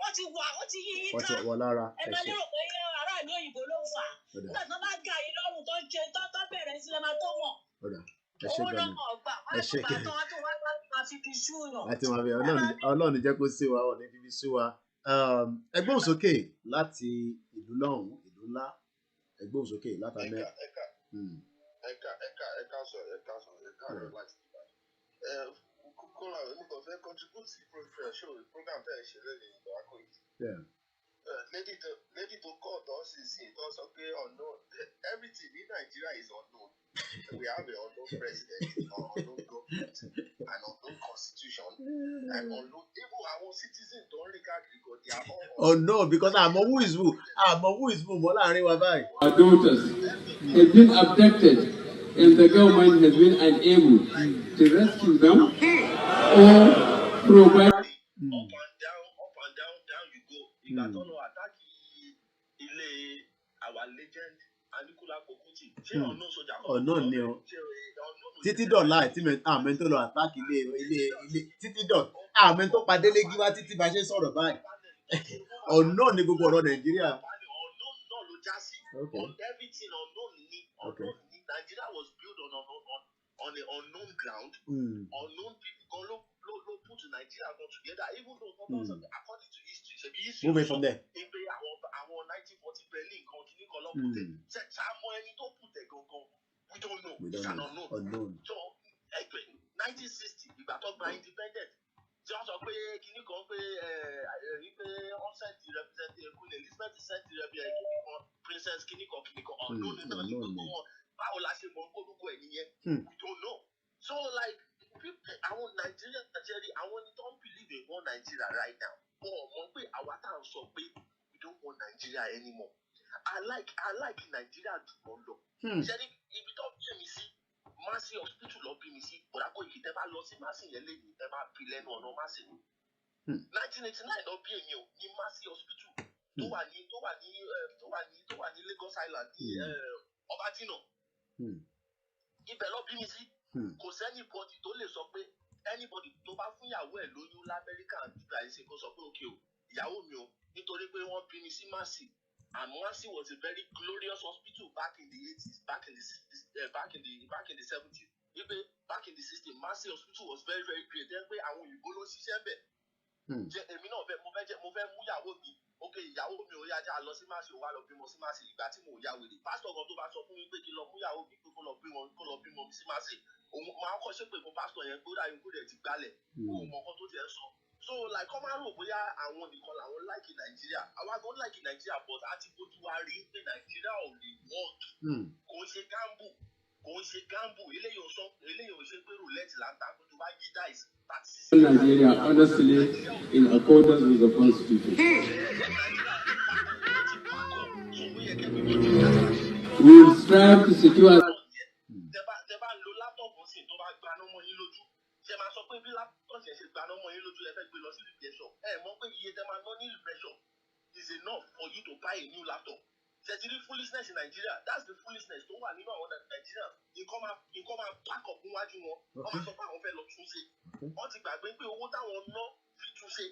wọ́n ti yí yín ká ẹ máa lérò pé aráàlú òyìnbó ló ń fà nígbà tí wọ́n bá gà yín lọ́rùn tó ń ṣe tó bẹ̀rẹ̀ sílẹ̀ máa tó mọ̀ owó lọ́kọ̀ ọgbà wọ́n ti bá tán wọ́n tó wá máa fi fi ṣú yàn. àti wọn bẹ Ọlọ́run jẹ́ kó sí wa ọ̀ ní fífi sí wa ẹgbẹ́ òsókè láti ìlú lọ́hùn ìlú ńlá ẹgbẹ́ òsókè láti amẹ́. ẹ̀ka sọ rẹ̀ láti kóra èmi kò fẹ́ contribute sí program tẹ̀ ṣe lẹ́yìn ìgbà Koiki. Lady tó kọ́ ọ̀tọ̀ sí tó sọ pé unknown everything in Nigeria is unknown. We have an unknown president, an unknown government, an unknown constitution, and unknown even our citizens don't regard because they are all unknown because àmọ́ who is who mọ́ láàrin wa báyìí. Our daughters have been abducted and the government has been unable to rescue them or provide. Up and down you go. Ìgbà tó lọ àtàkì ilé our legend Anikulapo Kuti. Ṣé ọ̀nà sójà kan? Ọ̀nà ni o. Títí dọ̀la àti àmẹ́ tó lọ àtàkì ilé títí dọ̀ àmẹ́ tó padé lé gíwá títí bá ṣe sọ̀rọ̀ báyìí. Ọ̀nà ni gbogbo ọ̀rọ̀ Nàìjíríà. Unknown náà ló já sí. Everything unknown ni. Nigeria was built on an unknown ground. Unknown people kan ló put Nigeria gan together even though according to history. Moving from there. Ìgbé àwọn 1940 Berlin kan kìíní kan lọ put ẹ̀. Ṣá mọ ẹni tó put ẹ̀ gangan. We don't know. It's an unknown. So ẹgbẹ́ 1960 ìgbà tó gba independent. Tí wọ́n sọ pé kìíní kan pé wọ́n send the representative Queen Elizabeth send the representative kan princess kìíní kan unknown náà ní gbogbo wọn. Báwo la ṣe mọ orúkọ ẹ̀ nìyẹn? We don't know. So like àwọn Nigerian Nigeria àwọn ni don't believe in one Nigeria right now. Mọ̀ pé àwa tá à ń sọ pé we don't want Nigeria anymore. I like Nigeria jù lọ. Ṣé ní ibi tó bí mi sí Mercy hospital lọ bí mi sí bọ̀dá Koiki tẹ́ bá lọ sí Mercy yẹn lẹ́yìn ẹ máa bí lẹ́nu ọ̀nà Mercy ni. 1989 lọ bí èmi ò ní Mercy hospital tó wà ní Lagos Island ní Ọbájínà. Ibẹ̀ lọ bí mi sí kò sẹ́ni bọ́dì tó lè sọ pé anybody tó bá fún ìyàwó ẹ̀ lóyún l'Amẹ́ríkà nígbà yìí ṣe kó sọ pé òkè o ìyàwó mi o nítorí pé wọ́n bí mi sí Mercy and Mercy was a very glorious hospital back in the 80s back in the 70s wípé back in the 60s Mercy hospital was very very great ẹ pé àwọn òyìnbó ló ṣiṣẹ́ bẹ̀. Jẹ èmi náà mo fẹ́ mú ìyàwó mi okay ìyàwó mi ò yá já lọ sí Mercy ò wá lọ bímọ sí Mercy ìgbà tí mo yá wèrè pásítọ̀ kan tó bá sọ fún mi pé kí n lọ mú ìyàwó mi pé kó lọ bímọ sí Mercy òun máa kọ́ ṣépè fún pásítọ̀ yẹn gbódà yín kó dẹ̀ ti gbálẹ̀ òun mọ̀ nǹkan tó ti ẹ̀ sọ. So like kọ́ máa rò bóyá àwọn nìkan làwọn láìkì Nàìjíríà àwa gan láìkì Nàìjíríà but a ti bójú wa rí pé Nàìjíríà ò lè work kò ń ṣe gamble eléyìí ò ṣe pé roulette là ń ta kó tó bá yí dice. Nigeria honestly in accordance with the constitution. We will strive to secure. Tẹ́ bá lo laptop sí tó bá gbá gbaná mọ́ yín lójú ṣe máa sọ pé bí laptop ṣe gbaná mọ́ yín lójú ẹ fẹ́ gbé lọ sí repair shop ẹ mọ̀ pé iye tẹ́ máa ná ní repair shop is enough for you to buy a new laptop. Ṣètìlí foolishness in Nigeria, that's the foolishness tó wà nínú àwọn Nigerians. Nǹkan máa back up níwájú wọn. Wọ́n máa sọ pé àwọn fẹ́ lọ tún ṣe. Wọ́n ti gbàgbé pé owó táwọn ná fi tún ṣe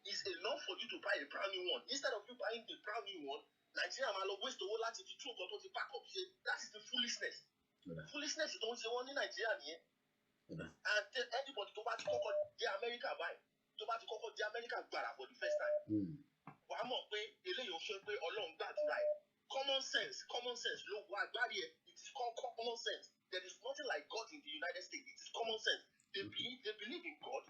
is enough for you to buy a brand new one. Instead of you buying a brand new one, Nigeria máa lọ waste owó láti fi tún nǹkan tó ti back up ṣe. That is the foolishness. Foolishness tó ń ṣe wọ́n ní Nigeria nìyẹn. And anybody tó bá ti kọ́kọ́ dé America báyìí, tó bá ti kọ́kọ́ dé America gbàrà for the first time. Wàá mọ̀ pé eléyìí ò ṣe pé Ọlọ́run gbàdúrà ẹ̀. Common sense ló wà agbárí ẹ̀. It is called common sense. There is nothing like God in the United States. It is common sense. They believe in God.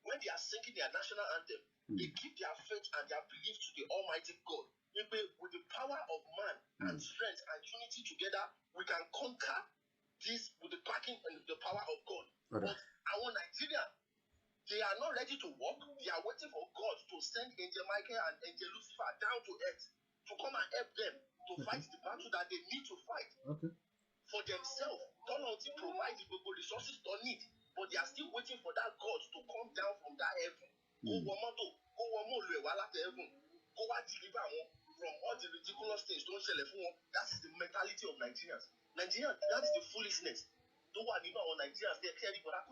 When they are singing their national anthem, they give their faith and their belief to the Almighty God. With the power of man and strength and unity together, we can conquer this with the backing and the power of God. But our Nigeria, they are not ready to walk. They are waiting for God to send Angel Michael and Angel Lucifer down to earth to come and help them to fight the battle that they need to fight for themselves. Don't want to provide the resources they need, but they are still waiting for that God to come down from that heaven. Go heaven. Go deliver them from all the ridiculous things. Don't share them. That is the mentality of Nigerians. That is the foolishness. Don't want to know our Nigerians. They clearly, but I've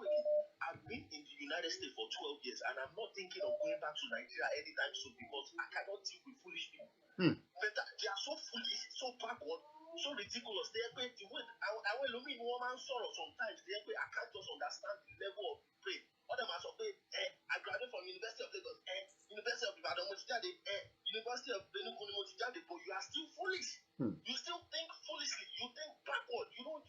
been in the United States for 12 years, and I'm not thinking of going back to Nigeria anytime soon because I cannot deal with foolish people. But they are so foolish, so backward, so ridiculous. They are going to wait. I will look in woman sorrow sometimes. They are going, I can't just understand the level of pain. Other man say, I graduated from University of Lagos, University of Ibadan, University of Benin, but you are still foolish. You still think foolishly. You think backward. You don't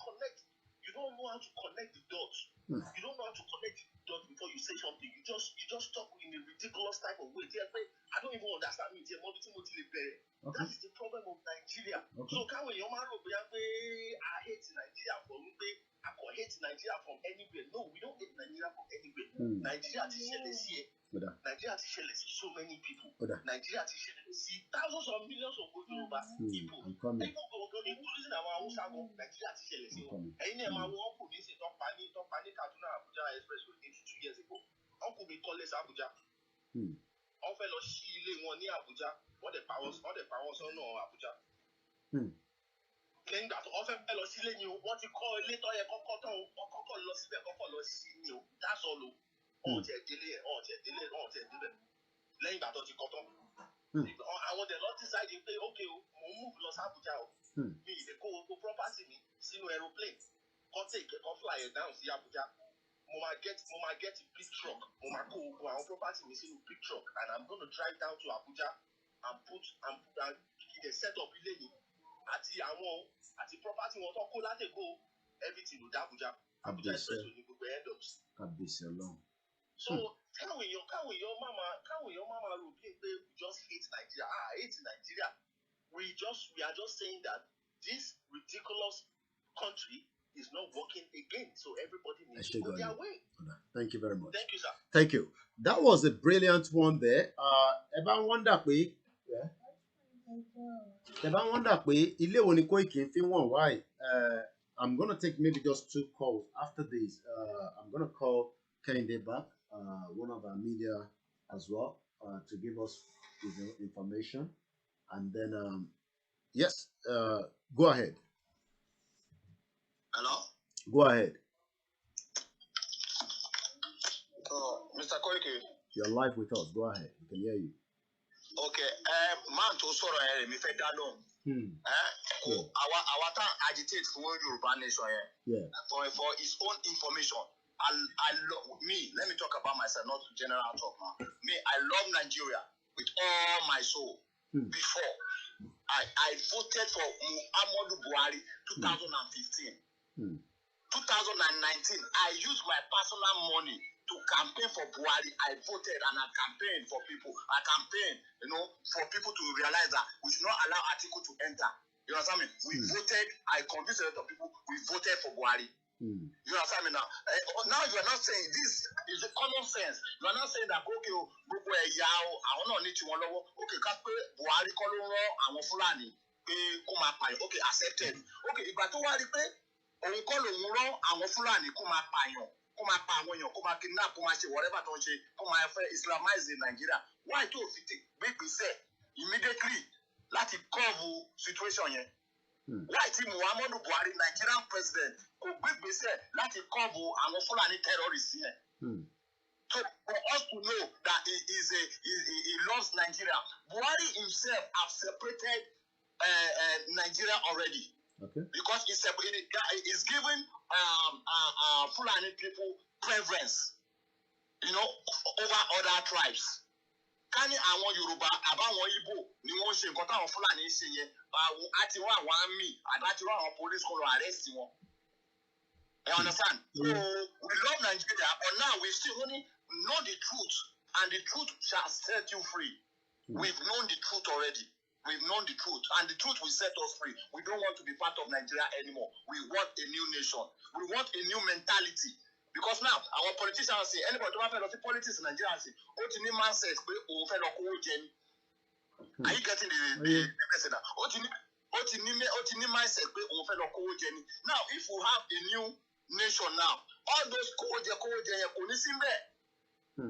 connect. You don't know how to connect the dots. You don't know how to connect the dots before you say something. You just talk in a ridiculous type of way. I don't even understand me. That is the problem of Nigeria. So can we I hate Nigeria for me. I can hate Nigeria from anywhere. No, we don't hate Nigeria from anywhere. Nigeria is Nigeria is so many people. Nigeria is thousands of millions of Yoruba people. Including our Hausa, Nigeria is any of my work for me is Topani Kaduna Abuja Expressway 2 years ago. Uncle me call this Abuja. On fellow Shile one near Abuja. What the powers on Abuja. Lẹ́yìn ìgbà tó wọ́n fẹ́ lọ sílé ni o wọ́n ti kọ́ ilé tó yẹ kọ́kọ́ tán o kọ́kọ́ lọ síbẹ̀ kọ́kọ́ lọ sí ni o that's all o ọ̀tẹ̀ délé lẹ́yìn ìgbà tó ti kọ́ tán. Àwọn ọ̀dẹ̀ lọ decide pé ok o mò ń move lọ sí Abuja o mi ì lè kó property mi sínú aeroplane kọ́ fly it down sí Abuja mo máa get a big truck mo máa kó ogun àwọn property mi sínú big truck and I'm gonna drive down to Abuja and put the set up ilé mi. Àti property wọn tó kó látẹ̀kọ́ everything ló dá Abuja expressway ní gbogbo end ups. So káwọn èèyàn máma rò bí pé we just hate Nigeria. I hate Nigeria. We are just saying that this ridiculous country is not working again. So everybody needs to go their way. Thank you very much. Thank you, sir. Thank you. That was a brilliant one there. Eba wonder pé ilé wo ni Koiki fi wọ́n why? I'm going to take maybe just 2 calls after this. I'm going to call Kehinde back, one of our media as well, to give us information. And then, yes, go ahead. Hello? Go ahead. Mr. Koiki. You're live with us. Go ahead. We can hear you. Okay, man to sọ̀rọ̀ ẹ̀ mi fẹ́ dá lóhùn. Àwa tá agitate fún Yoruba nation yẹn. For his own information, let me talk about myself, not general talk now. Me, I love Nigeria with all my soul. Before, I voted for Muhammadu Buhari 2015. 2019, I used my personal money to campaign for Buhari. I voted and I campaigned for people. I campaigned, for people to realize that we should not allow Atiku to enter. You understand me? We voted. I convinced a lot of people. We voted for Buhari. You understand me now? Now you are not saying this is the common sense. You are not saying that okay, gbogbo ẹ̀yà I want to need you one level. Okay, ká pé Buhari kọ́ ló rán àwọn Fúlàní pé kó máa pààyàn. Okay, accepted. Okay, ìgbà tó wá rí pé òun kọ́ lòun rán àwọn Fúlàní kó máa pààyàn kó máa pa àwọn èèyàn kó máa kidnap kó máa ṣe whatever tó ń ṣe kó máa fẹ́ Islamize Nigeria why tó fi gbé gbèsè immediately láti curve situation yẹn why tí Muhammadu Buhari Nigerian president kò gbé gbèsè láti curve àwọn Fúlàní terrorists yẹn. So for us to know that he loves Nigeria, Buhari himself have separated Nigeria already. Okay. Because he's giving Fulani people preference, over other tribes. Kani àwọn Yorùbá àbáwọn Igbo ni wọ́n ṣe nǹkan táwọn Fulani ṣe yẹn àti wọ́n àwọn army àdájọ àwọn police kọ́ lọ arrest wọn. You understand? So we love Nigeria, but now we still only know the truth, and the truth shall set you free. We've known the truth already. We've known the truth, and the truth will set us free. We don't want to be part of Nigeria anymore. We want a new nation. We want a new mentality. Because now, our politicians say, anybody who wants to politics in Nigeria say, what the man says, are you getting the president? What the man says, now, if we have a new nation now, all those we need a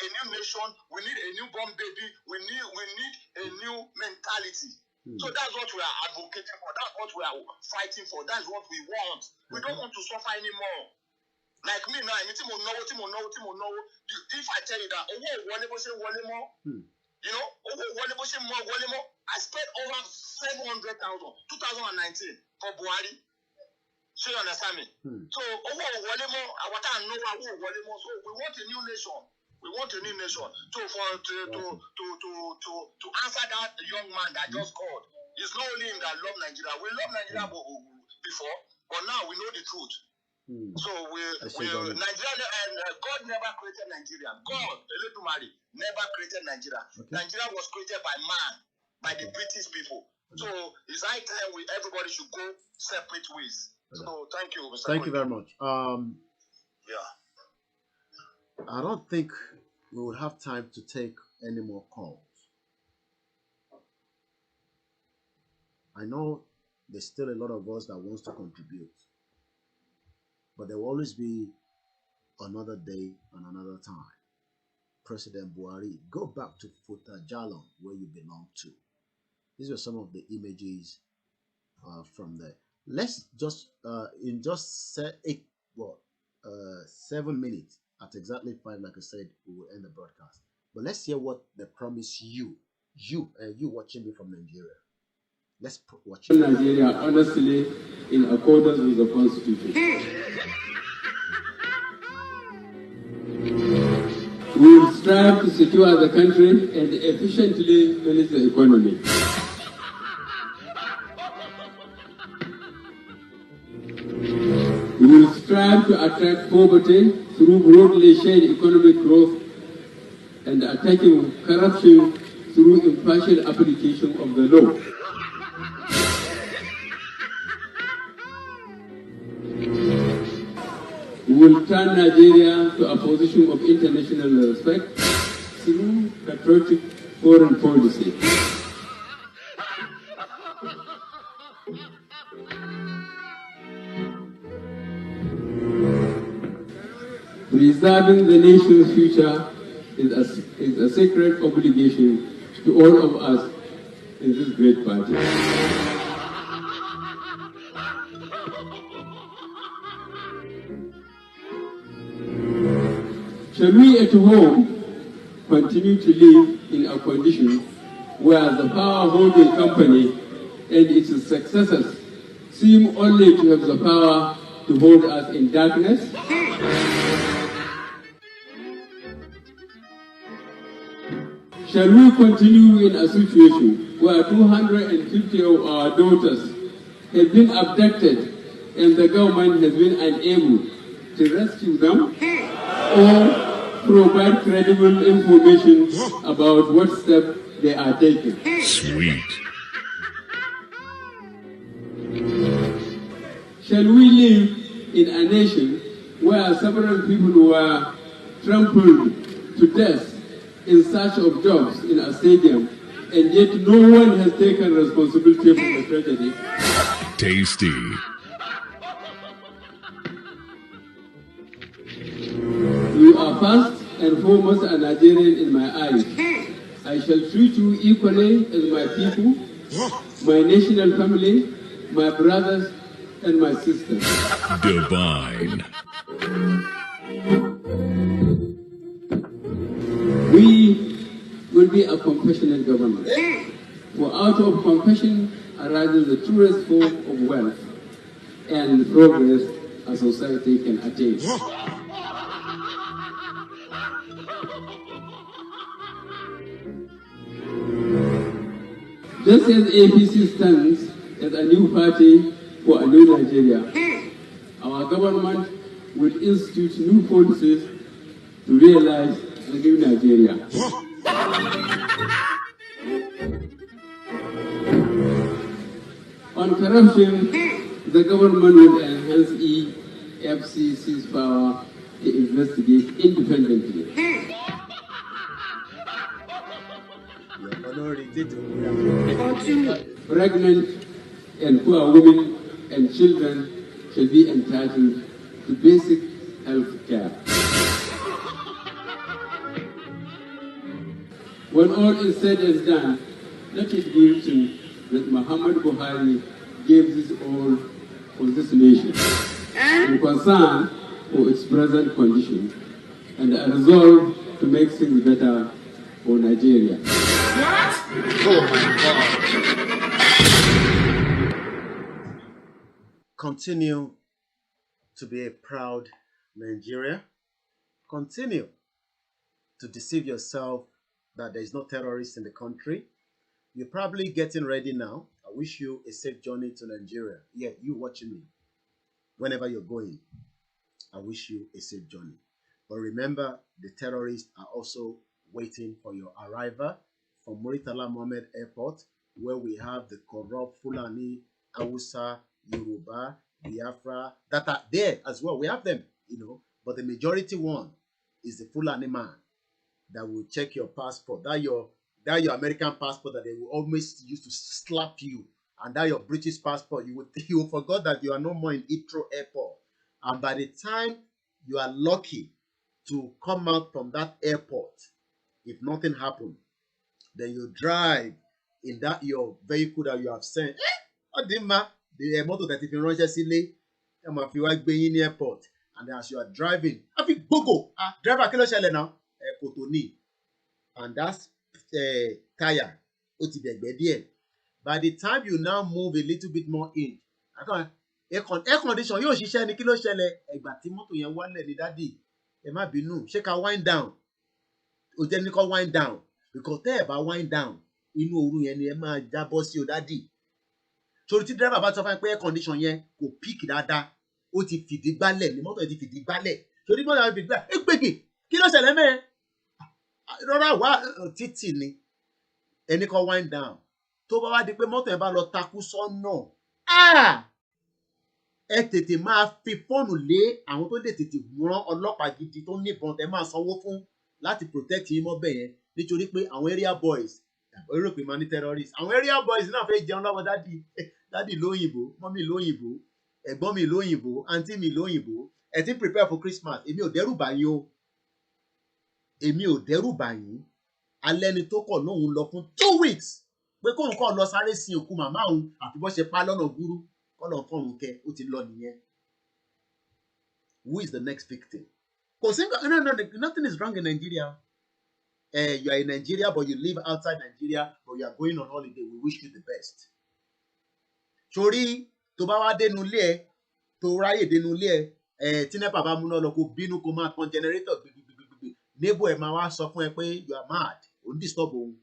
new nation, we need a newborn baby, we need a new mentality. So that's what we are advocating for, that's what we are fighting for, that's what we want. We don't want to suffer anymore. Like me now, if I tell you that I spent over 700,000 2019 for Buhari. So you understand me? So we want a new nation. We want a new nation. So to answer that young man that just called, it's not only him that love Nigeria. We love Nigeria before, but now we know the truth. So Nigeria and God never created Nigeria. God, Eledumare, never created Nigeria. Okay. Nigeria was created by man, by the British people. So it's high time everybody should go separate ways. So thank you, Mr. Thank you very much. Yeah. I don't think we will have time to take any more calls. I know there's still a lot of us that wants to contribute, but there will always be another day and another time. President Buhari, go back to Futa Jalon, where you belong to. These are some of the images from there. Let's just in just 7 minutes at exactly 5, like I said, we will end the broadcast. But let's hear what they promise you watching me from Nigeria. Let's watch Nigeria honestly in accordance with the Constitution. We will strive to secure the country and efficiently manage the economy. We will strive to attract poverty through broadly shared economic growth and attacking corruption through impartial application of the law. We will turn Nigeria to a position of international respect through patriotic foreign policy. Preserving the nation's future is a sacred obligation to all of us in this great party. Shall we at home continue to live in a condition where the power-holding company and its successors seem only to have the power to hold us in darkness? Shall we continue in a situation where 250 of our daughters have been abducted and the government has been unable to rescue them or provide credible information about what steps they are taking? Sweet. Shall we live in a nation where several people were trampled to death in search of jobs in a stadium, and yet no one has taken responsibility for the tragedy? Tasty. You are first and foremost a Nigerian in my eyes. I shall treat you equally as my people, my national family, my brothers, and my sisters. Divine. We will be a compassionate government. For out of compassion arises the truest form of wealth and progress a society can attain. Just as APC stands as a new party for a new Nigeria, our government will institute new policies to realize a new Nigeria. On corruption, the government will enhance EFCC's power to investigate independently. Pregnant and poor women and children shall be entitled to basic health care. When all is said and done, let it be written that Muhammad Buhari gave this all for this nation in concern for its present condition and a resolve to make things better for Nigeria. What? Oh my God. Continue to be a proud Nigeria. Continue to deceive yourself that there is no terrorist in the country. You're probably getting ready now. I wish you a safe journey to Nigeria. Yeah, you watching me. Whenever you're going, I wish you a safe journey. But remember, the terrorists are also waiting for your arrival from Muritala Mohammed Airport, where we have the corrupt Fulani, Hausa, Yoruba, Biafra that are there as well. We have them, but the majority one is the Fulani man that will check your passport. That your American passport that they will always use to slap you, and that your British passport, you will forget that you are no more in Heathrow Airport. And by the time you are lucky to come out from that airport, if nothing happened, then you drive in that your vehicle that you have sent. The motor that if you run just silly, if you are going in the airport, and as you are driving, I think go driver kilo shele now, kotoni, and that's tire. By the time you now move a little bit more in, air condition yóò ṣiṣẹ́ ni kí ló ṣẹlẹ̀ ẹgbà tí mọ́tò yẹn wálẹ̀ ní dádì ẹ má bínú ṣé ká wind down ó jẹ́ ní kó wind down because tẹ́ ẹ̀ bá wind down inú ooru yẹn ni ẹ máa jábọ́ sí o dádì torí tí driver bá sọ fún ẹ pé air condition yẹn kò peak dáadáa ó ti fìdí gbálẹ̀ ní mọ́tò yẹn ti fìdí gbálẹ̀ torí mọ́tò yẹn ti fìdí gbálẹ̀ ẹ gbègbè kí ló ṣẹlẹ̀ mẹ́ẹ̀ rọra wá títì ni ẹni kó wind down tó bá wá di pé mọ́tò yẹn bá lọ takú sọ́nà ẹ tètè máa fi fóònù lé àwọn tó lè tètè rán ọlọ́pàá gidi tó níbọn tẹ máa sanwó fún láti protect yín mọ́bẹ̀ yẹn nítorí pé àwọn area boys èrò pé máa ní terrorist àwọn area boys náà fẹ́ jẹun lọ́wọ́ dádì lóyìnbó mọ́mì lóyìnbó ẹ̀gbọ́n mi lóyìnbó àǹtí mi lóyìnbó ẹ ti prepare for Christmas èmi ò dẹ́rù bà yín o èmi ò dẹ́rù bà yín alẹ́ ni tó kọ̀ lóhun lọ fún 2 weeks pé kóun kọ́ lọ sáré sin òkú màmá òun àfi bọ́ ṣe pa lọ́nà gúrú kọ́lọ̀ fọ́run kẹ ó ti lọ nìyẹn. Who is the next victim? Kò sí nothing is wrong in Nigeria. You are in Nigeria but you live outside Nigeria but you are going on holiday. We wish you the best. Sori tó bá wá dénú ilé ẹ tó ráyè dénú ilé ẹ tí nepa bá múná lọ kó bínú kó máa tan generator gbigbigbigbi neighbor ẹ máa wá sọ fún ẹ pé you are mad ò ń disturb òun.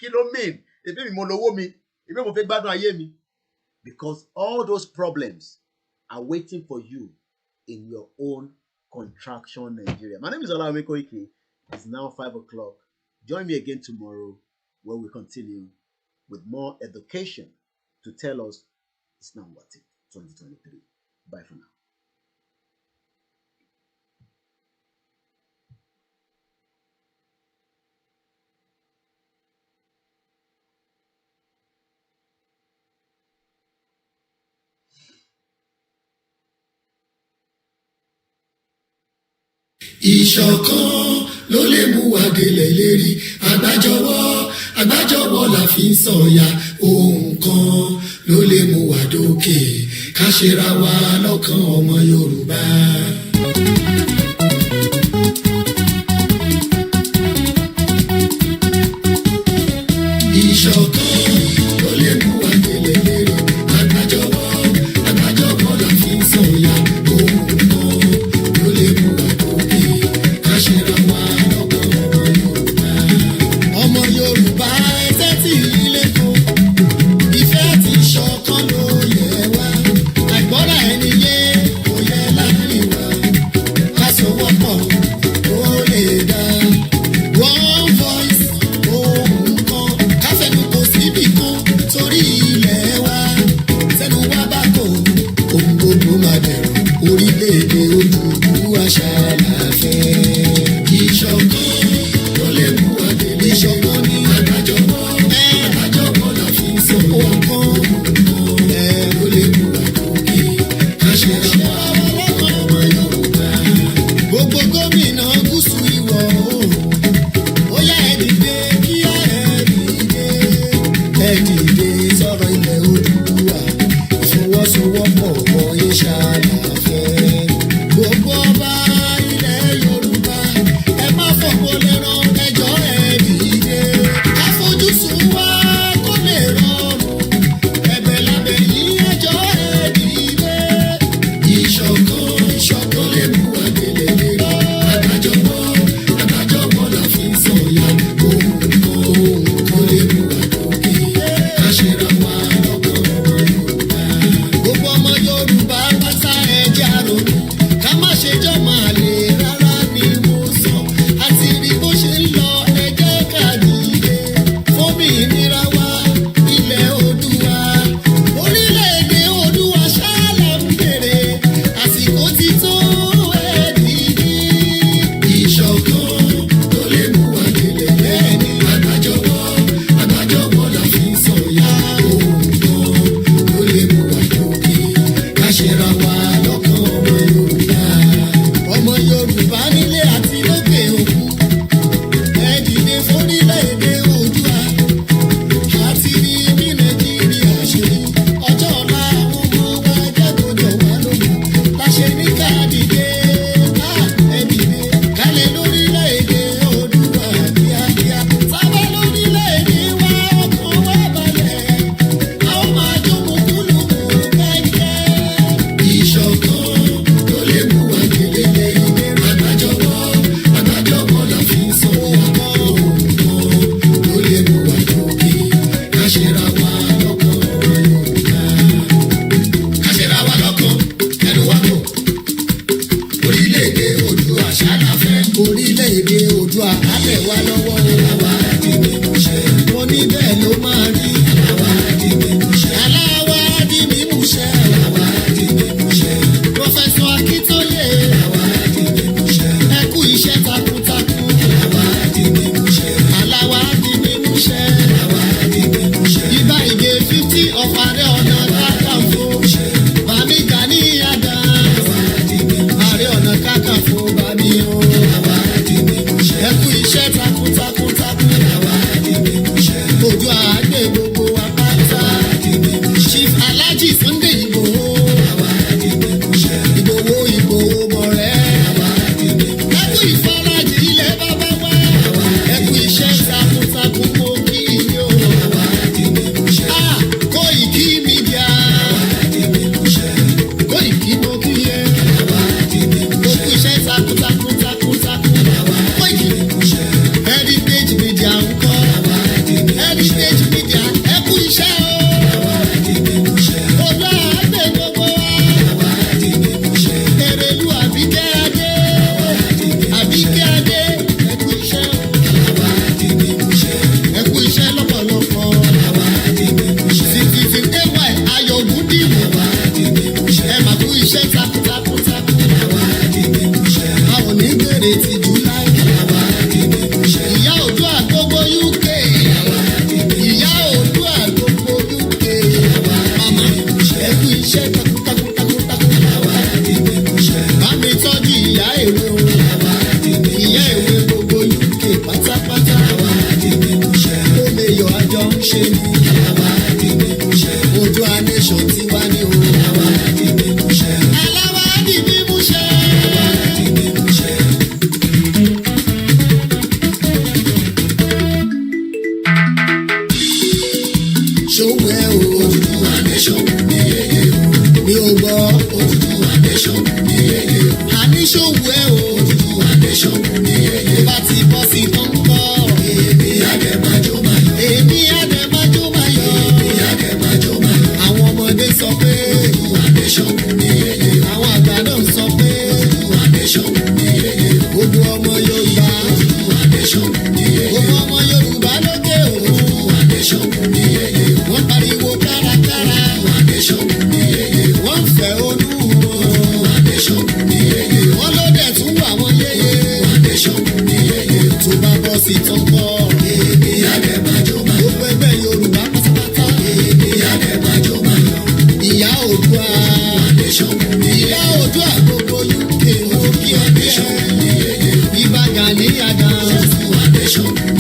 Kí ló mean? Èbí mi mo lówó mi èbí mo fẹ́ gbádùn ayé mi. Because all those problems are waiting for you in your own contraction Nigeria. My name is Olawumi Koiki. It's now 5 o'clock. Join me again tomorrow where we continue with more education to tell us it's not worth it. 2023. Bye for now. ìṣọ̀kan ló lè mú wa délẹ̀ lérí àgbájọwọ́ la fi ń sọ̀yà ohun kan ló lè mú wa dókè ká ṣera wa lọ́kàn ọmọ Yorùbá. ìṣọ̀kan ló lè mú wa délẹ̀ lérí àgbájọwọ́ la fi ń sọ̀yà ohun kan ló lè mú wa dókè ká ṣera wa lọ́kàn ọmọ Yorùbá. ẹsẹ̀ tí ilé kan ìfẹ́ àti ìṣọ̀kan ló yẹ wá àìgbọ́ra ẹni yé kò yẹ láàrin wa ká sowọ́pọ̀ kó lè dá one voice ohùn kan ká fẹnu kò síbì kan torí ilẹ̀ wa tẹnu wa bá kò ohun gbogbo máa dẹ̀rọ̀ orílẹ̀-èdè Odùduwà ṣàlàfẹ́. ìṣọ̀kan ló lè mú wa délé ìṣọ̀kan ní àgbájọwọ́ la fi ń sọ ọ̀kan ló lè mú wa dókè ká ṣe ra wa ọmọ Yorùbá. gbogbo gómìnà gúúsù ìwọ̀ oòrùn ó yá ẹ dìde kí ẹ dìde sọ̀rọ̀ ilẹ̀ Odùduwà ìfọwọ́sowọ́pọ̀ wọ̀nyí ṣàlàfẹ́. gbogbo ọba ilẹ̀ Yorùbá ẹ má fọwọ́ lẹ́rán ẹjọ́ ẹ dìde àfojúsùn wa kó lè rọrùn ẹ̀bẹ̀ lábẹ́ yìí ẹjọ́ ẹ dìde. ìṣọ̀kan lè mú wa délé lérí àgbájọwọ́ la fi ń sọ̀yà ohun kan lè mú wa dókè ká ṣera wa lọ́kàn ọmọ Yorùbá. gbogbo ọmọ Yorùbá pátá ẹjẹ́ àrònú ká má ṣe jọ́ máa lè rárá ni mo sọ àti rí bó ṣe ń lọ ẹjẹ́ ká dìde fómìnira wa ilẹ̀ Oòduà orílẹ̀-èdè Oòduà ṣáàlà ń bèrè àsìkò ti tó ẹ dìde. ìṣọ̀kan ló lè mú wa délé lẹ́ni àgbájọwọ́ la fi ń sọ̀yà ohun kan ló lè mú wa dókè ká ṣera wa lọ́kàn ọmọ Yorùbá. ọmọ Yorùbá nílé àti lókè òkun ẹ dìde fórílẹ̀-èdè Oòduà àti rí bí Nàìjíríà ṣe rí ọjọ́ ọ̀la àwọn ọmọ wa jágòjò wá lóhùn láṣẹ ní ká dìde ẹ dìde kálẹ̀ lórílẹ̀-èdè Oòduà kíákíá sábà lórílẹ̀-èdè wa ọkàn wa balẹ̀ a ó máa jó mùkúlùmù kẹ́kẹ́. ìṣọ̀kan ló lè mú wa délé lérí àgbájọwọ́ la fi ń sọ̀yà ohun kan ló lè mú wa dókè ká ṣera wa lọ́kàn ọmọ Yorùbá. ká ṣera wa lọ́kàn ẹnu wa kò orílẹ̀-èdè Oòduà ṣàlàfẹ́. orílẹ̀-èdè Oòduà á tẹ̀ wá lọ́wọ́ àwa di mímú ṣẹ. mo ní bẹ́ẹ̀ ló máa rí àwa di mímú ṣẹ. aláwa di mímú ṣẹ. àwa di mímú ṣẹ. Prọfẹ̀sọ̀ Akíntóyè àwa di mímú ṣẹ. ẹ kú iṣẹ́ takuntakun àwa di mímú ṣẹ. aláwa di mímú ṣẹ. àwa di mímú ṣẹ. ibà ìgè 50 of Ààrẹ Ọ̀nà Kakanfò Bàmí Gani Adams Ààrẹ Ọ̀nà Kakanfò bàmí o ẹ kú iṣẹ́ takuntakun àwa di mímú ṣẹ. Oòduà àgbè gbogbo wa pátá Chief Alhaji Sunday Igboho Ìgbòho mọ̀rẹ́ ẹ kú ìfarajì ilẹ̀ bàbá wa ẹ kú iṣẹ́ takuntakun mo kí yín o. Koiki Media Koiki mo kí yẹ mo kú iṣẹ́ takuntakun Koiki expiration.